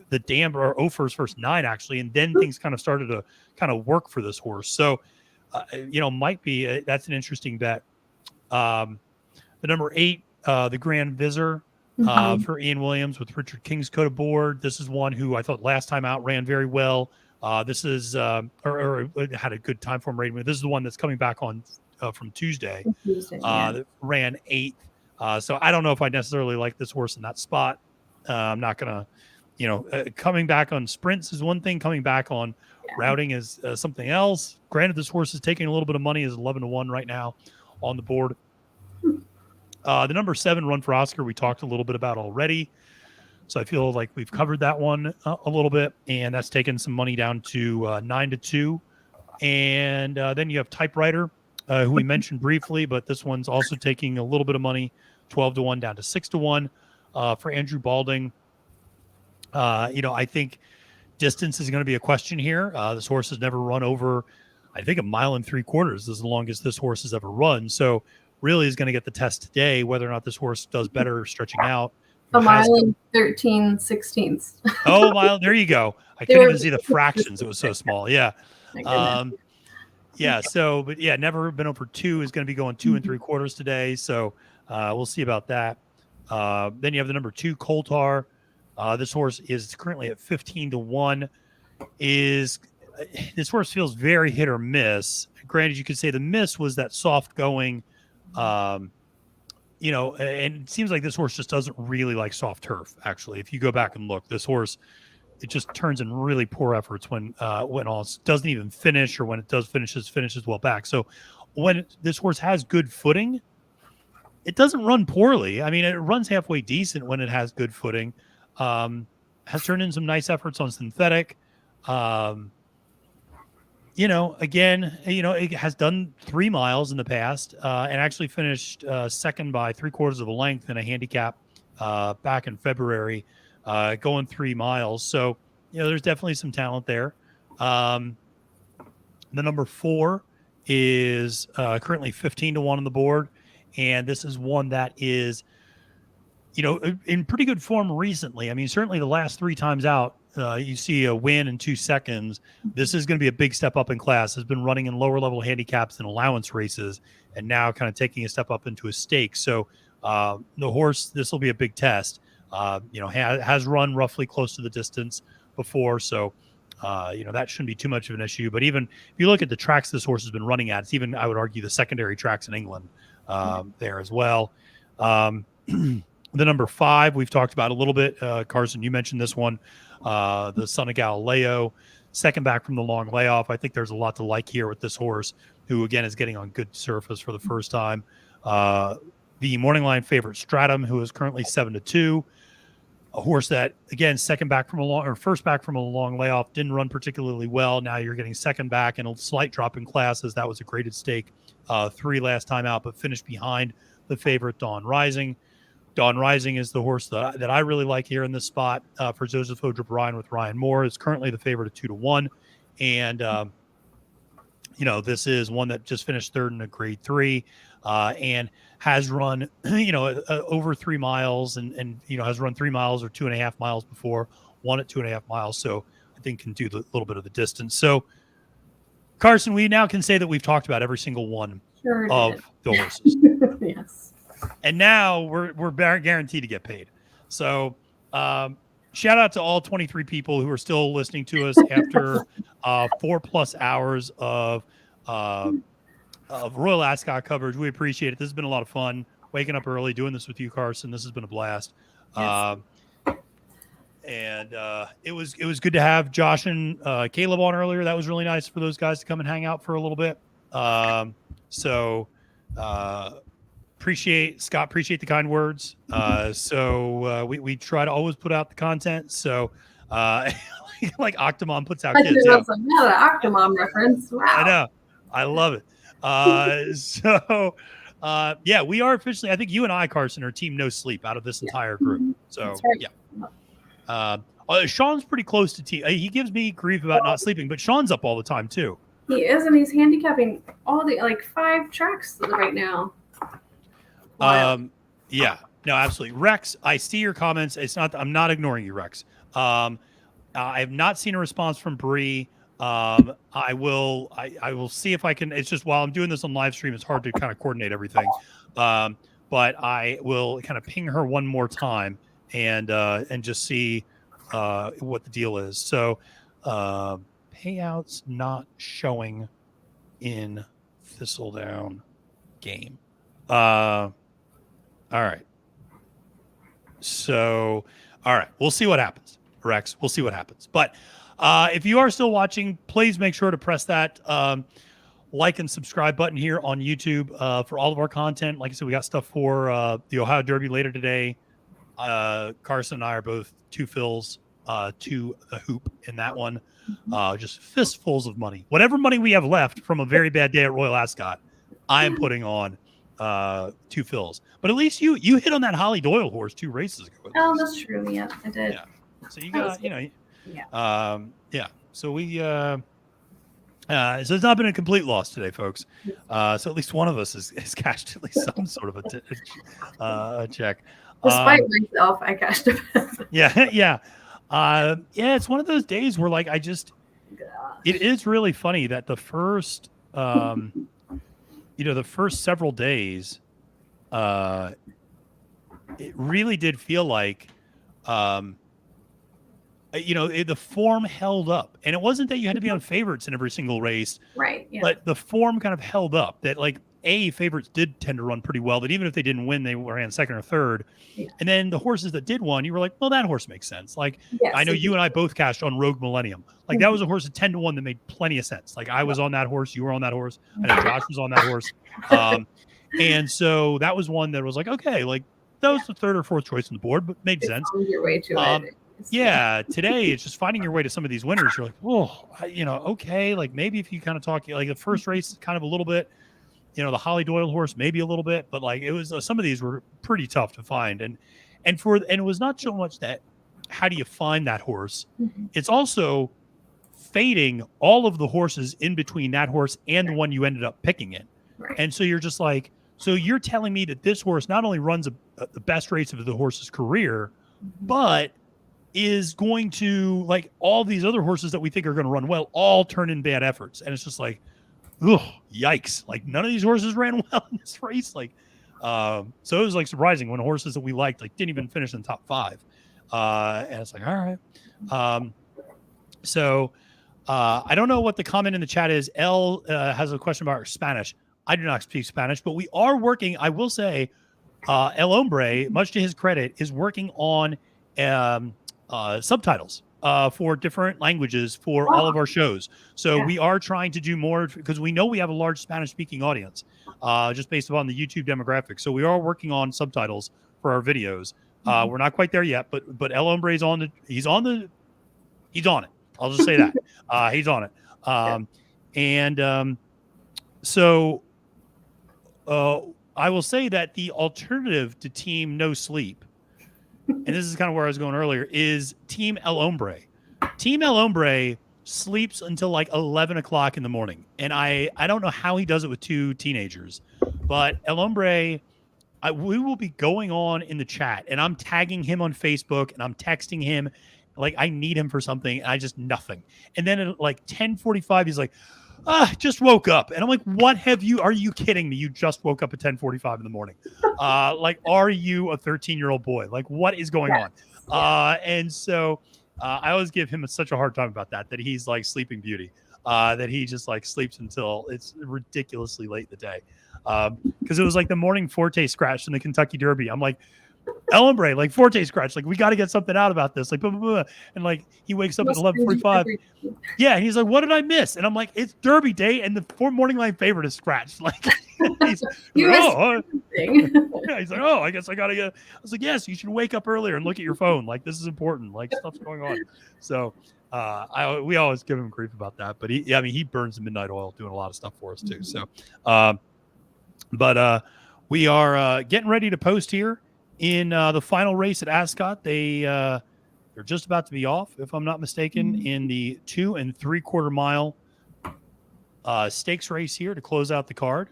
the dam or 0 for his first 9 actually, and then things kind of started to kind of work for this horse. So you know, might be that's an interesting bet. The number 8, the Grand Vizir for Ian Williams with Richard Kingscote aboard. This is one who I thought last time out ran very well. This is or had a good time for him rating. This is the one that's coming back on from Tuesday. That ran 8th. So I don't know if I necessarily like this horse in that spot. I'm not gonna. You know, coming back on sprints is one thing. Coming back on routing is something else. Granted, this horse is taking a little bit of money. Is 11-1 right now on the board. The number 7, Run for Oscar, we talked a little bit about already. So I feel like we've covered that one a little bit, and that's taken some money down to 9-2. And then you have Typewriter, who we mentioned briefly, but this one's also taking a little bit of money, 12-1 down to 6-1 for Andrew Balding. You know, I think distance is going to be a question here. This horse has never run over, I think, 1.75 miles. This is the longest this horse has ever run. So really is going to get the test today, whether or not this horse does better stretching out. 1 mile and 13/16. Oh, mile. There you go. I couldn't even see the fractions. It was so small. Yeah. Yeah. So, but yeah, never been over 2 is going to be going 2 3/4 today. So we'll see about that. Then you have the number 2, Coltar. This horse is currently at 15-1. This horse feels very hit or miss. Granted, you could say the miss was that soft going, you know, and it seems like this horse just doesn't really like soft turf. Actually, if you go back and look, this horse, it just turns in really poor efforts when all doesn't even finish, or when it does finishes well back. So when this horse has good footing, it doesn't run poorly. I mean, it runs halfway decent when it has good footing. Has turned in some nice efforts on synthetic. You again, it has done 3 miles in the past and actually finished second by 3/4 of a length in a handicap back in February, going 3 miles. So, there's definitely some talent there. The number 4 is currently 15-1 on the board. And this is one that is, in pretty good form recently. I mean, certainly the last 3 times out, you see a win in 2 seconds. This is going to be a big step up in class. Has been running in lower level handicaps and allowance races, and now kind of taking a step up into a stake. So the horse, this will be a big test. Has run roughly close to the distance before. So, that shouldn't be too much of an issue. But even if you look at the tracks this horse has been running at, it's even, I would argue, the secondary tracks in England there as well. The number 5 we've talked about a little bit. Carson, you mentioned this one, the Son of Galileo, second back from the long layoff. I think there's a lot to like here with this horse, who again is getting on good surface for the first time. The morning line favorite Stratum, who is currently 7-2. A horse that, again, first back from a long layoff, didn't run particularly well. Now you're getting second back and a slight drop in classes. That was a graded stake 3 last time out, but finished behind the favorite Dawn Rising. Dawn Rising is the horse that I really like here in this spot for Joseph Odrup Ryan with Ryan Moore. It's currently the favorite at 2-1. And, this is one that just finished third in a grade 3 and has run, over 3 miles and has run 3 miles or 2.5 miles before, won at 2.5 miles. So I think can do a little bit of the distance. So, Carson, we now can say that we've talked about every single one of the horses. Yes. And now we're guaranteed to get paid. So shout out to all 23 people who are still listening to us after 4+ hours of Royal Ascot coverage. We appreciate it. This has been a lot of fun. Waking up early, doing this with you, Carson. This has been a blast. Yes. And it was good to have Josh and Caleb on earlier. That was really nice for those guys to come and hang out for a little bit. Appreciate the kind words. We try to always put out the content. So like Octomom puts out kids. That's another Octomom reference. Wow. I know. I love it. We are officially, I think you and I, Carson, are team no sleep out of this entire group. So right. Sean's pretty close to team. He gives me grief about not sleeping, but Sean's up all the time too. He is, and he's handicapping all the 5 tracks right now. Wow. No, absolutely. Rex, I see your comments. I'm not ignoring you, Rex. I have not seen a response from Bree. I will see if I can. It's just while I'm doing this on live stream, it's hard to kind of coordinate everything. But I will kind of ping her one more time and just see what the deal is. So payouts not showing in Thistledown game. All right. So, all right. We'll see what happens, Rex. We'll see what happens. But if you are still watching, please make sure to press that like and subscribe button here on YouTube for all of our content. Like I said, we got stuff for the Ohio Derby later today. Carson and I are both 2 fills to the hoop in that one. Just fistfuls of money. Whatever money we have left from a very bad day at Royal Ascot, I am putting on 2 fills. But at least you hit on that Holly Doyle horse 2 races ago. Oh, that's true. Yeah, I did. Yeah. So you got, Yeah. So we so it's not been a complete loss today, folks. So at least one of us has cashed at least some sort of a check. Despite myself, I cashed a bet. Yeah. It's one of those days where it is really funny that the first the first several days it really did feel like the form held up, and it wasn't that you had to be on favorites in every single race, right? Yeah. But the form kind of held up. That favorites did tend to run pretty well. That even if they didn't win, they ran second or third. Yeah. And then the horses that did win, you were like, well, that horse makes sense. Yes, I know you and I both cashed on Rogue Millennium. That was a horse at 10-1 that made plenty of sense. I was on that horse, you were on that horse. I know Josh was on that horse. And so that was one that was okay, that was the third or fourth choice on the board, but made sense. Your way to it. Yeah, today it's just finding your way to some of these winners. You're like, oh, okay, like maybe if you kind of talk, like the first race, kind of a little bit, the Holly Doyle horse, maybe a little bit, but like it was some of these were pretty tough to find, and it was not so much that how do you find that horse, it's also fading all of the horses in between that horse and the one you ended up picking in, and so you're just like, so you're telling me that this horse not only runs the best race of the horse's career, but is going to, like, all these other horses that we think are going to run well all turn in bad efforts, and it's just like, ugh, yikes, like none of these horses ran well in this race, like so it was like surprising when horses that we liked like didn't even finish in the top 5, and it's like, all right. So I don't know what the comment in the chat is. L has a question about Spanish. I do not speak Spanish, but we are working, I will say, El Hombre, much to his credit, is working on subtitles for different languages for all of our shows. So we are trying to do more because we know we have a large Spanish speaking audience, just based upon the YouTube demographic. So we are working on subtitles for our videos. We're not quite there yet, but El Hombre is on it. He's on it. I'll just say that he's on it. So I will say that the alternative to Team No Sleep, and this is kind of where I was going earlier, is Team El Hombre. Team El Hombre sleeps until like 11 o'clock in the morning. And I don't know how he does it with 2 teenagers, but El Hombre, we will be going on in the chat, and I'm tagging him on Facebook, and I'm texting him like I need him for something, and I just nothing. And then at like 10:45, he's like, just woke up. And I'm like, are you kidding me? You just woke up at 10:45 in the morning. Like, are you a 13-year-old boy? Like, what is going on? And so I always give him such a hard time about that he's like Sleeping Beauty, that he just like sleeps until it's ridiculously late in the day. Because it was like the morning Forte scratch in the Kentucky Derby. I'm like, El Hombre, like Forte scratch, like we got to get something out about this, like blah, blah, blah. And like he wakes up at 11:45. Yeah, and he's like, "What did I miss?" And I'm like, "It's Derby day, and the morning line favorite is scratched." Like, he's like, yeah, he's like, "Oh, I guess I gotta get." I was like, "Yes, you should wake up earlier and look at your phone. Like this is important. Like stuff's going on." So we always give him grief about that, but he burns the midnight oil doing a lot of stuff for us too. So, but we are getting ready to post here in the final race at Ascot. They're just about to be off, if I'm not mistaken, in the 2 3/4 mile stakes race here to close out the card,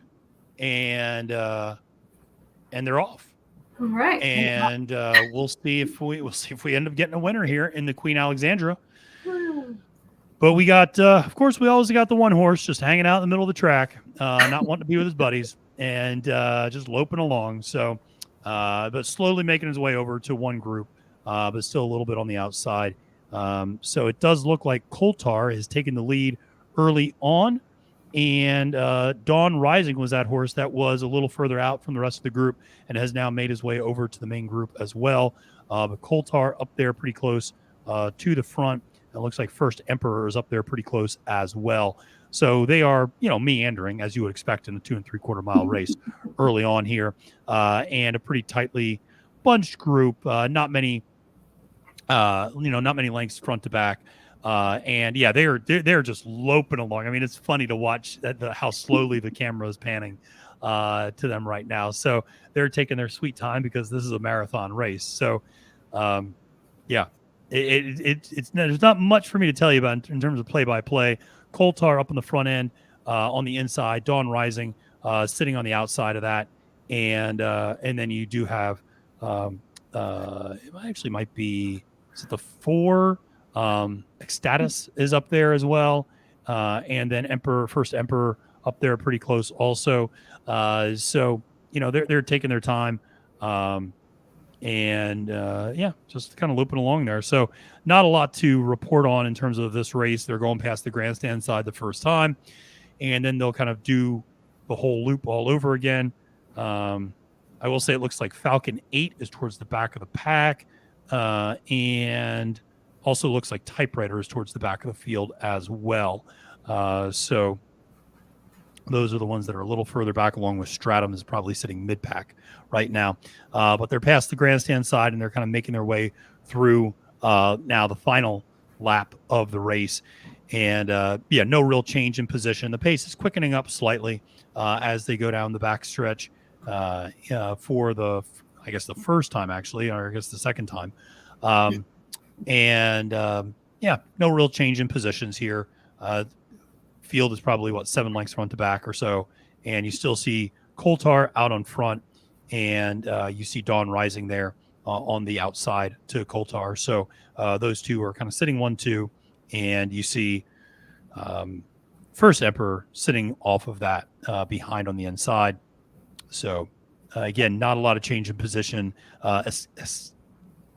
and they're off. All right, and we'll see if we end up getting a winner here in the Queen Alexandra. But we got, of course, we always got the one horse just hanging out in the middle of the track, not wanting to be with his buddies, and just loping along. So. But slowly making his way over to one group, but still a little bit on the outside. So it does look like Coltar has taken the lead early on, and Dawn Rising was that horse that was a little further out from the rest of the group and has now made his way over to the main group as well. But Coltar up there pretty close to the front. It looks like First Emperor is up there pretty close as well. So they are, meandering as you would expect in the 2 3/4 mile race early on here, and a pretty tightly bunched group. Not many lengths front to back, and yeah, they're just loping along. I mean, it's funny to watch how slowly the camera is panning to them right now. So they're taking their sweet time because this is a marathon race. So, yeah, there's not much for me to tell you about in terms of play-by-play. Coltar up on the front end, on the inside. Dawn Rising sitting on the outside of that, and then you do have it actually might be, is it the 4? Ecstatus is up there as well, and then First Emperor up there pretty close also. So they're taking their time. Just kind of looping along there. So not a lot to report on in terms of this race. They're going past the grandstand side the first time, and then they'll kind of do the whole loop all over again. I will say it looks like Falcon 8 is towards the back of the pack, and also looks like Typewriter is towards the back of the field as well. So those are the ones that are a little further back, along with Stratum is probably sitting mid-pack right now. But they're past the grandstand side, and they're kind of making their way through now the final lap of the race. And no real change in position. The pace is quickening up slightly as they go down the backstretch for the first time, actually, or I guess the second time. No real change in positions here. Field is probably 7 lengths front to back or so. And you still see Coulthard out on front, and you see Dawn Rising there on the outside to Coulthard. So those two are kind of sitting 1-2. And you see First Emperor sitting off of that behind on the inside. So, again, not a lot of change in position.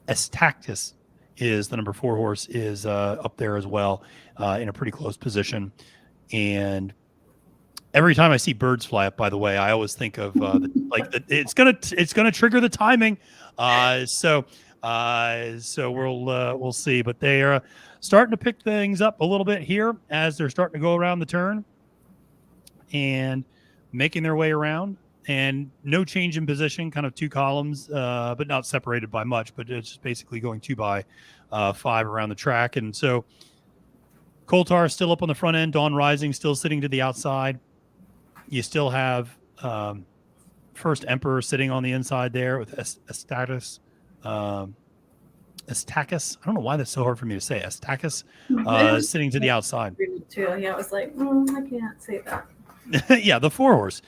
Astactus is the number 4 horse, is up there as well in a pretty close position. And every time I see birds fly up, by the way, I always think of it's gonna trigger the timing. So we'll see. But they are starting to pick things up a little bit here as they're starting to go around the turn and making their way around. And no change in position, kind of 2 columns, but not separated by much. But it's just basically going 2 by 5 around the track. And so Coulthard still up on the front end. Dawn Rising still sitting to the outside. You still have First Emperor sitting on the inside there with Astacus. Astacus. I don't know why that's so hard for me to say. Astacus sitting to the outside. Too. Yeah, I was like, I can't say that. Yeah, the 4 horse.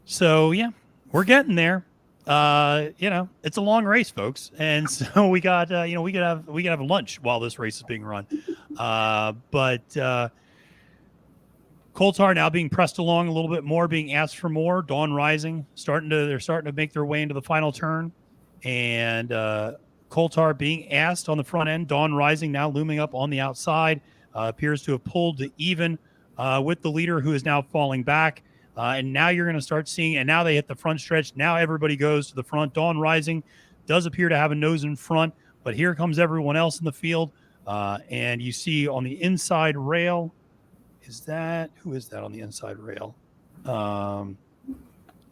So yeah, we're getting there. It's a long race, folks, and so we got we could have lunch while this race is being run. But Coulthard now being pressed along a little bit more, being asked for more. Dawn Rising they're starting to make their way into the final turn, and Coulthard being asked on the front end. Dawn Rising now looming up on the outside, appears to have pulled to even with the leader, who is now falling back. And now you're going to start seeing, and now they hit the front stretch. Now everybody goes to the front. Dawn Rising does appear to have a nose in front, but here comes everyone else in the field. And you see on the inside rail, who is that on the inside rail?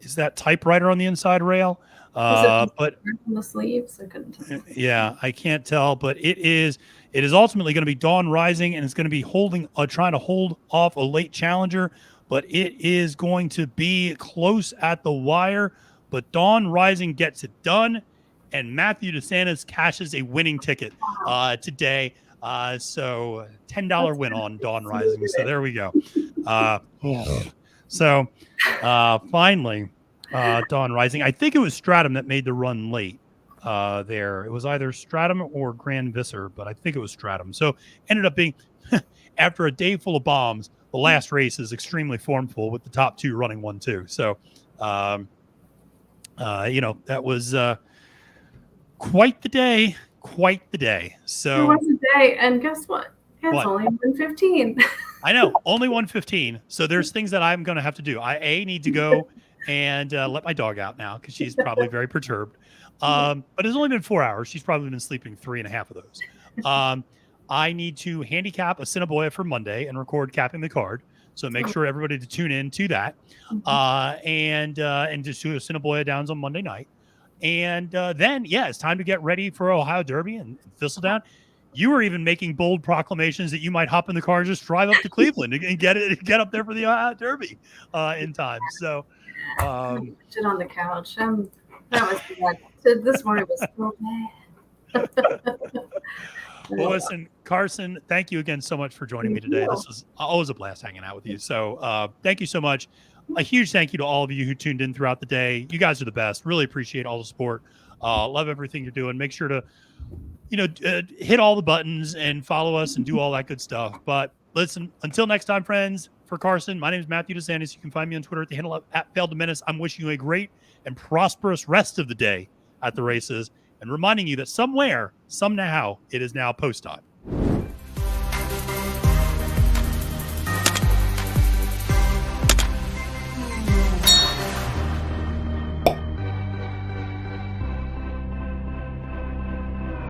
Is that Typewriter on the inside rail? But on the sleeves, I couldn't tell. Yeah, I can't tell, but it is ultimately going to be Dawn Rising, and it's going to be trying to hold off a late challenger. But it is going to be close at the wire. But Dawn Rising gets it done, and Matthew DeSantis cashes a winning ticket today. So $10 win on Dawn Rising. So there we go. Finally, Dawn Rising. I think it was Stratum that made the run late there. It was either Stratum or Grand Visser, but I think it was Stratum. So ended up being, after a day full of bombs, the last race is extremely formful with the top 2 running 1-2. So, that was quite the day. So it was a day, and guess what? It's only 1:15. I know, only 1:15. So there's things that I'm going to have to do. I need to go and let my dog out now because she's probably very perturbed. But it's only been 4 hours. She's probably been sleeping 3.5 of those. I need to handicap Assiniboia for Monday and record capping the card. So make sure everybody to tune in to that. And just do Assiniboia Downs on Monday night. And then, it's time to get ready for Ohio Derby and Thistledown. You were even making bold proclamations that you might hop in the car and just drive up to Cleveland and get up there for the Ohio Derby in time. So sit on the couch. That was bad. This morning was so bad. Well, listen, Carson, thank you again so much for joining me today. This was always a blast hanging out with you. So thank you so much. A huge thank you to all of you who tuned in throughout the day. You guys are the best. Really appreciate all the support. Love everything you're doing. Make sure to, hit all the buttons and follow us and do all that good stuff. But listen, until next time, friends, for Carson, my name is Matthew DeSantis. You can find me on Twitter at the handle at Failed to Menace. I'm wishing you a great and prosperous rest of the day at the races, and reminding you that somewhere, somehow, it is now post time.